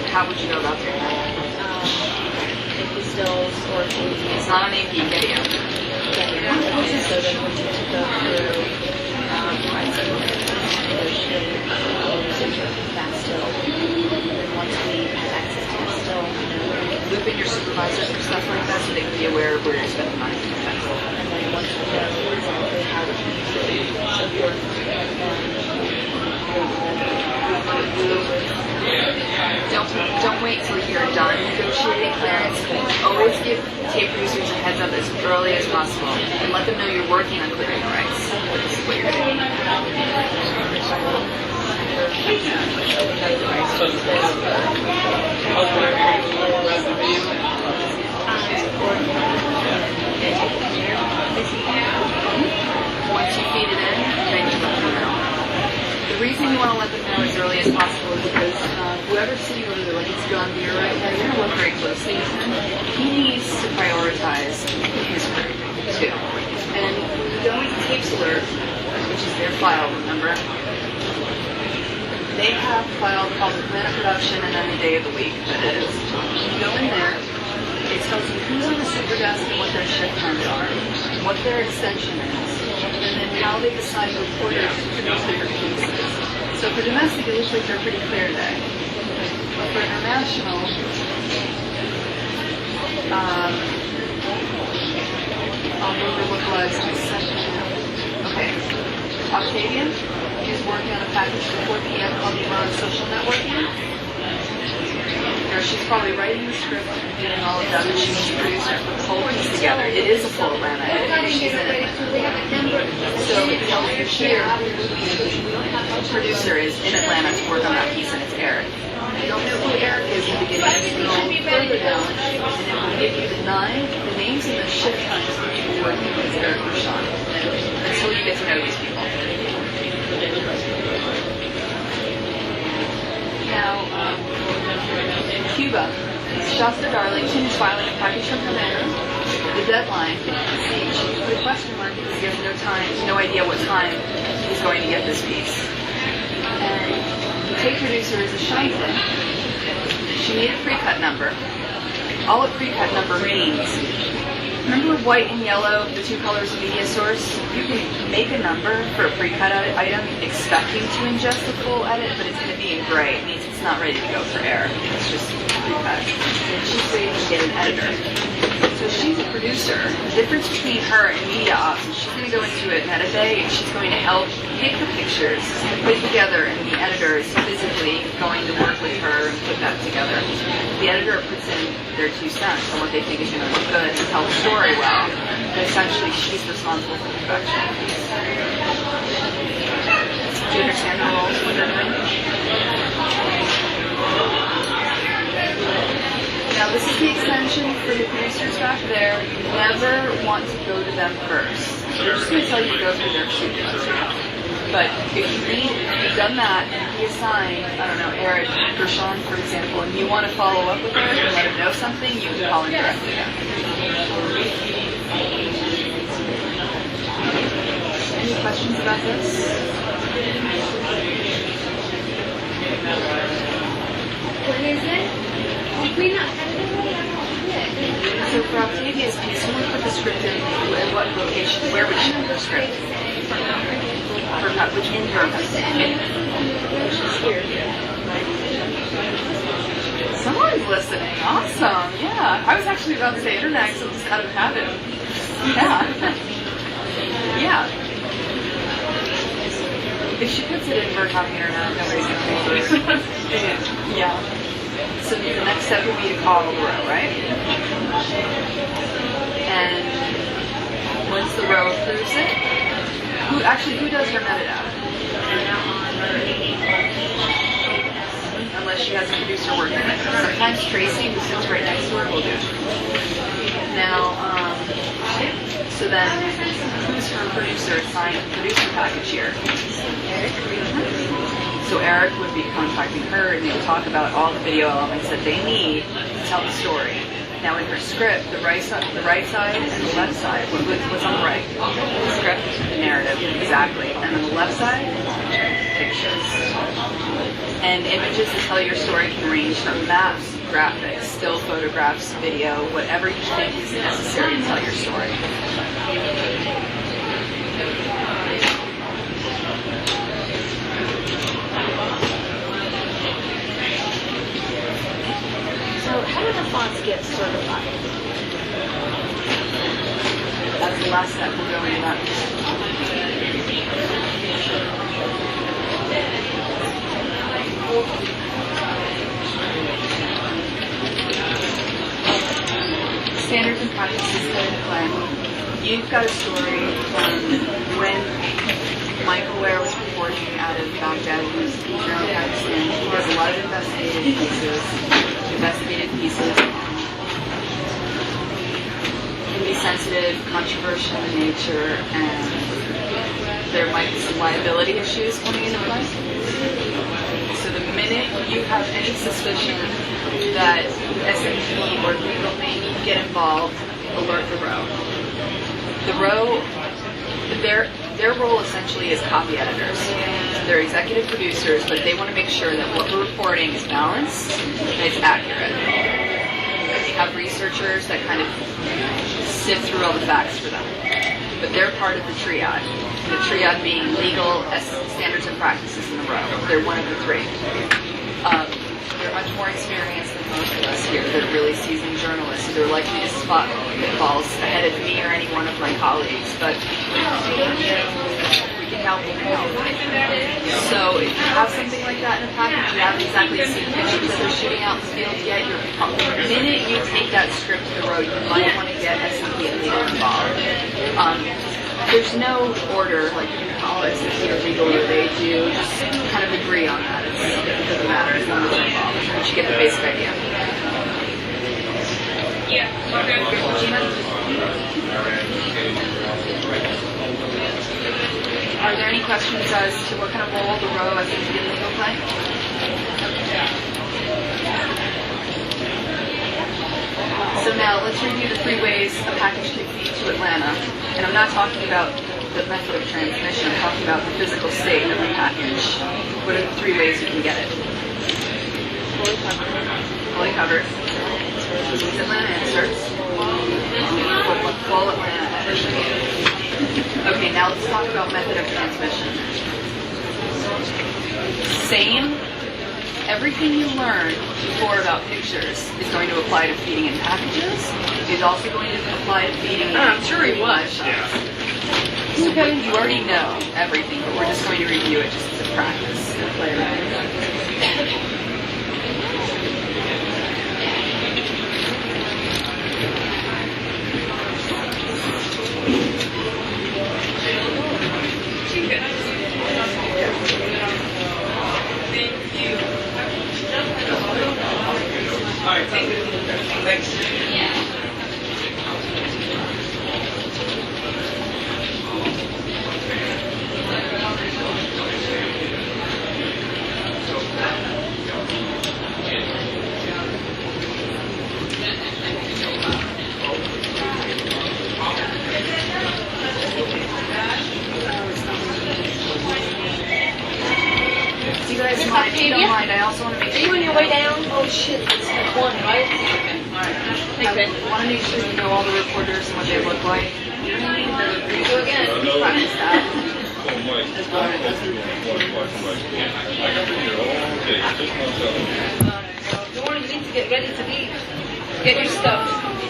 How would you go about doing that? AP stills or It's not an AP video. Okay, so then we need to go through that still. And then once we have access to that still, Loop in your supervisors and stuff like that so they can be aware of where you're spending money. and then once we know exactly how we can use it, so forth, Don't wait till you're done negotiating clearance. Always give tape producers a heads up as early as possible and let them know you're working on clearing the rights. This is what you're doing. Once you feed it in, then you let them know. The reason you want to let them know as early as possible is because whoever's sitting over there, like it's John Deere right now, you're going to work very closely with him. He needs to prioritize his work too. And when you go into Tapes Alert, which is their file, remember? They have a file called Atlanta Production and then the day of the week that it is. You go in there, it tells you who's on the super desk and what their shift times are, what their extension is, and then how they decide to report it to produce different cases. So for domestic, it looks like they're pretty clear today. But for international, I'll move the localized in a second. Okay. Octavian is working on a package for 4 p.m. called Iran Social Networking. She's probably writing the script and doing all of that, but she needs to produce her whole piece together. It is a full Atlanta edit. She's in it. So you're here, the producer is in Atlanta to work on that piece, and it's Eric. You don't know who Eric is in the beginning, you go further down, and it will give you the names and the shift times of people working with Eric or Sean, until you get to know these people. Now, Cuba. Shasta Darlington is filing a package from Havana. The deadline, she put a question mark because he has no idea what time he's going to get this piece. And the tape producer is a Shanta. She made a pre-cut number. All a pre-cut number means, remember white and yellow, the two colors of media source? You can make a number for a pre-cut item expecting to ingest the full edit, but it's going to be in gray. It means it's not ready to go for air. It's just pre-cut. And she's waiting to get an editor. So she's a producer. The difference between her and media ops is she's going to go into it in edit bay and she's going to help take the pictures, put it together, and the editor is physically going to work with her and put that together. The editor puts in their 2 cents on what they think is going to look good and tell the story well. But essentially, she's responsible for production. Do you understand the roles what they're doing? want to go to them first. So they're just going to tell you to go through their studios. But if you've done that and he assigned, I don't know, Eric Gershon, for example, and you want to follow up with Eric and let him know something, you can call him directly. Any questions about this? What is it? We're not. So for Octavia's piece, when we put the script in what location, where would she put the script? Which in her? Someone's listening. Awesome. Yeah. I was actually about to say internet, so just out of habit. Yeah. Yeah. If she puts it in Veritas internet, nobody's going to bother. Yeah. So the next step would be to call the row, right? And once the row approves it, who does her metadata? Unless she has a producer working with her. Sometimes Tracy, who sits right next to her, will do it. Now, so then, who's her producer assigned to the producer package here? Eric. So Eric would be contacting her, and they would talk about all the video elements that they need to tell the story. Now in her script, the right side and the left side, what's on the right? The script, the narrative, exactly. And on the left side, pictures. And images to tell your story can range from maps, graphics, still photographs, video, whatever you think is necessary to tell your story. So how do the fonts get certified? That's the last step. We'll go into that. Standards and practices come into play. You've got a story from when Michael Ware was reporting out of Baghdad, who's from Pakistan. He has a lot of investigative pieces can be sensitive, controversial in nature, and there might be some liability issues coming into play. So the minute you have any suspicion that SMP or legal may need to get involved, alert the row. The row, their role essentially is copy editors. They're executive producers, but they want to make sure that what we're reporting is balanced and it's accurate. They have researchers that kind of sift through all the facts for them. But they're part of the triad. The triad being legal, standards and practices in the row. They're one of the three. They're much more experienced than most of us here. They're really seasoned journalists, so they're likely to spot pitfalls ahead of me or any one of my colleagues. But we can help. So if you have something like that in a package, you haven't exactly seen pictures that they're shooting out in the field yet, the minute you take that script to the road, you might want to get SMP and legal involved. There's no order, like you can call it SMP or legal, or they do. Just kind of agree on that. It doesn't matter as long as they're involved. But you get the basic idea. Yeah. Are there any questions as to what kind of role the row as SMP and legal play? So now let's review the 3 ways a package can feed to Atlanta. And I'm not talking about the method of transmission, I'm talking about the physical state of the package. What are the 3 ways you can get it? Fully covered. It's Atlanta inserts. Full Atlanta edition. Okay, now let's talk about method of transmission. Same. Everything you learned before about pictures is going to apply to feeding in packages. It's also going to apply to feeding in I'm sure he was. So you already know everything, but we're just going to review it just as a practice and play around. Are you on your way down? Oh shit, it's like 1, right? I want to make sure you know all the reporters and what they look like. So again, practice that. Lauren, you need to get ready to leave. Get your stuff.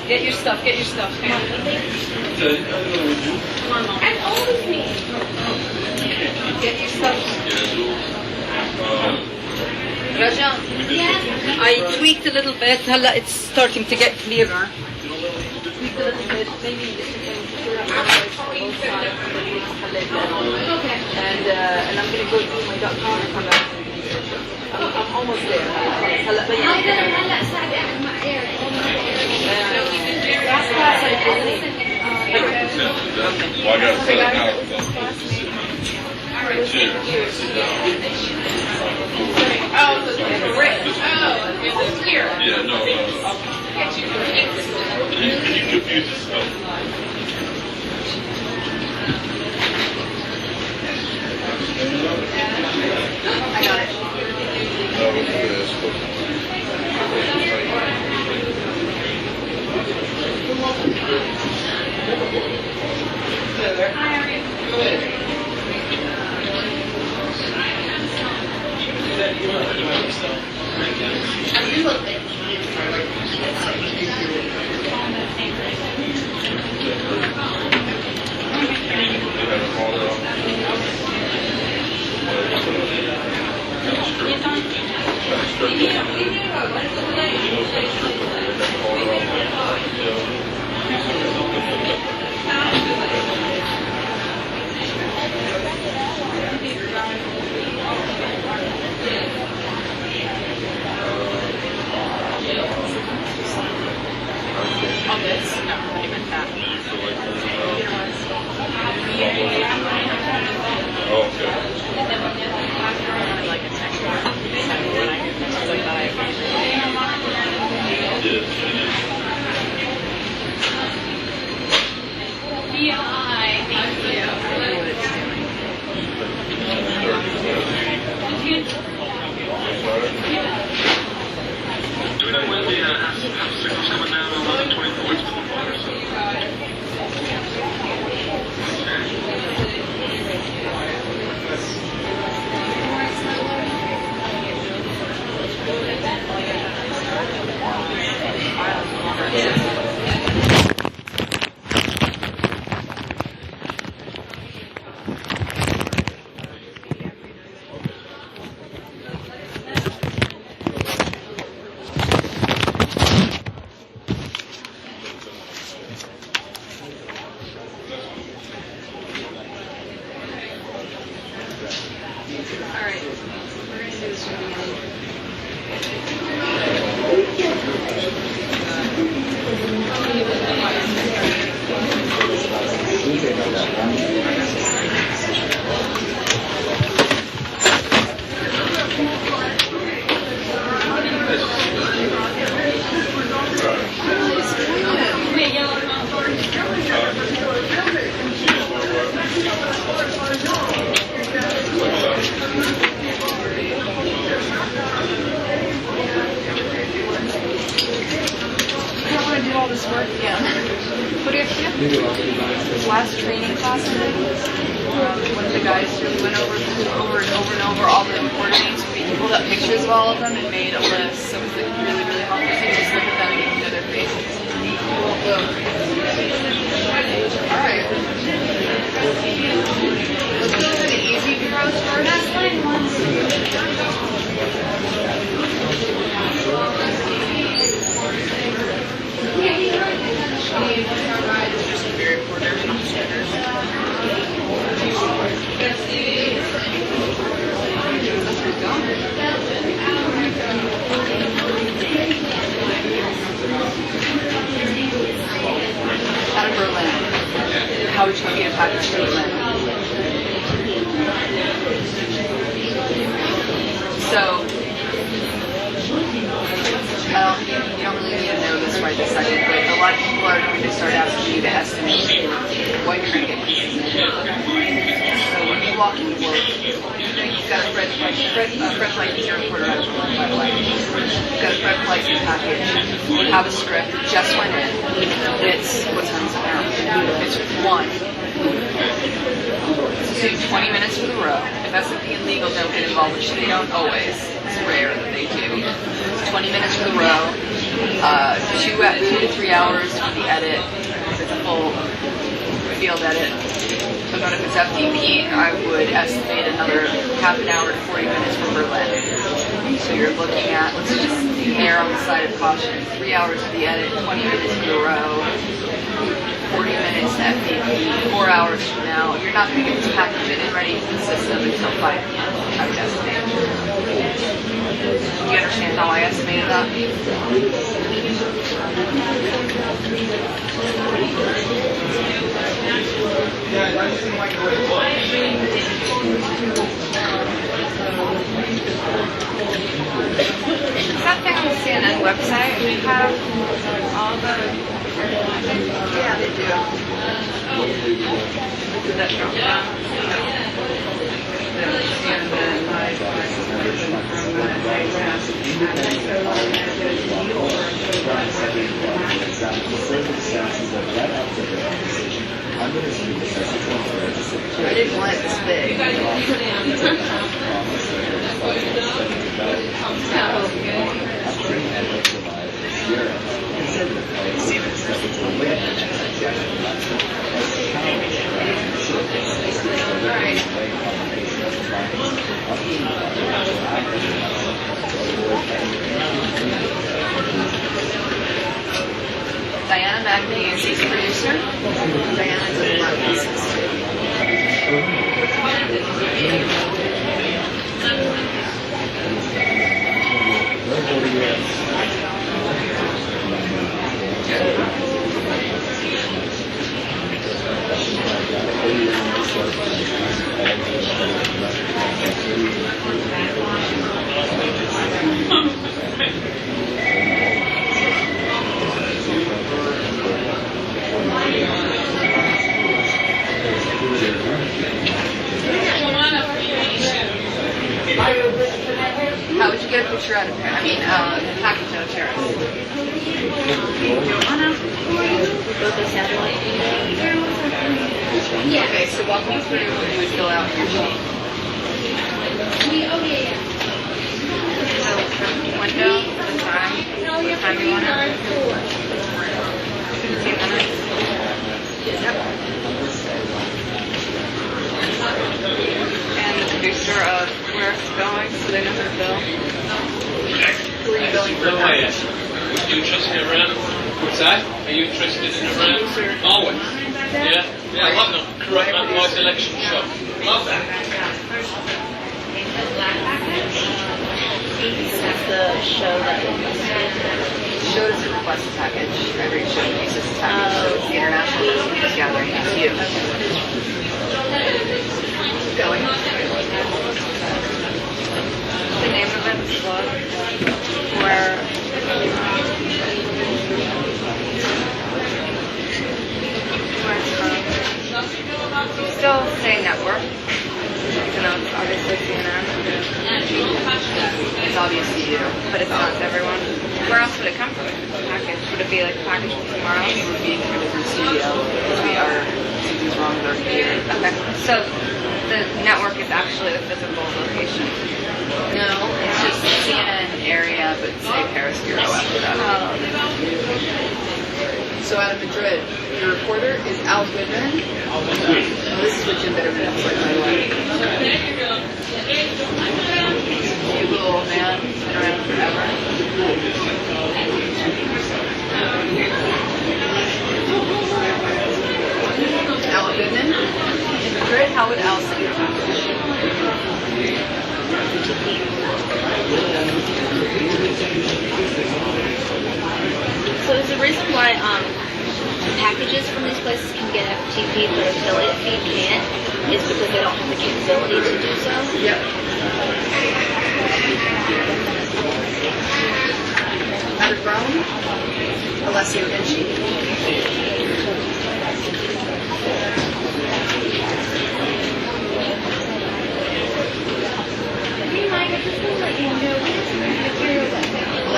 Get your stuff. Get your stuff. Come on. And all of me. Get your stuff. Rajan, I tweaked a little bit. Hala, it's starting to get clearer. Tweaked a little bit. Maybe this is and I'm going to go do my doctor and come back. I'm almost there. هلا بين هلا ساعة قاعد مع إيرك. last class I did. Well, I got to set it now. Oh, so it's rich. Oh, it's here. Yeah, no. You confuse yourself. I got it. Last training class I did, one of the guys just went over and over all the important names. He pulled up pictures of all of them and made a list. So it was like really, really helpful to just look at them and know their faces. Alright. Let's go for the easy throws first. Just a very poor out of Berlin. How would you like me to practice Berlin? So, you don't really need to know this right this second, but a lot of people are going to start asking you to estimate what you're going to get. So when you walk into work, you got a Fred Light senior reporter out of Brooklyn, by the way. We've got a Fred Light package. We have a script. It just went in. It's, what time is it now? It's 1. So 20 minutes for the row. If S&P and legal don't get involved, which they don't always, it's rare that they do. 20 minutes for the row. 2 to 3 hours for the edit. If it's a full field edit. But then if it's FDP, I would estimate another half an hour to 40 minutes for Berlin. So you're looking at, let's just err on the side of caution, 3 hours for the edit, 20 minutes for the row, 40 minutes to FDP, 4 hours from now. You're not going to get this package in and ready for the system until 5 p.m., I would estimate. Do you understand how I estimated that? That thing on the CNN website, we have all the... Yeah, they do. Did that drop down? I didn't want it this big. Diana Magny is his producer. Diana did a lot of pieces too. How would you get a picture out of here? I mean, package out of Terrace. Yeah. Okay, so walk me through what you would fill out your sheet. So, window, the time, what time you want it? 15 minutes. Yep. And the producer of where it's going, so they know who to bill. Who are you billing for? Are you interested in Iran? What's that? Are you interested in Iran? Always. Yeah? Yeah, I love them. Correct. Nice election show. Love that. That's the show that was Show is a requested package. Every show uses this package. So it's the international business gathering. It's you. Going. The name of it is what? Where... Where it's from. Still say network. Even though it's obviously CNN. It's obviously you. But it's not to everyone. Where else would it come from? Package? Would it be like a package from somewhere else? It would be from a different studio. We are something's wrong with our computer. Okay. So the network is actually the physical location. No, it's just CNN area, but say Paris Bureau after that. So out of Madrid, your reporter is Al Goodman. Oh, this is what Jim Bitterman looks like, by the way. You little old man, been around forever. Al Goodman. In Madrid, how would Al send your package? So is the reason why packages from these places can get FTP but affiliate fee can't is because they don't have the capability to do so? Yep. Out of Rome, Alessio Vinci.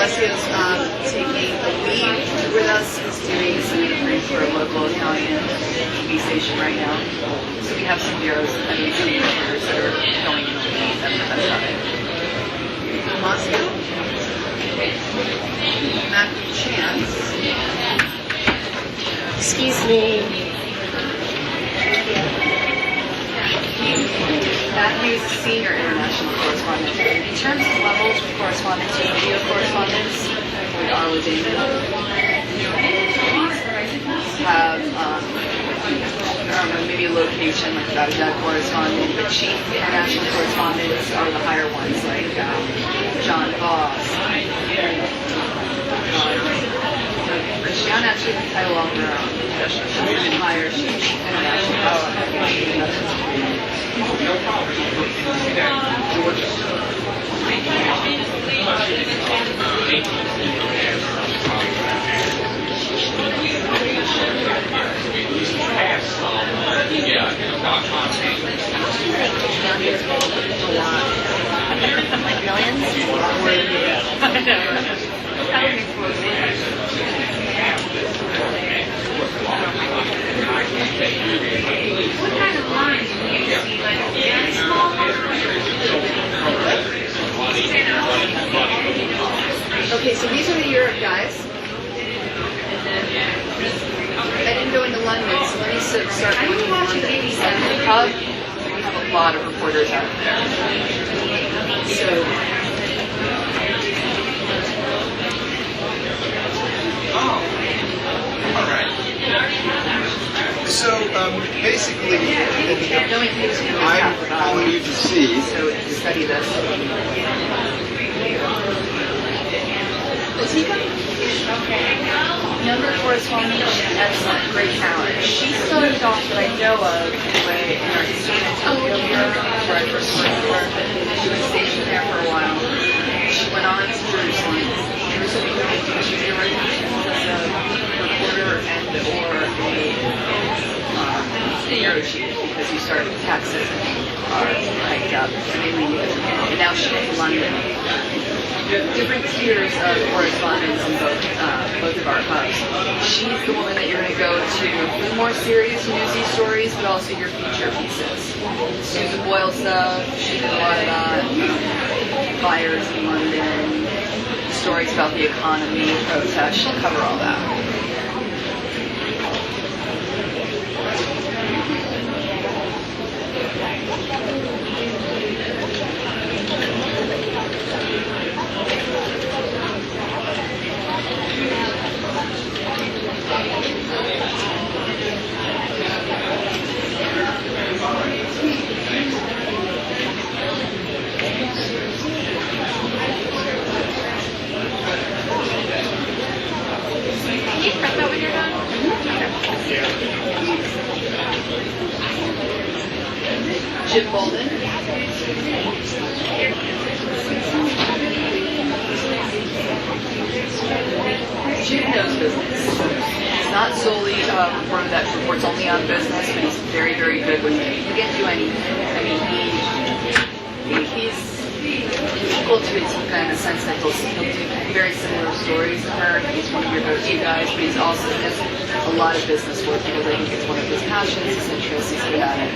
Alessio's taking a lead with us. He's doing some interviews for a local Italian TV station right now. So we have some bureaus, some reporters that are going in the lead. That's about it. Moscow. Matthew Chance. Excuse me. Matthew's a senior international correspondent. In terms of levels of correspondence, video correspondence, we are with David. Have, I don't know, maybe a location like Veritas correspondent, but chief international correspondents are the higher ones, like John Voss. John actually has the title on her own. She's higher, she's chief international. Like millions? What kind of lines do you see? Like very small Okay, so these are the Europe guys. I didn't go into London, so let me start looking at London. We have a lot of reporters out there. So, All right. So basically, I'm calling you to see. So to study this. Younger correspondent, excellent, great talent. She started off that I know of anyway in our history where I first worked with her. She was stationed there for a while. She went on to Jerusalem. She was a reporter and or a bureau chief because you start with Texas are hiked up mainly, and now she's in London. Different tiers of correspondence in both of our hubs. She's the woman that you're going to go to for the more serious newsy stories, but also your feature pieces. Susan Boyle stuff, she did a lot of that. Fires in London, stories about the economy, protests, she'll cover all that. Jim Bolden. Jim knows business. He's not solely a reporter that reports only on business, but he's very, very good with it. He can do anything. I mean, he's equal to Atika in the sense that he'll do very similar stories to her. He's one of your go-to guys, but he's also does a lot of business work because I think it's one of his passions, his interests, he's good at it.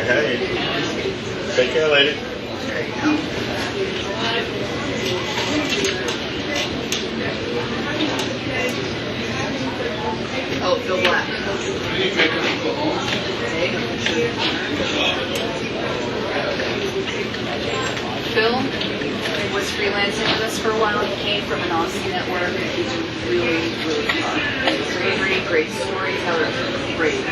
Hey, take care, lady. Oh, Phil Black. Phil was freelancing with us for a while. He came from an Aussie network. He's really, really fun. Bravery, great storyteller, great.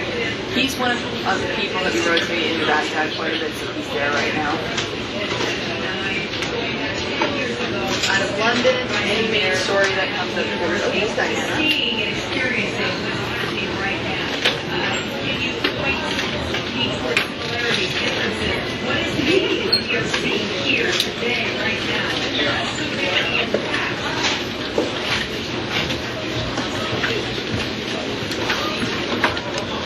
He's one of the people that we rotate into that guy quite a bit, so he's there right now. that comes up with these dynamics. Seeing and experiencing what's happening right now. Can you point to key similarities, differences? What is needed what you're seeing here today, right now? Compared to the past.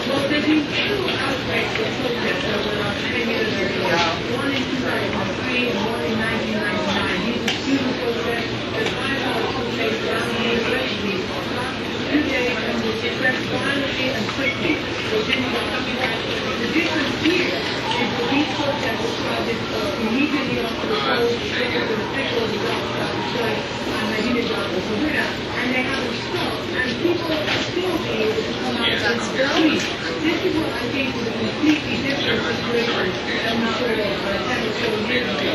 Well, there's been two outbreaks of protests over the 10 years ago. One in 2003 and one in 1999. These are student protests that took place around the university. Today, and was suppressed violently and quickly. The difference here is that these protests started immediately after the polls, the officials and they haven't stopped, and people are still being able to come out and speak. This is what I think is a completely different situation than we saw 10 or so years ago.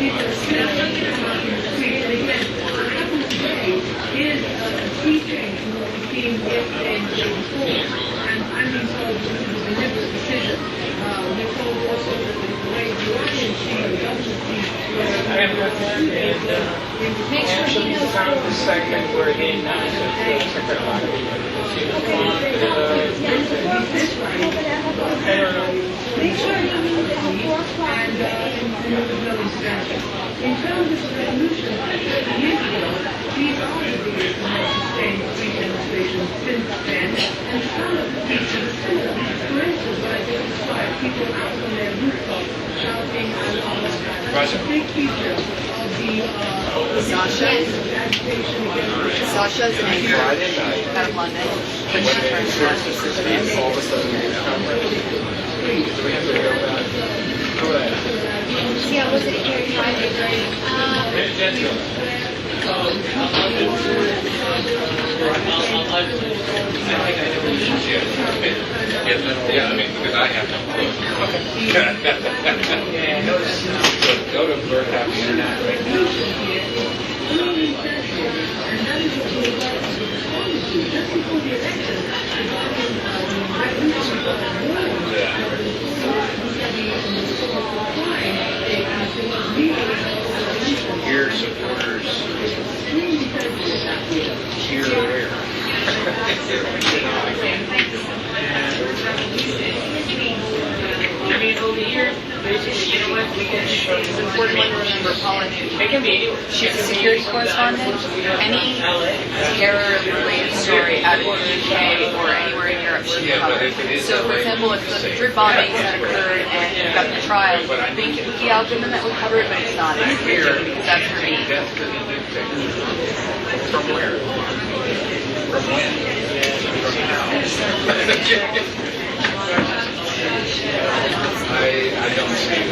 People are still able to come out in the street. And again, what happened today is a key change from what we've seen yesterday and the day before. And I'm being told this is a deliberate decision. We're told also that the way the Iranian see, the government sees, Make sure he knows the segment where they announced the Secretary Make sure you use it and there was no expansion. In terms of the resolution, 30 years ago, these are the biggest and most sustained street demonstrations since then, and some of the features are similar. For instance, what I just described, people out on their rooftops shouting and that's a big feature of the agitation against Sasha's an anchor out of London, but she turns to all of a sudden, so we have to go back. Go ahead. Yeah, was it here Yeah, I mean, because I have no clue. Go to Veritas Internet right Your supporters here or there. I mean, over here, basically, you know what? We can. It's an important one to remember. Paula Newton. It can be anywhere. She's a security correspondent. Any terror-related story out of the UK or anywhere in Europe she Yeah, but covers. if it is So, for example, if the Madrid bombings that occurred and you've got the trial, I think it would be Algernon that would cover it, but it's not. It's clear because that's her name. Death to the dictator. From where? From when? From how? I don't see it.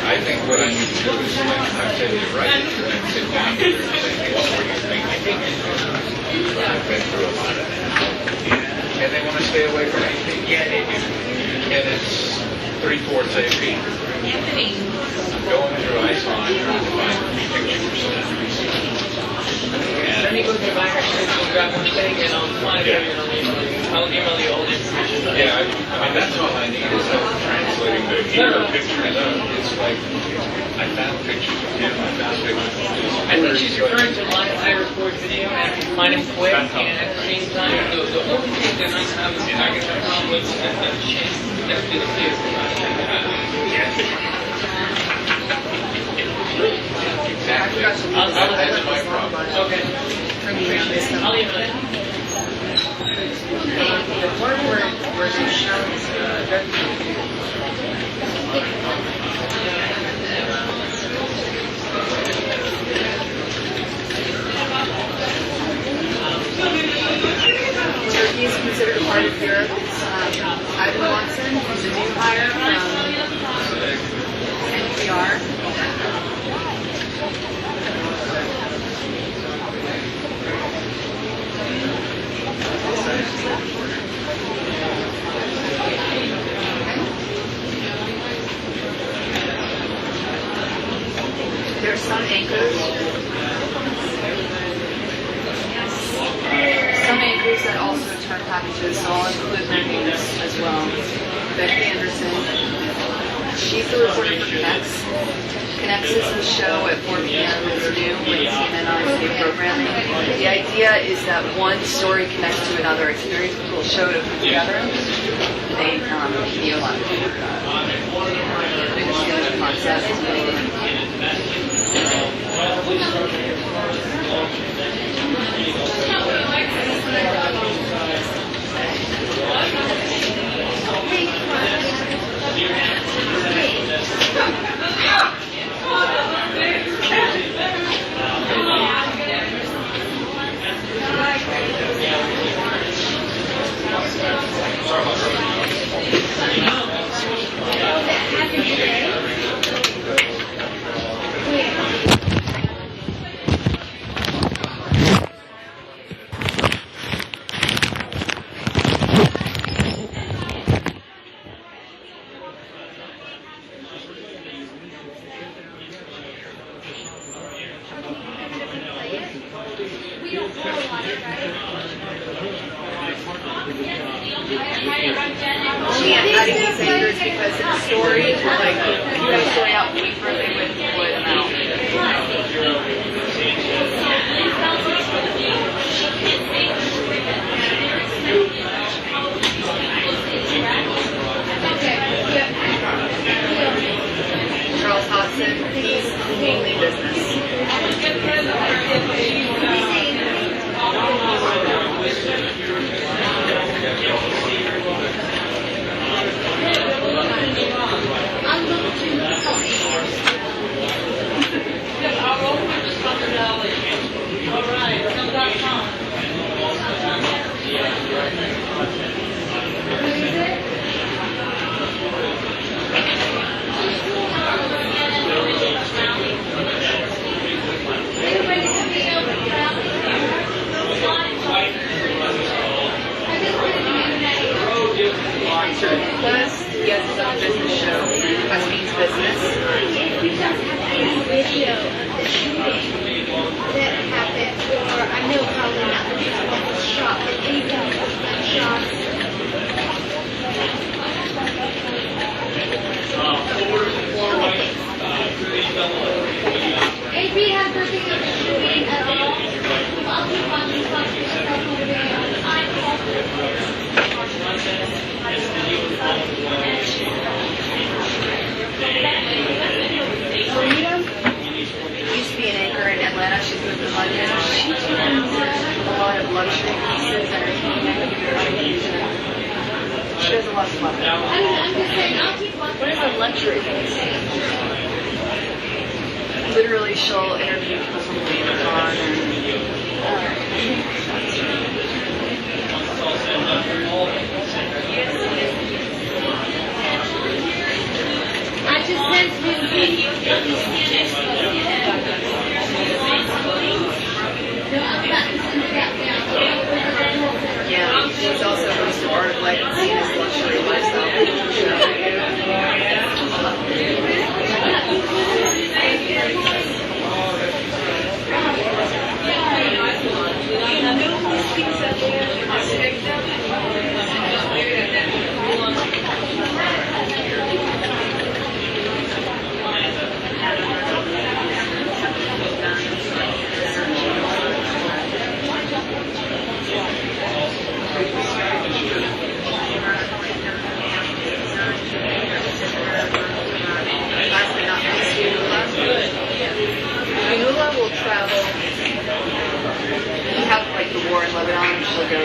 I think what I need to do is, like I said, you're right, and sit down here and say, what were you thinking? I've been through a lot of that. And they want to stay away from anything. Yeah, they do. And it's 3/4 AP. I'm going through iPhone trying to find pictures. Let me go through my archives and grab one thing, and I'll find it, and I'll email you all the information. Yeah, I mean, that's all I need is help translating the hero pictures. It's like, I found pictures of him, I found pictures of his. I think she's referring to live I record video, and I can find him quick, and at the same time, the only thing that I have is I can have a problem with is that chance to do the theater. Exactly. That's my problem. Okay. I'll email it. The part where she shows Turkey is considered a part of Europe. Ivan Watson is a new hire from NPR. There are some anchors. Some anchors that also turn packages, so I'll include their names as well. Becky Anderson, She's the reporter for Connects. Connects is the show at 4 p.m. It's new with CNN on state programming. The idea is that one story connects to another. It's a very difficult show to put together. They need a lot of concept. Adding these anchors because the story, like, if you have a story out deeper, they would deploy them out. Charles Hodgson, he's mainly business. Because he has his own business show, Quest means business. He does have a video of the shooting that happened, or I know probably not the people that was shot, but anyone who was shot. AP has nothing of the shooting at all. I'll keep watching something over there. Rita used to be an anchor in Atlanta. She's moved to London. She does a lot of luxury pieces, entertainment. She does a lot of fun. I'm just saying, I'll keep watching. What is a luxury piece? Literally, she'll interview people from Louis Vuitton I just sense him being yeah, she's also host of Art of Life and seen his luxury lifestyle. Will travel. We have like the war in Lebanon. She'll go.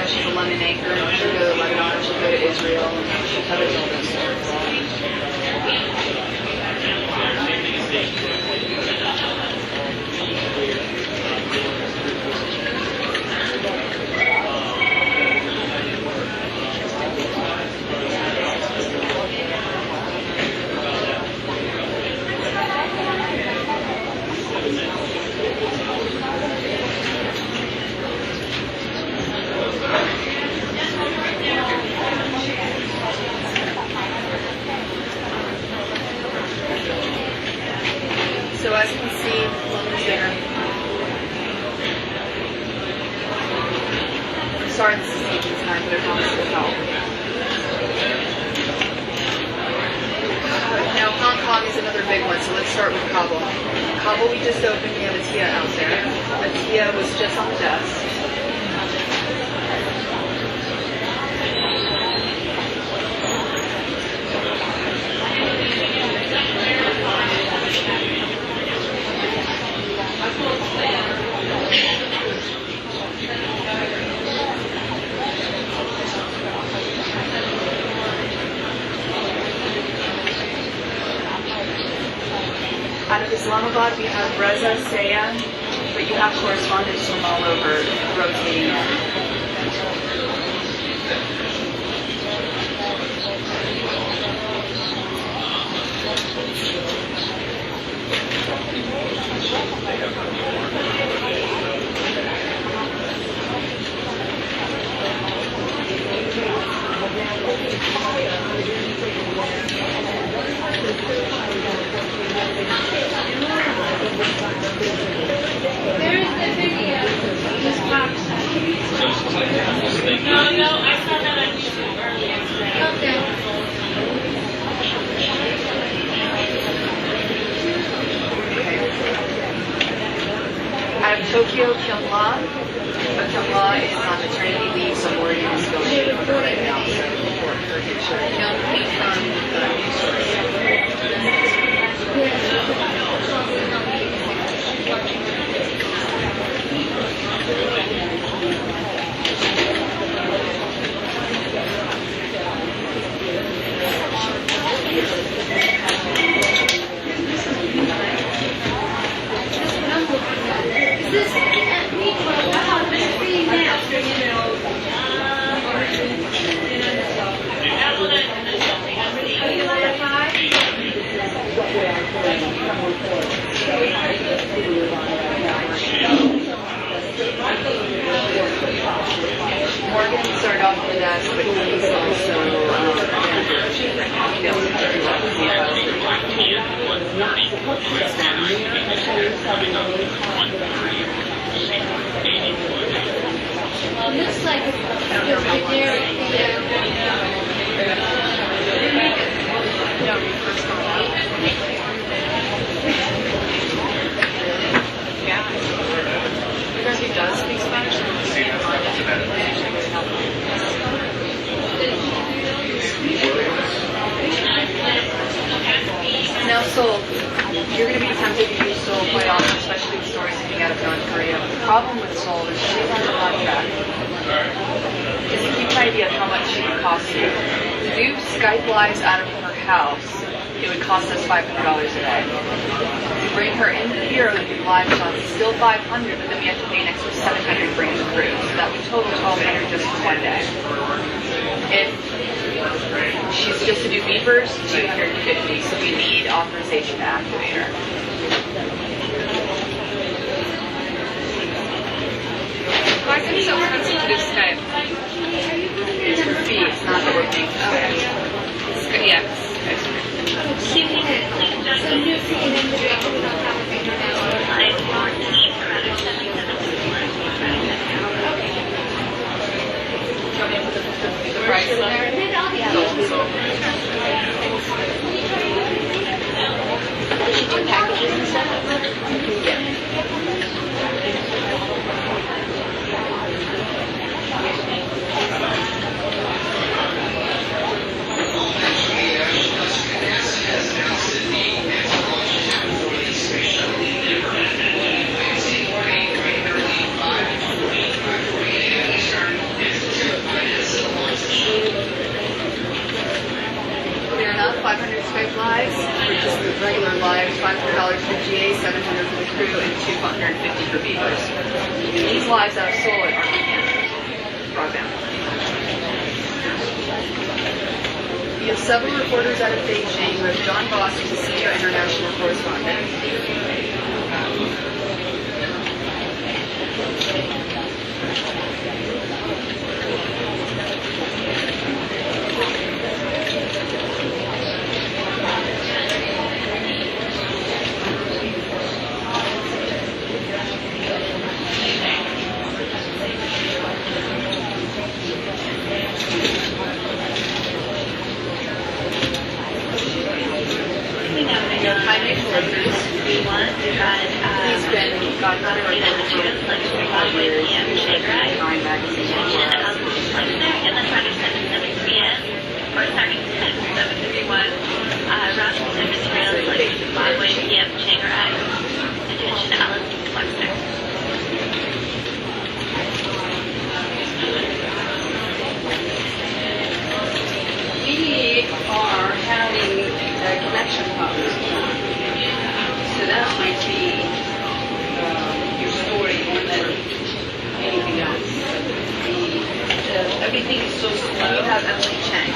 She's a London anchor. She'll go to Lebanon. She'll go to Israel. She'll cover all those stories. So as you can see, London's there. I'm sorry this is taking time, but I promise it will help. is another big one, so let's start with Kabul. Kabul we just opened, we have a Tia out there. The Tia was just on the desk. Out of Islamabad, we have Reza Saya, but you have correspondents from all over rotating in. Where is the video? This box. No, I saw that on YouTube earlier. Okay. Out of Tokyo, Kyunghwa. But Kyunghwa is on maternity leave, so Morgan is going to her right now. So for her picture. Young Pink on news stories. Is this Morgan started off with us, but he's also looks like because he does speak Spanish. Now, Seoul, you're going to be tempted to use Seoul quite often, especially with stories coming out of North Korea. But the problem with Seoul is she's under contract. Just to keep an idea of how much she would cost you. To do Skype lives out of her house, it would cost us $500 a day. To bring her into the bureau and do live shots, it's still $500, but then we have to pay an extra $700 to bring in the crew. So that would total $1,200 just for one day. If she's just to do beepers, $250, so we need authorization to activate her. Why is it so expensive to do Skype? It's for fee, it's not that we're paying for Skype. Yeah, the price in there? Does she do packages and stuff? Yeah. Clear enough, 500 Skype lives, for just the regular lives, $500 for GA, $700 for the crew, and $250 for beavers. These lives out of Seoul are broadband. We have several reporters out of Beijing. We have John Voss, who's a senior international correspondent. Jaime Flores. He's been Godfather of for 25 years. He's been in Nine magazine for We are having a connection problem. So that might be your story more than anything else. Everything is so slow. We have Emily Chang.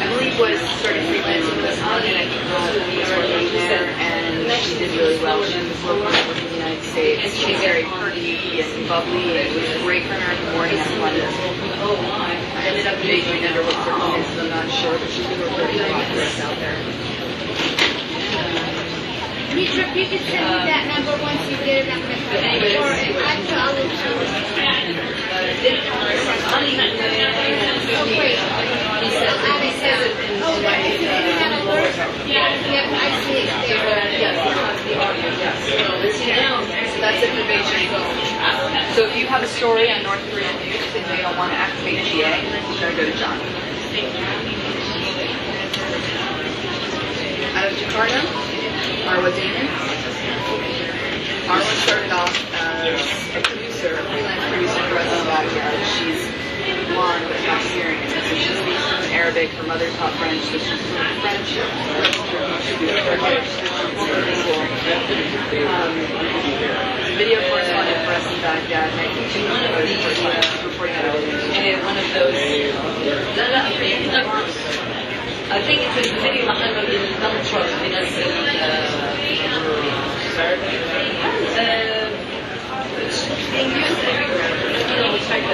Emily was started freelancing with us on it. I think she was working there, and she did really well. She was local in the United States. And she's very pretty and bubbly, and it was great for her in the morning at London. I ended up making under what circumstances, I'm not sure, but she's been recording a lot for us out there. Mitra, if you could send me that number once you get it, I'm going to Anyway, or I'll let you know. Oh, great. He says it in Oh, right. Is it an alert? Yeah, I see it there. yes, the audio, yes. So that's information. So if you have a story on North Korean news and they don't want to activate GA, you gotta go to John. Out of Jakarta, Marwa Damon. Marwa started off as a producer, a freelance producer for us in the backyard. She's blonde but not Syrian, so she speaks in Arabic. Her mother taught French, so she's fluent in French. Video correspondent for us in Baghdad, and I think she was one of the reporting out of one of those. I think it's a very محل بالنطرة بنزل being used everywhere. You know, we try to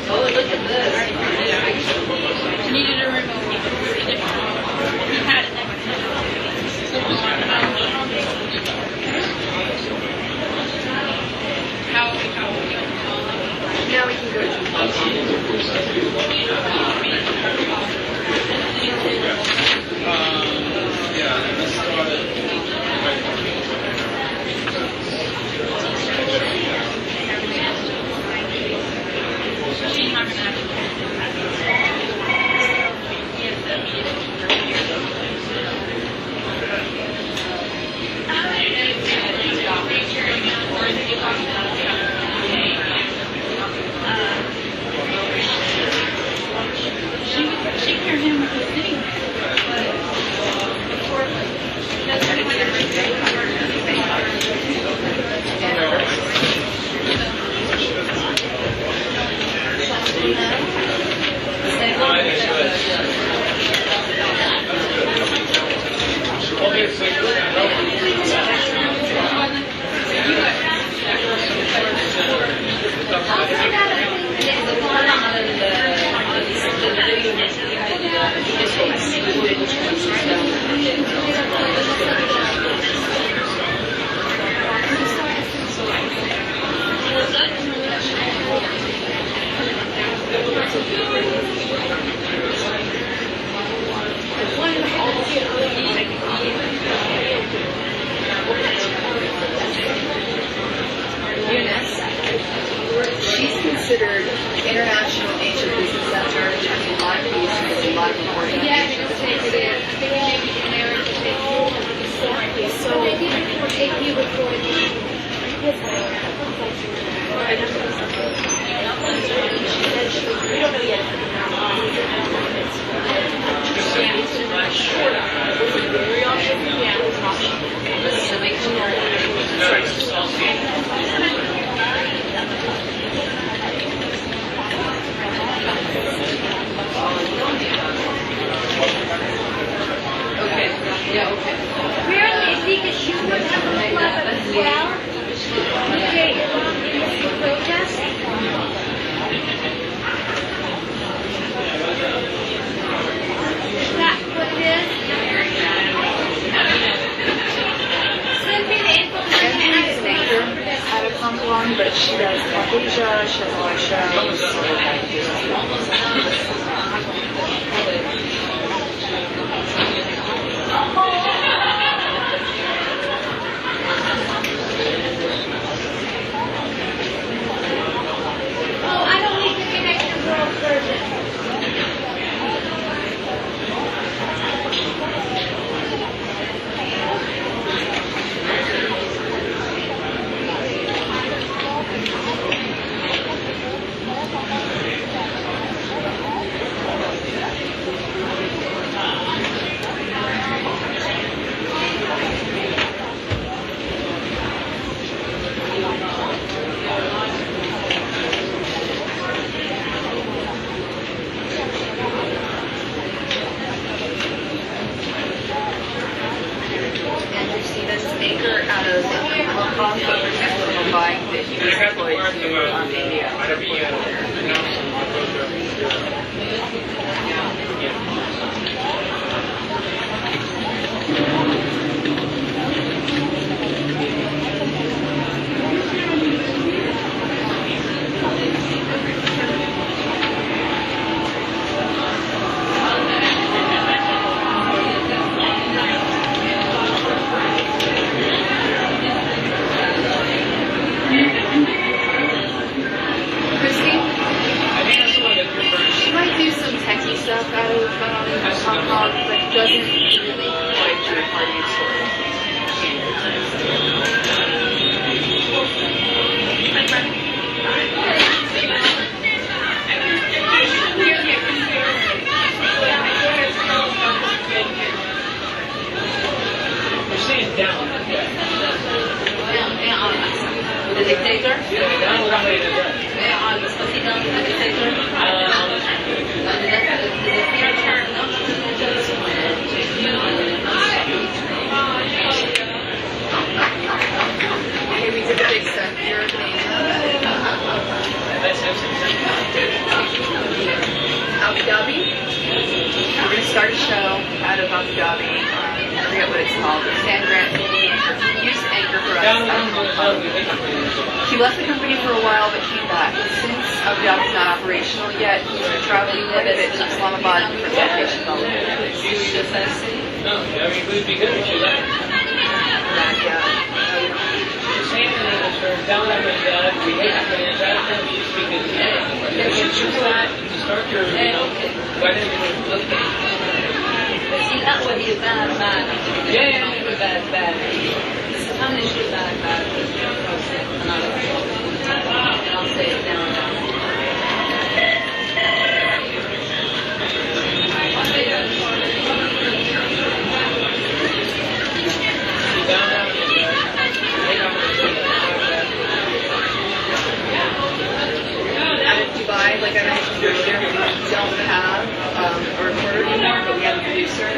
oh, look at this. You needed a remote. You had it next Now we can go to She heard him with the thing. She's considered the international Asian business center. There's a lot of pieces, a lot of reporting. Yeah, they don't take it in. They maybe American things. So maybe report AP reported. We don't know yet. Okay, yeah, okay. Apparently, if he could shoot one up in the club as well, okay, protest. I don't need to be an extra girl surgeon. Andrew Stevens, anchor out of Hong Kong, but protected from Mumbai, that he was deployed to India. Christy, she might do some techie stuff out of Hong Kong, but doesn't really quite do a party story. You're saying down. The dictator? Down one way to the right. On Despacito, the dictator? Okay, we did a big set here. Abu Dhabi. We're going to start a show out of Abu Dhabi. I forget what it's called. Stan Grant used to anchor for us. He left the company for a while but came back. Since Abu Dhabi's not operational yet, he's been traveling quite a bit to Islamabad and different locations all over the place. No, I mean, it would be good if you left. Yeah. You're saying that for down and we have to interact with you because you should choose that to start your, why didn't you? But see, that would be a bad. Yeah. Bad. This is how many should bad. And I'll say it down. Out of Dubai, like I mentioned earlier, we don't have a reporter anymore, but we have a producer.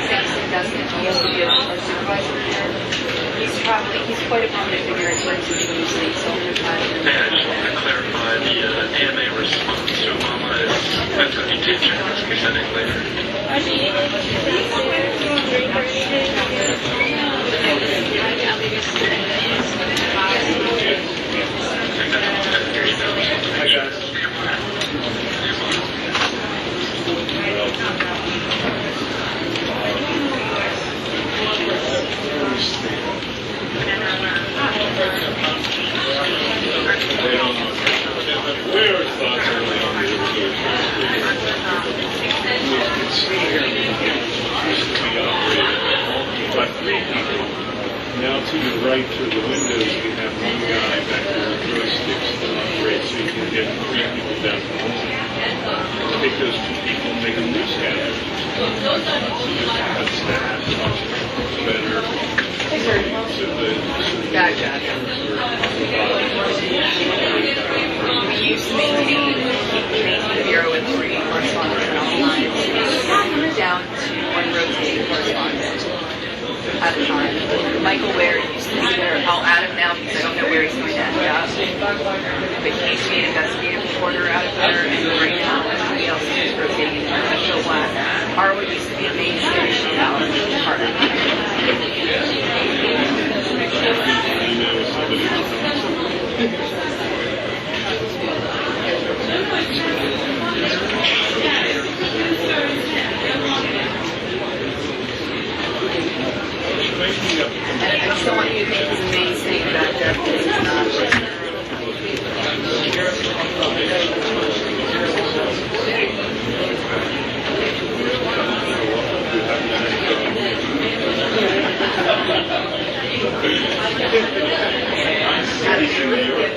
Samson doesn't. He used to be our supervisor here. He's traveling. He's quite a prominent figure in terms of the news leaks all the time. And I just want to clarify the AMA response to Obama is that's what you teach and be sending later. Hi guys. Now to the right to the windows, you have one guy back there with joysticks that operate so you can get three people down the hall. Take those two people and make them newscasters. That's that much better. So We used to maintain the bureau with 3 correspondents at all times, down to 1 rotating correspondent at a time. Michael Ware used to be there. I'll add him now because I don't know where he's going to end up. But he used to be an investigative reporter out of there, and right now everybody else is rotating in Metro West. Arwa used to be a mainstay journalist department. I just don't want you to think he's a mainstay back there because he's not.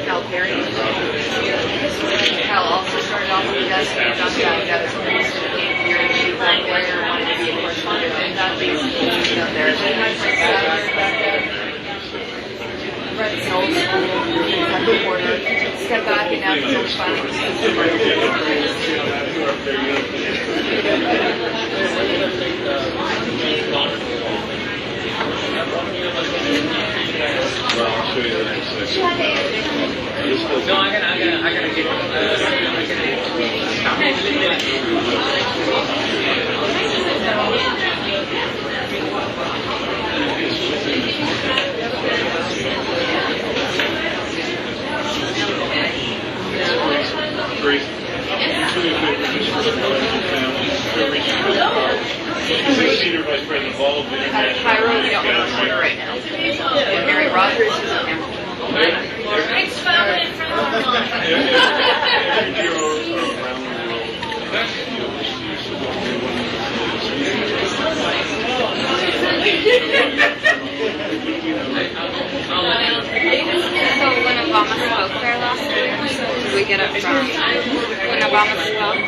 Cal Perry. Cal also started off with the desk and John got his first year in shoot back there, wanted to be a correspondent, and got these, you know, there's Brett's old school, had reporter, stepped back and now he's finally I'll show you the next section. No, I gotta get Grace, Senior Vice President of all of the international. Cairo, we don't have a reporter right now. And Mary Rogers is on camera. Thanks, family, from Hong Kong. So when Obama spoke there last year, did we get it from when Obama spoke?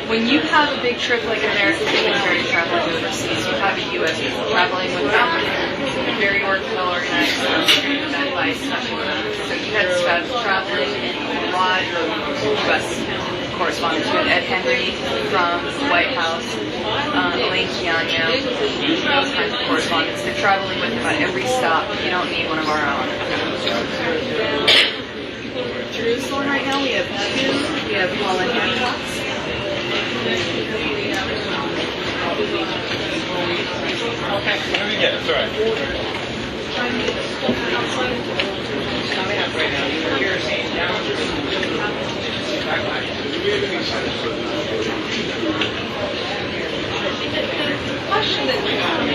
When you have a big trip like American military traveling overseas, you have a U.S. people traveling with them, very well organized, led by special events. So you had staff traveling and a lot of U.S. correspondents. You had Ed Henry from the White House, Elaine Kianya, those kinds of correspondents. They're traveling with them at every stop. You don't need one of our own. Jerusalem right now, we have two. We have Paula Hancock. Okay, let me get it. It's all right. coming up right now. You're saying down. Question that we have.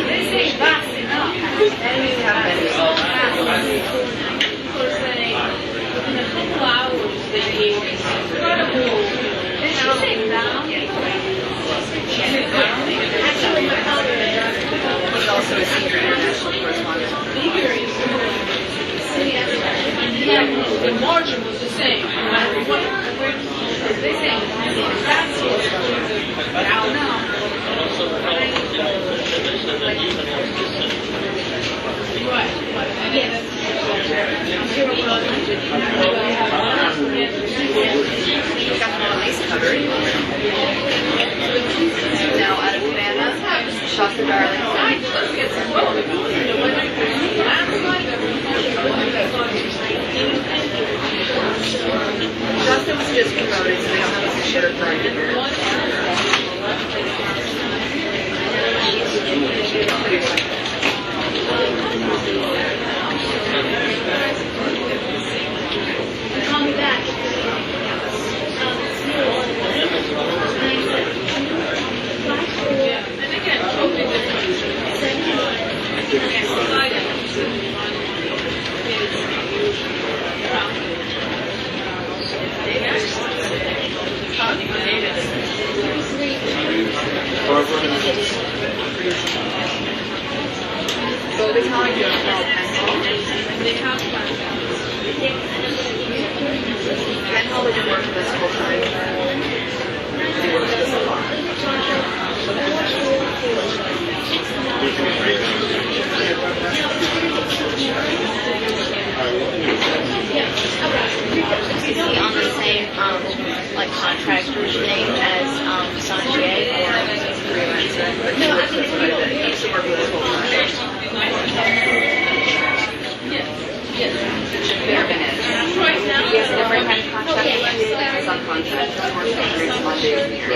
They say that's enough. Enemies have been People are saying in a couple hours they need incredible. Did she say down? Actually, my father He's also a senior international correspondent. yeah, the margin was the same. No matter what they say that's down now. Right. Yes. He's got them on lace covered. Now out of Havana, Shasta Darling. Shasta was just promoted, so they don't have a picture for her. Call me back. And again, totally So they call you a Penhall. they have Penhall didn't work with us full time. They worked with us a lot. Is he on the same like contractor's name as Sanjay or Freelancer. But no, I think it's good that he used to work with us full time. Better than it. He has a different kind of contract. He's on contract. He works on Monday of the year.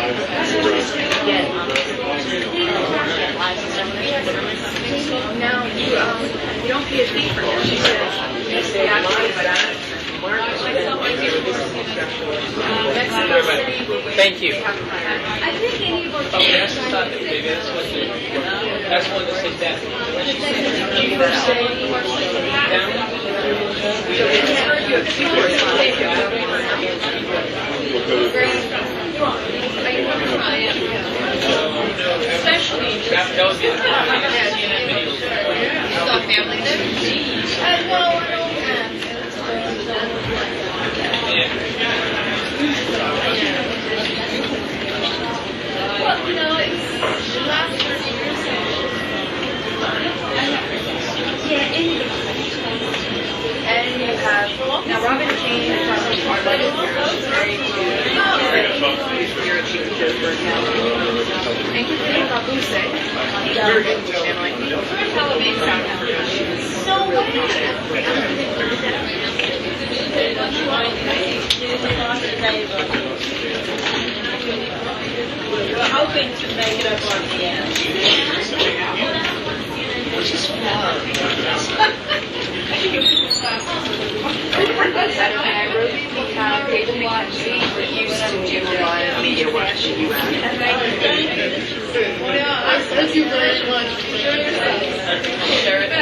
No, you don't pay a fee for him. She says, you stay active, but Mexico City. Thank you. I think any of our Okay, that's the start, baby. That's what the, that's one that says that. Can you first say Especially that was the CNN video. family there. no, I don't have. Well, you know, it's the last 30 years. Yeah, And you have, now Robin Kane from Arlette is married to Vera Chico and Christina Mabuse, very good family. South Africa. She was We're hoping to make it up on the end. which is far. Out of Nairobi, we have David McKenzie, who used to do a lot of media work in the U.S. Thank you very much. Sure.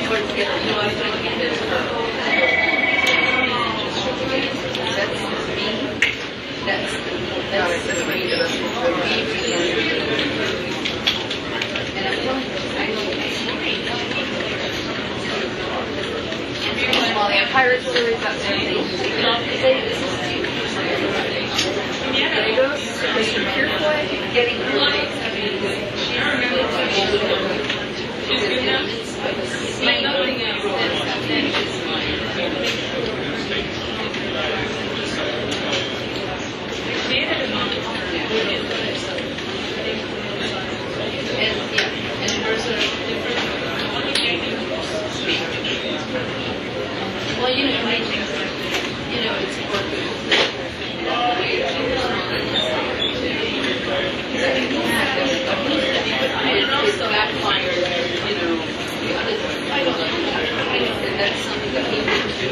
With the Well, the pirate stories, that's Mr. Purefoy, getting well, you know, it's important. And also backfire, that's something that we need to do.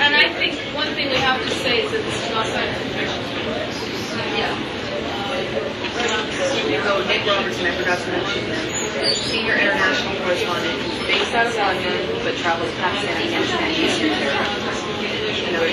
And I think one thing we have to say is that this is not science fiction. Yeah. So Nick Robertson, I forgot to mention him, senior international correspondent, based out of London, but travels Pakistan and Eastern Europe. Another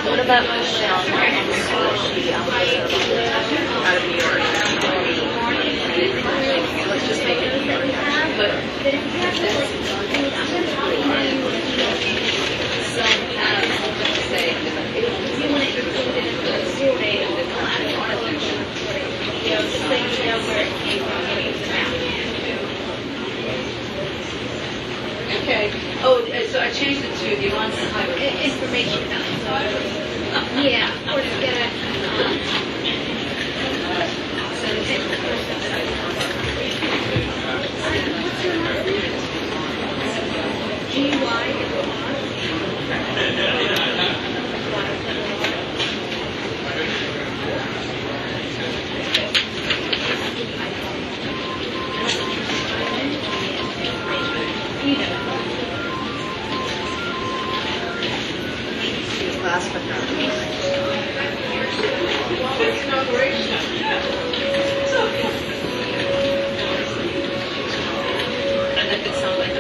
What about Michelle? out of New York. Let's just make it New York. But Okay. Oh, so I changed it to the ones Information. Yeah, or to get last but not least, and if it sounds like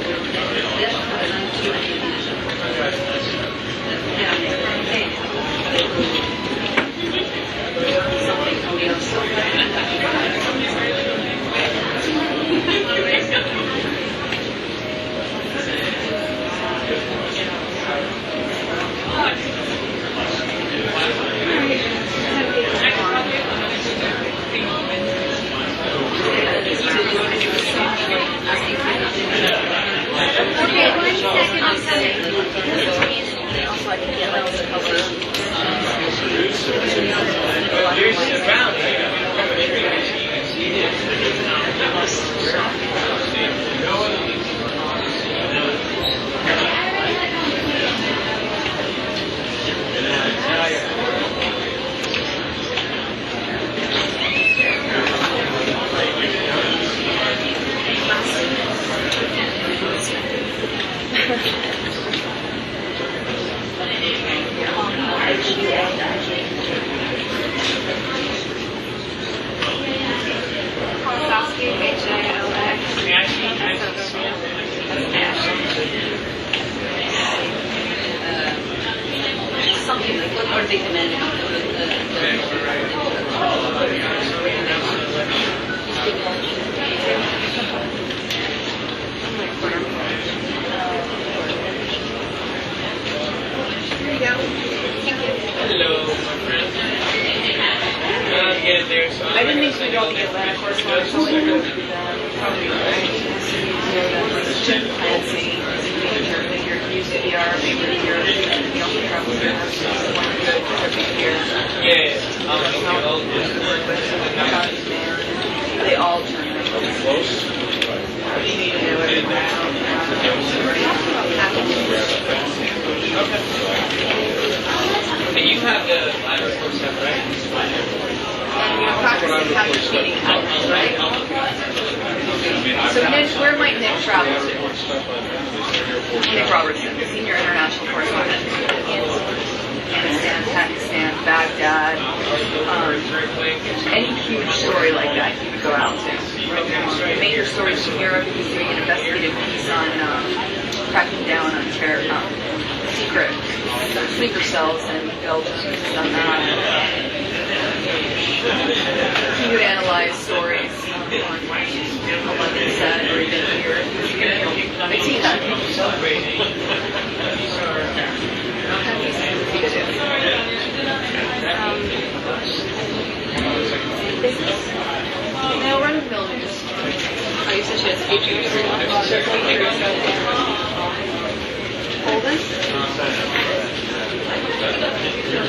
22nd on Sunday. Also, I can get like the color. Kawasaki, H-A-L-X. Something like what are they commanding? Hello, my friend. Get there, so I didn't think we'd all be Atlanta correspondents. Probably right. Jim Clancy, your UCBR, maybe your travel They all turn And you have the Irish stuff, right? practicing how you're feeding animals, right? So Nick, where might Nick travel to? Nick Robertson, senior international correspondent. Afghanistan, Pakistan, Baghdad, any huge story like that he would go out to. Major stories from Europe, he's doing an investigative piece on cracking down on terror, secret sleeper cells in Belgium. He's done that. He would analyze stories on 11 set or even here. I've seen that. No, run-of-the-mill news. Oh, you said she has features. Holden?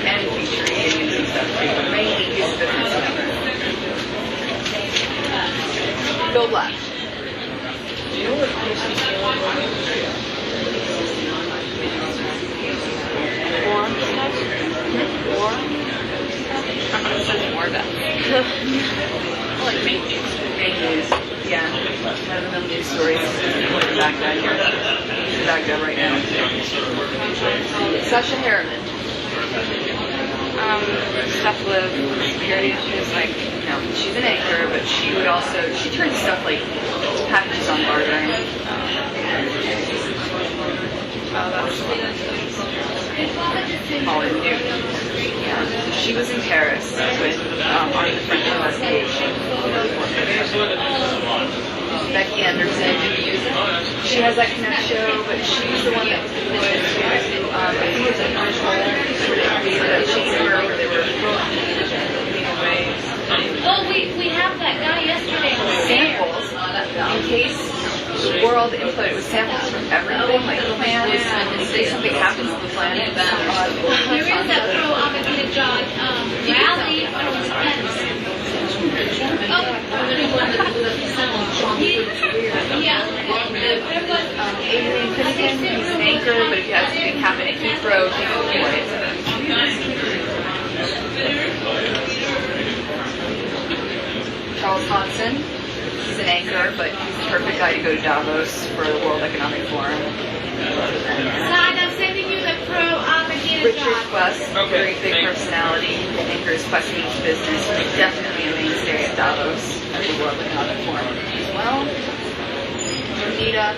And featuring agency stuff. Mainly his business. Bill Black. Do you know what Christmas More about I like main news. Main news. Yeah. Run-of-the-mill news stories. Baghdad here. Baghdad right now. Sasha Harriman. Stuff with security issues. Like, no, she's an anchor, but she would also, she turns stuff like packages on bartering. Hollywood News. Yeah. So she was in Paris with on the French investigation. Becky Anderson. She has that Connect show, but she's the one that was convinced to, I think it was a that she's where they were legal ways. Oh, we have that guy yesterday. Samples, in case world input, it was samples from everything, like plans, and say something happens to the planet. There is that pro-Abhagita John rally on the fence. Yeah. Adrian Finnegan, he's an anchor, but if you have something happen at Heathrow, he will avoid it. Charles Hodson, he's an anchor, but he's the perfect guy to go to Davos for the World Economic Forum. Zad, I'm sending you the pro-Abhagita Richard Quest, very big personality, anchors Quest Means Business, definitely a mainstay at Davos at the World Economic Forum as well. Anita.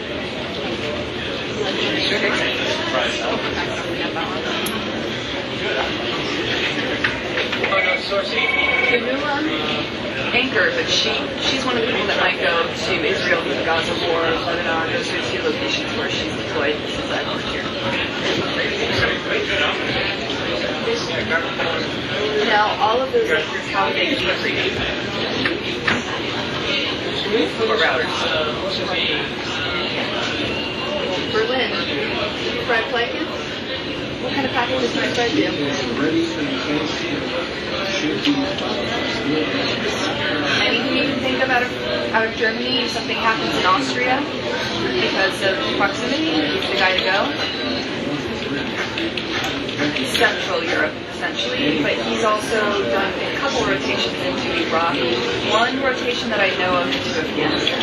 Kamula, anchor, but she's one of the people that might go to Israel for the Gaza war, Lebanon. Those are the two locations where she's deployed since I've worked here. Now, all of those anchors, how would they be treated? Or rather, Berlin. Fred Playkin? What kind of packages does Fred do? Anything you can think of out of Germany, if something happens in Austria because of proximity, he's the guy to go. Central Europe, essentially, but he's also done a couple rotations into Iraq. One rotation that I know of into Afghanistan.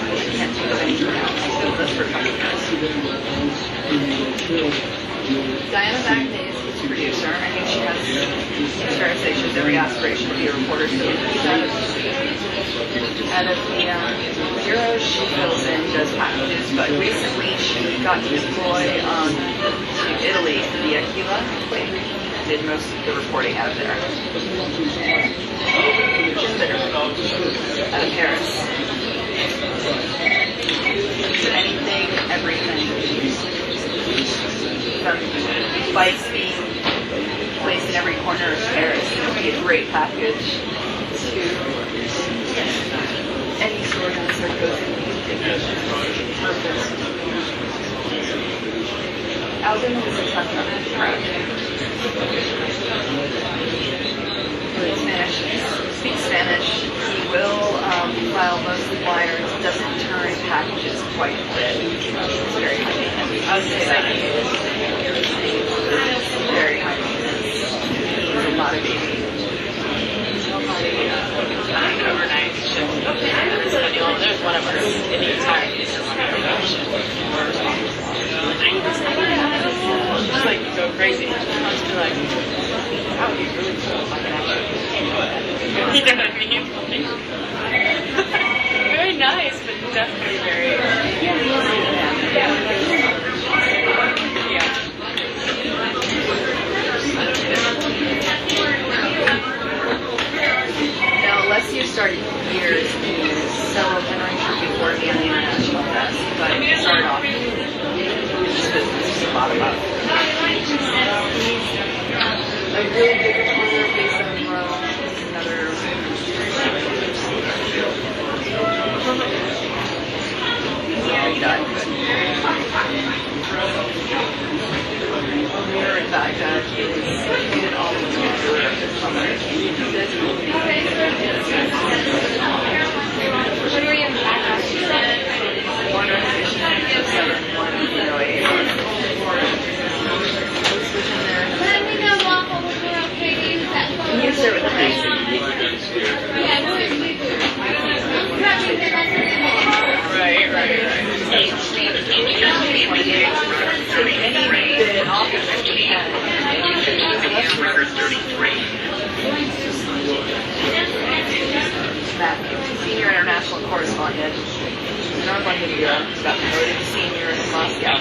I can't think of anything else. He's been with us for a couple years. Diana Magne is his producer. I think she has, it's fair to say, she has every aspiration to be a reporter. So he's out of the Bureau, she fills in, does packages, but recently she got to deploy to Italy for the Aquila. Did most of the reporting out of there. Jim Bitter, out of Paris. Anything, everything. From bikes being placed in every corner of Paris, it would be a great package to any sort of purpose. Alvin is a Tundra. Spanish. Speaks Spanish. He will file mostly wires. Doesn't turn packages quite a bit. It's very high maintenance. I would say that. Very high maintenance. He's a lot of baby. Overnight shift. There's one of us in the entire just like go crazy. Just be like, how would you really feel if I could actually you know what I mean? Very nice, but definitely very Now, Alessio started years to sell Henry Tribute for me on the international desk, but he started off this business from the bottom up. A really good reporter based on Rome. This is another. He died. Here in Baghdad, he did all of the this summer. What are you in Baghdad? One organization, 7-108. Let me know, Mom, when we're okay to use that phone. Can you share with me? Yeah, we're in right. Matthew, senior international correspondent. Normal video got promoted to senior in Moscow.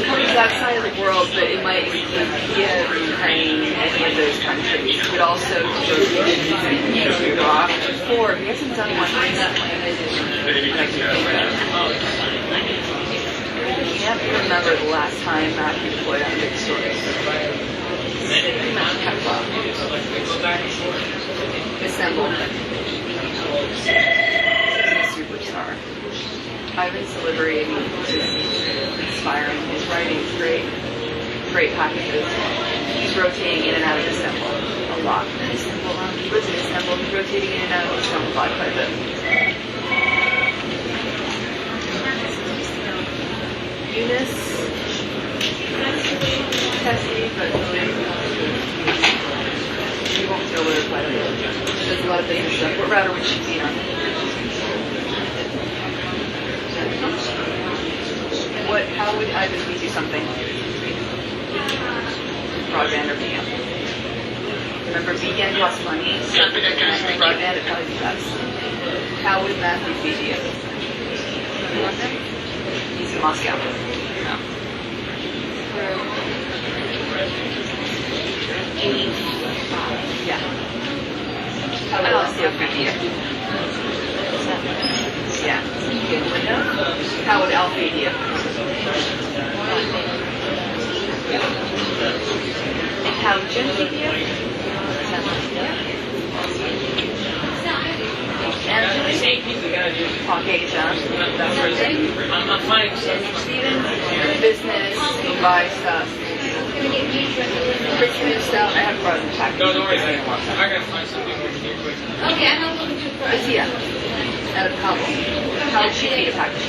Comes outside of the world, but it might include Kiev, Ukraine, any of those countries. It also goes into Iraq before. He hasn't done one recently. I can't remember the last time Matthew deployed on a big story. Assembled. Superstar. Ivan's delivery is inspiring. His writing is great. Great packages. He's rotating in and out of Istanbul a lot. He lives in Istanbul. He's rotating in and out of Istanbul quite a bit. Eunice. Tessie, but she won't deal with it quite a bit. She does a lot of business stuff. What router would she be on? How would Ivan feed you something? Broadband or VM? Remember, VPN costs money, so if you're connected to broadband, it'd probably be best. How would Matthew feed you? He's in Moscow. No. Yeah. How would Alessio feed you? Yeah. Good window. How would Al feed you? And how would Jim feed you? And talk Asia. That's right. I'm finding stuff. Business, buy stuff. Bring some new stuff. I have brought the package. No, don't worry about it. I gotta find something over here quick. Okay, I'm not looking for Is he out of Kabul? How would she need a package?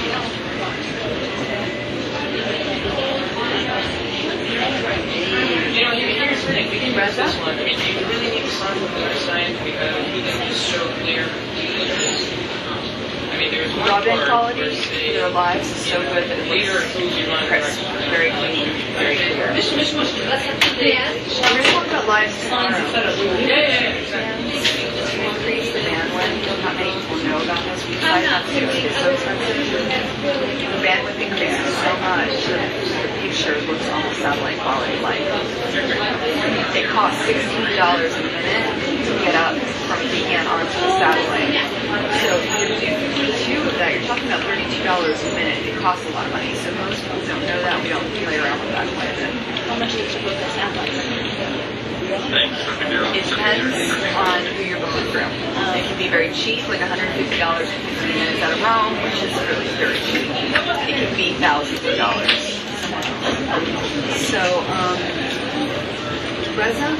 You know, here's the thing. We can rest this one. I mean, you really need to sign with the other side because it's so clear. I mean, there's one Broadband part quality where for say, their lives is so good that it leader looks approves you run crisp, very clean, very clear. Let's We're going to talk about lives tomorrow. Yeah, exactly. To increase the bandwidth, not many people know about this. We try not to, it's so expensive. The bandwidth increases so much that the picture looks almost satellite quality like. It costs $16 a minute to get up from beacon onto the satellite. So if you do two of that, you're talking about $32 a minute. It costs a lot of money. So most people don't know that. We don't play around with that quite a bit. How much is your book a satellite? It depends on who you're going through. It can be very cheap, like $150 for 15 minutes out of Rome, which is really very cheap. It can be thousands of dollars. So, Reza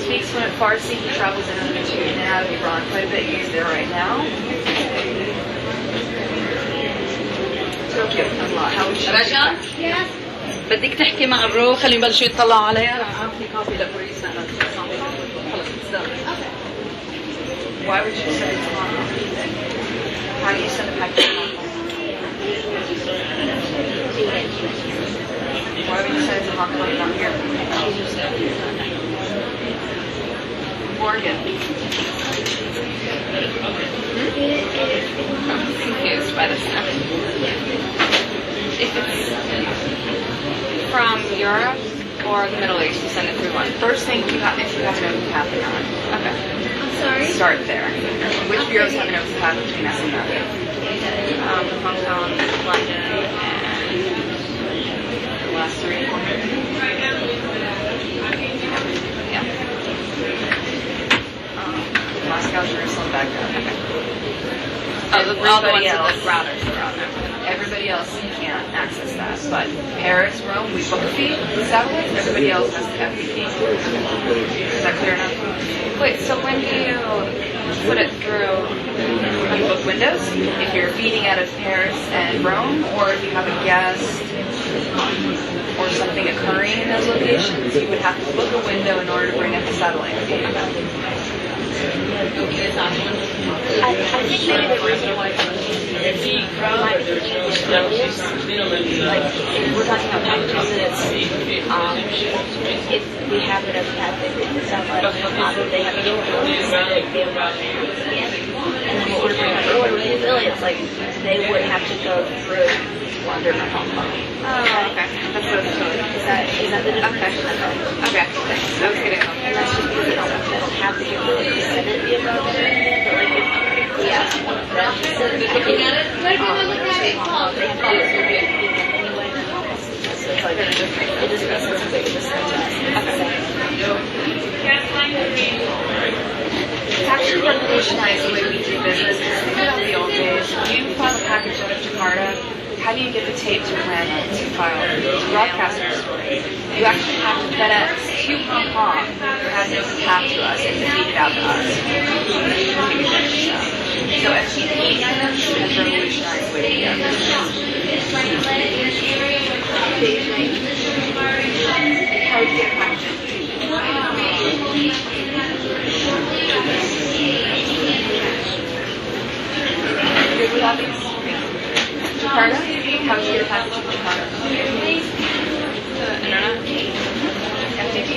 speaks fluent Farsi. He travels in and out of Iran quite a bit. He's there right now. Tokyo, a lot. How would you? Yes. بدك تحكي مع الرو خليهم يبلشوا يطلعوا عليها رح اعطي كوبي لبوليس خلص Why would you send it to Hong Kong? How do you send a package to Hong Kong? Why would you send it to Hong Kong, not here? Morgan. I'm confused by this now. If it's from Europe or the Middle East, you send it through one. First thing you have, if you have an open path or not. Okay. I'm sorry. Start there. Which bureaus have an open path between us and them? Hong Kong, London, and The last three. yeah. Moscow, Jerusalem, Baghdad. Oh, all the ones Everybody with the routers are on there. Everybody else can't access that. But Paris, Rome, we book a fee. The satellites, everybody else has the FTP. Is that clear enough? Wait, so when do you put it through? You book windows if you're feeding out of Paris and Rome, or if you have a guest or something occurring in those locations, you would have to book a window in order to bring up the satellite feed. I think maybe the reason why might be like if we're talking about packages and it's if we have it as package, it sounds like they have to and then what we're bringing forward with the affiliates, like they would have to go through London or Hong Kong. Oh, okay. That's what it's called. Is that the difference? Okay. Thanks. I was getting And that's just because they don't have the ability to send it via broadband. But like if we ask one of them to send it, they have to do it through the anyway. So it's like it just makes sense that they just send it to us. It's actually revolutionized the way we do business. Think about the old days. When you file a package out of Jakarta, how do you get the tape to Atlanta to file to broadcasters? You actually have to FedEx to Hong Kong, who has no path to us, and to feed it out to us. So FTP has revolutionized the way we do business. How would you get a package? Good with all these? Jakarta? How would you get a package from Jakarta? the internet. FTP.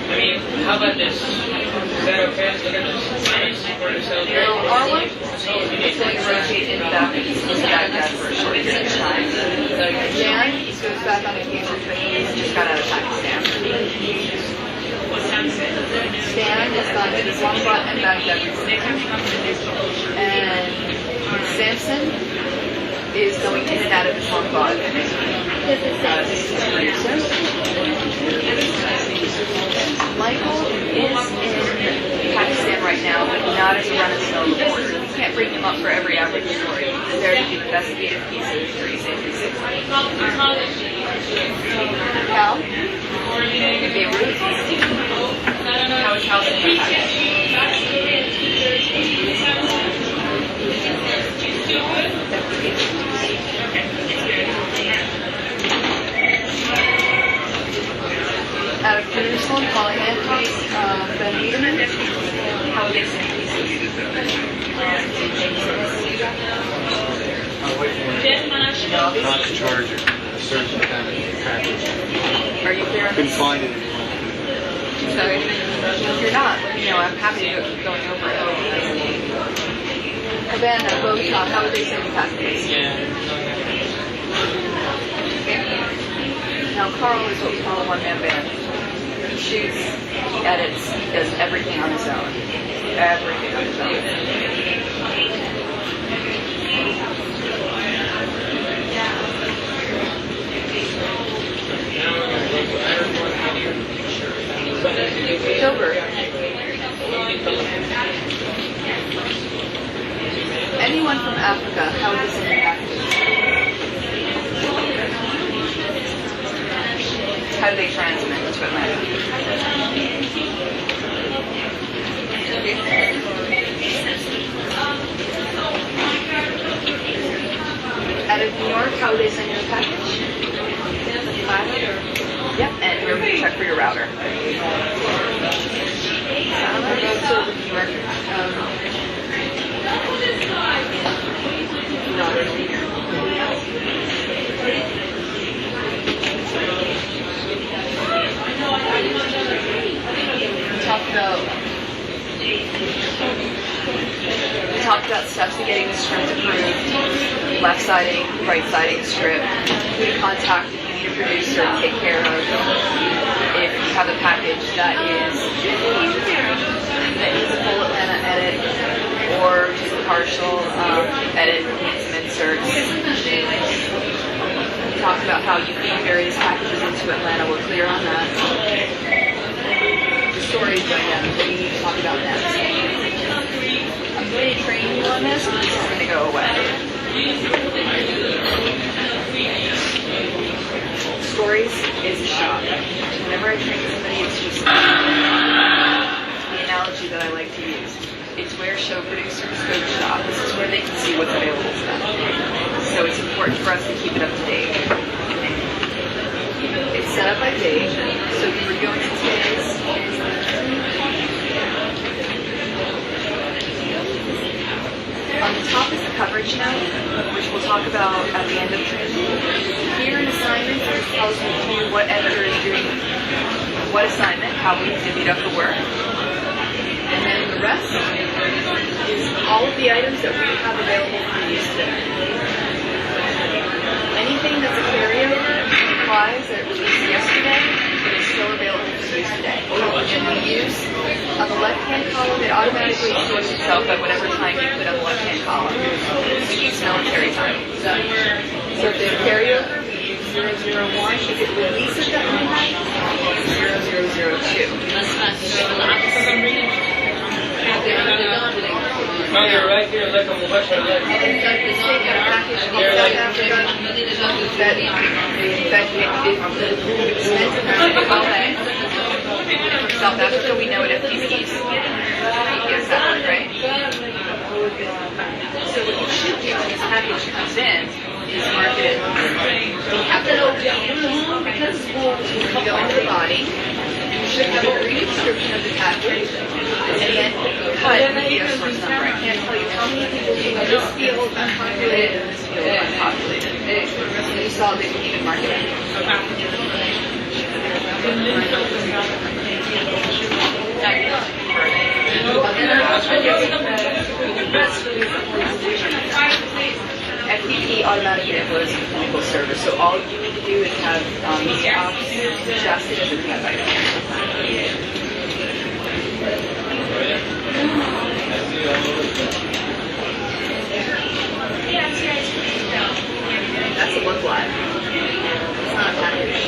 I mean, how about this? Is that okay? Look at this. Where to sell here? It's going to rotate in Baghdad for a short period of time. Jan goes back on vacation, but he's just got out of Pakistan. Stan has gone to Islamabad and Baghdad recently. And Samson is going in and out of Islamabad. Michael is in Pakistan gotta be run as known reporter. You can't bring him up for every average story. He's there to do investigative pieces for E360. Cal? In Beirut? How is Cal in your Out of Jerusalem, calling in, Ben Wiedemann. How would they send pieces? Not to charge a certain kind of package. Are you clear on Couldn't this? find it. So if you're not, let me know. I'm happy to keep going over it. Havana, Bogota, how would they send you packages? Now Carl is what we call a one-man band. He shoots, he edits, he does everything on his own. Everything on his own. It's over. Anyone from Africa, how would they send you packages? How do they transmit to Atlanta? Out of New York, how would they send you a package? Yep, and we're going to check for your router. We talked about steps to getting the script approved, left siding, right siding script, who to contact if you need a producer to take care of if you have a package that needs a full Atlanta edit or just a partial edit, needs some inserts. We talked about how you feed various packages into Atlanta. We're clear on that. The story's going down what we need to talk about next. I'm going to train you on this, but this is going to go away. Stories is a shop. Whenever I train somebody, it's just the analogy that I like to use. It's where show producers go to shop. This is where they can see what's available to them. So it's important for us to keep it up to date. It's set up by date. So if you were going to today's on the top is the coverage note, which we'll talk about at the end of training. Here in assignments, it tells you what editor is doing what assignment, how we divvied up the work. And then the rest is all of the items that we have available for use today. Anything that's a carryover implies that it was used yesterday, but is still available for use today. And we use, on the left-hand column, it automatically sorts itself at whatever time you put on the left-hand column. It's military time. So if there's carryover, we use 001. If it releases at midnight, 0002. No, you're right here, like a mubashar. That from South Africa, we know it as PCs. Yes, that one, right? So what you should do when this package comes in is mark it. We have that open because we'll go into the body. You should have a brief description of the package and then cut the video source number. I can't tell you how many people do this field unpopulated and this field unpopulated. And you saw they didn't even mark it. FTP automatically uploads to the clinical server, so all you need to do is have media ops adjusted as a cut item. That's a look live. It's not a package.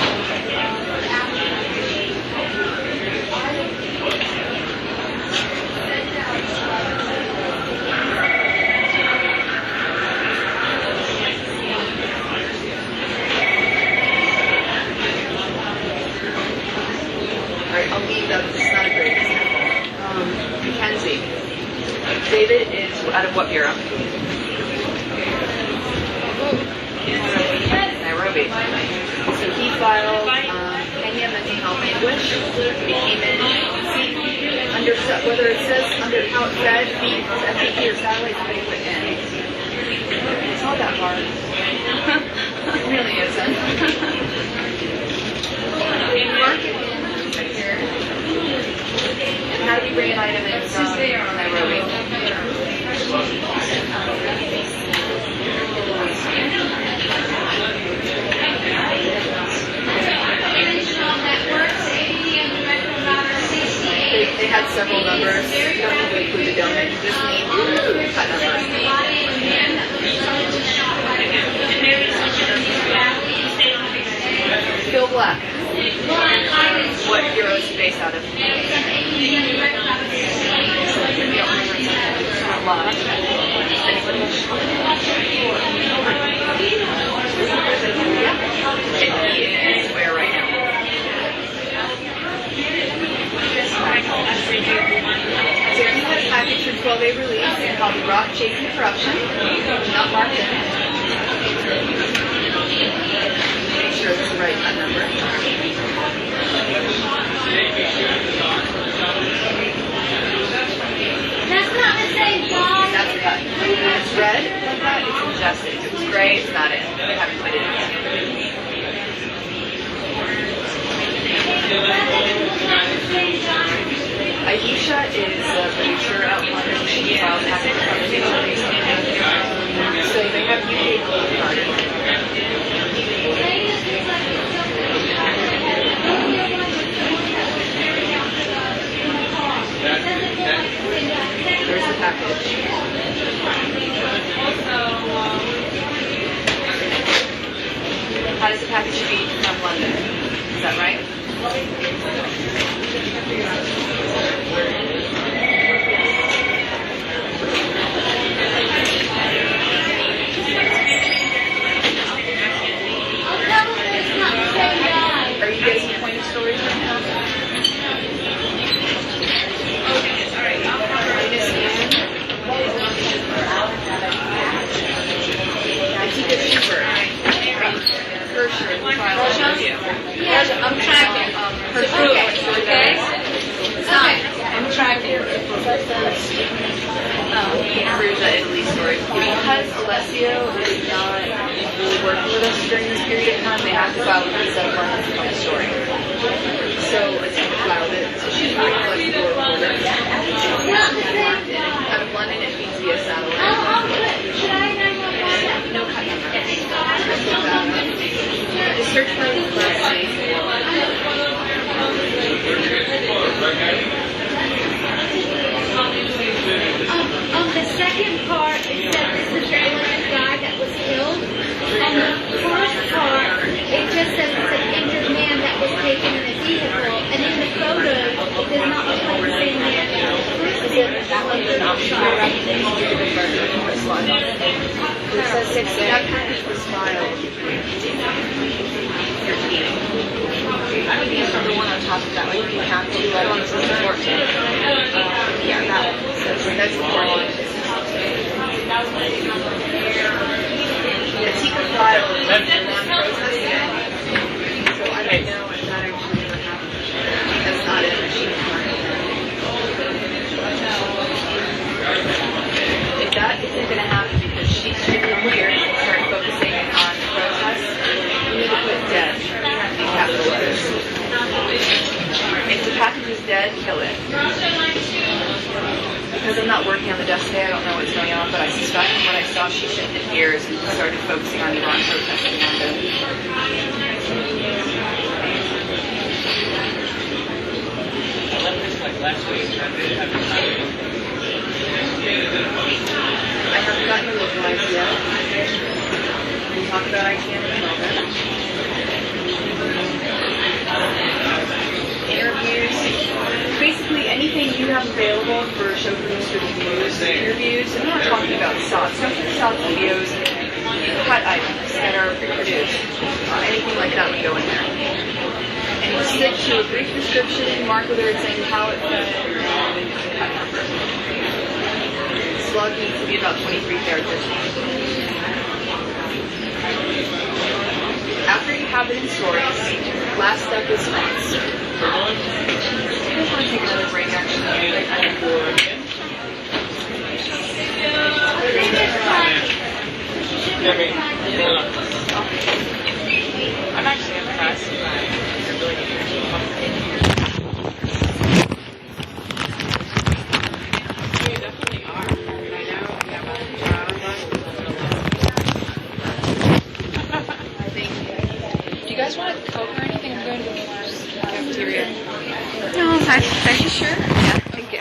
David is out of what bureau? Nairobi. So he filed Kenya mental health English. He came in, see, under whether it says under how it said FTP or satellite, how you put in. It's not that hard. It really isn't. Mark it in here. And how do you bring an item in from Nairobi? They had several numbers. You don't need to include the donor. You just need that number. Phil Black. What bureau is he based out of? Not a lot. Anybody? And he is where right now? So he had a package for 12-day release called Rock Chasing Corruption. Not marked in. Make sure it's the right number. That's not the same song. That's cut. When it's red like that, it's adjusted. If it's gray, it's not in. They haven't put it in yet. Aisha is a producer out in London. She files package conversation recently. So they have UK gold card. There's the package. How does the package read from London? Is that right? Are you getting the point of stories right now? I'm tracking. Okay. I'm tracking. Perugia Italy story. Because Alessio is not really working with us during this period of time, they have to file a visa for his own story. So Atika filed it. So she's really flexible with it. Out of London, it means via satellite. No cut number. Just search for the last name. On the second part, it said this is the alleged guy that was killed. On the first part, it just says it's an injured man that was taken in a vehicle. And in the photo, it does not look like the same man. That one did not show recognition to the murder in this one. It says 6. That package was filed 13. I would use the one on top of that one. You have to do that one. It's 14. Yeah, that one. That's important. The Tika file is non-protesting. So I don't know if that actually ever happened. That's not in the sheet. If that isn't going to happen because she's should come here and start focusing on protests, you need to put dead in capital letters. If the package is dead, kill it. Because I'm not working on the desk today, I don't know what's going on, but I suspect from what I saw, she shifted gears and started focusing on Iran protests in London. I haven't gotten a localized yet. We'll talk about ITM in a moment. Interviews. Basically anything you have available for show producer reviews, interviews. I'm not talking about shots. I'm talking about videos, cut items that are pre-produced. Anything like that would go in there. And you stick to a brief description, mark whether it's saying how it fed, and cut number. log needs to be about 23 characters. After you have it in stories, last step is fonts. You just want to take another break actually. I'm actually impressed by your ability to You definitely are. I mean, I know you have a job. Do you guys want a Coke or anything? I'm going to the cafeteria. No, thank you. Sure. Yeah, thank you.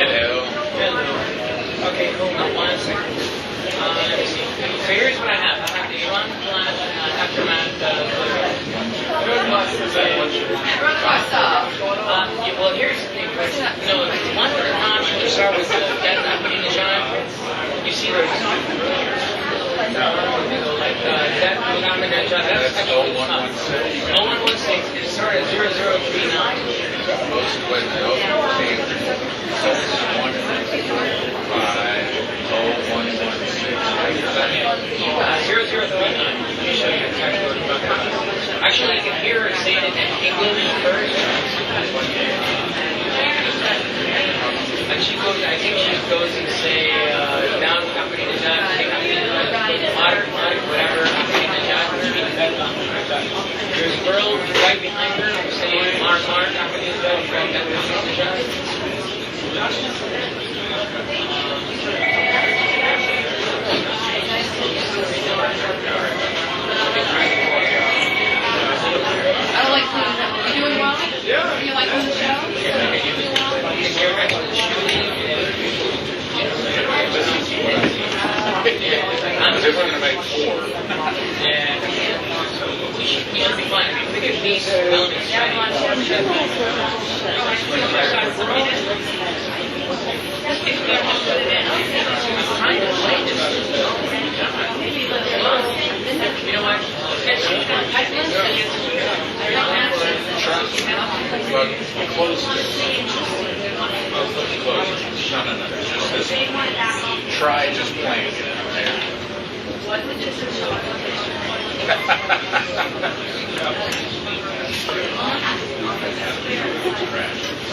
Hello. Okay, hold on one second. Let me see. So here's what I have. I have the Elon Flash Aftermath yeah, well, here's the thing. No, one with the notch, to start with the dead equity in the giant. You see there's like death without the dead giant. That's actually tough. 0116. It started at 0039. Most of what the old team. So it's 0039. Let me show you exactly what I'm talking about. Actually, I can hear her saying it in English first. And she goes, I think she goes and say, down company to John, modern, whatever, company to John. There's a girl right behind her saying, modern, company to John, company to John. I don't like cleaning up. You doing well? Yeah. You like the show? I'm just going to make 4. Yeah. We should be fine. We could be building You know what? But close. No. Just this. Try just playing it out there.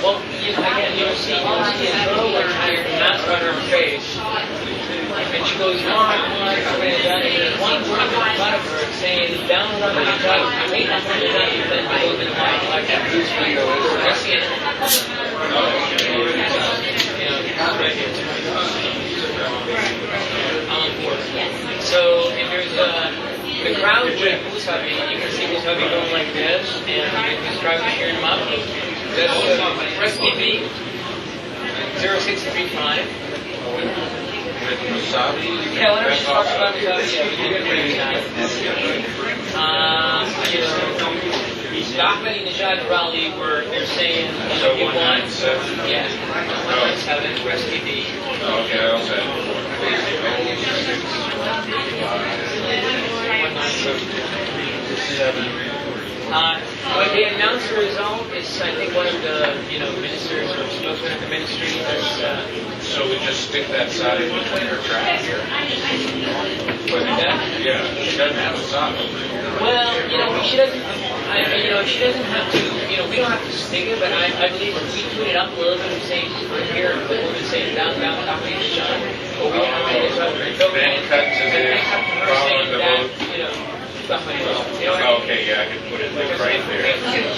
Well, again, you'll see a girl like her mask on her face, and she goes, one word in front of her saying, down on the top, I made that one and then I go to the mic like that. I see it. So, if there's the crowd with Who's Hubby, you can see Who's Hubby going like this, and you can describe the cheering him up. That's recipe 0635. Yeah, whenever she talks about the yeah, we do it every time. Ahmed and Najad Raleigh were, they're saying, you want, yeah, 197, recipe B. Okay, I'll say. 197. When they announce the result, it's I think one of the ministers or spokesman of the ministry that's. So we just stick that side in between her track here. Put that? Yeah, she doesn't have a sock over here. Well, she doesn't. She doesn't have to. We don't have to stick it, but I believe if we tune it up a little bit and say right here, a little bit saying down, copy to John, or we have it then cut to this, following the vote. Stuff like that. Okay, yeah, I can put it like right there.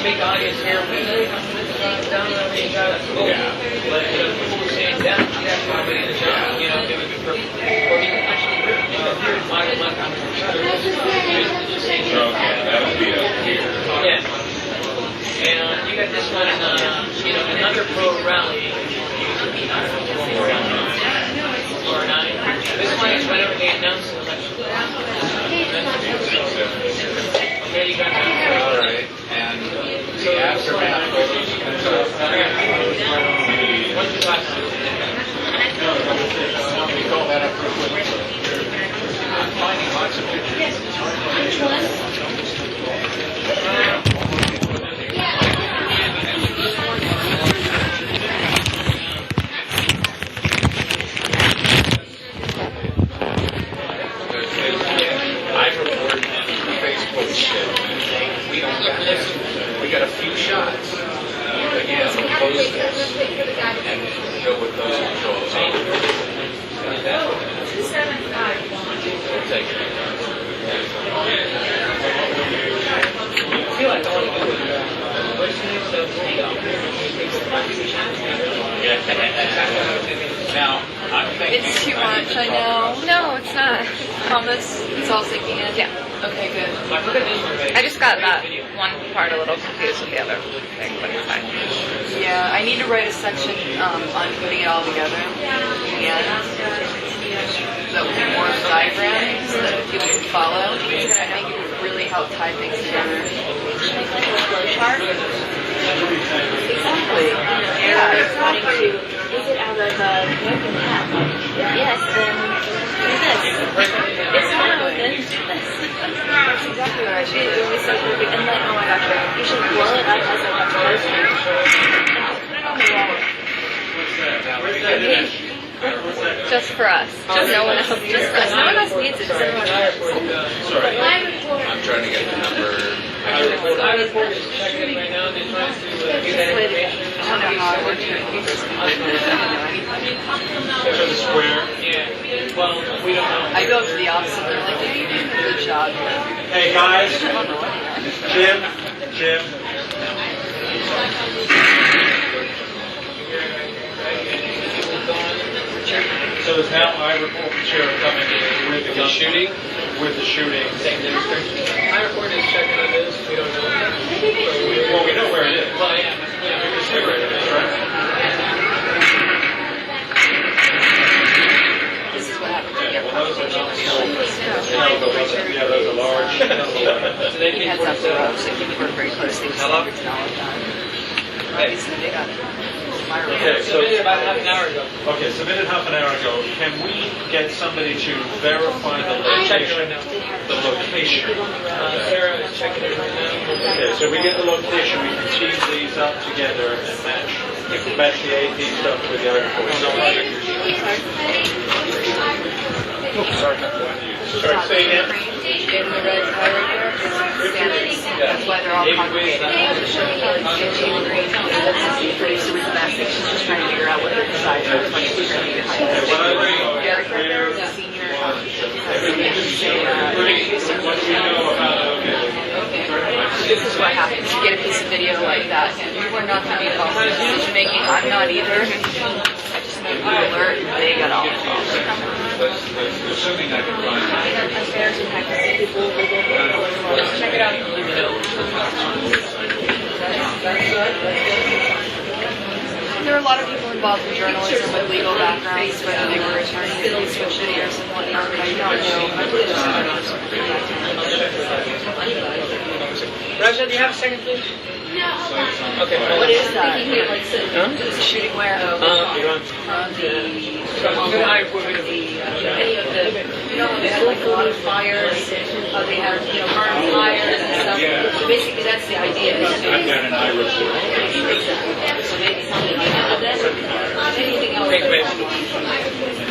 Make the audience hear. Down, yeah. But people were saying down, that's probably the John. They would be perfect. Or you can actually hear my left. Okay, that would be up here. Yeah. And you got this one, another pro rally. 409. This one is whenever they announce an election. Okay, you got that. All right. And the aftermath photos. What's the last one? We call that up real quick. I'm finding lots of pictures. Which one? I report Facebook shit. We don't got this. We got a few shots. Again, we'll post this and go with those controls. We'll take it. I feel like I want to do it. What's the name of the Now, I'm thinking. It's too much, I know. No, it's not. Promise. It's all sinking in. Yeah. Okay, good. I just got that one part a little confused with the other thing, but it's fine. Yeah, I need to write a section on putting it all together. Yeah. That would be more of a diagram so that people can follow. I think it would really help tie things together. Like a flow chart. Exactly. Yeah, it's wanting to, is it out of American hat? Yes, then do this. It's not, then do this. That's exactly what I should It do. would be so perfect. And then, oh my gosh, you should blow it up as like a poster. And put it on the wall. Just for us. Just no one else. Just us. No one else needs it. Sorry. I'm trying to get the number. I report is checking it right now. They're trying to get that information. I don't know how it works. To the square. Yeah. Well, we don't know. I go to the opposite. They're like, yeah, you're doing a good job. Hey guys, Jim. So there's now I report the chair coming in with the shooting. With the shooting. I report is checking on this. We don't know. Well, we know where it is. Well, yeah. We can see where it is, right? This is what happens when you have Well, those are not conversations. yeah, those are large. So they He came heads up for the road, so keep work very closely. Hello? It's not all the time. Obviously, they got my Okay, so submitted about half an hour ago. okay, submitted half an hour ago. Can we get somebody to verify the Checking right location? now. The location. Sarah is checking it right now. Okay, so we get the location, we can tease these up together and match the AP stuff with the other voice. Sorry, say again. in the red highlighter standards. That's why they're all congregated. So with the message, she's just trying to figure out what the size of like she's trying to highlight. Erica, the senior, this is what happens. You get a piece of video like that, and you are not going to be involved in decision making. I'm not either. I just made you alert, and they got all involved. Assuming I can find Check it out. There are a lot of people involved in journalism with legal backgrounds, whether they were attorneys, switch videos and whatnot, but I don't know. I believe Raja, do you have a second, please? Okay. what is that? Shooting where? Iran. Any of the, they have like a lot of fires, they have, burn fires and stuff. Basically, that's the idea. I've got an eye report. So maybe something like that. Anything else?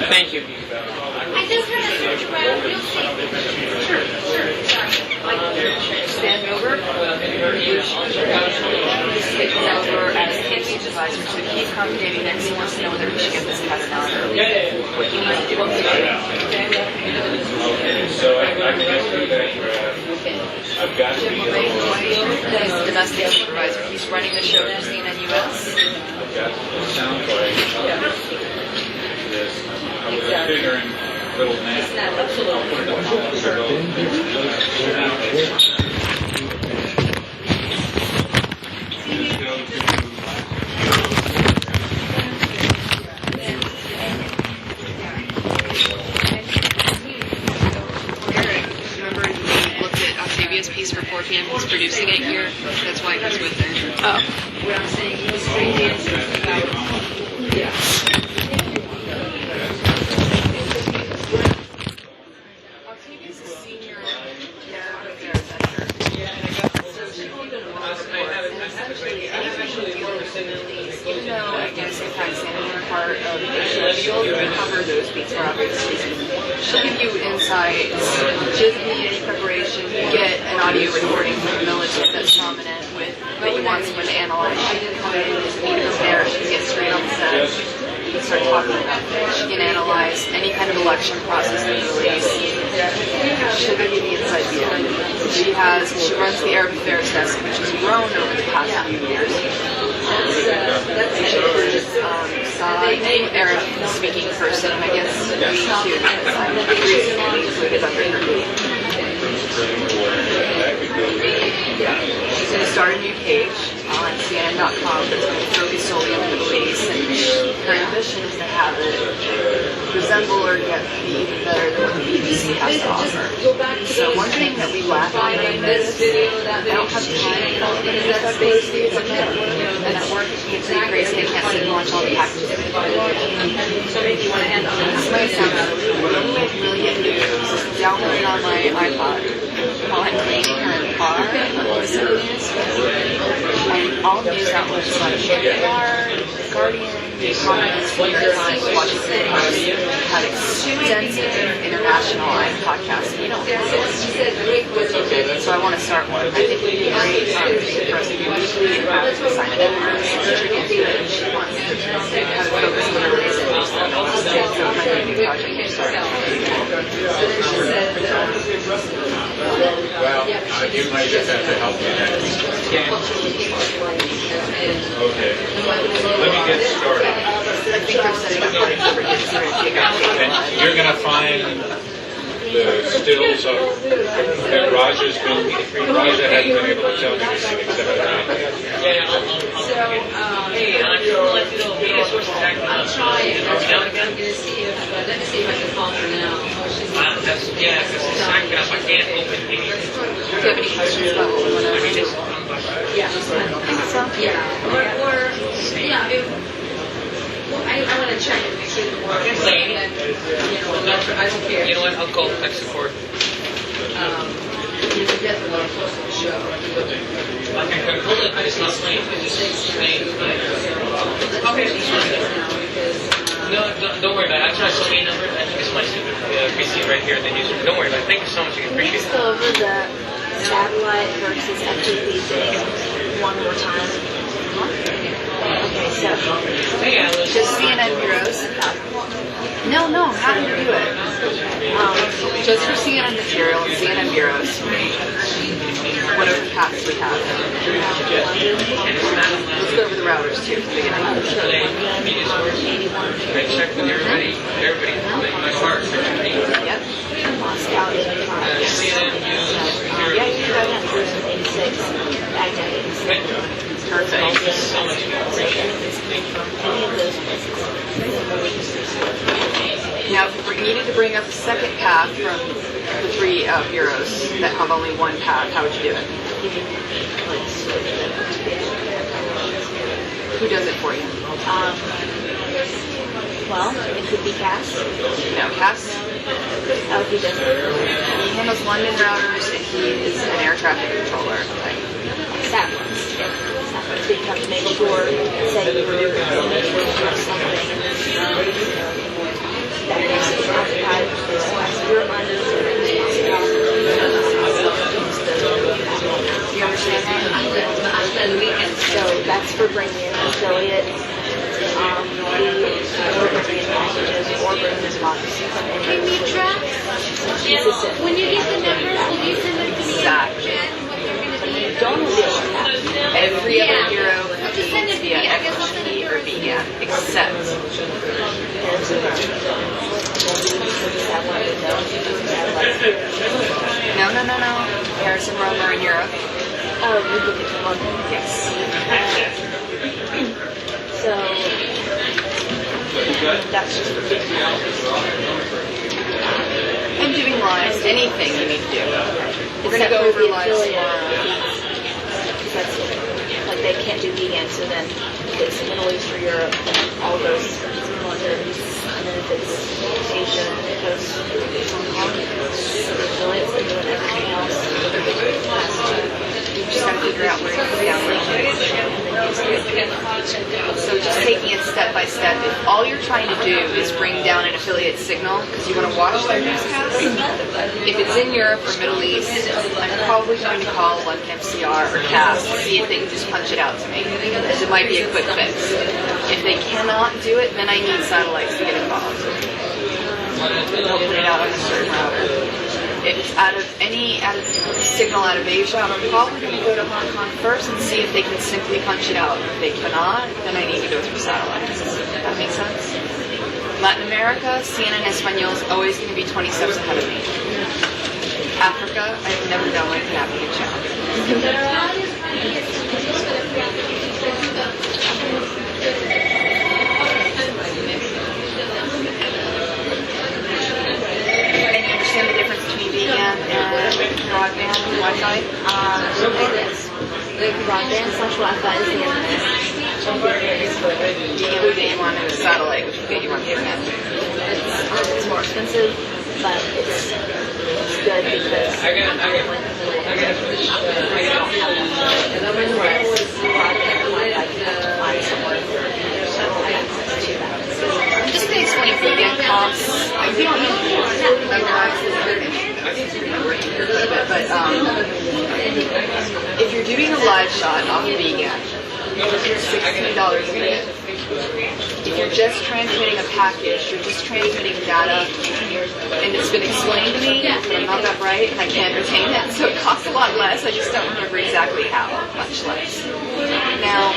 Thank you. I just want to switch around. You'll see. Stand over. Just take him over as the supervisor. So he's congregating next. He wants to know whether we should get this test done or what he might do. Okay, so I guess I've got to be He's the domestic supervisor. He's running the show for CNN US. I've got it sounds like this. I was figuring little man. I'll put it on Julia's piece for 4 p.m. He's producing it here. That's why he's with her. Oh. What I'm saying is straight dancing about, yeah. Octavia's a senior affairs editor. So she will go to law school. And essentially, anything we deal with movies, even though I guess Impact Sanity are part of the show, she'll cover those beats for obvious reasons. She'll give you insights. She doesn't need any preparation. You get an audio recording from the military that's prominent with that you want someone to analyze. She can come in, doesn't need to prepare. She can get straight on set. You can start talking about it. She can analyze any kind of election process in the Middle East. She'll give you the inside view. She runs the Arab Affairs desk, which has grown over the past few years. Which includes Arab speaking person, I guess, she recently included under her. She's going to start a new page on CNN.com that's going to focus solely on the Middle East, and her ambition is to have it resemble or get be even better than what the BBC has to offer. So one thing that we lack on in this, I don't have time for all the internet-based news on the network. It's pretty crazy. They can't sit and watch all the packages. This might sound silly, but only I really get news downloaded on my iPod while I'm cleaning or in the car and listen to news. And all news outlets like NPR, Guardian, The Economist, New York Times, Washington Post have extensive international podcasts. You don't have this. So I want to start one. I think it would be great for us to do weekly and have to sign it every she wants to have it focus on the release of so my new project you're starting. Well, you might just have to help me next. Okay. Let me get started. I think they're setting up one for And you're going to find the stills of that Raja hasn't been able to tell me anything except that. Hey, I'm going to let you know media sources acting. I'm trying. I'm going to see if, let me see if I can call her now. Because it's signed up, I can't open anything. Do you have any questions about what we want to do? Yeah. Yeah. Or I want to check and make sure the work is Lady. and then, I don't care. You know what, I'll call text support. You definitely want to post on the show. I can control it, but it's not playing, it's just playing. Okay, it's fine. No, don't worry about it. I tried so many numbers. I think it's my stupid PC right here in the newsroom. Don't worry about it. Thank you so much. I Can we appreciate just it. go over the satellite versus FTP thing one more time? Okay, so Hey, Alice. Just CNN bureaus. No, how do you do it? Just for CNN material and CNN bureaus. Whatever paths we have. Let's go over the routers too. Media source. I checked with everybody. My heart. Yep. Moscow is CNN News. yeah, you got that person 86, Baghdad 86. Perfect. Thank you so much. Any of those places. Now, if we needed to bring up a second path from the 3 bureaus that have only one path, how would you do it? Who does it for you? Well, it could be Cass. No, Cass. Oh, he does it. He handles London routers, and he is an air traffic controller. Satellites. So you have to make sure, say you were or something, that makes it occupied for your money, You understand that? so that's for bringing in affiliate, or bringing in packages, or bringing in boxes. Hey, Mitra, when you get the numbers, will you send them to me? Exactly. And what they're going to be? Don't have that. Every other bureau Just send it to me. via I guess I'll send it FTP or first. VIA, except no. Harrison Romer in Europe. Oh, you did it to London? Yes. So, that's just for big I'm doing lives, anything you need to do. We're going to go over lives tomorrow. That's like they can't do vegan, so then if it's Middle East or Europe, all those Londons, and then if it's Asia, it goes Hong Kong, the affiliates and doing everything else. You just got to figure out where to put down So just taking it step by step. If all you're trying to do is bring down an affiliate signal because you want to watch their newscast, if it's in Europe or Middle East, I'm probably going to call like MCR or CAST to see if they can just punch it out to me, because it might be a quick fix. If they cannot do it, then I need satellites to get involved. They'll put it out on a certain router. If it's out of signal out of Asia, I'm probably going to go to Hong Kong first and see if they can simply punch it out. If they cannot, then I need to go through satellites. That makes sense? Latin America, CNN Espanol is always going to be 20 steps ahead of me. Africa, I've never done like an African channel. The difference between vegan and broadband and Wi-Fi? The broadband/Wi-Fi is the internet. Vegan would get you on a satellite, which would get you on the internet. It's more expensive, but it's good because I'm just going to explain vegan costs. You don't need to memorize but if you're doing a live shot off vegan, $16 a minute. If you're just transmitting a package, you're just transmitting data, and it's been explained to me, but I'm not that bright and I can't retain it, so it costs a lot less. I just don't remember exactly how much less. Now,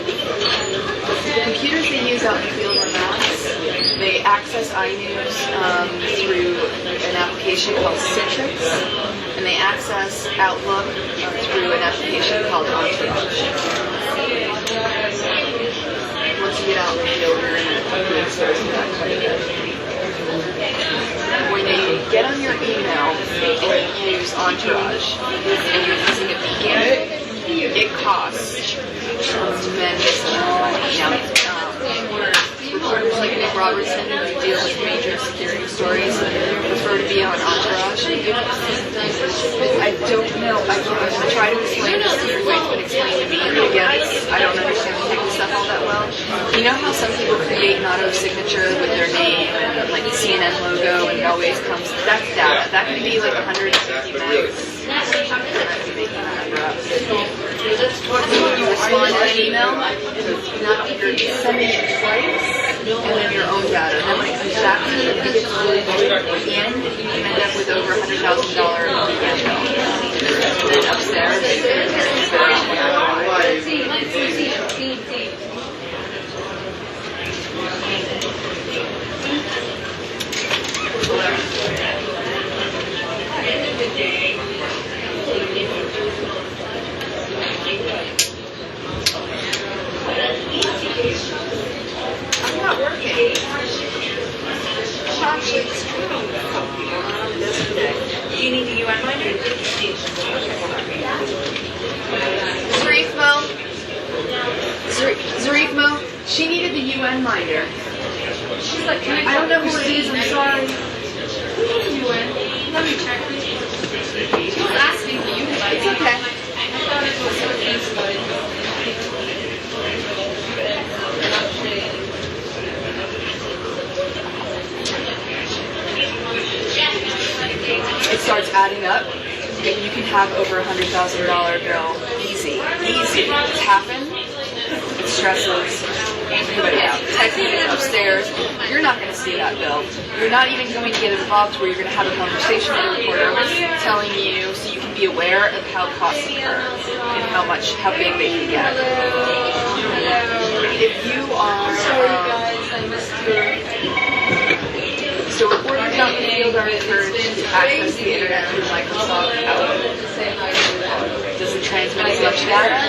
the computers they use out in the field are Macs. They access iNews through an application called Citrix, and they access Outlook through an application called Entourage. Once you get out in the field, you're going to expose to that quite a bit. When you get on your email and you use Entourage, and you're using a VPN, it costs tremendous amount of money. Now, reporters like Nick Robertson who deal with major security stories prefer to be on Entourage. I don't know. I try to explain this to you. It's been explained to me, but again, I don't understand the technical stuff all that well. You know how some people create an auto signature with their name and like the CNN logo, and it always comes. That's data. That can be like 150 megs. When you respond to an email, you're sending it twice, and then your own data. Then when it comes back to you, it gets really big, and you end up with over $100,000 VPN bill. And then upstairs, I'm not working. Do you need the UN minder? Zarifmo, she needed the UN minder. She's like, I don't know who it is, I'm sorry. UN. Let me check. She was asking for you, but It's okay. I thought it was something. It starts adding up, and you can have over $100,000 bill. Easy. It's happened. It stresses everybody out. Texting upstairs. You're not going to see that bill. You're not even going to get involved where you're going to have a conversation with a reporter telling you so you can be aware of how costs occur and how big they can get. If you are... So reporters out in the field are encouraged to access the internet through Microsoft Outlook. Doesn't transmit as much data.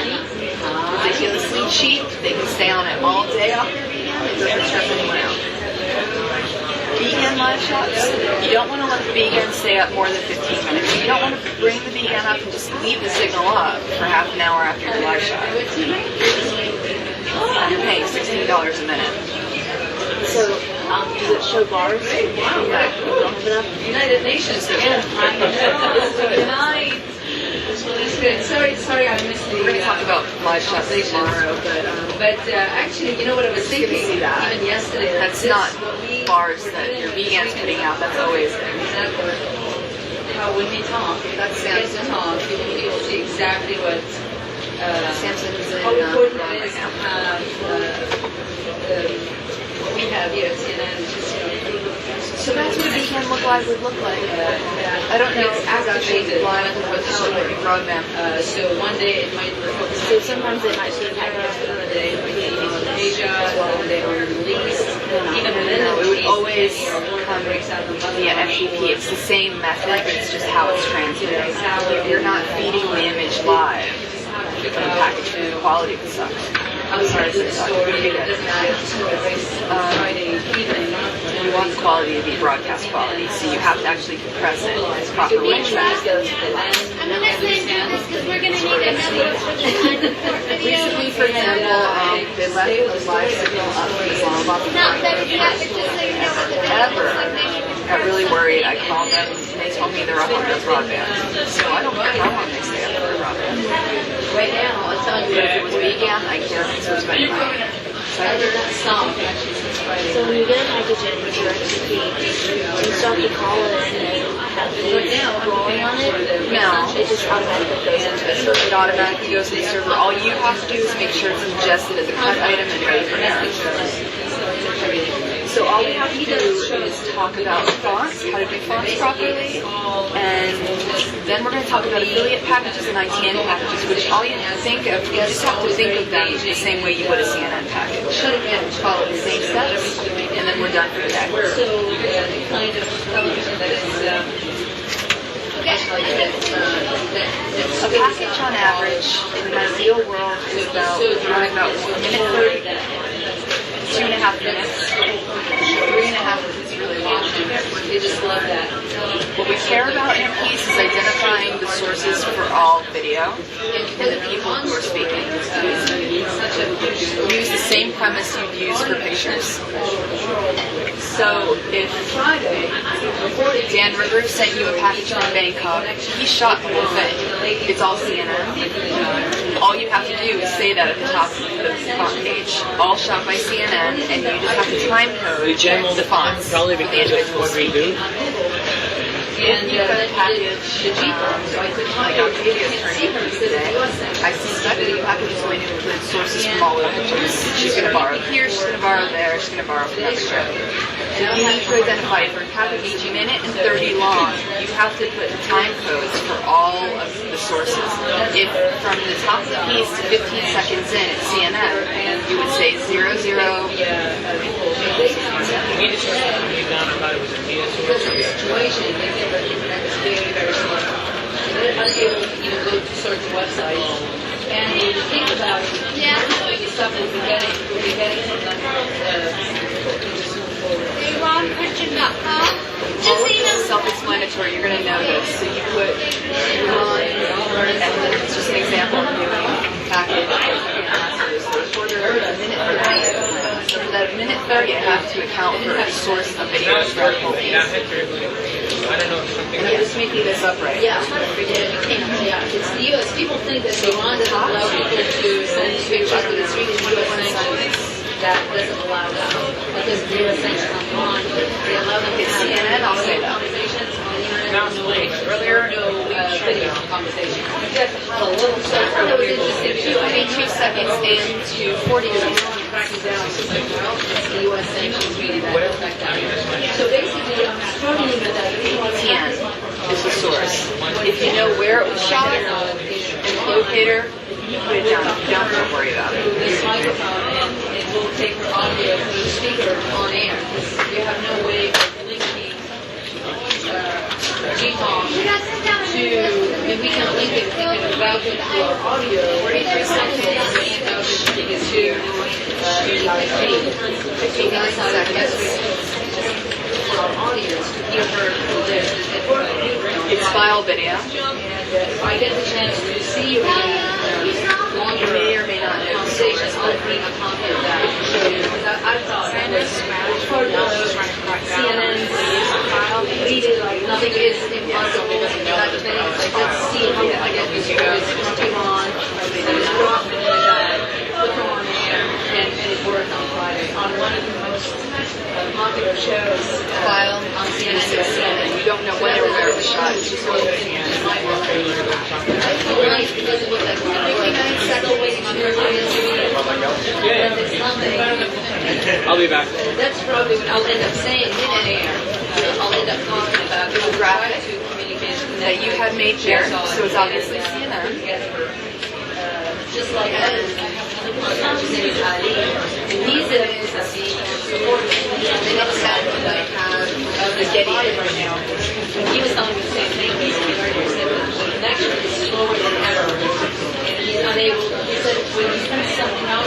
Ridiculously cheap. They can stay on it all day off their VPN. It doesn't stress anyone out. VPN live shots, you don't want to let the beacon stay up more than 15 minutes. You don't want to bring the beacon up and just leave the signal up for half an hour after your live shot. You're paying $16 a minute. So, does it show bars? United Nations. Nice. That's good. Sorry, I missed the. We're going to talk about live shots tomorrow, but actually, you know what I was thinking? Even yesterday. That's not bars that your vegan's putting out. That's always there. How when we talk, that's Samson talk. You will see exactly what Samson is in how important right it is to now. have what we have here at CNN. Just So that's what a vegan look live would look like. I don't know it's activated live with broadband. So one day it might be focused. So sometimes they might see packages. Another day it might be on Asia. One day on the Middle East. Even within No, the it would Middle always East, come via FTP. It's the same method, but it's just how it's transmitted. You're not feeding the image live. The package food quality would suck. I'm sorry for that. You want the quality to be broadcast quality, so you have to actually compress it as proper range. I'm gonna send you this because we're gonna need another for the line report video. Recently, for example, they left the live signal up for Islamabad. Not that it's not, but just so you know what the video looks like. Maybe Got really worried. I called them and they told me they're up on their broadband. So I don't care how long they stay up on their broadband. right now, I'll tell you But if it was vegan, I care if it's was vegan. I did not stop actually since Friday. So when you get a package in with your XP, you still have to call it and have the rolling on it? No. It just automatically goes into it. It automatically goes to the server. All you have to do is make sure it's ingested as a cut item and ready for air. So all we have to do is talk about fonts, how to do fonts properly, and then we're going to talk about affiliate packages and ITN packages, which all you think of, you just have to think of them the same way you would a CNN package. Follow the same steps, and then we're done for the day. So the kind of television that is A package on average in the real world is running about 1 minute 30, 2.5 minutes, 3.5 is really long. they just love that. What we care about in a piece is identifying the sources for all video and the people who are speaking. Use the same premise you'd use for pictures. So if Dan Rivers sent you a package from Bangkok, he shot the whole thing. It's all CNN. All you have to do is say that at the top of the font page. All shot by CNN, and you just have to time code the fonts. Probably because of what we do. And you got a package, so I couldn't like Octavia's turning today. I suspect the package is going to include sources from all over the place. She's going to borrow here, she's going to borrow there, she's going to borrow from another show. So you need to identify for a package each minute and 30 long, you have to put the time codes for all of the sources. If from the top of the piece to 15 seconds in at CNN, you would say 00. Situation, they get the internet is very, very slow. They're unable to even go to certain websites. And if you think about it, the stuff we'll be getting from them Ronchristian.com. Just so you know. Self-explanatory, you're going to know this. So you put on, and it's just an example of doing a package. Recorder, a minute 30. So for that minute 30, you have to account for a source of video for the whole piece. And you're just making this up right Yeah, you can't. It's the U.S. People think that Iran doesn't allow people to send pictures, but it's really U.S. sanctions that doesn't allow that. Because the U.S. sanctions on Iran, they allow them to It's have CNN, I'll say that. conversations on the internet. Earlier, no video conversations. A little stuff that was interesting too. 22 seconds into 40 seconds. The U.S. sanctions really that affect that. So basically, I'm struggling with that. TN is the source. If you know where it was shot and the locator, you put it down. You don't have to worry about it. This microphone and it will take audio from the speaker on air. You have no way of linking GPON to, I mean, we can link it, we can route it to our audio, or it can route it to IP. 59 seconds. our audience to hear her live and It's file video. if I get the chance to see you again, You may or may not know. conversations, I'll bring a copy of that and show you. Because I thought that was part of CNN's file. We did like nothing is impossible. That thing. Like, let's see how I get this voice come on. And it's dropped in the bag. Put them on air, and it worked on Friday on one of the most popular shows. File on CNN. You don't know when or where it was shot. It's just really Nice because it was like 59 seconds waiting on her I'll be back. That's probably what I'll end up saying on air. I'll end up talking about the graphic that you had made there. So it's obviously CNN. Just like these images that see they never said that I have the Getty right now. He was telling me the same thing. He said the connection is slower than ever. And he's unable, he said when you do something else,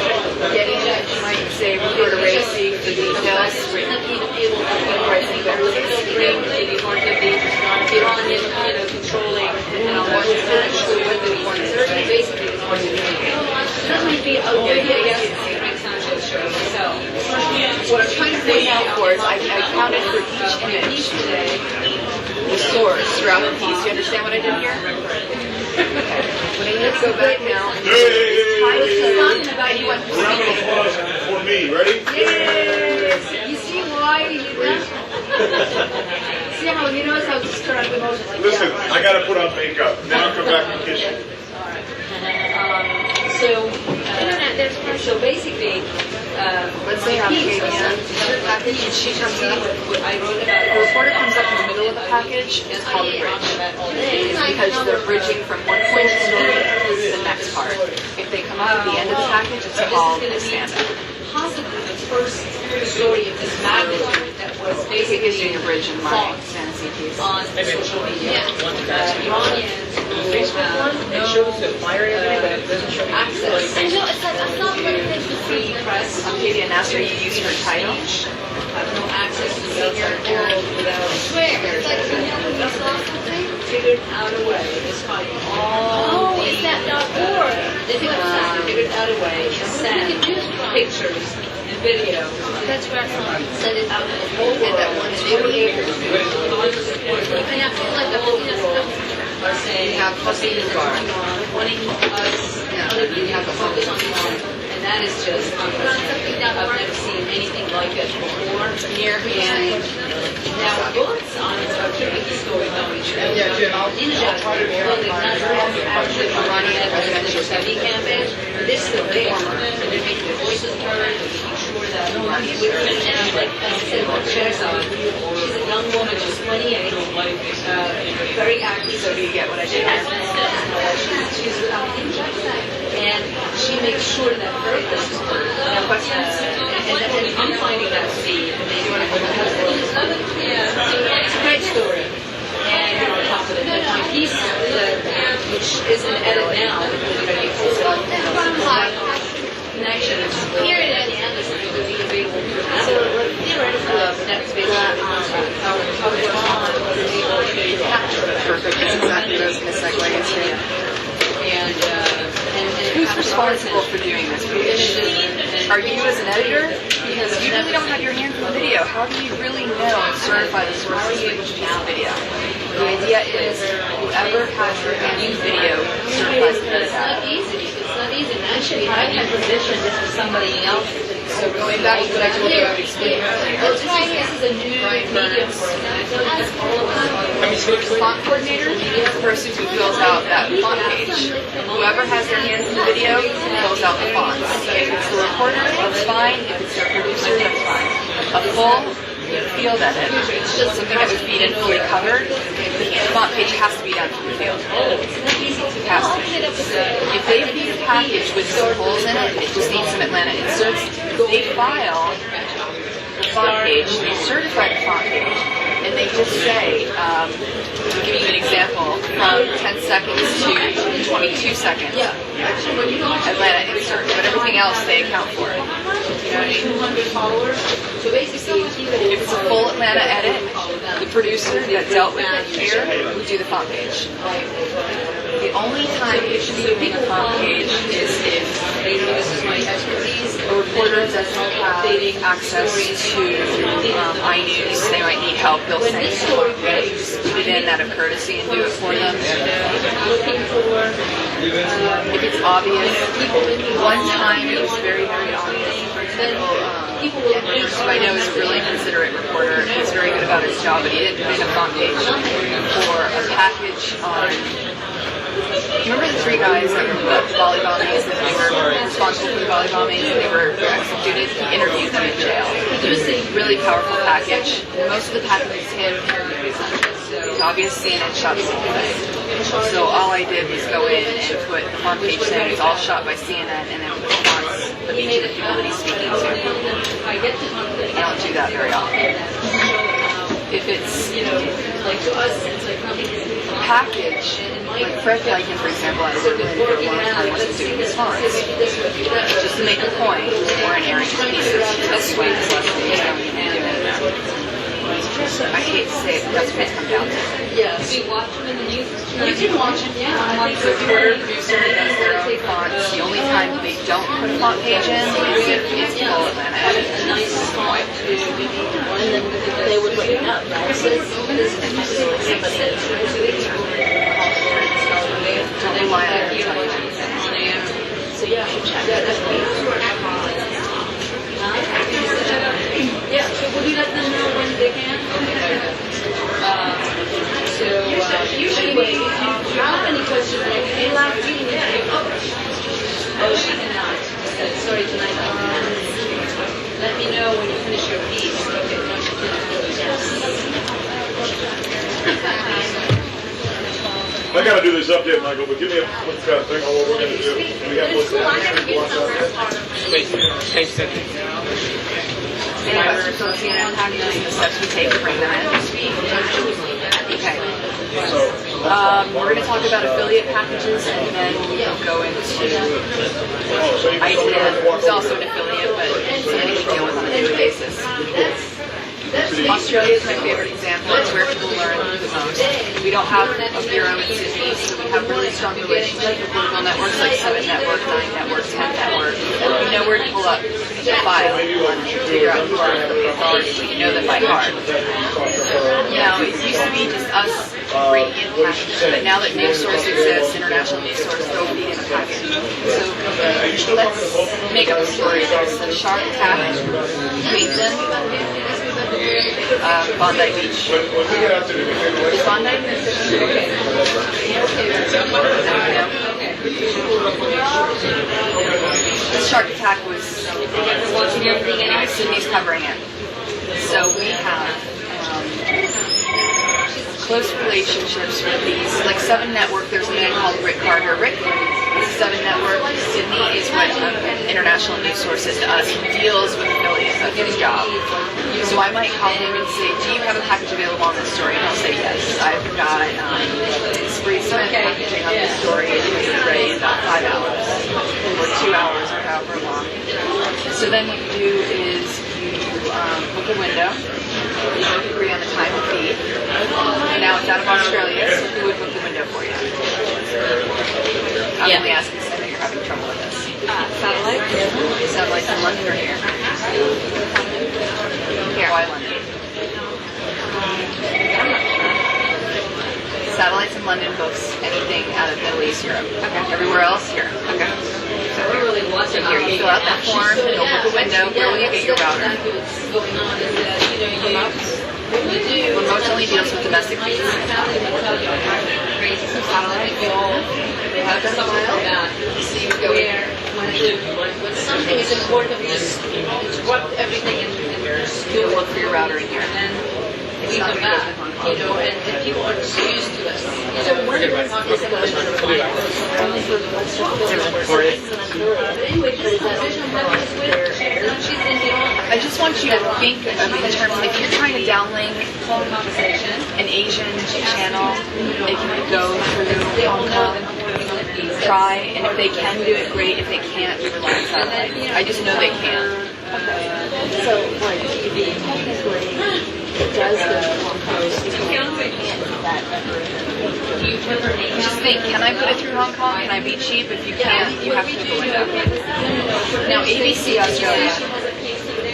Getty that you might say refer to Racy for the details. He's not even able to memorize any better. Look at the screen, maybe one could be Iranian, controlling and on one side, whether he wants to basically it's hard to do. That might be a good guess. So, What I'm trying to point out for is I counted for each image the source throughout the piece. You understand what I did here? When I go back now, anyone who's For me, ready? Yes. You see why you did that? See how you notice how just turn on the motion like Listen, I gotta put on makeup. Then I'll come back and kiss you. So basically, let's say I'm Katie, package, and she comes up. I wrote about the reporter comes up in the middle of the package. It's called a bridge. It's because they're bridging from one point of the story to the next part. If they come up at the end of the package, it's called a stand-up. possibly the first story of this magnitude that was basically gives you a bridge in my fantasy piece on social media. Iranians It shows the flyer and everything, but it doesn't show access. I know, it's like, I thought one of the things was Free press. Octavia Nasser, you use her title. Have no access to the senior world without swear. It's like, you know, when you saw something. figured out a way, despite all Oh, it's that .org. they figured out a way to send pictures and video. That's where I saw it. Send it out to the whole world. that one and they were able to do it. And I feel like the whole Are saying, have focusing wanting us, other people to focus on one, and that is just unprecedented. I've never seen anything like it before. Here and now books on keeping the story going. Ninja building actually running a residential study campaign. This is the big one. They're making their voices heard. They're making sure that and like I said, what checks on. She's a young woman. She's 28. Very active. So do you get what I did? She's and she makes sure that her voice is heard. No questions. And I'm finding that seed. And they do want to go back. It's a great story. And on top of it, my piece, which is an edit now, you pull up connections. Here it is. So theoretically, next video, how it's on, capture it. Perfect. That's exactly what I was going to segue into. And Who's responsible for doing this page? Are you as an editor? Because you really don't have your hands in the video. How do you really know and certify the sources for each piece of video? The idea is whoever has their hands in the video certifies the it's not metadata. easy. It's not easy. And actually, I can position this for somebody else. So going back to what I told you about explaining earlier, This is a new medium for font coordinator is the person who fills out that font page. Whoever has their hands in the video fills out the fonts. If it's the reporter, that's fine. If it's their producer, that's fine. A full field edit, something that would feed in fully covered, the font page has to be done from the field. It has to be. If they feed a package with some holes in it, it just needs some Atlanta inserts. They file the font page, they certify the font page. and they just say, to give you an example, from 10 seconds to 22 seconds, Atlanta insert, but everything else they account for. You know what I mean? So basically, If it's a full Atlanta edit, the producer that dealt with it here would do the font page. The only time it should be doing a font page is if this is my expertise. a reporter doesn't have access to iNews, they might need help, they'll say, just put it in out of courtesy and do it for them. If it's obvious, one time it was very, very obvious. I know is a really considerate reporter. He's very good about his job, but he didn't put in a font page for a package on. Remember the three guys that were the volleybombings and they were responsible for the volleybombings and they were executed? He interviewed them in jail. It was a really powerful package. Most of the package is him interviewing them. It's obvious CNN shot the same thing. So all I did was go in and put the front page saying it's all shot by CNN and then put the fonts of each of the people that he's speaking to. I don't do that very often. If it's package, like Fred Gleichen, for example, I worked with for a long time, wasn't doing his fonts. Just to make a point, or an area pieces, that's why it's less than I hate to say it, but that's what it's come down to. Yeah, so you watch them in the news? You can watch it, yeah. The reporter, producer does their own fonts. The only time they don't put a font page in is if it's full Atlanta edit. A nice font to, and then They would let you know, right? So this is somebody Tell me why I don't tell you anything. so you should check that. yeah, so will you let them know when they can? Anyway, if you have any questions, like, hey, last meeting is being published. Oh, she cannot. Sorry, tonight. Let me know when you finish your piece. Okay, once you finish. I gotta do this update, Michael, but give me a quick thing on what we're gonna do. We have what's Case study. Any questions on CNN packages and the steps we take to bring them in? Okay. We're going to talk about affiliate packages and then we'll go into ITID. It's also an affiliate, but something we deal with on a daily basis. Australia is my favorite example. It's where people learn the most. We don't have a bureau in Sydney, so we have really strong relationships with local networks like 7 Network, 9 Network, 10 Network. We know where to pull up the file and figure out who our affiliates are, so you know them by heart. Now, it used to be just us bringing in packages, but now that news source exists, international news source, they'll be in a package. So let's make up a story. There's a shark attack in Queensland. Bondi Beach. Is Bondi? The shark attack was Sydney's covering it. So we have close relationships with these, like 7 Network, there's a man called Rick Carter. Rick is 7 Network. Sydney is what international news source is to us. He deals with affiliates. That's his job. So I might call him and say, do you have a package available on this story? And he'll say, yes. I've got Spree Smith packaging on this story. It's ready in about 5 hours or 2 hours or however long. So then what you do is you book a window. You both agree on the time and fee. And now it's out of Australia, so who would book the window for you? I'm only asking because I know you're having trouble with this. Satellite? Satellites in London or here? Here. Why London? Satellites in London books anything out of Middle East, Europe. Okay. Everywhere else, here. Okay. So here, you fill out that form, you'll book a window. Where will you get your router? Remote only deals with domestic feeds. Satellite, they have that file. So you go in. When something is important, you just interrupt everything and just do look for your router in here. And we come back, and people are just used to us. So one of us is For it. Anyway, this conversation I'm having is with, she's in the I just want you to think of in terms, if you're trying to downlink an Asian channel, if you go through Hong Kong, try, and if they can do it, great. If they can't, rely on satellite. I just know they can. So, like, technically, it does go to Hong Kong. You can't do that ever. Just think, can I put it through Hong Kong? Can I be cheap? If you can't, you have to go with that. Now, ABC Australia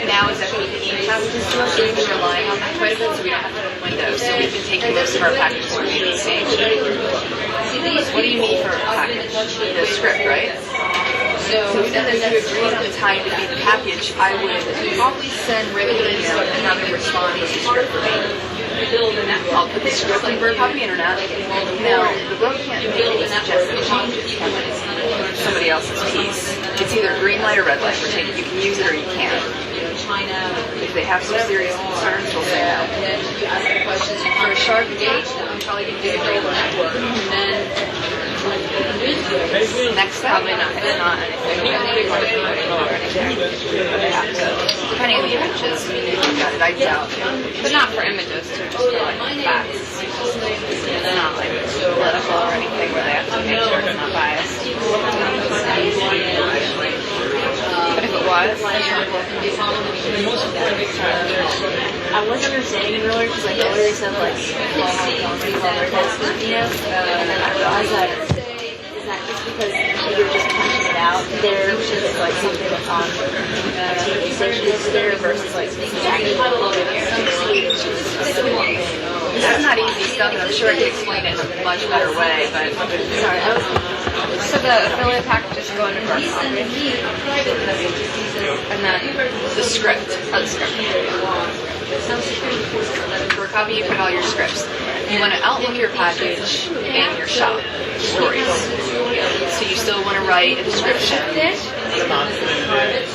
now is actually passes to us, so we've been relying on that quite a bit, so we don't have to open windows. So we've been taking most of our packages from ABC. What do you need for a package? The script, right? So then if you agreed on the time to be the package, I would probably send Rick an email and have him respond with the script for me. I'll put the script in Bird Copy Internet. Now, the road can't make any suggested changes from somebody else's piece. It's either green light or red light. We're taking, you can use it or you can't. If they have some serious concerns, we'll say no. For a shark gate, I'm probably going to do a green light. Next, probably not. It's not anything. Depending on the images, you've got it. I doubt. But not for images, just for like facts. It's not like political or anything where they have to make sure it's not biased. But if it was, I wasn't understanding it earlier because like earlier they said like Veritas, you know, and then I realized that is that just because you're just punching it out there, which is like something that's on a TV station there versus like exactly that's not easy stuff, and I'm sure I can explain it in a much better way, but sorry. So the affiliate packages go into Bird Copy. And then the script. For Copy, you put all your scripts. You want to outline your package and your shop stories. So you still want to write a description.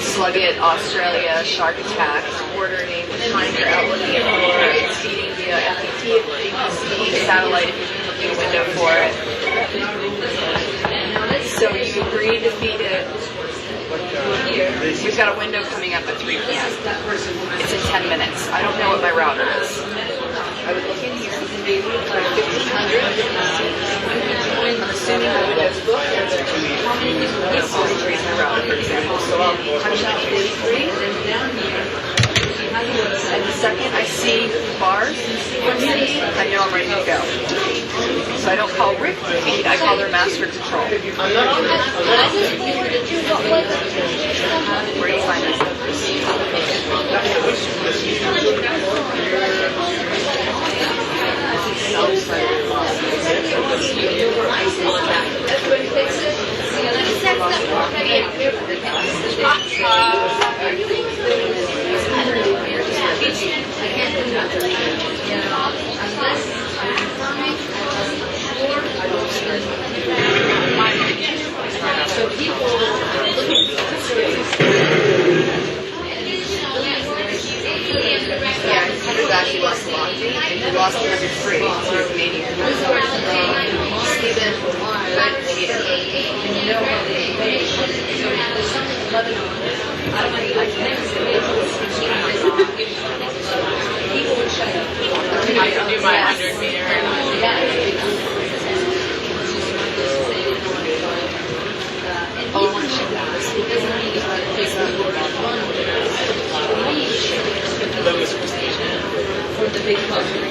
Slug it, Australia, shark attack, ordering, time you're out looking at for, it's feeding via FET, ABC, satellite if you're looking a window for it. So you agree to feed it. We've got a window coming up at 3 p.m. It's in 10 minutes. I don't know what my router is. I would look in here. 1500. I'm assuming the window's booked. It's 43 in the router, for example. So I'll punch out 43. And the second I see bars from me, I know I'm ready to go. So I don't call Rick to feed, I call their master control. Where do you find this? So people We've actually lost a lot. We lost 103 to Canadian. Stephen, I can do my 100 meter. Oh, I want to check that. For the big company.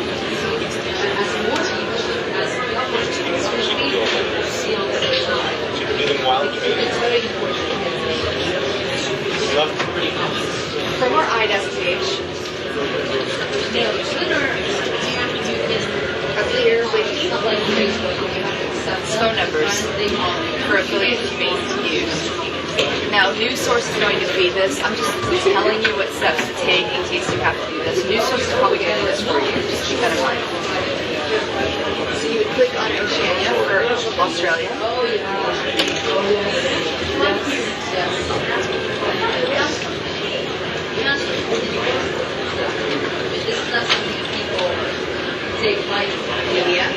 From our iDesk page, up here with phone numbers for affiliate communities to use. Now, News Source is going to feed this. I'm just telling you what steps to take in case you have to do this. News Source is probably going to do this for you. Just keep that in mind. So you would click on Oceania for Australia. Media.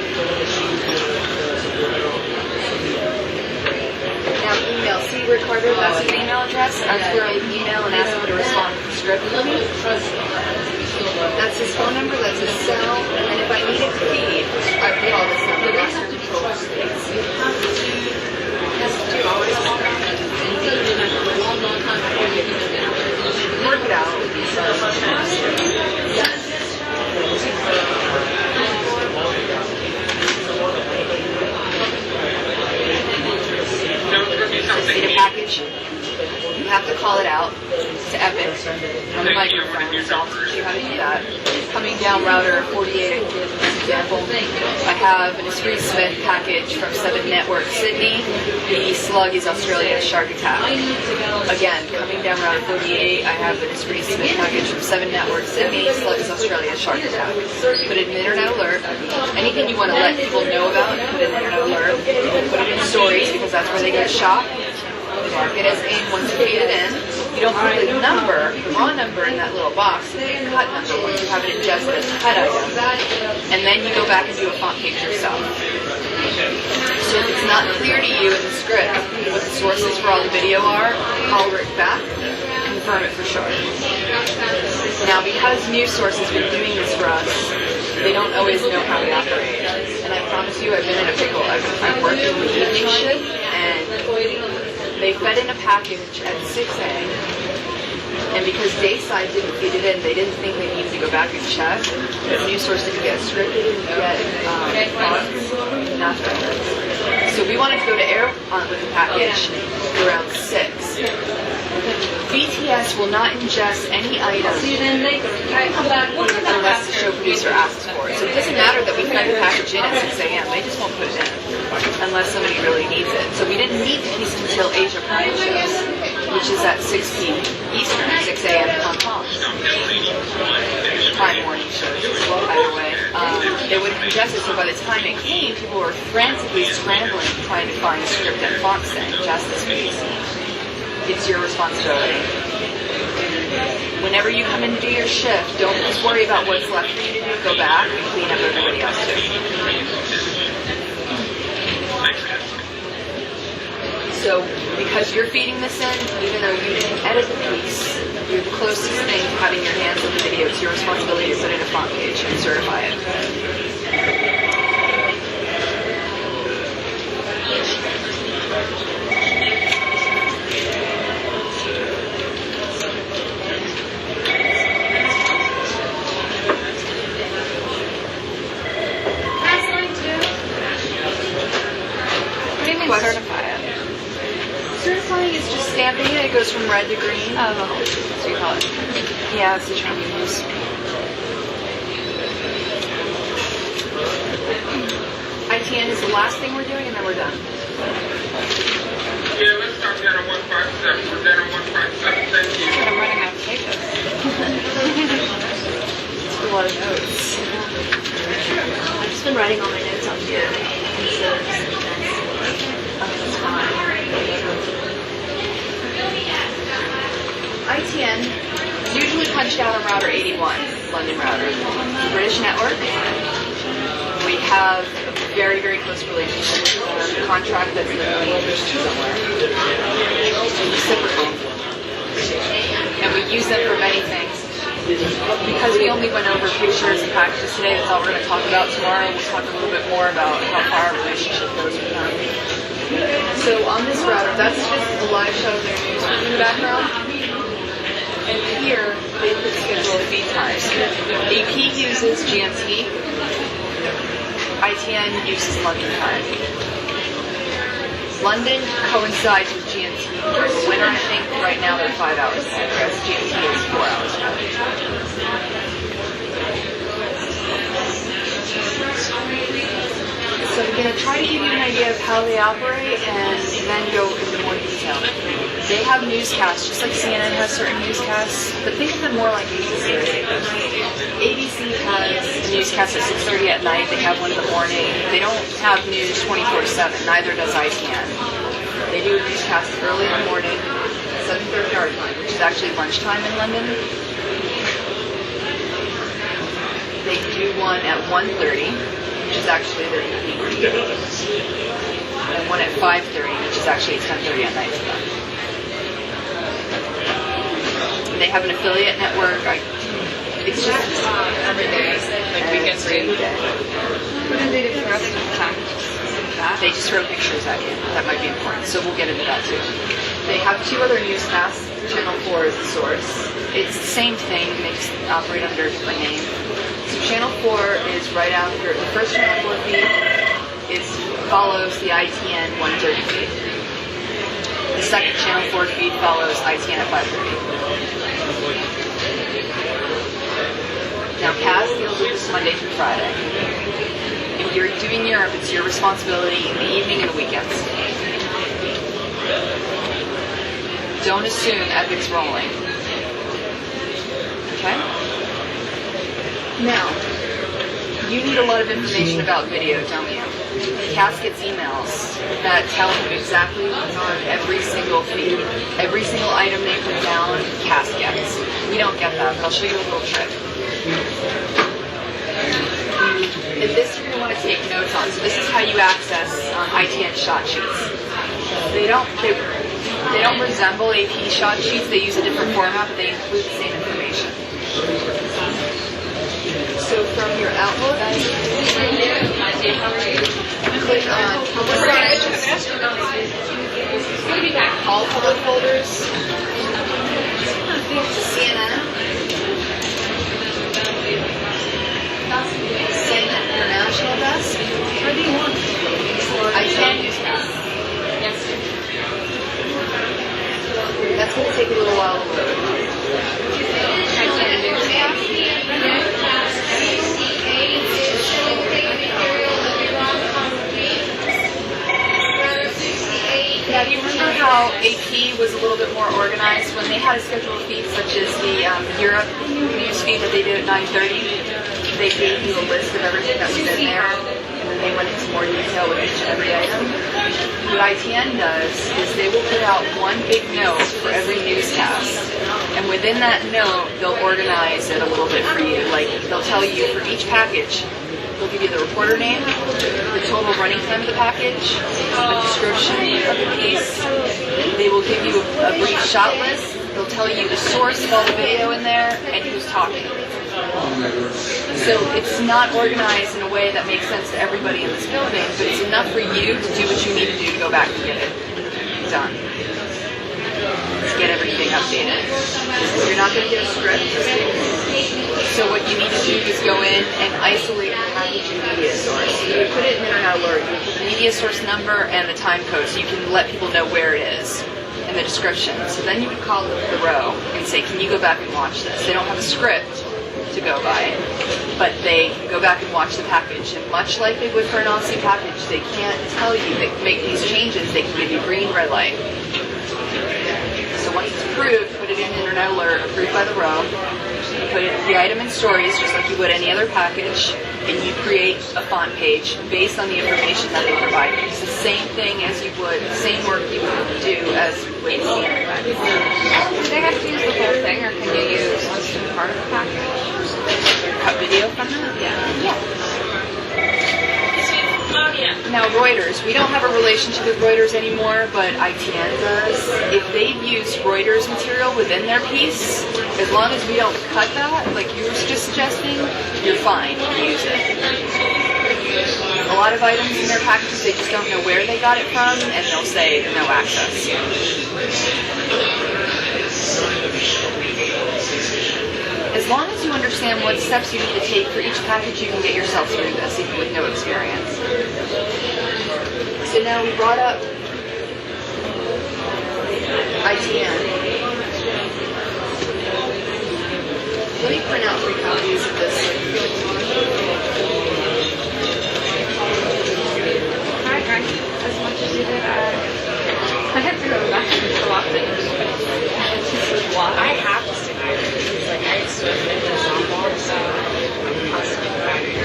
Now email, see, we're recorder, that's an email address. I clear an email and ask him to respond with the script for me. That's his phone number, that's his cell, and if I need it to feed, I call this number. Master control space. Yes, do you always work it out. Need a package. You have to call it out to Epic on the microphone. So I'll teach you how to do that. Coming down router 48, for example, I have an Esprit Smith package from 7 Network Sydney. The slug is Australia Shark Attack. Again, coming down router 48, I have an Esprit Smith package from 7 Network Sydney. Slug is Australia Shark Attack. Put it in internet alert. Anything you want to let people know about, put it in internet alert. Put it in stories because that's where they get shot. Mark it as AIM once you feed it in. You don't put the number, the raw number in that little box. It's a cut number once you have it ingested as a cut item. And then you go back and do a font page yourself. So if it's not clear to you in the script what the sources for all the video are, call Rick back, confirm it for sure. Now because news sources have been doing this for us, they don't always know how we operate. And I promise you, I've been in a pickle. I've worked in the evening shift, and they fed in a package at 6A, and because Dayside didn't feed it in, they didn't think they needed to go back and check. The news source didn't get scripted, didn't get fonts, nothing. So we wanted to go to air with the package around 6. BTS will not ingest any item unless the show producer asks for it. So it doesn't matter that we fed the package in at 6 a.m. They just won't put it in unless somebody really needs it. So we didn't need the piece until Asia Prime shows, which is at 6 p.m. Eastern, 6 a.m. in Hong Kong. Prime morning shows as well, either way. They would have ingested, so by the time it came, people were frantically scrambling trying to find a script and font saying, just this piece. It's your responsibility. Whenever you come in to do your shift, don't just worry about what's left for you to do. Go back and clean up everybody else too. So, because you're feeding this in, even though you didn't edit the piece, you're the closest thing to having your hands on the video. It's your responsibility to put in a font page and certify it. Certify it. Certifying is just stamping it. It goes from red to green. Oh, so you call it. Yeah, it's the term we use. ITN is the last thing we're doing, and then we're done. Yeah, let's start down on 157. We're down on 157. Thank you. I'm running out of paper. It's a lot of notes. I've just been writing all my notes on here. ITN is usually punched out on router 81, London router. British network. We have a very, very close relationship with our contract that's literally somewhere. Reciprocal. And we use them for many things. Because we only went over pictures and packages today, that's all we're going to talk about tomorrow. We'll talk a little bit more about how far our relationship goes with them. So on this router, that's just a live show of their news in the background. And here, they could schedule feed times. AP uses GMT. ITN uses London time. London coincides with GMT. When I think right now they're 5 hours ahead, whereas GMT is 4 hours ahead. So I'm going to try to give you an idea of how they operate and then go into more detail. They have newscasts, just like CNN has certain newscasts, but think of them more like ABC. ABC has a newscast at 6:30 at night. They have one in the morning. They don't have news 24/7. Neither does ITN. They do a newscast early in the morning, 7:30 our time, which is actually lunchtime in London. They do one at 1:30, which is actually their evening. And one at 5:30, which is actually 10:30 at night for them. And they have an affiliate network. It's just Every day, like weekends too. What did they do for us in packages? they just throw pictures at you. That might be important. So we'll get into that too. They have 2 other newscasts. Channel 4 is the source. It's the same thing. They just operate under a different name. So Channel 4 is right after the first Channel 4 feed follows the ITN 130 feed. The second Channel 4 feed follows ITN at 5:30. Now, CAS deals with this Monday through Friday. If you're doing Europe, it's your responsibility in the evening and the weekends. Don't assume Epic's rolling. Okay? Now, you need a lot of information about video, don't you? CAS gets emails that tell him exactly what's on every single feed. Every single item they put down, CAS gets. We don't get that, but I'll show you a little trick. And this you're going to want to take notes on. So this is how you access ITN shot sheets. They don't resemble AP shot sheets. They use a different format, but they include the same information. So from your Outlook, click on all public folders, CNN, International Desk, I can use that. That's going to take a little while to load. Now, do you remember how AP was a little bit more organized when they had a scheduled feed such as the Europe news feed that they did at 9:30? They gave you a list of everything that was in there, and then they went into more detail with each and every item. What ITN does is they will put out one big note for every newscast, and within that note, they'll organize it a little bit for you. Like, they'll tell you for each package, they'll give you the reporter name, the total running time of the package, a description of the piece. They will give you a brief shot list. They'll tell you the source of all the video in there and who's talking. So it's not organized in a way that makes sense to everybody in this building, but it's enough for you to do what you need to do to go back and get it done. To get everything updated. You're not going to get a script. So what you need to do is go in and isolate the package and media source. So you put it in Internet Alert, you put the media source number and the time code so you can let people know where it is and the description. So then you would call the row and say, can you go back and watch this? They don't have a script to go by, but they can go back and watch the package. And much like they would for an Aussie package, they can't tell you, they can make these changes, they can give you green, red light. So once it's approved, put it in Internet Alert, approved by the row, you put the item in stories just like you would any other package, and you create a font page based on the information that they provide you. It's the same thing as you would, the same work you would do as with the standard package. Do they have to use the whole thing, or can you use just part of the package? Cut video from that? Yeah. Now Reuters, we don't have a relationship with Reuters anymore, but ITN does. If they've used Reuters material within their piece, as long as we don't cut that, like you were just suggesting, you're fine, you can use it. A lot of items in their packages, they just don't know where they got it from, and they'll say no access. As long as you understand what steps you need to take for each package, you can get yourself through this, even with no experience. So now we brought up ITN. Let me print out 3 copies of this. I drank as much as you did. I have to go back to so often. I have to stick with it because like I used to play the softball, so I'll stick with it.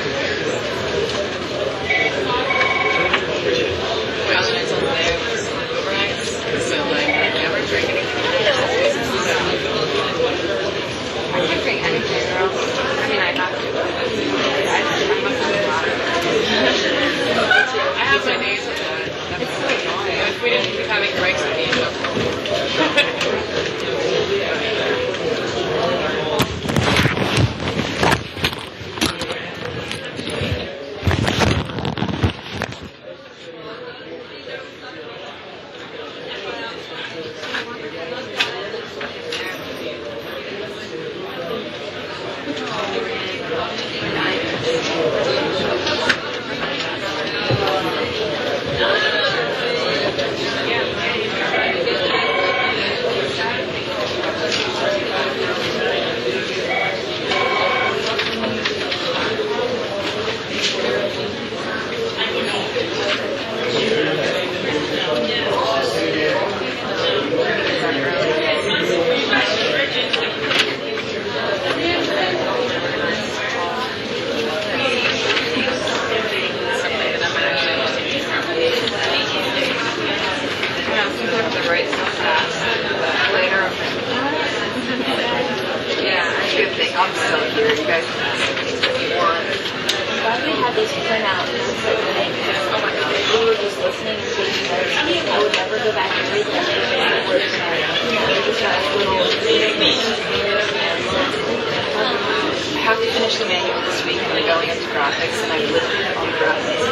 President's over there. Good thing. I'm still here. You guys can ask me more. I'm glad we had these printout notes that we made. Oh my god. We were just listening and taking notes. I would never go back and read them. They were just like little. I have to finish the manual this week and then going into graphics, and I literally on graphics.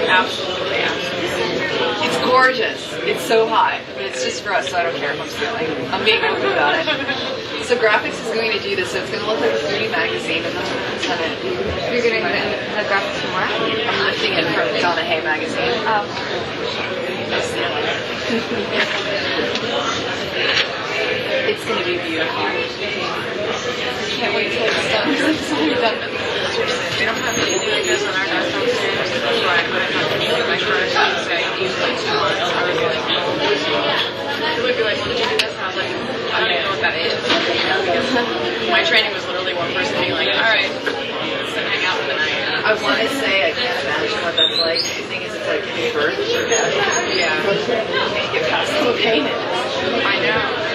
Absolutely, absolutely. It's gorgeous. It's so high, but it's just for us, so I don't care if I'm stealing. I'm being open about it. So graphics is going to do this, so it's going to look like a 3D magazine, and that's what I'm it. You're getting the graphics from where? I'm lifting it from Donna Hay magazine. Oh. No stealing. It's going to be beautiful. Can't wait till it's done. It's only done. We don't have anything like this on our desktop stairs. That's why I have to use my first and say, use like 2 months. I was like, it would be like, well, did you do this? And I was like, I don't even know what that is. Because my training was literally one person being like, all right, let's hang out for the night. I want to say I can't imagine what that's like. The thing is, it's like giving birth or death. Yeah. Can't get past the pain. I know.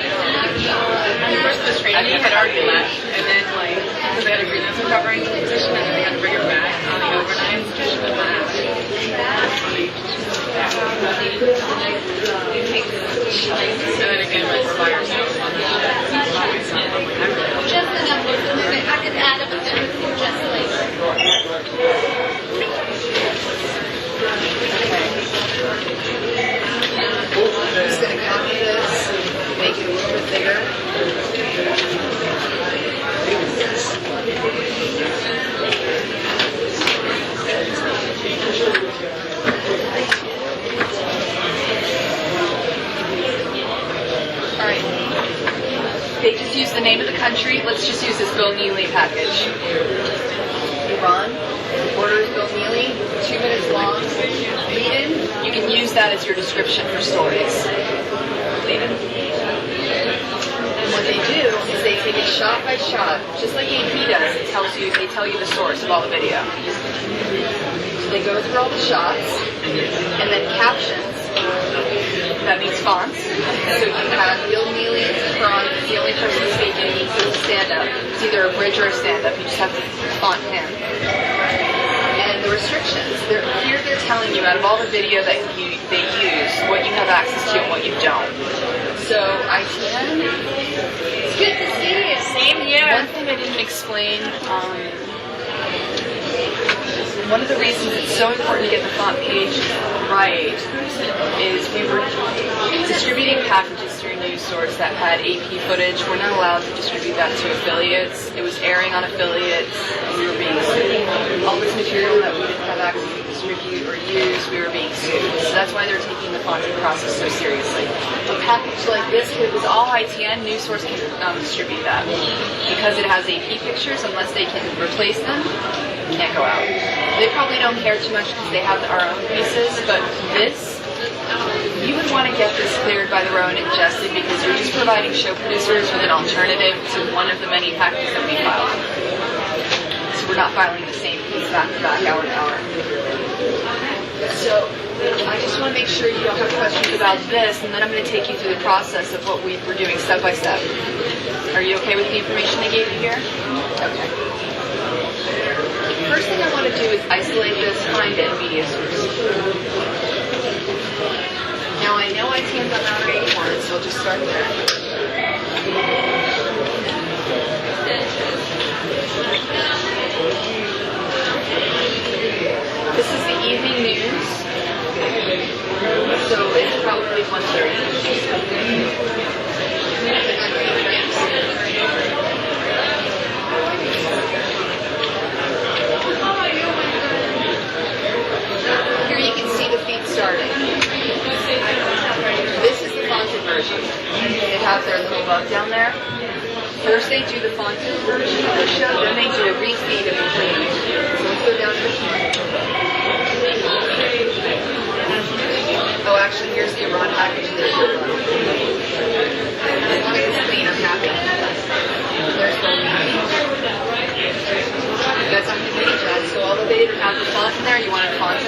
The person was training me had already left, and then like, because they had a grievance recovering position, and then they had to bring her back on the overnight. And then again, like, we're by ourselves on the Just the numbers, and then I could add up with everything just later. I'm just going to copy this, make it a little bit bigger. Alright. They just use the name of the country. Let's just use this Bill Neely package. Iran. Order is Bill Neely. 2 minutes long. Lead-in. You can use that as your description for stories. Lead-in. And what they do is they take it shot by shot, just like AP does. They tell you the source of all the video. So they go through all the shots, and then captions. That means fonts. So you have Bill Neely from the only person speaking, he's stand-up. It's either a bridge or a stand-up. You just have to font him. And the restrictions. Here they're telling you out of all the video that they use, what you have access to and what you don't. So ITN. It's good to see you. Same here. One thing I didn't explain. One of the reasons it's so important to get the font page right is we were distributing packages through news source that had AP footage. We're not allowed to distribute that to affiliates. It was airing on affiliates. We were being sued. All this material that we didn't have access to distribute or use, we were being sued. So that's why they're taking the fonting process so seriously. A package like this, if it was all ITN, news source can distribute that. Because it has AP pictures, unless they can replace them, can't go out. They probably don't care too much because they have our own pieces, but this, you would want to get this cleared by the Rowan and Jesse because you're just providing show producers with an alternative to one of the many packages that we filed. So we're not filing the same piece back to back, hour to hour. So I just want to make sure you don't have questions about this, and then I'm going to take you through the process of what we're doing step by step. Are you okay with the information they gave you here? Okay. First thing I want to do is isolate this, find it in media source. Now I know ITN's on Router 81, so I'll just start there. This is the evening news, so it's probably 1:30. version. They have their little bug down there. First they do the Fontaine version of the show, then they do a refeed of the clean. So let's go down to oh, actually, here's the Iran package. There's the Iran. As long as it's clean, I'm happy. There's the you guys have to change that. So although they didn't have the font in there, you wanted font in?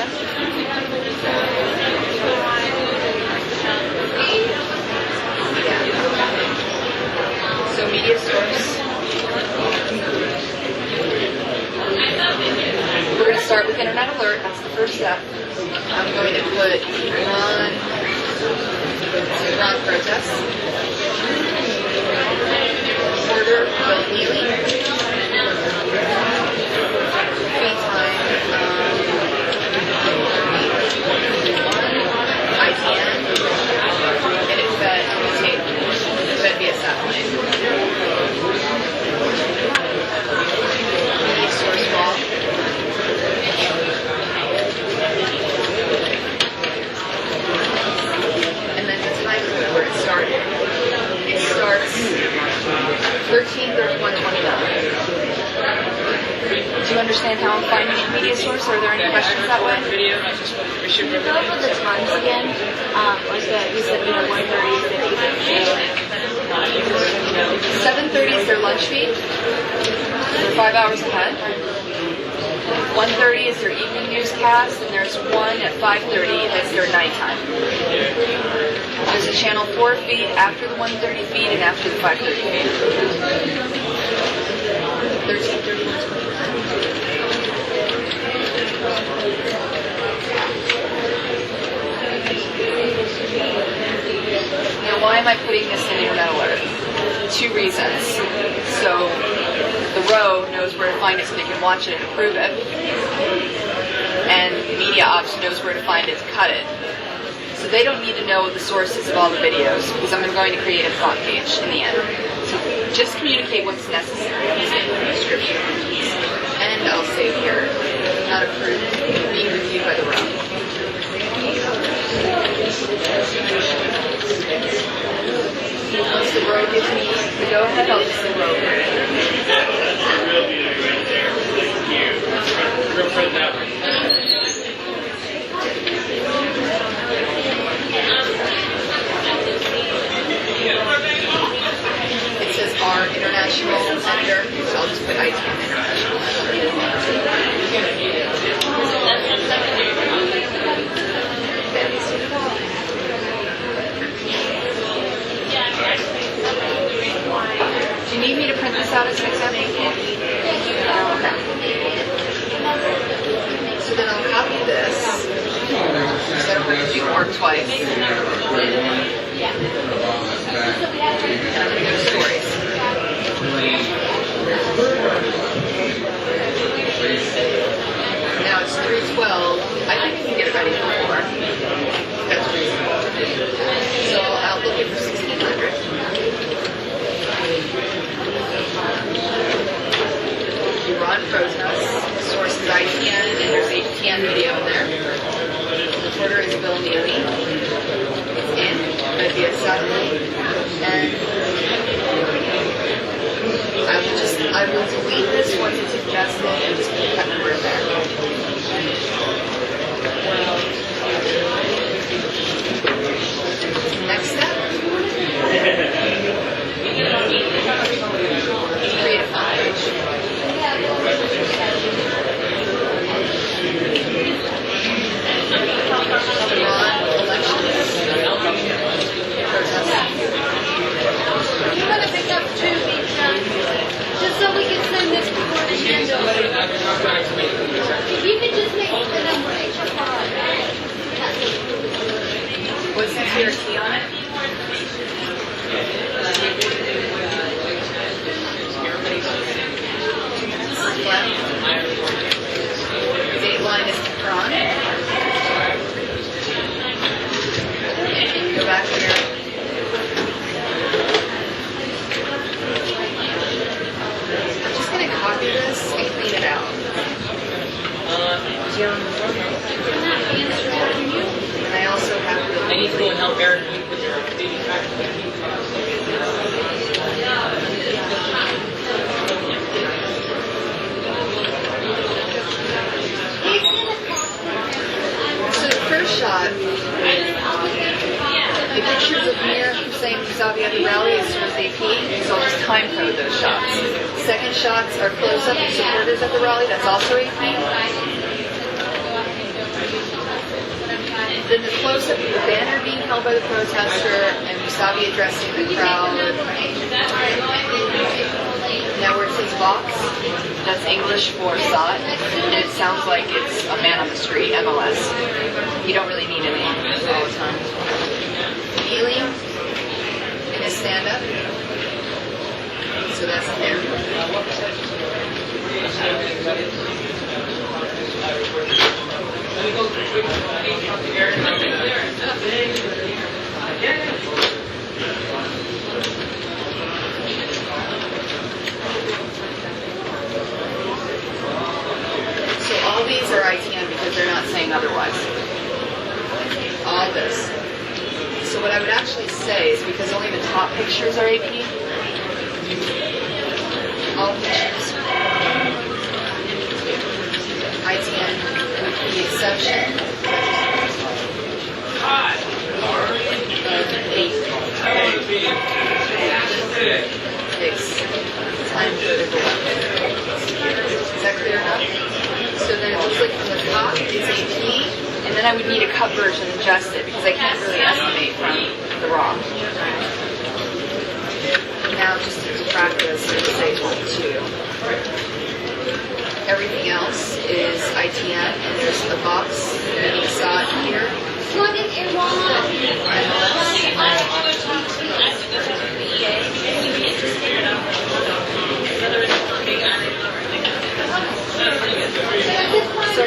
So media source. We're going to start with Internet Alert. That's the first step. I'm going to put Iran protests. Reporter Bill Neely. Feed time. ITN. And it's fed via satellite. Media source log. And then the time where it started. It starts 13/31/29. Do you understand how I'm finding a media source? Are there any questions that way? Can you go over the times again? Like that, you said, 1:30, 7:30 is their lunch feed. They're 5 hours ahead. 1:30 is their evening newscast, and there's one at 5:30 as their nighttime. There's a Channel 4 feed after the 1:30 feed and after the 5:30 feed. 13:31. Now, why am I putting this in Internet Alert? 2 reasons. So, the row knows where to find it so they can watch it and approve it. And Media Ops knows where to find it to cut it. So they don't need to know the sources of all the videos because I'm going to create a prompt page in the end. So just communicate what's necessary in the description. And I'll say here, not approved, being reviewed by the row. Once the row gives me the go-ahead, I'll just say row. It says our international editor, so I'll just put IT international. Do you need me to print this out as an example? Okay. So then I'll copy this. So you can work twice. And I'm going to go to stories. Now it's 3:12. I think we can get it ready for 4. That's reasonable. So I'll look at for 1600. Iran protests. Source is ITN, and there's ATN video in there. The reporter is Bill Neely. It's in, but via satellite. And I will delete this once it's adjusted and just put that number in there. Next step. Create a page. You want to pick up 2 each time, just so we can send this before the end of it. If you could just make the number HFR. What's the CRT on it? Date line is Quran. Go back here. I'm just going to copy this and clean it out. And I also have the they need to go and help Eric with their daily practice. So the first shot, the pictures of Mir, Hussein, Musavi at the rally as soon as they peak, so I'll just time code those shots. Second shots are close-up of supporters at the rally, that's also AP. Then the close-up of the banner being held by the protester and Musavi addressing the crowd. Now where it says Vox, that's English for SOT, and it sounds like it's a man on the street, MLS. You don't really need any all the time. Helium in his stand-up. So that's there. So all these are ITM because they're not saying otherwise. All this. So what I would actually say is because only the top pictures are AP, all pictures, ITM with the exception of 8. 6. Time coded 11. Is that clear enough? So then it looks like from the top is AP, and then I would need a cut version and adjust it because I can't really estimate from the raw. Now just to practice, I would say 22. Everything else is ITM, and there's a box meaning SOT here. So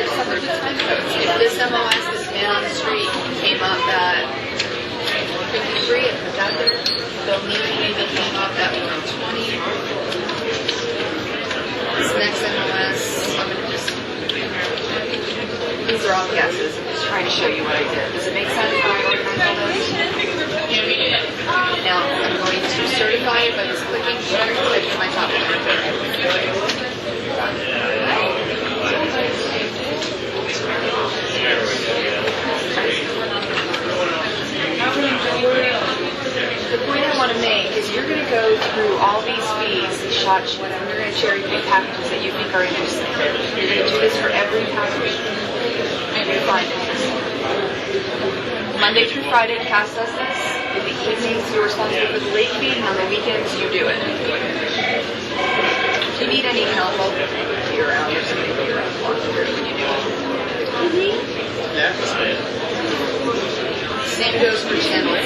some of the time codes. If this MOS, this man on the street, came up at 53 and put that there, they'll maybe came up at 120. This next MOS, I'm going to just, these are all guesses. I'm just trying to show you what I did. Does it make sense how I organize all those? Now, I'm going to certify it by just clicking here and clicking my top one. The point I want to make is you're going to go through all these feeds, these shot sheets, and you're going to cherry pick packages that you think are interesting. You're going to do this for every package. And you're fine. Monday through Friday, Cass does this. In the evenings, you're responsible for the late feed, and on the weekends, you do it. If you need any help, I'll be around. There's somebody be around to walk through when you do it. Same goes for channel 4.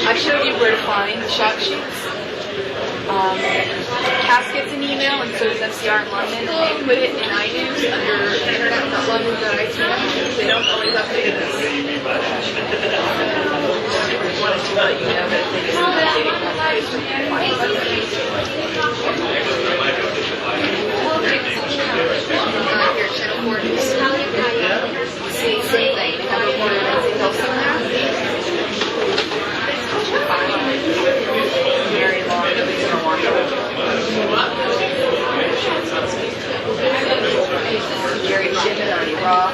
I showed you where to find the shot sheets. Cass gets an email, and so does FCR in London. They put it in iTunes under internet.london.itm. They don't always update this. I wanted to let you know that they just updated that so you can find here, channel 4 news. See, same thing. They have reported anything else in there. Very long. Nobody's going to want it. Very Gemini, raw. I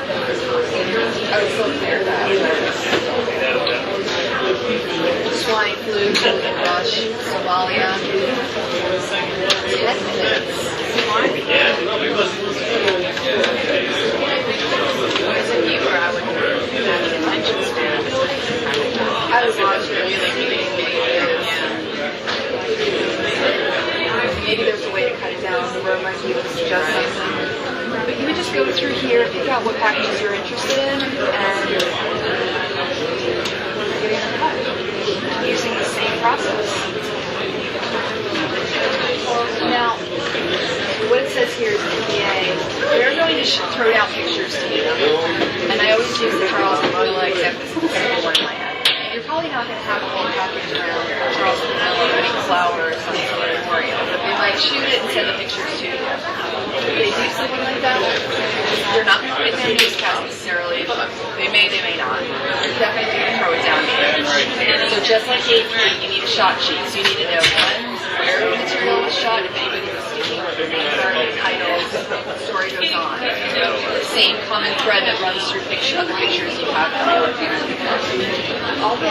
was so clear that. Swine flu, Rush, Somalia. 10 minutes. There's a view where I would have an attention span. I was watching maybe there's a way to cut it down. The road might be able to suggest something. But you would just go through here, pick out what packages you're interested in, and you're going to cut using the same process. Now, what it says here is NBA. They're going to throw down pictures to you. And I always use the Charles Camilla except it's the simple one in my head. You're probably not going to have a whole package around Charles Camilla running flower or some sort of memorial, but they might shoot it and send the pictures to you. If they do something like that, you're not going It's no newscast necessarily. They may not. Definitely throw it down here. So just like A3, you need a shot sheet. So you need to know when, where the material was shot, if anybody was speaking, titles, the story goes on. The same common thread that runs through other pictures you have. All the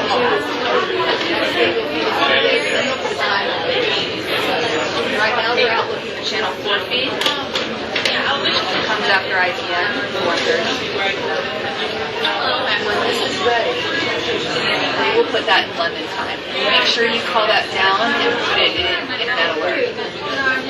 right now they're out looking at channel 4 feed. It comes after IPN, 4:30. When this is ready, they will put that in London time. Make sure you call that down and put it in Internet Alert.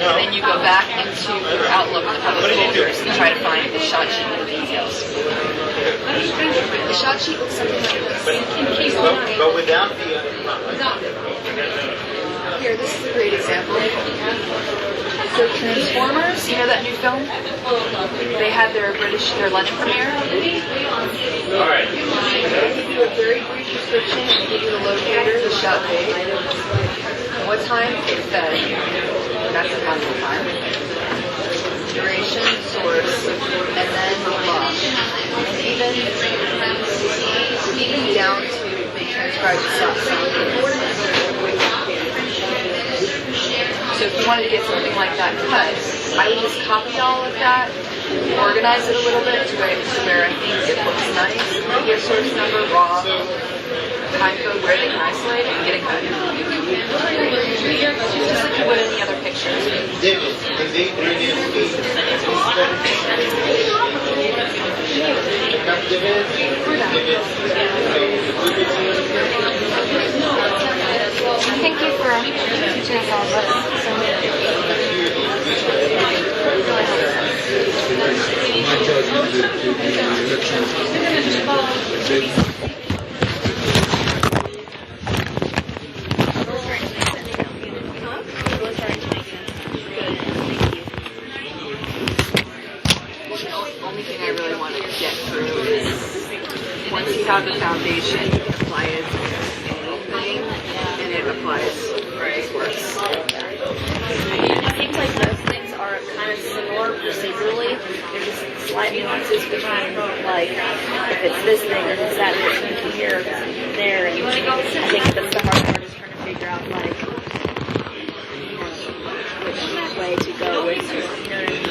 And then you go back into your Outlook and other folders and try to find the shot sheet with the details. The shot sheet looks something like this. But without the Here, this is a great example. So Transformers, you know that new film? They had their London premiere. Alright. They give you a very brief description and give you the locator, the shot date, what time it fed. That's the possible time. Duration, source, and then the log. Even down to they transcribe the sound. So if you wanted to get something like that cut, I would just copy all of that, organize it a little bit to where I think it looks nice. Here's source number, raw, time code, where they can isolate it, and get it cut. Just like you would any other pictures. Thank you for teaching us all this. The only thing I really want to get through is once you have the foundation, you can apply it to anything, and it applies. It works. It seems like most things are kind of similar procedurally. There's just slight nuances between, like, if it's this thing or if it's that, if it's from here, there. And I think that's the hard part is trying to figure out, like, which way to go with, you know what I mean?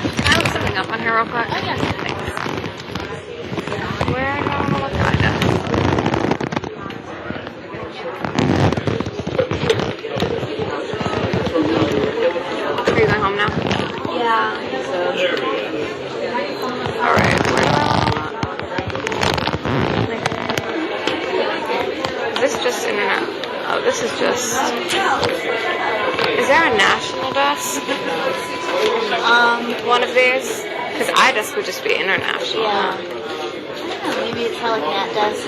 Can I look something up on here real quick? Oh, yes. Thanks. Where do I want to look at it? Are you going home now? Yeah. Alright, where do I want to look? Is this just internet? Oh, this is just... Is there a national desk? One of these? Because iDesk would just be international. Yeah. I don't know, maybe it's not like Nat Desk.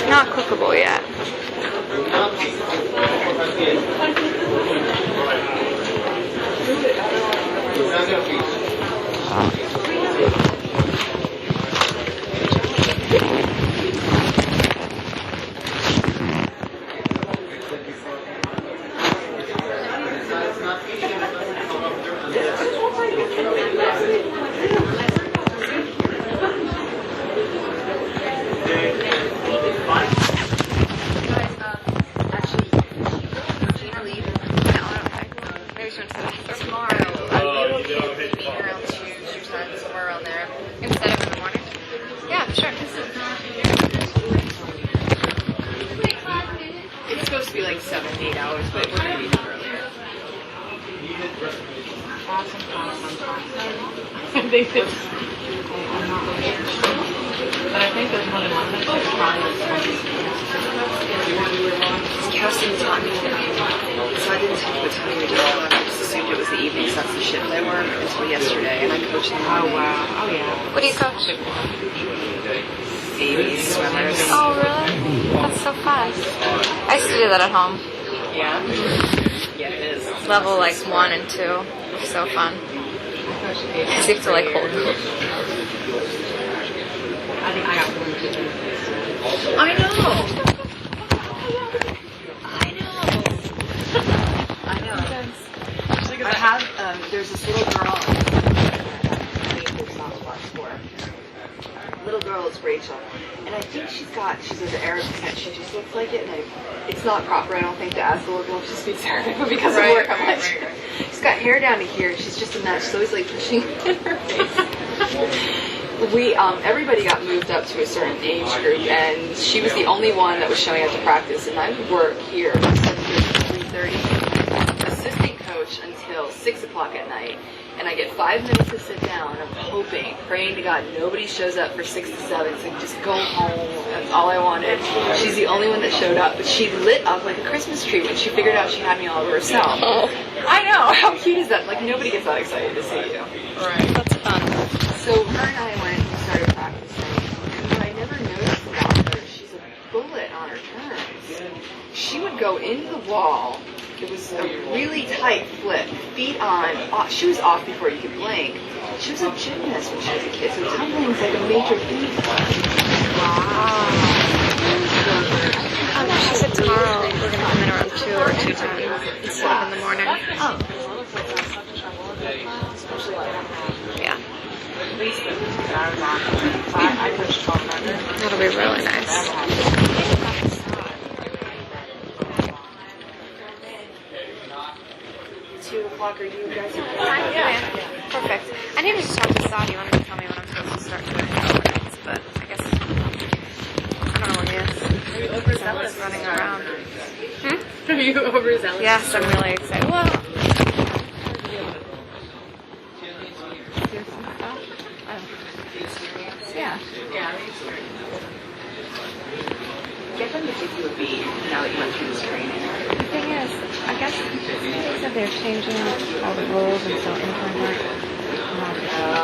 Not clickable yet. It's supposed to be like 7-8 hours, but we're going to be here earlier. Awesome. I think it's... But I think there's more than one picture. Casting taught me, so I didn't take the time to do all that. I just assumed it was the evenings, that's the shift they work until yesterday, and I coached them. Oh, wow. Oh, yeah. What do you coach? Babies, swimmers. Oh, really? That's so fast. I used to do that at home. Yeah. Yeah, it is. Level like 1 and 2. It's so fun. You have to like hold them. I think I got one too. I know. I have, there's this little girl, little girl is Rachel, and I think she's of the Arab descent, she just looks like it, and it's not proper, I don't think, to ask the little girl if she speaks Arabic, but because of work, I'm like, she's got hair down to here, she's just a nut, she's always like pushing in her face. Everybody got moved up to a certain age group, and she was the only one that was showing up to practice, and I would work here from 7:30 to 3:30, assistant coach until 6 o'clock at night, and I get 5 minutes to sit down, and I'm hoping, praying to God, nobody shows up for 6 to 7, so just go home, that's all I wanted. She's the only one that showed up, but she lit up like a Christmas tree when she figured out she had me all over herself. I know, how cute is that? Like, nobody gets that excited to see you. Right. That's fun. So her and I went and started practicing, and what I never noticed about her, she's a bullet on her turns. She would go into the wall, it was a really tight flip, feet on, she was off before you could blink. She was a gymnast when she was a kid, so tumbling was like a major thing for her. Wow. She said tomorrow we're going to come in around 2 or 2:10 instead of in the morning. Oh. Yeah. That'll be really nice. 2 o'clock, are you guys okay? Yeah. Perfect. I need to just talk to Saudi. You wanted to tell me when I'm supposed to start doing it, but I guess I don't know where he is. Are you overzealous? He's running around. Are you overzealous? Yes, I'm really excited. Well, yeah. Get them to give you a beat now that you went through this training. The thing is, I guess they said they're changing all the rules and so interns aren't allowed to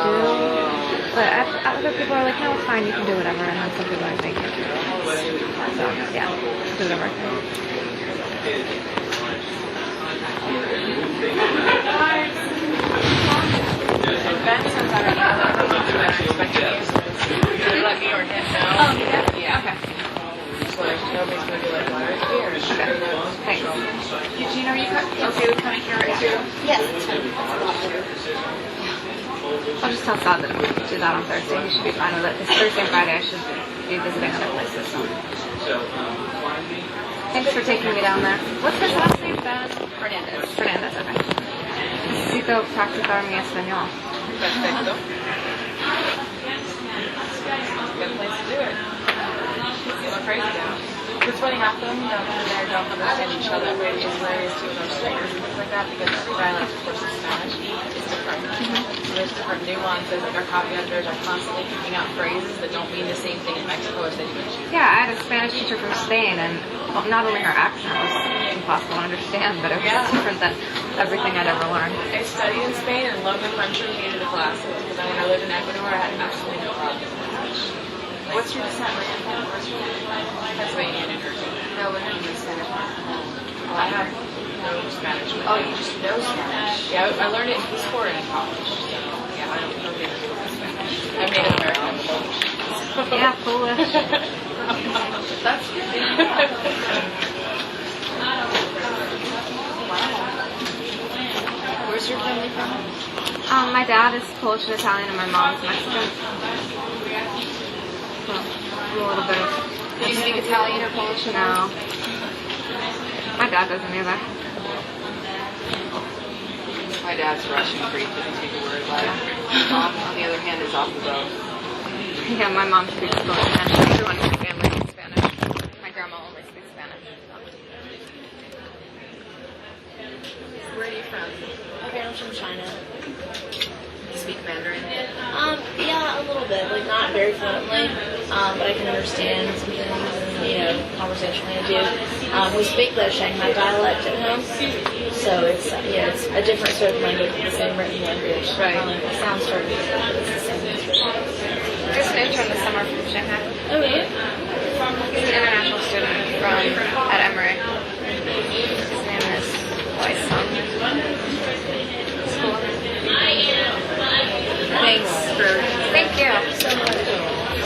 do. But other people are like, no, it's fine, you can do whatever. And then some people are thinking. So, yeah, do whatever. Let me or him know. Oh, yeah? Okay. So nobody's going to be like, why are you here? Okay. Thanks. Eugene, are you okay with coming here at 2? Yes. I'll just tell Todd that we do that on Thursday. He should be fine with it. This Thursday and Friday I should be visiting other places. Thanks for taking me down there. What's his last name, Ben? Fernandez. Fernandez, okay. Necesito practicar mi español. Perfecto. Good place to do it. You look crazy now. It's funny, half of them don't understand each other, which is hilarious too with our strangers and things like that, because our dialect, of course, is Spanish, is different. So there's different nuances, like our copy editors are constantly picking out phrases that don't mean the same thing in Mexico as they do in Chile. Yeah, I had a Spanish teacher from Spain, and not only her accent was impossible to understand, but it was different than everything I'd ever learned. I studied in Spain and loved the country and hated the classes, because when I lived in Ecuador, I had absolutely no problem with Spanish. What's your descent like? Pennsylvania, New Jersey. No, but how do you descent? I have no Spanish. Oh, you just know Spanish? Yeah, I learned it in Peace Corps and in college. So, yeah, I don't know Spanish. I'm Native American. Yeah, Polish. That's good. Where's your family from? My dad is Polish and Italian, and my mom's Mexican. So, a little bit of... Do you speak Italian or Polish? No. My dad doesn't either. My dad's Russian Greek, doesn't speak a word about it. Mom, on the other hand, is off the boat. Yeah, my mom speaks fluent Spanish. Everyone in my family speaks Spanish. My grandma only speaks Spanish. Where are you from? Okay, I'm from China. You speak Mandarin? Yeah, a little bit. Like, not very fluently, but I can understand some things, and, conversationally I do. We speak the Shanghai dialect at home, so it's a different sort of language, but the same written language. Right. It sounds sort of different, but it's the same. There's an intern this summer from Shanghai. Oh, yeah? He's an international student at Emory. His name is advice. Thanks for. Thank you.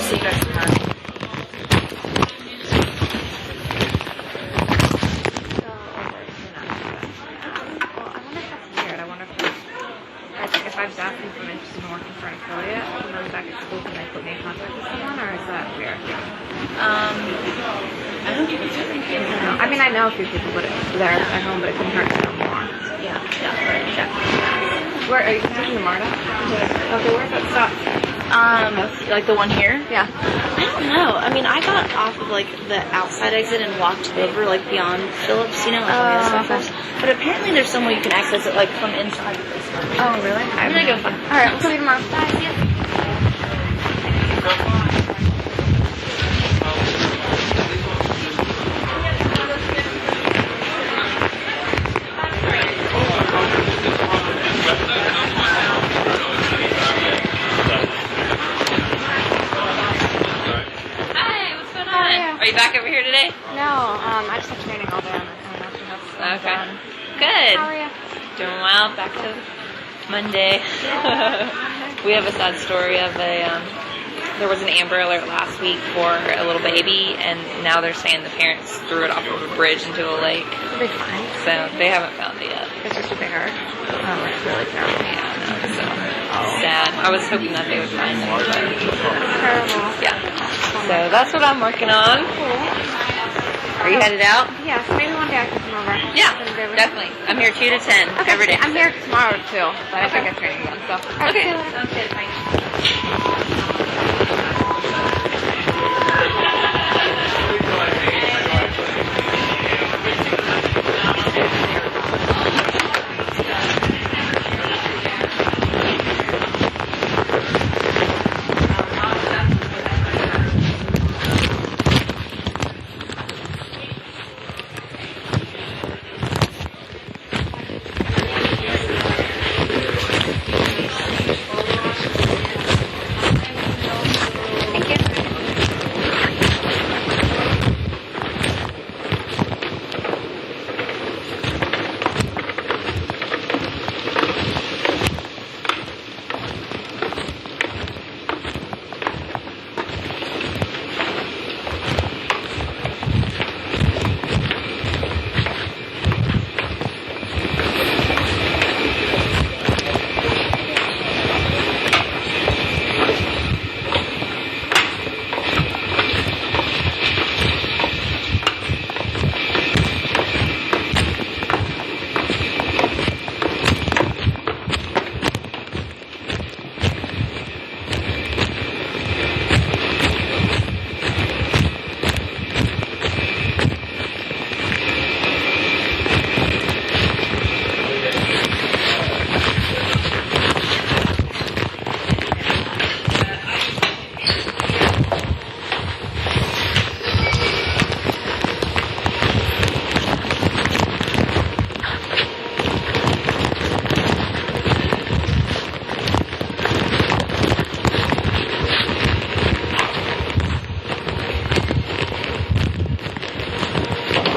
See you guys tomorrow. If I was asking if I'm interested in working for an affiliate, when I'm back at school, can they put me in contact with someone, or is that weird? I don't think it's everything. I mean, I know a few people but there at home, but it couldn't hurt to know more. Yeah, right, exactly. Where are you taking the MARTA? Okay, where's that stop? Like the one here? Yeah. I don't know. I mean, I got off of like the outside exit and walked over like beyond Phillips, you know, like on the other side first. But apparently there's some way you can access it like from inside the place. Oh, really? I'm gonna go find. All right, we'll see you tomorrow. Bye. See ya. Are you back over here today? No, I just have training all day. I'm actually have Okay. Good. How are you? Doing well. Back to Monday. We have a sad story of there was an Amber Alert last week for a little baby, and now they're saying the parents threw it off of a bridge into a lake. Are they fine? So they haven't found it yet. It's just what they heard. Oh, it's really terrible. Yeah, no, so sad. I was hoping that they would find more, but Terrible. yeah. So that's what I'm working on. Are you headed out? Yeah, so maybe one day I can come over. Yeah, definitely. I'm here 2 to 10 Okay, every day. I'm here tomorrow too, but I think I'm training again. So, all right, Okay. see you later. Sounds good. Bye.